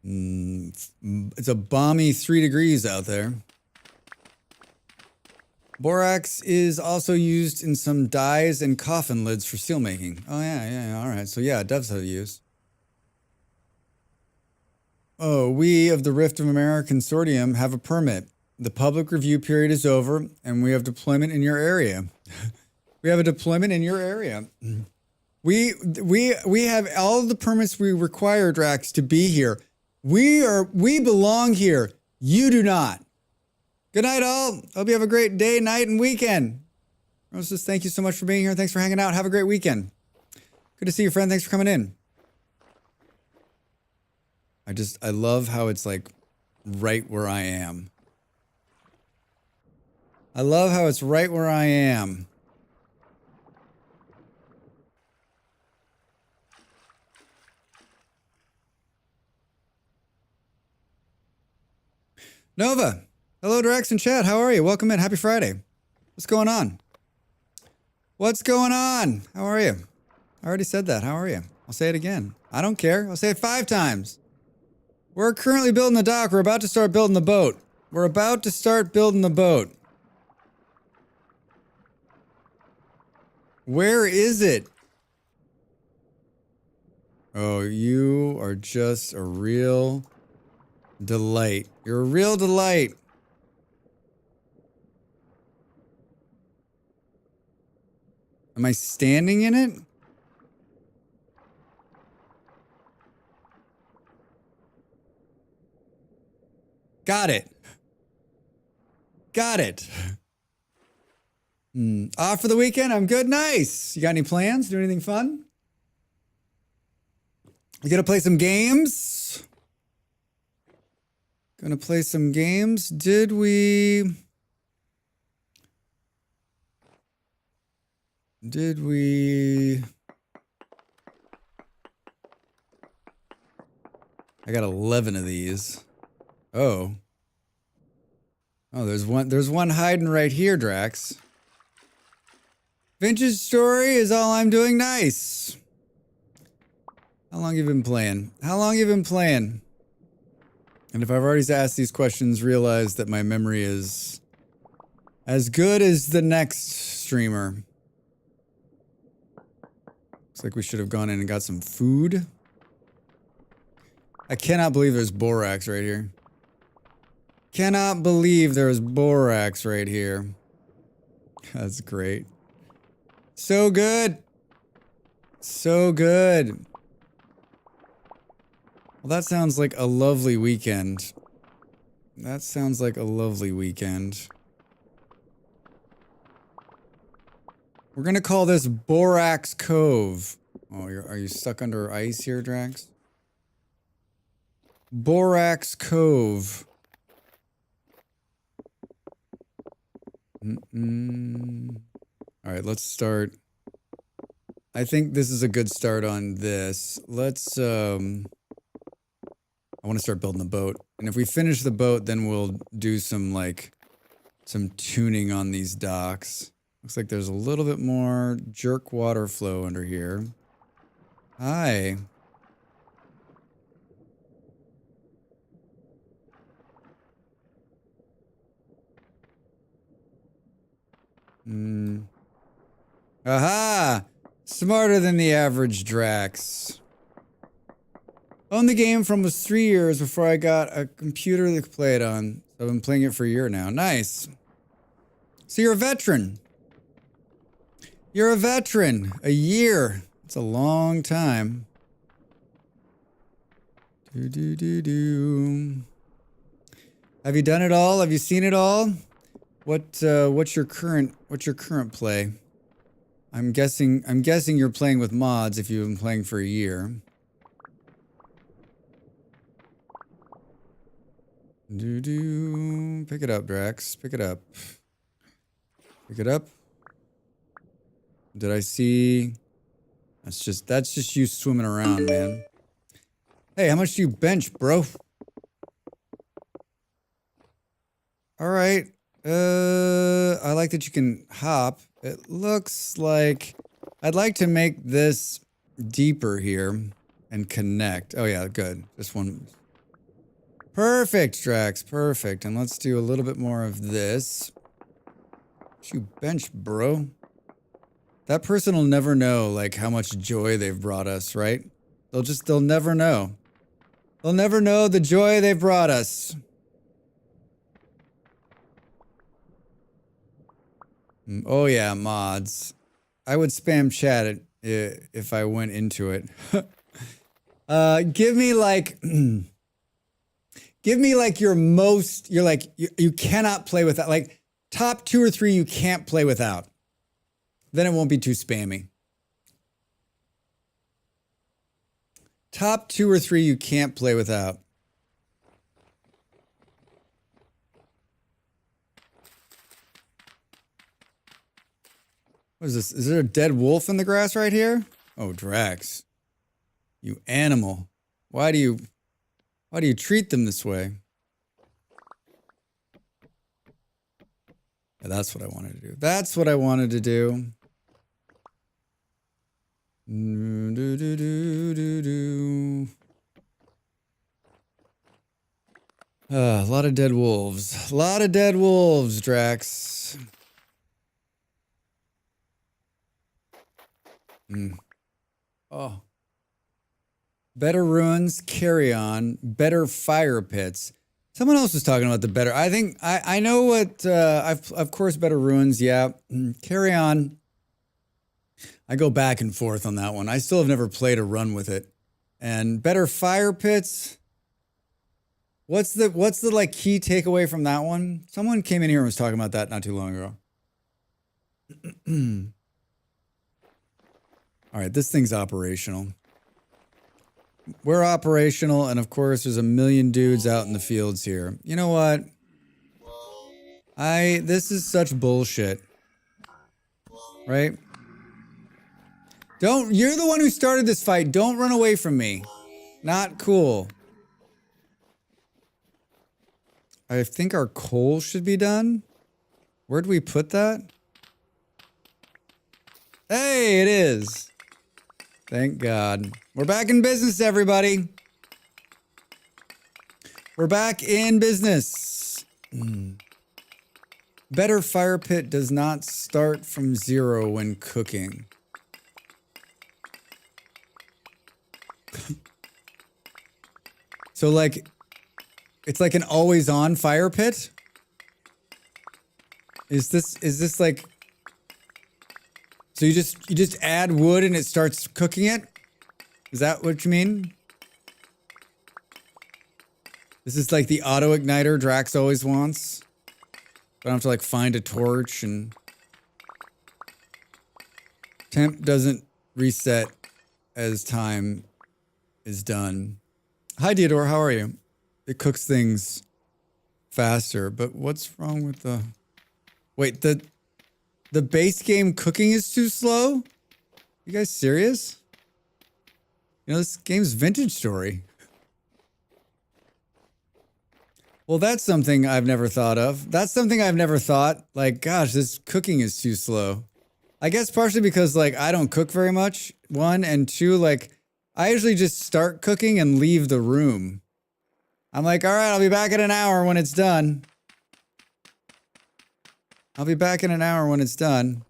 It's a balmy 3 degrees out there. Borax is also used in some dyes and coffin lids for steel making. Oh, yeah, all right. So, yeah, it does have use. Oh, we of the Rift of America Consortium have a permit. The public review period is over, and we have deployment in your area. We have a deployment in your area. We have all the permits we require, Drax, to be here. We belong here. You do not. Good night, all. Hope you have a great day, night, and weekend. Roses, thank you so much for being here. Thanks for hanging out. Have a great weekend. Good to see you, friend. Thanks for coming in. I love how it's like right where I am. I love how it's right where I am. Nova. Hello, Drax and chat. How are you? Welcome in. Happy Friday. What's going on? What's going on? How are you? I already said that. How are you? I'll say it again. I don't care. I'll say it 5 times. We're currently building the dock. We're about to start building the boat. We're about to start building the boat. Where is it? Oh, you are just a real delight. You're a real delight. Am I standing in it? Got it. Got it. Off for the weekend? I'm good. Nice. You got any plans? Do anything fun? You gonna play some games? Gonna play some games? Did we... I got 11 of these. Oh. Oh, there's one hiding right here, Drax. Vintage story is all I'm doing. Nice. How long have you been playing? How long have you been playing? And if I've already asked these questions, realize that my memory is as good as the next streamer. Looks like we should have gone in and got some food. I cannot believe there's borax right here. Cannot believe there's borax right here. That's great. So good. So good. Well, that sounds like a lovely weekend. That sounds like a lovely weekend. We're gonna call this Borax Cove. Oh, are you stuck under ice here, Drax? Borax Cove. All right, let's start. I think this is a good start on this. Let's, I want to start building the boat. And if we finish the boat, then we'll do some, like, some tuning on these docks. Looks like there's a little bit more jerk water flow under here. Hi. Aha! Smarter than the average Drax. Owned the game for almost 3 years before I got a computer that could play it on. So I've been playing it for a year now. Nice. So you're a veteran. You're a veteran. A year. It's a long time. Have you done it all? Have you seen it all? What's your current play? I'm guessing you're playing with mods if you've been playing for a year. Pick it up, Drax. Pick it up. Pick it up. Did I see? That's just you swimming around, man. Hey, how much do you bench, bro? All right. I like that you can hop. It looks like I'd like to make this deeper here and connect. Oh yeah, good. This one. Perfect, Drax. Perfect. And let's do a little bit more of this. You bench, bro. That person will never know like how much joy they've brought us, right? They'll never know. They'll never know the joy they've brought us. Oh yeah, mods. I would spam chat it if I went into it. Give me like your most, you're like, you cannot play without, like top 2 or 3 you can't play without. Then it won't be too spammy. Top 2 or 3 you can't play without. What is this? Is there a dead wolf in the grass right here? Oh, Drax. You animal. Why do you treat them this way? Yeah, that's what I wanted to do. That's what I wanted to do. A lot of dead wolves. A lot of dead wolves, Drax. Oh. Better ruins, carry on, better fire pits. Someone else was talking about the better. I think I know what of course better ruins, yeah. Carry on. I go back and forth on that one. I still have never played a run with it. And better fire pits. What's the like key takeaway from that one? Someone came in here and was talking about that not too long ago. All right, this thing's operational. We're operational, and of course, there's a million dudes out in the fields here. You know what? This is such bullshit. Right? You're the one who started this fight. Don't run away from me. Not cool. I think our coal should be done. Where'd we put that? Hey, it is. Thank God. We're back in business, everybody. We're back in business. Better fire pit does not start from 0 when cooking. So like, it's like an always on fire pit? Is this like, so you just add wood and it starts cooking it? Is that what you mean? This is like the auto igniter Drax always wants. But I have to like find a torch and temp doesn't reset as time is done. Hi Theodore, how are you? It cooks things faster, but what's wrong with the... Wait, the base game cooking is too slow? You guys serious? You know, this game's vintage story. Well, that's something I've never thought of. That's something I've never thought. Like, gosh, this cooking is too slow. I guess partially because, like, I don't cook very much, 1, and 2, like, I usually just start cooking and leave the room. I'm like, all right, I'll be back in an hour when it's done. I'll be back in an hour when it's done.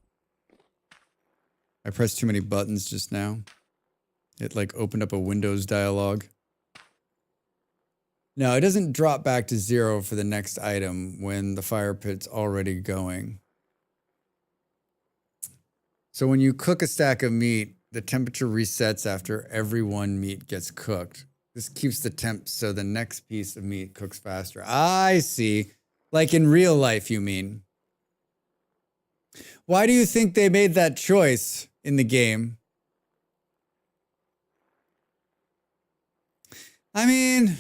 I pressed too many buttons just now. It like opened up a Windows dialog. No, it doesn't drop back to 0 for the next item when the fire pit's already going. So when you cook a stack of meat, the temperature resets after every one meat gets cooked. This keeps the temp so the next piece of meat cooks faster. I see. Like in real life, you mean. Why do you think they made that choice in the game? I mean...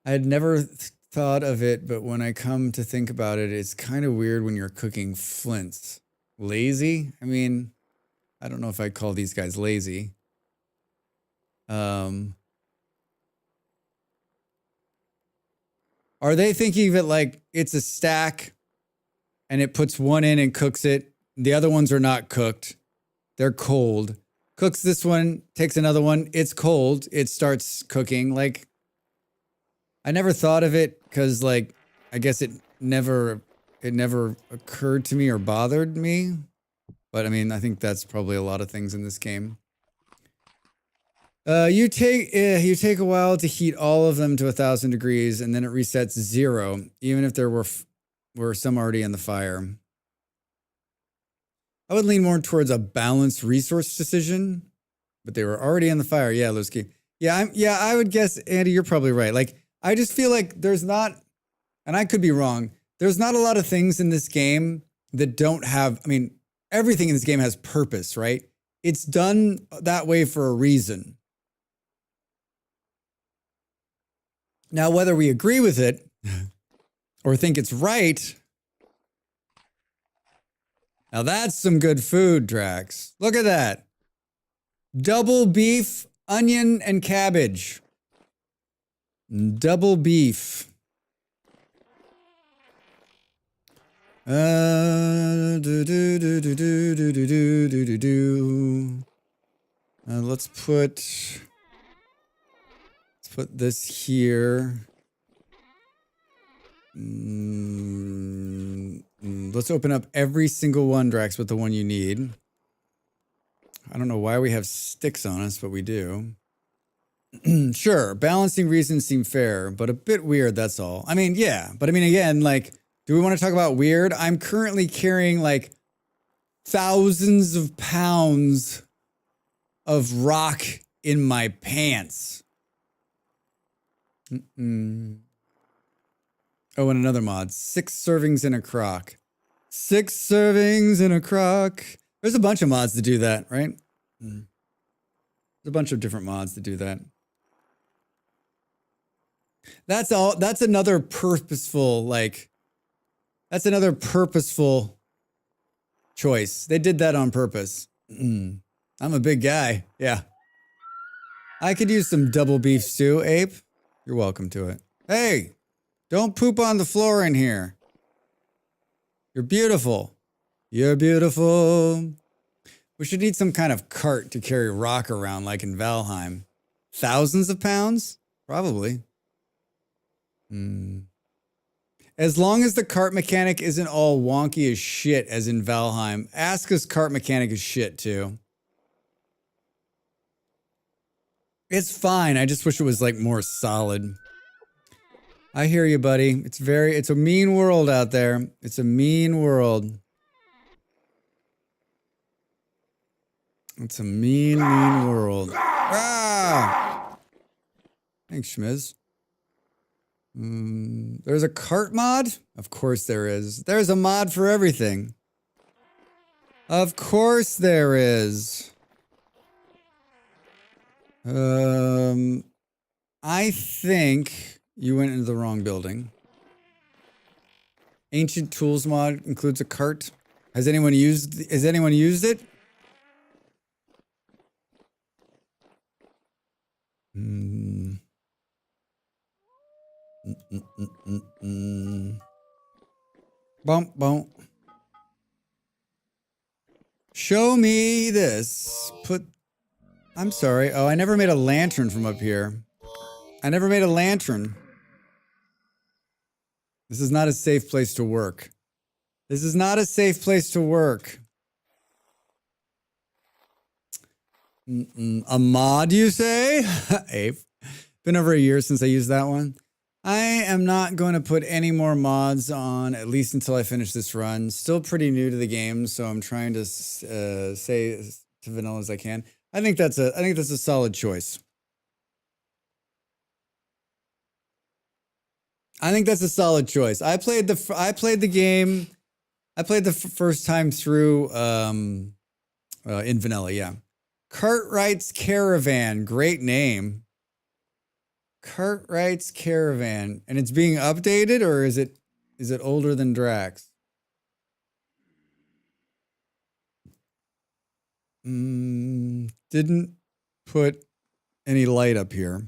I had never thought of it, but when I come to think about it, it's kind of weird when you're cooking flints. Lazy? I mean, I don't know if I'd call these guys lazy. Are they thinking of it like it's a stack and it puts one in and cooks it. The other ones are not cooked. They're cold. Cooks this one, takes another one. It's cold. It starts cooking. Like, I never thought of it because, like, I guess it never occurred to me or bothered me. But I mean, I think that's probably a lot of things in this game. You take a while to heat all of them to 1,000 degrees, and then it resets 0, even if there were some already in the fire. I would lean more towards a balanced resource decision, but they were already in the fire. Yeah, Lusky. Yeah, I would guess, Andy, you're probably right. Like, I just feel like there's not, and I could be wrong, there's not a lot of things in this game that don't have, I mean, everything in this game has purpose, right? It's done that way for a reason. Now, whether we agree with it or think it's right, now that's some good food, Drax. Look at that. Double beef, onion, and cabbage. Double beef. Let's put this here. Let's open up every single one, Drax, with the one you need. I don't know why we have sticks on us, but we do. Sure, balancing reasons seem fair, but a bit weird, that's all. I mean, yeah, but I mean, again, like, do we want to talk about weird? I'm currently carrying, like, thousands of pounds of rock in my pants. Oh, and another mod. 6 servings in a crock. 6 servings in a crock. There's a bunch of mods that do that, right? There's a bunch of different mods that do that. That's all. That's another purposeful, like, that's another purposeful choice. They did that on purpose. I'm a big guy. Yeah. I could use some double beef stew, Ape. You're welcome to it. Hey, don't poop on the floor in here. You're beautiful. You're beautiful. We should need some kind of cart to carry rock around like in Valheim. Thousands of pounds? Probably. As long as the cart mechanic isn't all wonky as shit as in Valheim. Aska's cart mechanic is shit too. It's fine. I just wish it was like more solid. I hear you, buddy. It's a mean world out there. It's a mean world. It's a mean, mean world. Ah! Thanks, Schmiz. There's a cart mod? Of course there is. There's a mod for everything. Of course there is. I think you went into the wrong building. Ancient Tools mod includes a cart. Has anyone used it? Bump, bump. Show me this. I'm sorry. Oh, I never made a lantern from up here. I never made a lantern. This is not a safe place to work. This is not a safe place to work. A mod, you say? Ape. Been over a year since I used that one. I am not going to put any more mods on, at least until I finish this run. Still pretty new to the game, so I'm trying to say to vanilla as I can. I think that's a solid choice. I think that's a solid choice. I played the game. I played the first time through in vanilla. Yeah, Cartwright's Caravan. Great name. Cartwright's Caravan, and it's being updated, or is it older than Drax? Didn't put any light up here.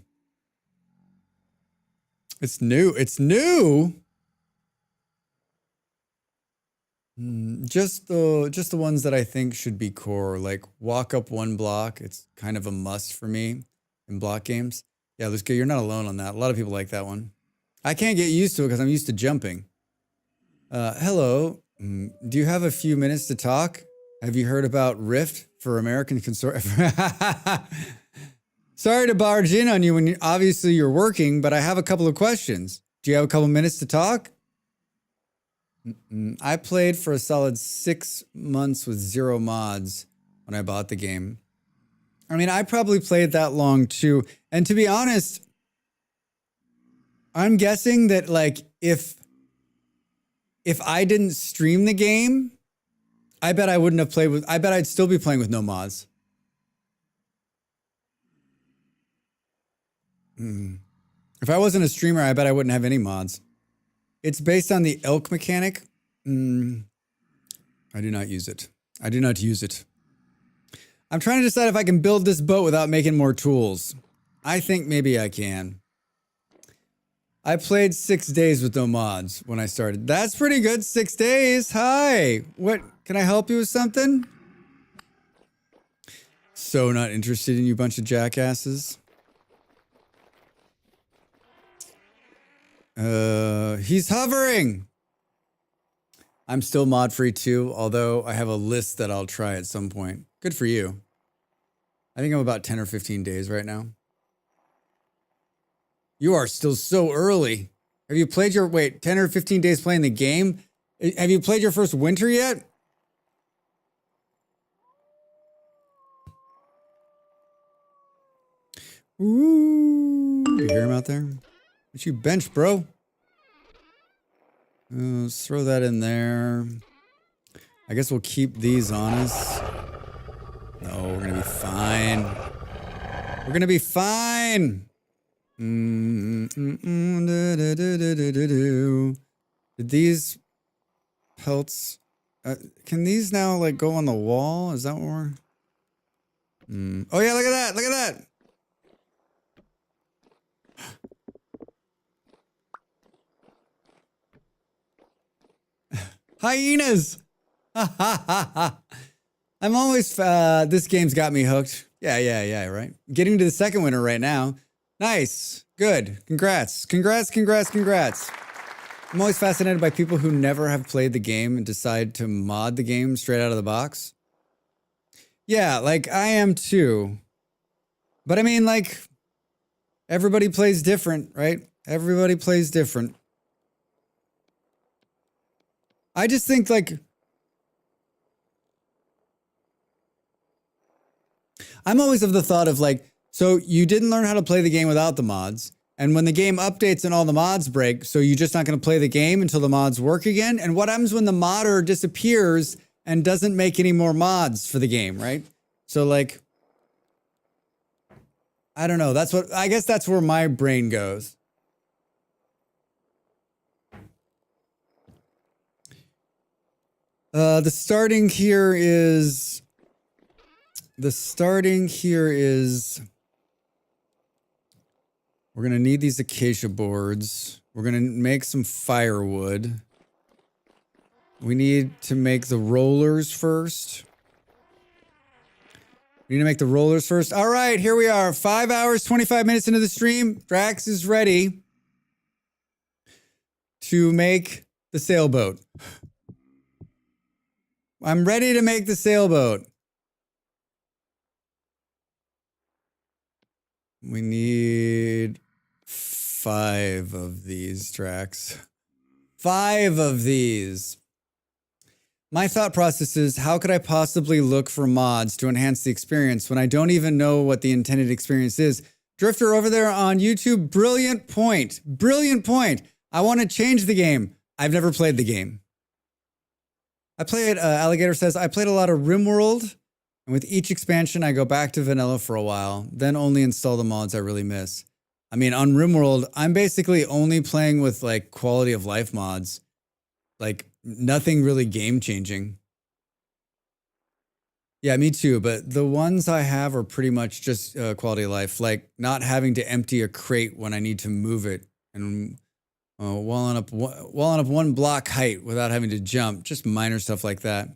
It's new. It's new. Just the ones that I think should be core, like walk up one block. It's kind of a must for me in block games. Yeah, Luska, you're not alone on that. A lot of people like that one. I can't get used to it because I'm used to jumping. Hello. Do you have a few minutes to talk? Have you heard about Rift for American Consortium? Sorry to barge in on you when obviously you're working, but I have a couple of questions. Do you have a couple minutes to talk? I played for a solid 6 months with 0 mods when I bought the game. I mean, I probably played that long too. And to be honest, I'm guessing that like if I didn't stream the game, I bet I wouldn't have played with, I bet I'd still be playing with no mods. If I wasn't a streamer, I bet I wouldn't have any mods. It's based on the elk mechanic. I do not use it. I do not use it. I'm trying to decide if I can build this boat without making more tools. I think maybe I can. I played 6 days with no mods when I started. That's pretty good. 6 days. Hi. What? Can I help you with something? So not interested in you bunch of jackasses. He's hovering. I'm still mod free too, although I have a list that I'll try at some point. Good for you. I think I'm about 10 or 15 days right now. You are still so early. Have you played your, 10 or 15 days playing the game? Have you played your first winter yet? Ooh, you hear him out there? What you bench, bro? Let's throw that in there. I guess we'll keep these on us. No, we're gonna be fine. We're gonna be fine. Did these pelts? Can these now like go on the wall? Is that what we're? Oh yeah, look at that! Look at that! Hyenas! I'm always, this game's got me hooked. Yeah, right? Getting to the second winner right now. Nice. Good. Congrats. I'm always fascinated by people who never have played the game and decide to mod the game straight out of the box. Yeah, like I am too. But I mean, like, everybody plays different, right? Everybody plays different. I just think like, I'm always of the thought of like, so you didn't learn how to play the game without the mods. And when the game updates and all the mods break, so you're just not going to play the game until the mods work again. And what happens when the modder disappears and doesn't make any more mods for the game, right? So like, I don't know. I guess that's where my brain goes. The starting here is we're going to need these acacia boards. We're going to make some firewood. We need to make the rollers first. All right, here we are. 5 hours, 25 minutes into the stream. Drax is ready to make the sailboat. I'm ready to make the sailboat. We need 5 of these, Drax. 5 of these. My thought process is, how could I possibly look for mods to enhance the experience when I don't even know what the intended experience is? Drifter over there on YouTube, brilliant point. Brilliant point. I want to change the game. I've never played the game. Alligator says, I played a lot of RimWorld, and with each expansion, I go back to vanilla for a while, then only install the mods I really miss. I mean, on RimWorld, I'm basically only playing with like quality of life mods. Like nothing really game changing. Yeah, me too. But the ones I have are pretty much just quality of life, like not having to empty a crate when I need to move it. And Walling up one block height without having to jump. Just minor stuff like that.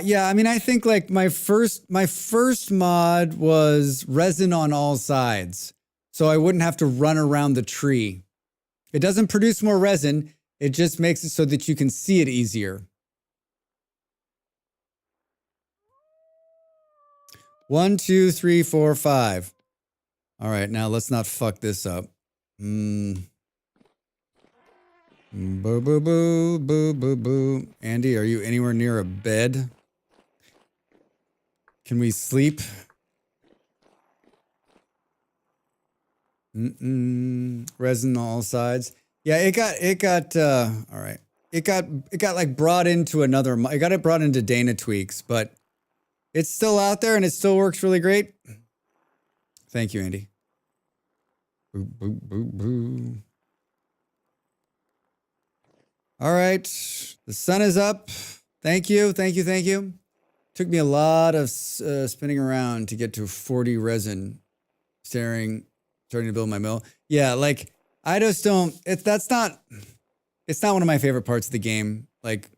Yeah, I mean, I think like my first mod was resin on all sides, so I wouldn't have to run around the tree. It doesn't produce more resin. It just makes it so that you can see it easier. 1, 2, 3, 4, 5. All right, now let's not fuck this up. Boo, boo, boo, boo, boo, boo. Andy, are you anywhere near a bed? Can we sleep? Resin on all sides. Yeah, it got all right. It got like brought into another, it got it brought into Dana Tweaks, but it's still out there and it still works really great. Thank you, Andy. Boo, boo, boo, boo. All right, the sun is up. Thank you, thank you, thank you. Took me a lot of spinning around to get to 40 resin. Starting to build my mill. Yeah, like I just don't. It's not one of my favorite parts of the game. Like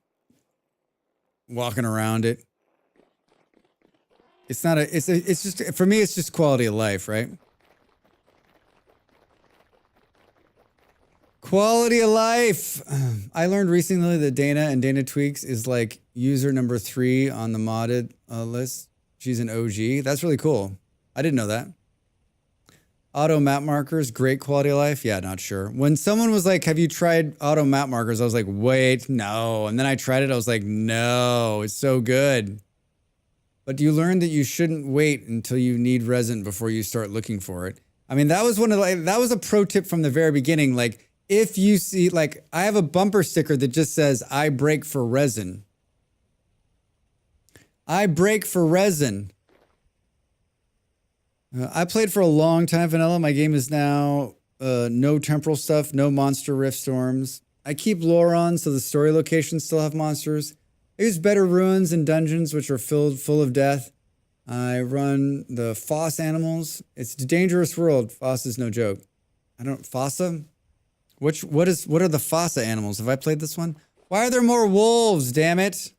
walking around it. It's not a. It's just for me. It's just quality of life, right? Quality of life. I learned recently that Dana and Dana Tweaks is like user number 3 on the modded list. She's an OG. That's really cool. I didn't know that. Auto map markers, great quality of life. Yeah, not sure. When someone was like, have you tried auto map markers? I was like, wait, no. And then I tried it. I was like, no, it's so good. But you learn that you shouldn't wait until you need resin before you start looking for it. I mean, that was that was a pro tip from the very beginning. Like, if you see, like, I have a bumper sticker that just says, I break for resin. I break for resin. I played for a long time vanilla. My game is now no temporal stuff, no monster rift storms. I keep lore on so the story locations still have monsters. I use better ruins and dungeons which are full of death. I run the Foss animals. It's a dangerous world. Foss is no joke. Fossa? What are the Fossa animals? Have I played this one? Why are there more wolves, damn it?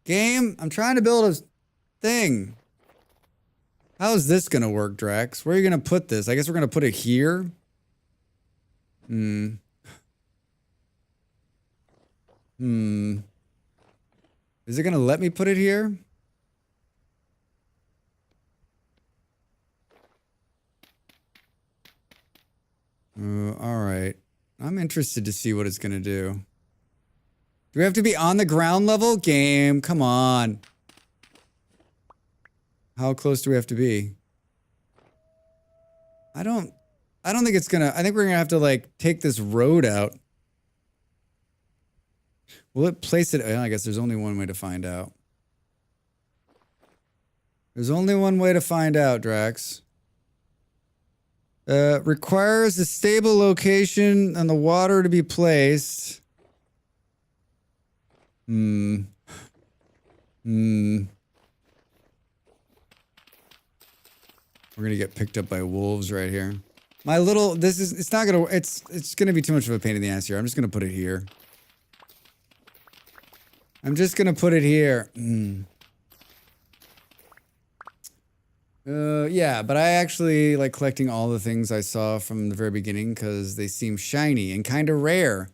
Game, I'm trying to build a thing. How is this gonna work, Drax? Where are you gonna put this? I guess we're gonna put it here. Is it gonna let me put it here? All right. I'm interested to see what it's gonna do. Do we have to be on the ground level? Game, come on. How close do we have to be? I don't think it's gonna, I think we're gonna have to like take this road out. Will it place it? I guess there's only one way to find out. There's only one way to find out, Drax. Requires a stable location on the water to be placed. We're gonna get picked up by wolves right here. It's gonna be too much of a pain in the ass here. I'm just gonna put it here. Yeah, but I actually like collecting all the things I saw from the very beginning because they seem shiny and kind of rare.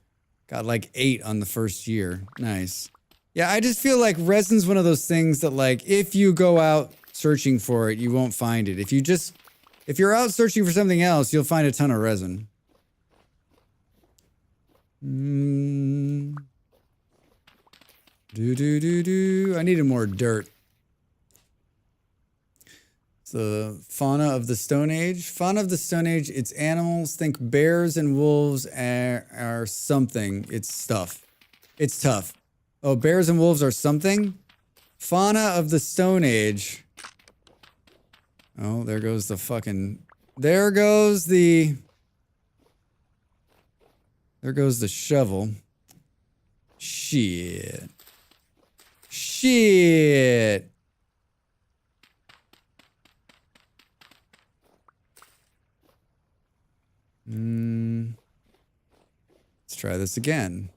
Got like 8 on the first year. Nice. Yeah, I just feel like resin's one of those things that like if you go out searching for it, you won't find it. If you're out searching for something else, you'll find a ton of resin. I needed more dirt. It's the fauna of the Stone Age. Fauna of the Stone Age, it's animals. Think bears and wolves are something. It's stuff. It's tough. Oh, bears and wolves are something? Fauna of the Stone Age. Oh, there goes the fucking... There goes the shovel. Shit. try this again.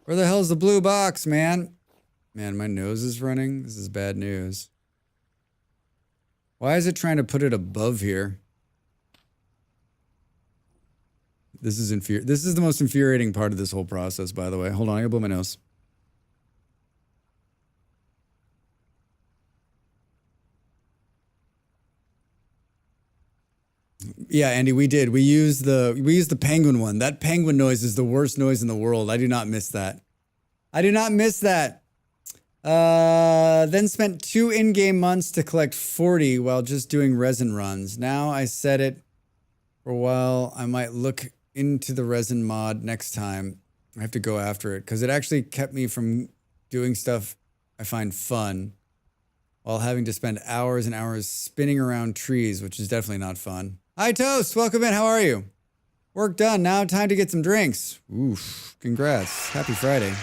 Where the hell's the blue box, man? Man, my nose is running. This is bad news. Why is it trying to put it above here? This is This is the most infuriating part of this whole process, by the way. Hold on, I gotta blow my nose. Yeah, Andy, we did. We used the penguin one. That penguin noise is the worst noise in the world. I do not miss that. I do not miss that. Then spent 2 in-game months to collect 40 while just doing resin runs. Now I set it for a while. I might look into the resin mod next time. I have to go after it because it actually kept me from doing stuff I find fun while having to spend hours and hours spinning around trees, which is definitely not fun. Hi, Toast. Welcome in. How are you? Work done. Now time to get some drinks. Oof. Congrats. Happy Friday.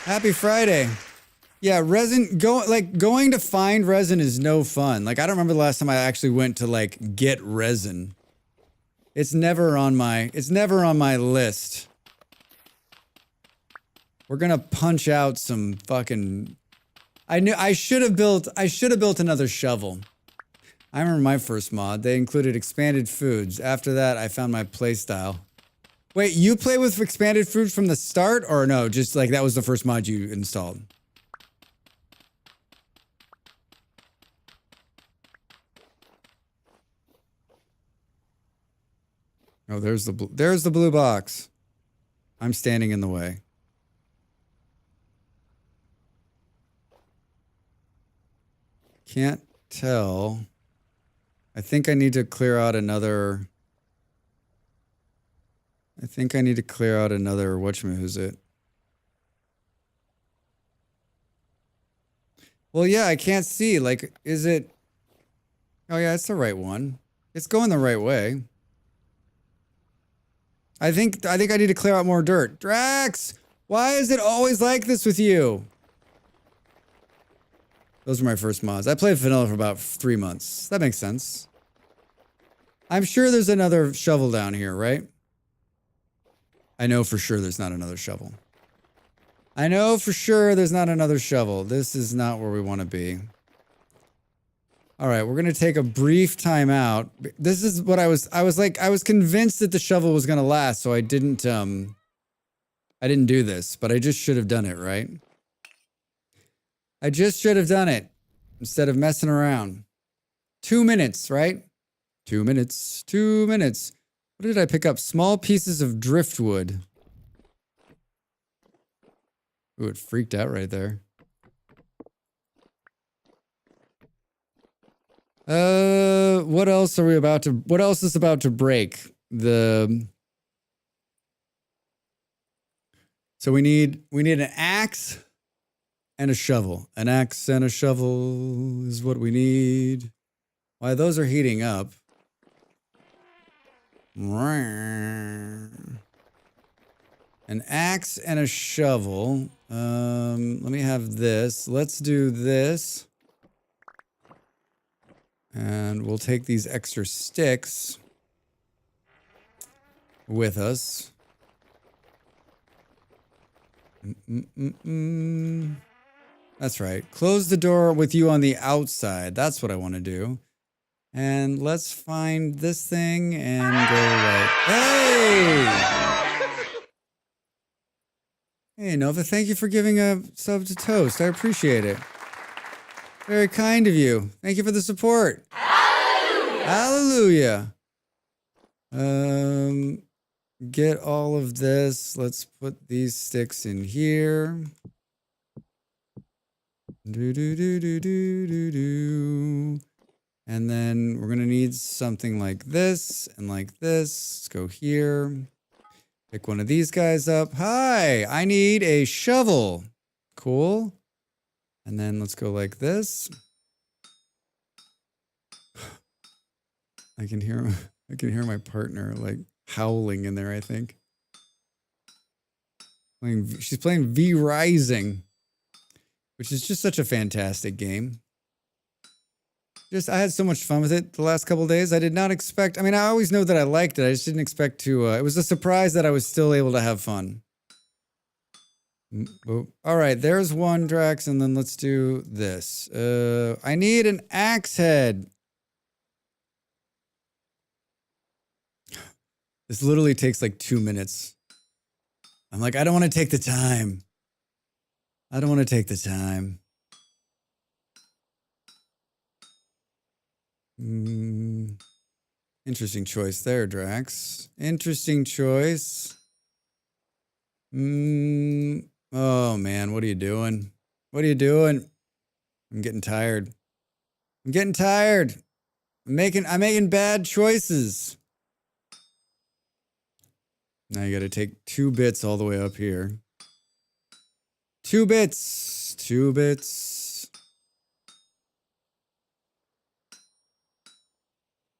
Happy Friday. Yeah, resin, going to find resin is no fun. Like, I don't remember the last time I actually went to, like, get resin. It's never on my list. We're gonna punch out some fucking... I should have built another shovel. I remember my first mod. They included expanded foods. After that, I found my play style. Wait, you play with expanded foods from the start? Or no, just like that was the first mod you installed? Oh, there's the blue box. I'm standing in the way. Can't tell. I think I need to clear out another. Whatchamahoosit. Well, yeah, I can't see. Like, is it? Oh yeah, it's the right one. It's going the right way. I think I need to clear out more dirt. Drax, why is it always like this with you? Those were my first mods. I played vanilla for about 3 months. That makes sense. I'm sure there's another shovel down here, right? I know for sure there's not another shovel. I know for sure there's not another shovel. This is not where we want to be. All right, we're going to take a brief time out. This is what I was convinced that the shovel was going to last, so I didn't do this, but I just should have done it, right? I just should have done it instead of messing around. 2 minutes, right? 2 minutes, 2 minutes. What did I pick up? Small pieces of driftwood. Ooh, it freaked out right there. What else is about to break? So we need an axe and a shovel. An axe and a shovel is what we need. Why, those are heating up. An axe and a shovel. Let me have this. Let's do this. And we'll take these extra sticks with us. That's right. Close the door with you on the outside. That's what I want to do. And let's find this thing and go right. Hey! Hey, Nova, thank you for giving a sub to Toast. I appreciate it. Very kind of you. Thank you for the support. Hallelujah. Hallelujah. Get all of this. Let's put these sticks in here. Do. And then we're going to need something like this and like this. Let's go here. Pick one of these guys up. Hi, I need a shovel. Cool. And then let's go like this. I can hear my partner like howling in there, I think. She's playing V Rising. which is just such a fantastic game. I had so much fun with it the last couple of days. I did not expect, I mean, I always know that I liked it. I just didn't expect to, it was a surprise that I was still able to have fun. All right, there's one, Drax, and then let's do this. I need an axe head. This literally takes like 2 minutes. I'm like, I don't want to take the time. I don't want to take the time. Interesting choice there, Drax. Interesting choice. Oh man, what are you doing? What are you doing? I'm getting tired. I'm getting tired. I'm making bad choices. Now you got to take 2 bits all the way up here. 2 bits. 2 bits.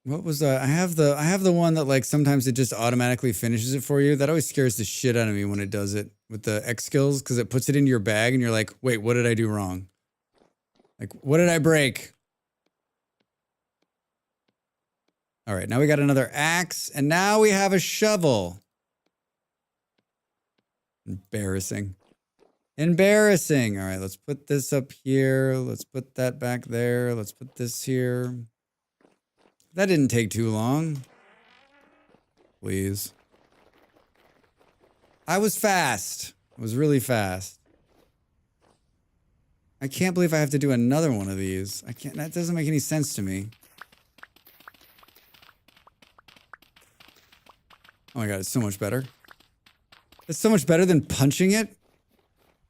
What was that? I have the one that like sometimes it just automatically finishes it for you. That always scares the shit out of me when it does it with the X skills because it puts it into your bag and you're like, wait, what did I do wrong? Like, what did I break? All right, now we got another axe and now we have a shovel. Embarrassing. Embarrassing. All right, let's put this up here. Let's put that back there. Let's put this here. That didn't take too long. Please. I was fast. I was really fast. I can't believe I have to do another one of these. I can't, that doesn't make any sense to me. Oh my god, it's so much better. It's so much better than punching it.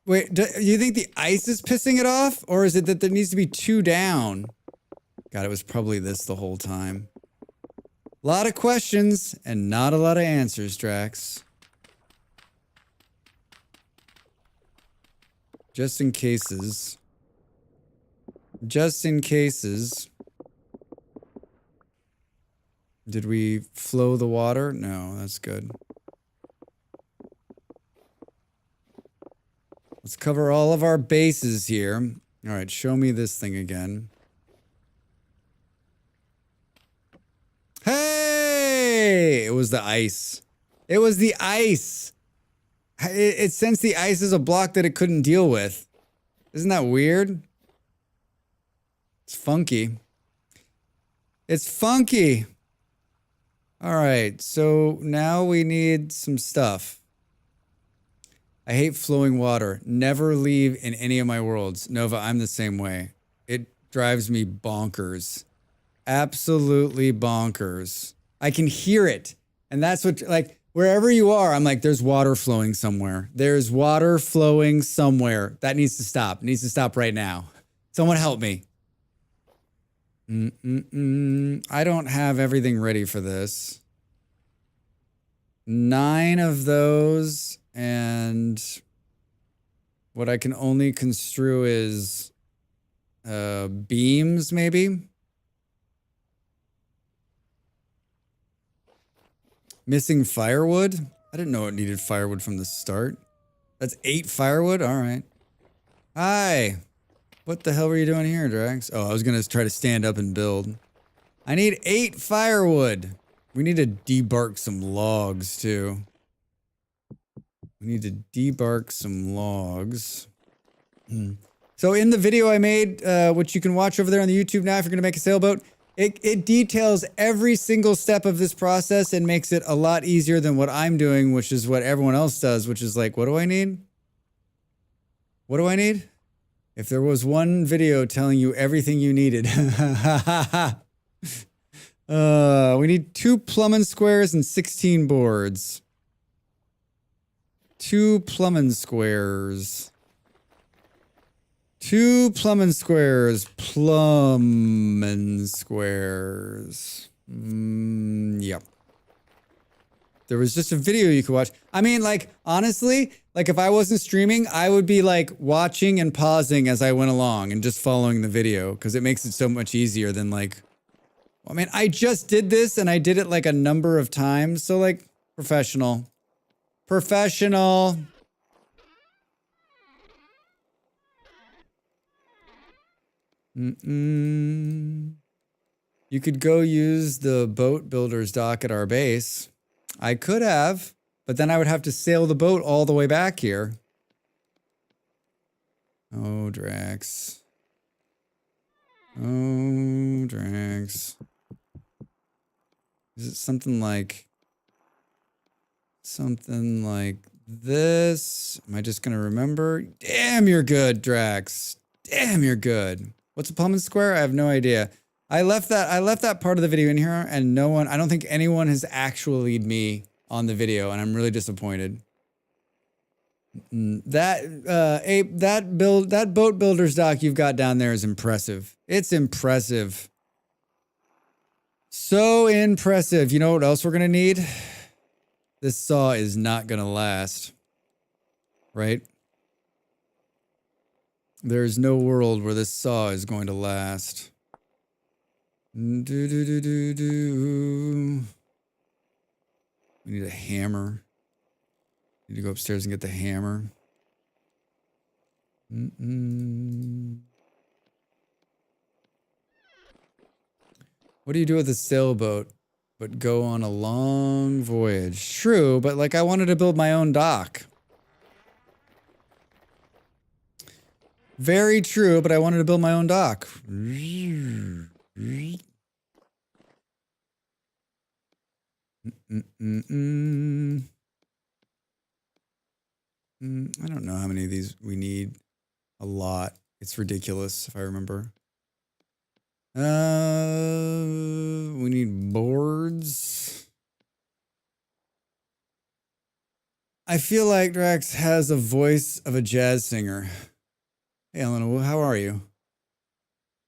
Wait, do you think the ice is pissing it off? Or is it that there needs to be 2 down? God, it was probably this the whole time. A lot of questions and not a lot of answers, Drax. Just in cases. Just in cases. Did we flow the water? No, that's good. Let's cover all of our bases here. All right, show me this thing again. Hey! It was the ice. It was the ice. It sensed the ice as a block that it couldn't deal with. Isn't that weird? It's funky. It's funky. All right, so now we need some stuff. I hate flowing water. Never leave in any of my worlds. Nova, I'm the same way. It drives me bonkers. Absolutely bonkers. I can hear it. And that's what, like, wherever you are, I'm like, there's water flowing somewhere. There's water flowing somewhere. That needs to stop. It needs to stop right now. Someone help me. I don't have everything ready for this. 9 of those, and what I can only construe is beams, maybe? Missing firewood? I didn't know it needed firewood from the start. That's 8 firewood? All right. Hi. What the hell were you doing here, Drax? Oh, I was going to try to stand up and build. I need 8 firewood. We need to debark some logs, too. We need to debark some logs. So in the video I made, which you can watch over there on the YouTube now if you're going to make a sailboat, it details every single step of this process and makes it a lot easier than what I'm doing, which is what everyone else does, which is like, what do I need? What do I need? If there was one video telling you everything you needed. We need 2 plumbing squares and 16 boards. 2 plumbing squares. 2 plumbing squares. Plumbing squares. Yep. There was just a video you could watch. I mean, like, honestly, like if I wasn't streaming, I would be like watching and pausing as I went along and just following the video because it makes it so much easier than like, I mean, I just did this and I did it like a number of times. So like professional. Professional. You could go use the boat builder's dock at our base. I could have, but then I would have to sail the boat all the way back here. Oh, Drax. Oh, Drax. Is it something like this? Am I just gonna remember? Damn, you're good, Drax. Damn, you're good. What's a Pullman square? I have no idea. I left that part of the video in here, and I don't think anyone has actually me on the video, and I'm really disappointed. That boat builder's dock you've got down there is impressive. It's impressive. So impressive. You know what else we're gonna need? This saw is not gonna last. Right? There's no world where this saw is going to last. We need a hammer. Need to go upstairs and get the hammer. What do you do with a sailboat but go on a long voyage? True, but like I wanted to build my own dock. Very true, but I wanted to build my own dock. I don't know how many of these we need. A lot. It's ridiculous if I remember. We need boards. I feel like Drax has a voice of a jazz singer. Hey, Elena, how are you?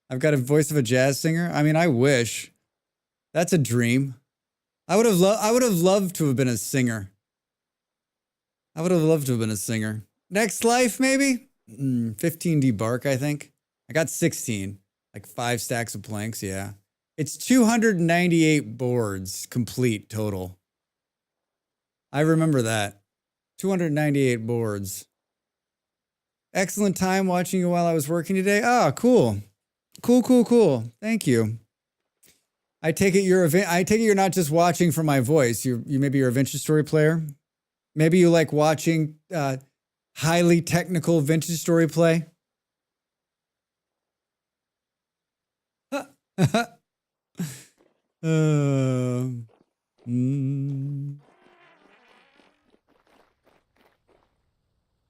I've got a voice of a jazz singer. I mean, I wish. That's a dream. I would have loved to have been a singer. I would have loved to have been a singer. Next life, maybe? 15D bark, I think. I got 16. Like 5 stacks of planks, yeah. It's 298 boards complete total. I remember that. 298 boards. Excellent time watching you while I was working today. Ah, cool. Cool. Thank you. I take it you're not just watching for my voice. Maybe you're a vintage story player. Maybe you like watching highly technical vintage story play.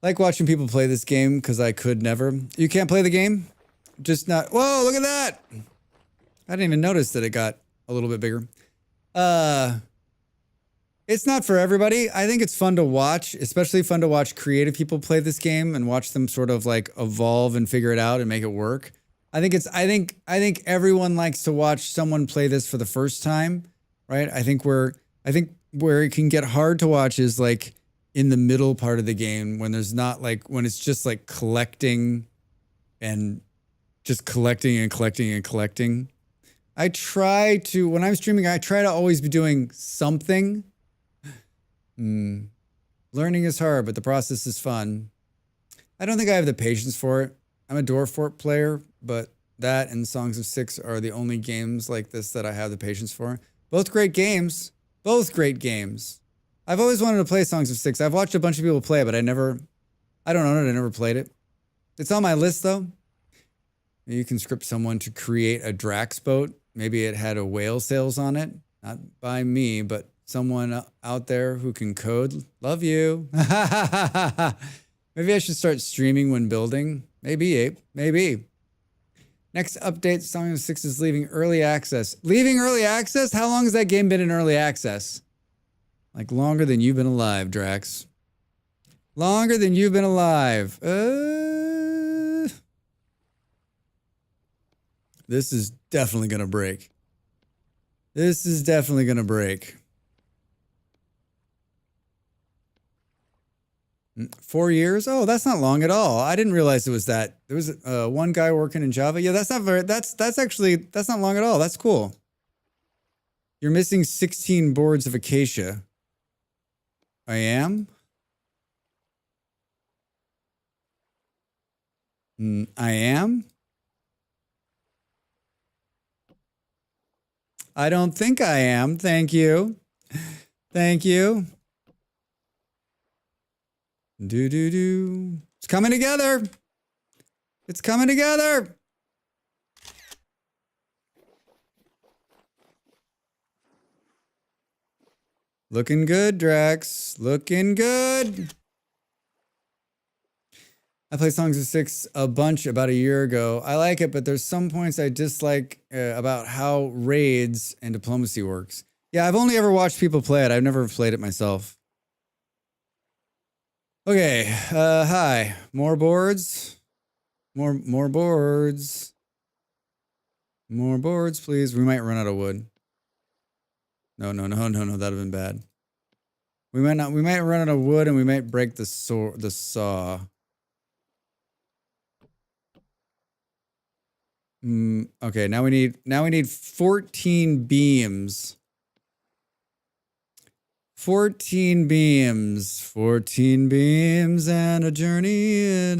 Like watching people play this game because I could never. You can't play the game? Just not. Whoa, look at that. I didn't even notice that it got a little bit bigger. It's not for everybody. I think it's fun to watch, especially fun to watch creative people play this game and watch them sort of like evolve and figure it out and make it work. I think everyone likes to watch someone play this for the first time, right? I think where it can get hard to watch is like in the middle part of the game when there's not like when it's just like collecting and just collecting and collecting and collecting. When I'm streaming, I try to always be doing something. Learning is hard, but the process is fun. I don't think I have the patience for it. I'm a Dwarf Fort player, but that and Songs of Six are the only games like this that I have the patience for. Both great games. Both great games. I've always wanted to play Songs of Six. I've watched a bunch of people play it, but I don't own it. I never played it. It's on my list, though. You can script someone to create a Drax boat. Maybe it had a whale sails on it. Not by me, but someone out there who can code. Love you. Maybe I should start streaming when building. Maybe, Ape. Maybe. Next update, Song of Six is leaving early access. Leaving early access? How long has that game been in early access? Like longer than you've been alive, Drax. Longer than you've been alive. This is definitely going to break. This is definitely going to break. 4 years? Oh, that's not long at all. I didn't realize it was that. There was one guy working in Java. Yeah, that's not long at all. That's cool. You're missing 16 boards of acacia. I am? I am? I don't think I am. Thank you. Thank you. Do. It's coming together. It's coming together. Looking good, Drax. Looking good. I played Songs of Six a bunch about a year ago. I like it, but there's some points I dislike about how raids and diplomacy works. Yeah, I've only ever watched people play it. I've never played it myself. Okay, hi. More boards. More boards. More boards, please. We might run out of wood. No, that'd have been bad. We might run out of wood and we might break the saw. Okay, now we need 14 beams. 14 beams. 14 beams and a journey.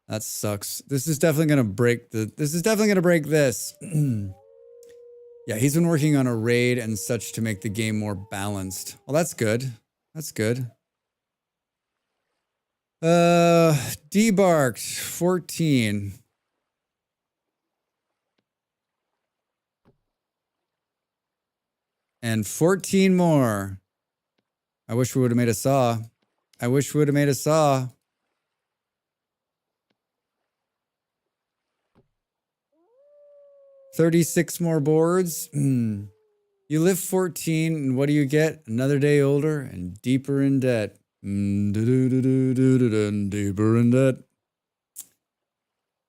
That sucks. This is definitely gonna break this. Yeah, he's been working on a raid and such to make the game more balanced. Well, that's good. That's good. Debarked 14. And 14 more. I wish we would have made a saw. 36 more boards. You live 14, and what do you get? Another day older and deeper in debt. Deeper in debt.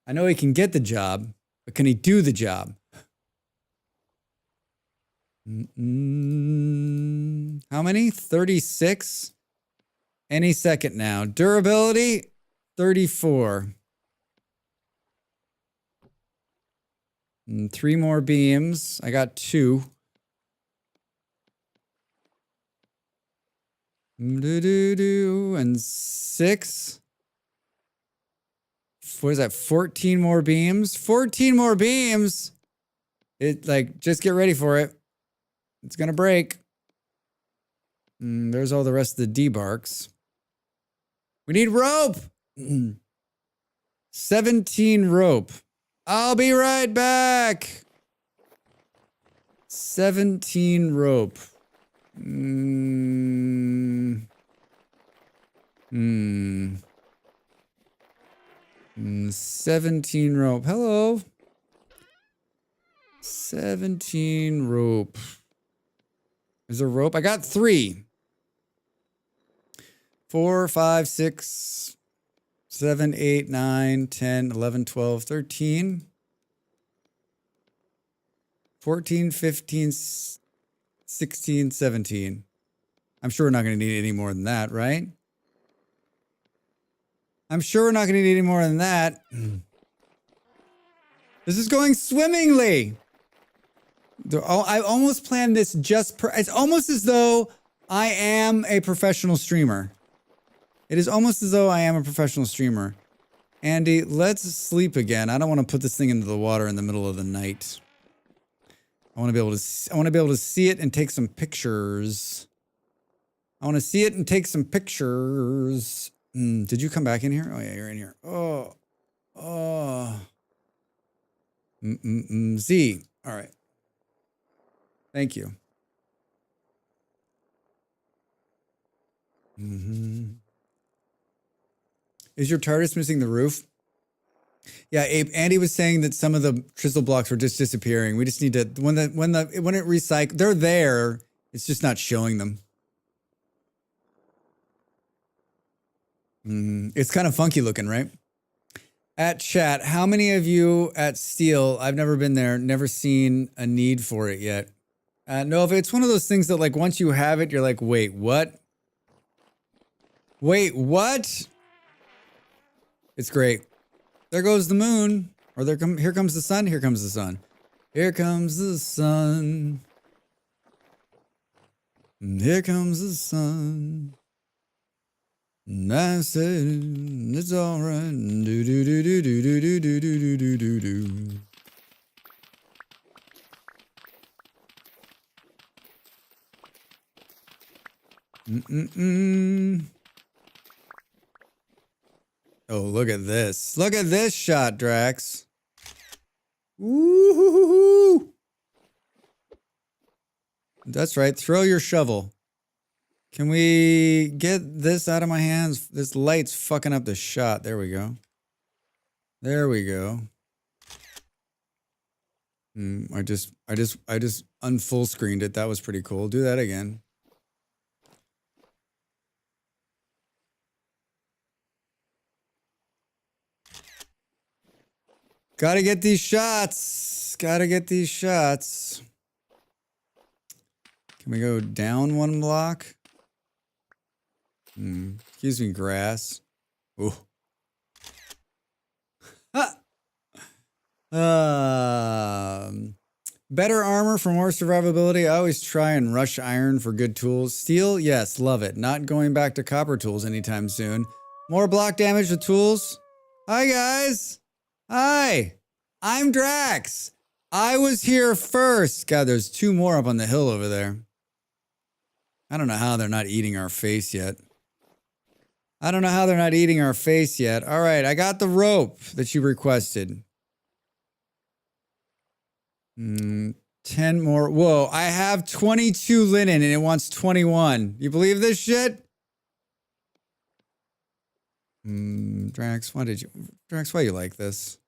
I know he can get the job, but can he do the job? How many? 36? Any second now. Durability? 34. 3 more beams. I got 2. And 6. What is that? 14 more beams? 14 more beams! Just get ready for it. It's gonna break. There's all the rest of the debarks. We need rope! 17 rope. I'll be right back! 17 rope. 17 rope. Hello. 17 rope. Is there rope? I got 3. 4, 5, 6, 7, 8, 9, 10, 11, 12, 13, 14, 15, 16, 17. I'm sure we're not going to need any more than that, right? I'm sure we're not going to need any more than that. This is going swimmingly. I almost planned this it's almost as though I am a professional streamer. It is almost as though I am a professional streamer. Andy, let's sleep again. I don't want to put this thing into the water in the middle of the night. I want to be able to see it and take some pictures. I want to see it and take some pictures. Did you come back in here? Oh yeah, you're in here. Z. All right. Thank you. Is your TARDIS missing the roof? Yeah, Abe. Andy was saying that some of the chisel blocks were just disappearing. We just need to when it recycles, they're there. It's just not showing them. It's kind of funky looking, right? At chat, how many of you at Steel? I've never been there, never seen a need for it yet. No, if it's one of those things that like once you have it, you're like, wait, what? Wait, what? It's great. There goes the moon. Or here comes the sun. Here comes the sun. Here comes the sun. Here comes the sun. And I said, it's all right. Do, do, do, do, do, do, do, do, do, do, do, do. Mm-mm-mm. Oh, look at this. Look at this shot, Drax. Woo-hoo-hoo-hoo. That's right. Throw your shovel. Can we get this out of my hands? This light's fucking up the shot. There we go. There we go. I just unfull screened it. That was pretty cool. Do that again. Gotta get these shots. Gotta get these shots. Can we go down one block? Excuse me, grass. Ooh. Better armor for more survivability. I always try and rush iron for good tools. Steel, yes, love it. Not going back to copper tools anytime soon. More block damage with tools. Hi, guys. Hi. I'm Drax. I was here first. God, there's two more up on the hill over there. I don't know how they're not eating our face yet. I don't know how they're not eating our face yet. All right, I got the rope that you requested. 10 more. Whoa, I have 22 linen and it wants 21. You believe this shit? Drax, why you like this?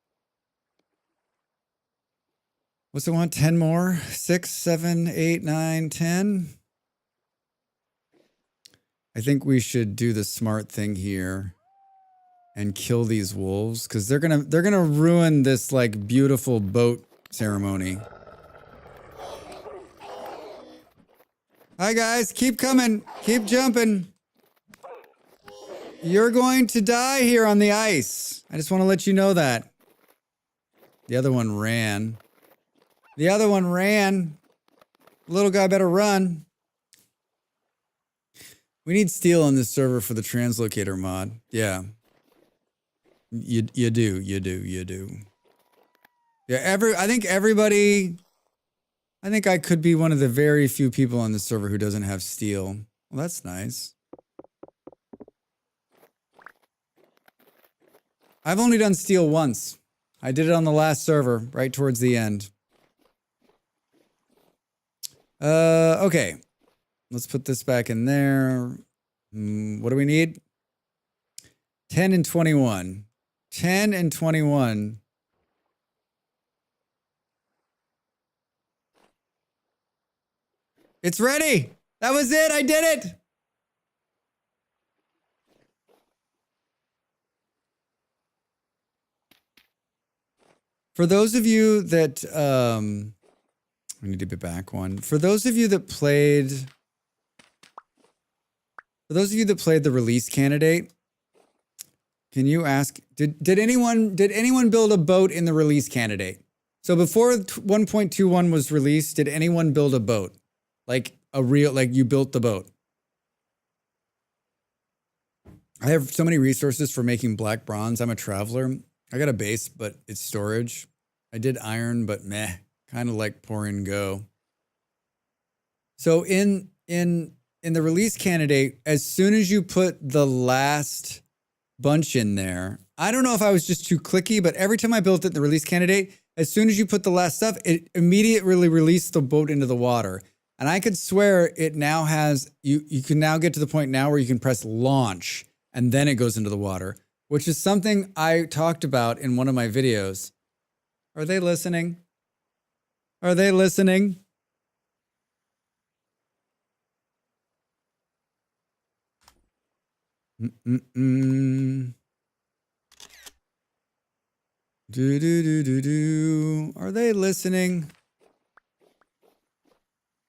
What's it want? 10 more? 6, 7, 8, 9, 10? I think we should do the smart thing here and kill these wolves because they're gonna ruin this like beautiful boat ceremony. Hi guys, keep coming, keep jumping. You're going to die here on the ice. I just want to let you know that. The other one ran. The other one ran. Little guy better run. We need steel on this server for the translocator mod. Yeah. You do. Yeah, I think I could be one of the very few people on the server who doesn't have steel. Well, that's nice. I've only done steel once. I did it on the last server, right towards the end. Okay. Let's put this back in there. What do we need? 10 and 21. 10 and 21. It's ready. That was it. I did it. For those of you that, I need to be back one. For those of you that played the release candidate, can you ask, did anyone build a boat in the release candidate? So before 1.21 was released, did anyone build a boat? Like you built the boat? I have so many resources for making black bronze. I'm a traveler. I got a base, but it's storage. I did iron, but meh, kind of like pour and go. So in the release candidate, as soon as you put the last bunch in there, I don't know if I was just too clicky, but every time I built it in the release candidate, as soon as you put the last stuff, it immediately released the boat into the water. And I could swear it now has, you can now get to the point now where you can press launch and then it goes into the water, which is something I talked about in one of my videos. Are they listening? Are they listening? Do. Are they listening?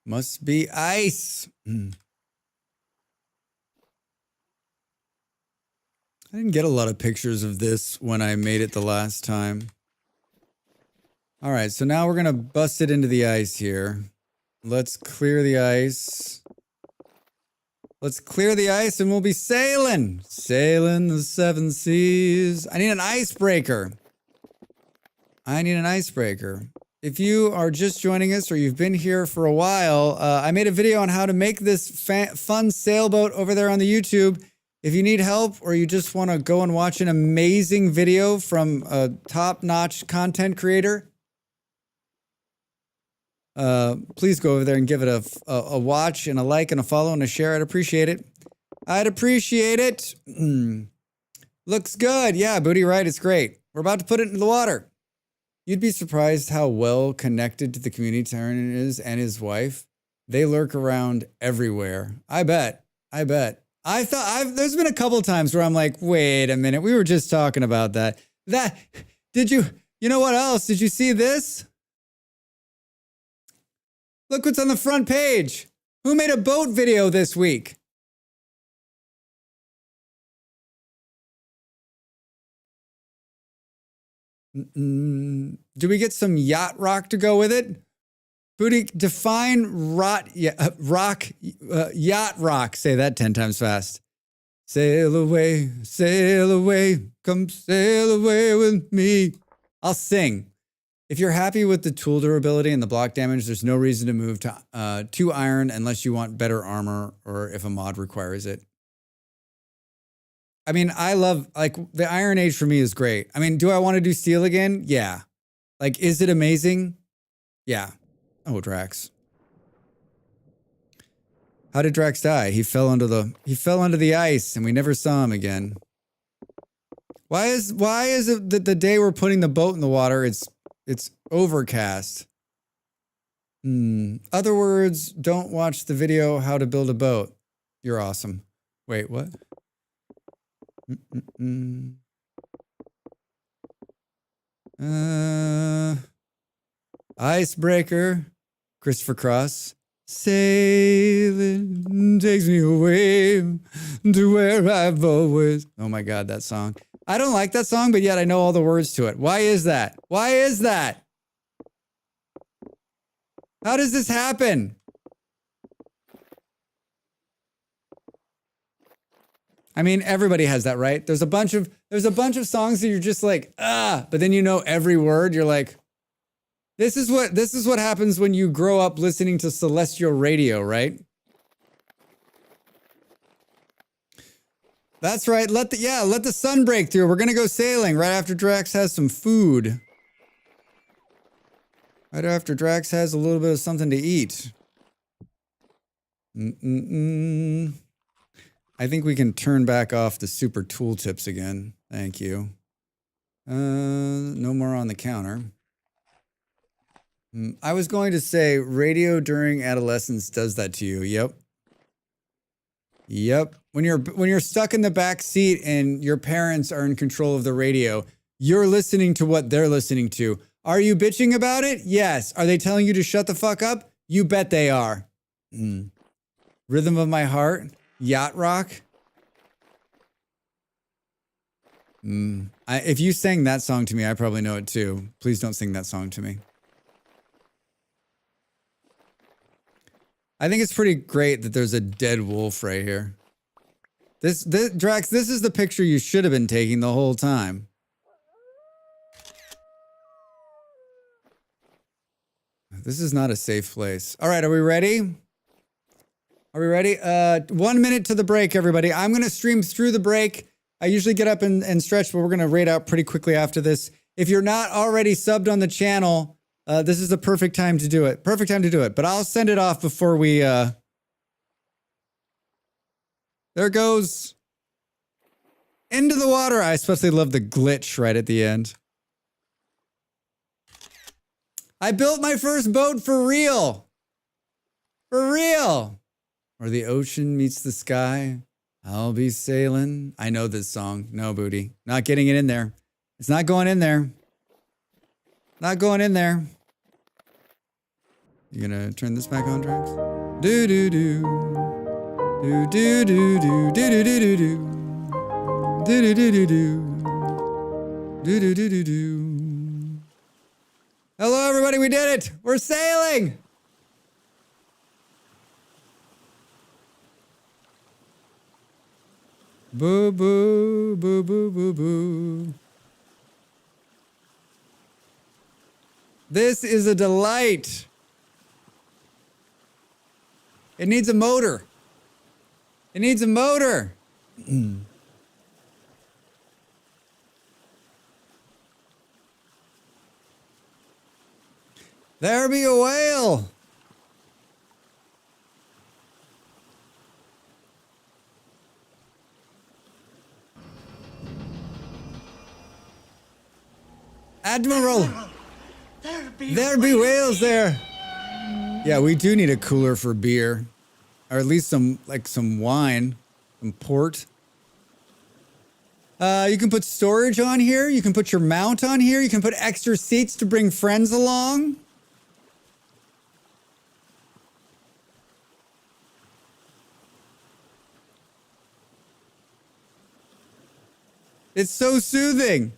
Must be ice. I didn't get a lot of pictures of this when I made it the last time. All right, so now we're gonna bust it into the ice here. Let's clear the ice. Let's clear the ice and we'll be sailing. Sailing the seven seas. I need an icebreaker. I need an icebreaker. If you are just joining us or you've been here for a while, I made a video on how to make this fun sailboat over there on the YouTube. If you need help or you just want to go and watch an amazing video from a top-notch content creator, please go over there and give it a watch and a like and a follow and a share. I'd appreciate it. I'd appreciate it. Looks good. Yeah, Booty, right? It's great. We're about to put it into the water. You'd be surprised how well connected to the community Tyron is and his wife. They lurk around everywhere. I bet. There's been a couple times where I'm like, wait a minute, we were just talking about that. You know what else? Did you see this? Look what's on the front page. Who made a boat video this week? Do we get some yacht rock to go with it? Booty, define yacht rock. Say that 10 times fast. Sail away, come sail away with me. I'll sing. If you're happy with the tool durability and the block damage, there's no reason to move to 2 iron unless you want better armor or if a mod requires it. I mean, I love, like, the Iron Age for me is great. I mean, do I want to do steel again? Yeah. Like, is it amazing? Yeah. Oh, Drax. How did Drax die? He fell under the ice and we never saw him again. Why is it that the day we're putting the boat in the water, it's overcast? Other words, don't watch the video how to build a boat. You're awesome. Wait, what? Icebreaker, Christopher Cross. Sailing takes me away to where I've always... Oh my God, that song. I don't like that song, but yet I know all the words to it. Why is that? Why is that? How does this happen? I mean, everybody has that, right? There's a bunch of songs that you're just like, but then you know every word. You're like, this is what happens when you grow up listening to celestial radio, right? That's right. Let the sun break through. We're gonna go sailing right after Drax has some food. Right after Drax has a little bit of something to eat. I think we can turn back off the super tooltips again. Thank you. No more on the counter. I was going to say radio during adolescence does that to you. Yep. When you're stuck in the back seat and your parents are in control of the radio, you're listening to what they're listening to. Are you bitching about it? Yes. Are they telling you to shut the fuck up? You bet they are. Rhythm of My Heart. Yacht rock. If you sang that song to me, I probably know it too. Please don't sing that song to me. I think it's pretty great that there's a dead wolf right here. This Drax, this is the picture you should have been taking the whole time. This is not a safe place. All right, are we ready? Are we ready? 1 minute to the break, everybody. I'm going to stream through the break. I usually get up and stretch, but we're going to raid out pretty quickly after this. If you're not already subbed on the channel, this is the perfect time to do it. Perfect time to do it. But I'll send it off before we... There it goes. Into the water. I especially love the glitch right at the end. I built my first boat for real. For real. Where the ocean meets the sky, I'll be sailing. I know this song. No, Booty. Not getting it in there. It's not going in there. Not going in there. You gonna turn this back on, Drax? Do do do. Do do do do do do do do. Do do do do do. Do do do do do. Hello, everybody. We did it. We're sailing. Boo boo, boo boo boo boo. This is a delight. It needs a motor. It needs a motor. There be a whale. Admiral. There be whales there. Yeah, we do need a cooler for beer. Or at least some wine, some port. You can put storage on here. You can put your mount on here. You can put extra seats to bring friends along. It's so soothing.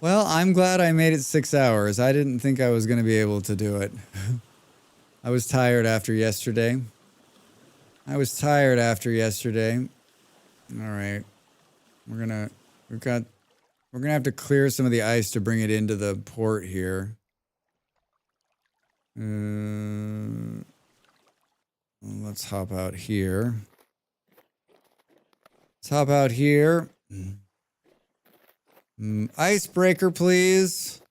Well, I'm glad I made it 6 hours. I didn't think I was going to be able to do it. I was tired after yesterday. All right. We're gonna have to clear some of the ice to bring it into the port here. Let's hop out here. Icebreaker, please.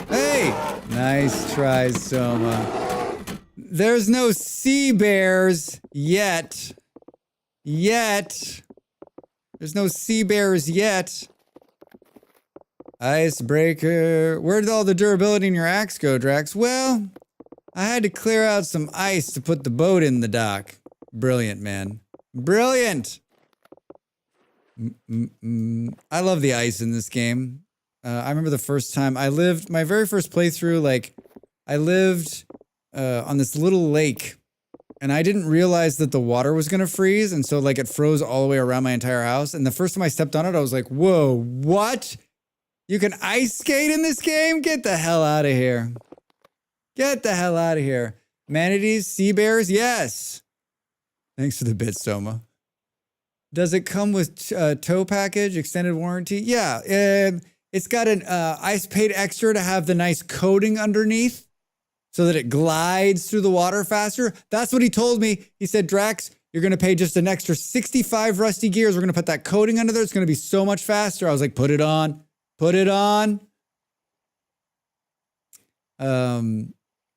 Hey! Nice try, Soma. There's no sea bears yet. There's no sea bears yet. Icebreaker. Where did all the durability in your axe go, Drax? Well, I had to clear out some ice to put the boat in the dock. Brilliant, man. Brilliant! I love the ice in this game. I remember the first time my very first playthrough, I lived on this little lake, and I didn't realize that the water was going to freeze, and so, it froze all the way around my entire house, and the first time I stepped on it, I was like, whoa, what? You can ice skate in this game? Get the hell out of here. Manatees, sea bears, yes. Thanks for the bit, Soma. Does it come with tow package, extended warranty? Yeah, it's got an I paid extra to have the nice coating underneath so that it glides through the water faster. That's what he told me. He said, Drax, you're going to pay just an extra 65 rusty gears. We're going to put that coating under there. It's going to be so much faster. I was like, put it on.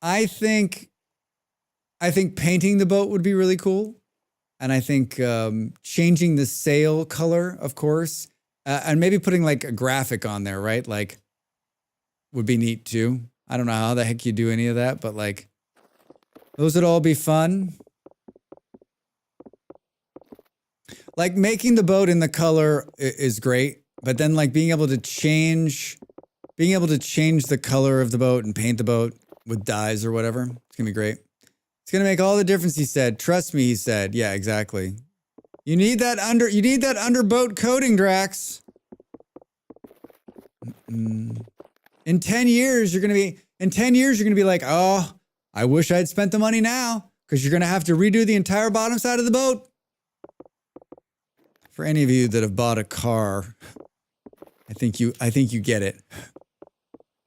I think painting the boat would be really cool. And I think changing the sail color, of course, and maybe putting a graphic on there, right? Would be neat too. I don't know how the heck you do any of that, but those would all be fun. Making the boat in the color is great, but then being able to change the color of the boat and paint the boat with dyes or whatever, it's gonna be great. It's going to make all the difference, he said. Trust me, he said. Yeah, exactly. You need that underboat coating, Drax. In 10 years, you're going to be like, oh, I wish I'd spent the money now, because you're going to have to redo the entire bottom side of the boat. For any of you that have bought a car, I think you get it.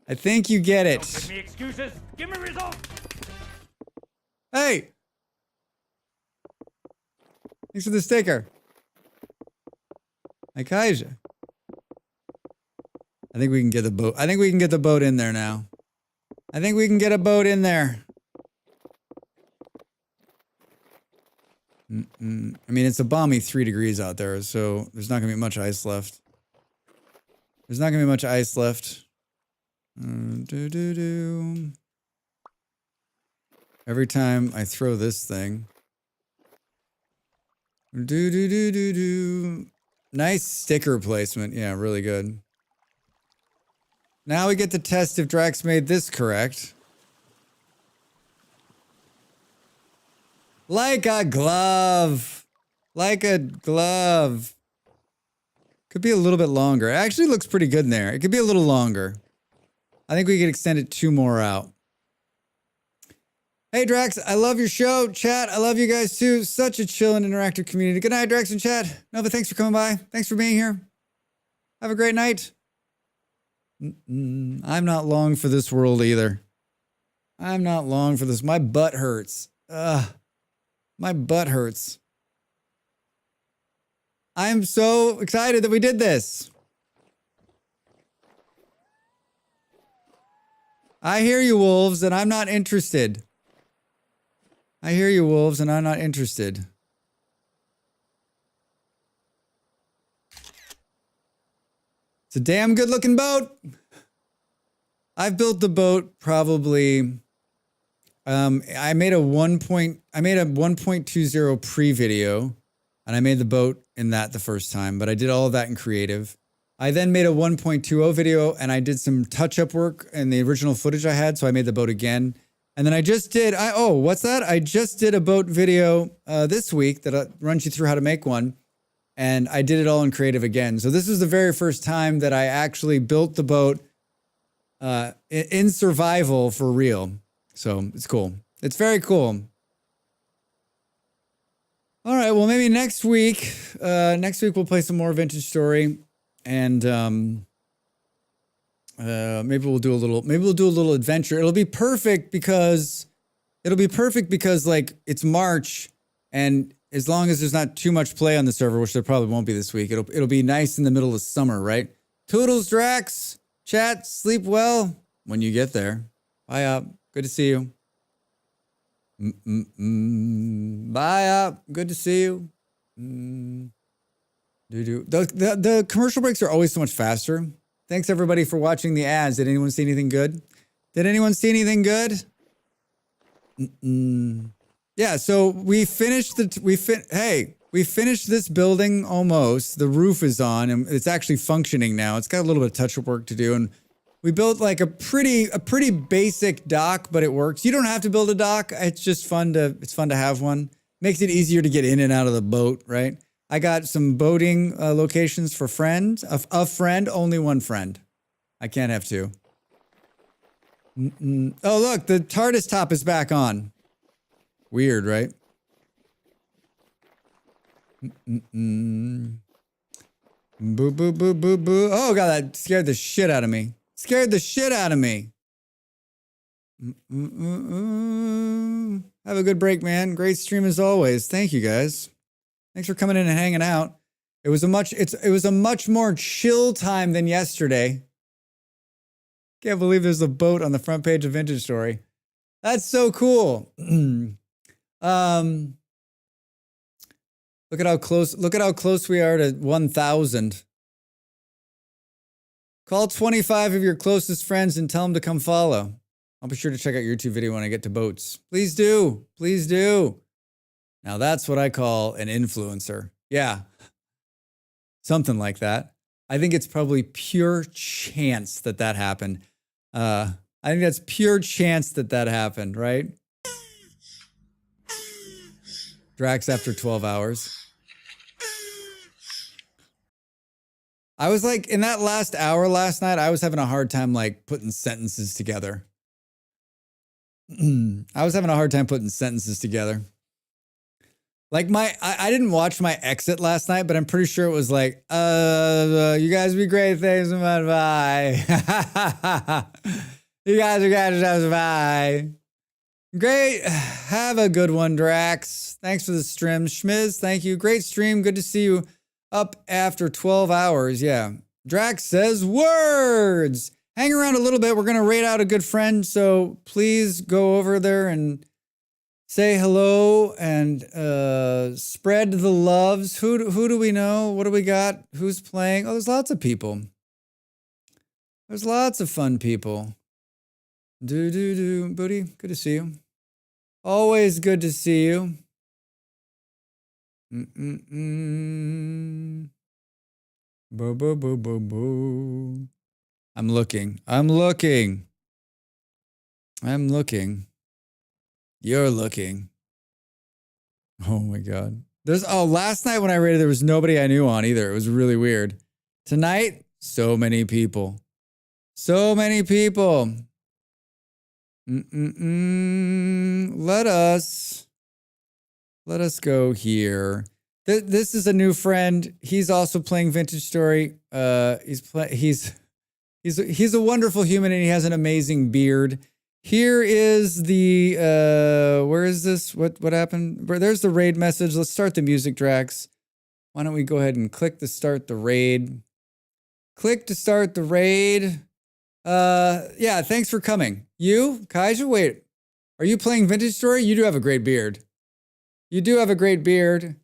Don't give me excuses. Give me results. Hey! Thanks for the sticker. Kaija. I think we can get the boat. I think we can get the boat in there now. I think we can get a boat in there. I mean, it's a balmy 3 degrees out there, so there's not going to be much ice left. Every time I throw this thing. Nice sticker placement. Yeah, really good. Now we get to test if Drax made this correct. Like a glove. Could be a little bit longer. It actually looks pretty good in there. It could be a little longer. I think we could extend it 2 more out. Hey, Drax, I love your show. Chat, I love you guys too. Such a chill and interactive community. Good night, Drax and chat. Nova, thanks for coming by. Thanks for being here. Have a great night. I'm not long for this world either. I'm not long for this. My butt hurts. My butt hurts. I'm so excited that we did this. I hear you, wolves, and I'm not interested. I hear you, wolves, and I'm not interested. It's a damn good looking boat. I've built the boat probably. I made a 1.20 pre-video, and I made the boat in that the first time, but I did all of that in creative. I then made a 1.20 video, and I did some touch-up work in the original footage I had, so I made the boat again. And then I just did, what's that? I just did a boat video this week that runs you through how to make one. And I did it all in creative again. So this is the very first time that I actually built the boat in survival for real. So it's cool. It's very cool. All right, well, maybe next week we'll play some more Vintage Story. And maybe we'll do a little adventure. It'll be perfect because like it's March, and as long as there's not too much play on the server, which there probably won't be this week, it'll be nice in the middle of summer, right? Toodles, Drax, chat, sleep well when you get there. Bye up. Good to see you. Bye up. Good to see you. The commercial breaks are always so much faster. Thanks everybody for watching the ads. Did anyone see anything good? Yeah, so we finished this building almost. The roof is on and it's actually functioning now. It's got a little bit of touch-up work to do, and we built like a pretty basic dock, but it works. You don't have to build a dock. It's just fun to have one. Makes it easier to get in and out of the boat, right? I got some boating locations for friends. A friend, only one friend. I can't have two. Oh, look, the TARDIS top is back on. Weird, right? Boo, boo, boo, boo, boo. Oh, God, that scared the shit out of me. Have a good break, man. Great stream as always. Thank you, guys. Thanks for coming in and hanging out. It was a much more chill time than yesterday. Can't believe there's a boat on the front page of Vintage Story. That's so cool. Look at how close we are to 1,000. Call 25 of your closest friends and tell them to come follow. I'll be sure to check out your YouTube video when I get to boats. Please do. Please do. Now that's what I call an influencer. Yeah. Something like that. I think it's probably pure chance that happened. I think that's pure chance that happened, right? Drax after 12 hours. I was like, in that last hour last night, I was having a hard time like putting sentences together. Like I didn't watch my exit last night, but I'm pretty sure it was like, you guys be great, thanks so much, bye. You guys are great, bye. Great, have a good one, Drax. Thanks for the stream. Schmiz, thank you. Great stream, good to see you up after 12 hours, yeah. Drax says words. Hang around a little bit, we're gonna raid out a good friend, so please go over there and say hello and spread the loves. Who do we know? What do we got? Who's playing? Oh, there's lots of people. There's lots of fun people. Booty, good to see you. Always good to see you. Boo, boo, boo, boo, boo. I'm looking. You're looking. Oh my God. Last night when I raided, there was nobody I knew on either. It was really weird. Tonight, so many people. Let us go here. This is a new friend. He's also playing Vintage Story. He's a wonderful human and he has an amazing beard. Here is the where is this? What happened? There's the raid message. Let's start the music, Drax. Why don't we go ahead and click to start the raid? Click to start the raid. Yeah, thanks for coming. You, Kaija, wait. Are you playing Vintage Story? You do have a great beard. You do have a great beard.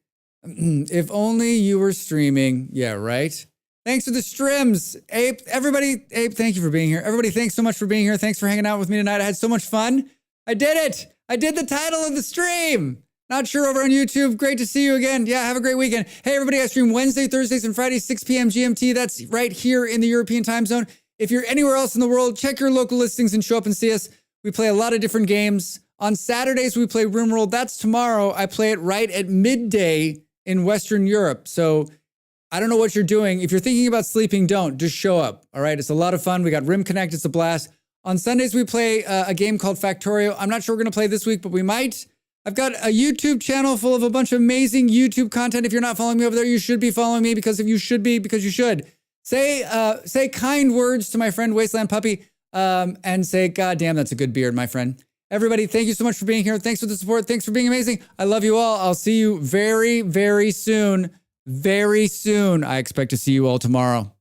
If only you were streaming. Yeah, right? Thanks for the streams. Ape, everybody, Ape, thank you for being here. Everybody, thanks so much for being here. Thanks for hanging out with me tonight. I had so much fun. I did it. I did the title of the stream. Not sure over on YouTube. Great to see you again. Yeah, have a great weekend. Hey, everybody, I stream Wednesday, Thursdays, and Fridays, 6 p.m. GMT. That's right here in the European time zone. If you're anywhere else in the world, check your local listings and show up and see us. We play a lot of different games. On Saturdays, we play RimWorld. That's tomorrow. I play it right at midday in Western Europe. So I don't know what you're doing. If you're thinking about sleeping, don't. Just show up. All right? It's a lot of fun. We got Rim Connect. It's a blast. On Sundays, we play a game called Factorio. I'm not sure we're going to play this week, but we might. I've got a YouTube channel full of a bunch of amazing YouTube content. If you're not following me over there, you should be following me because if you should be, because you should. Say kind words to my friend Wasteland Puppy and say, God damn, that's a good beard, my friend. Everybody, thank you so much for being here. Thanks for the support. Thanks for being amazing. I love you all. I'll see you very, very soon. Very soon. I expect to see you all tomorrow.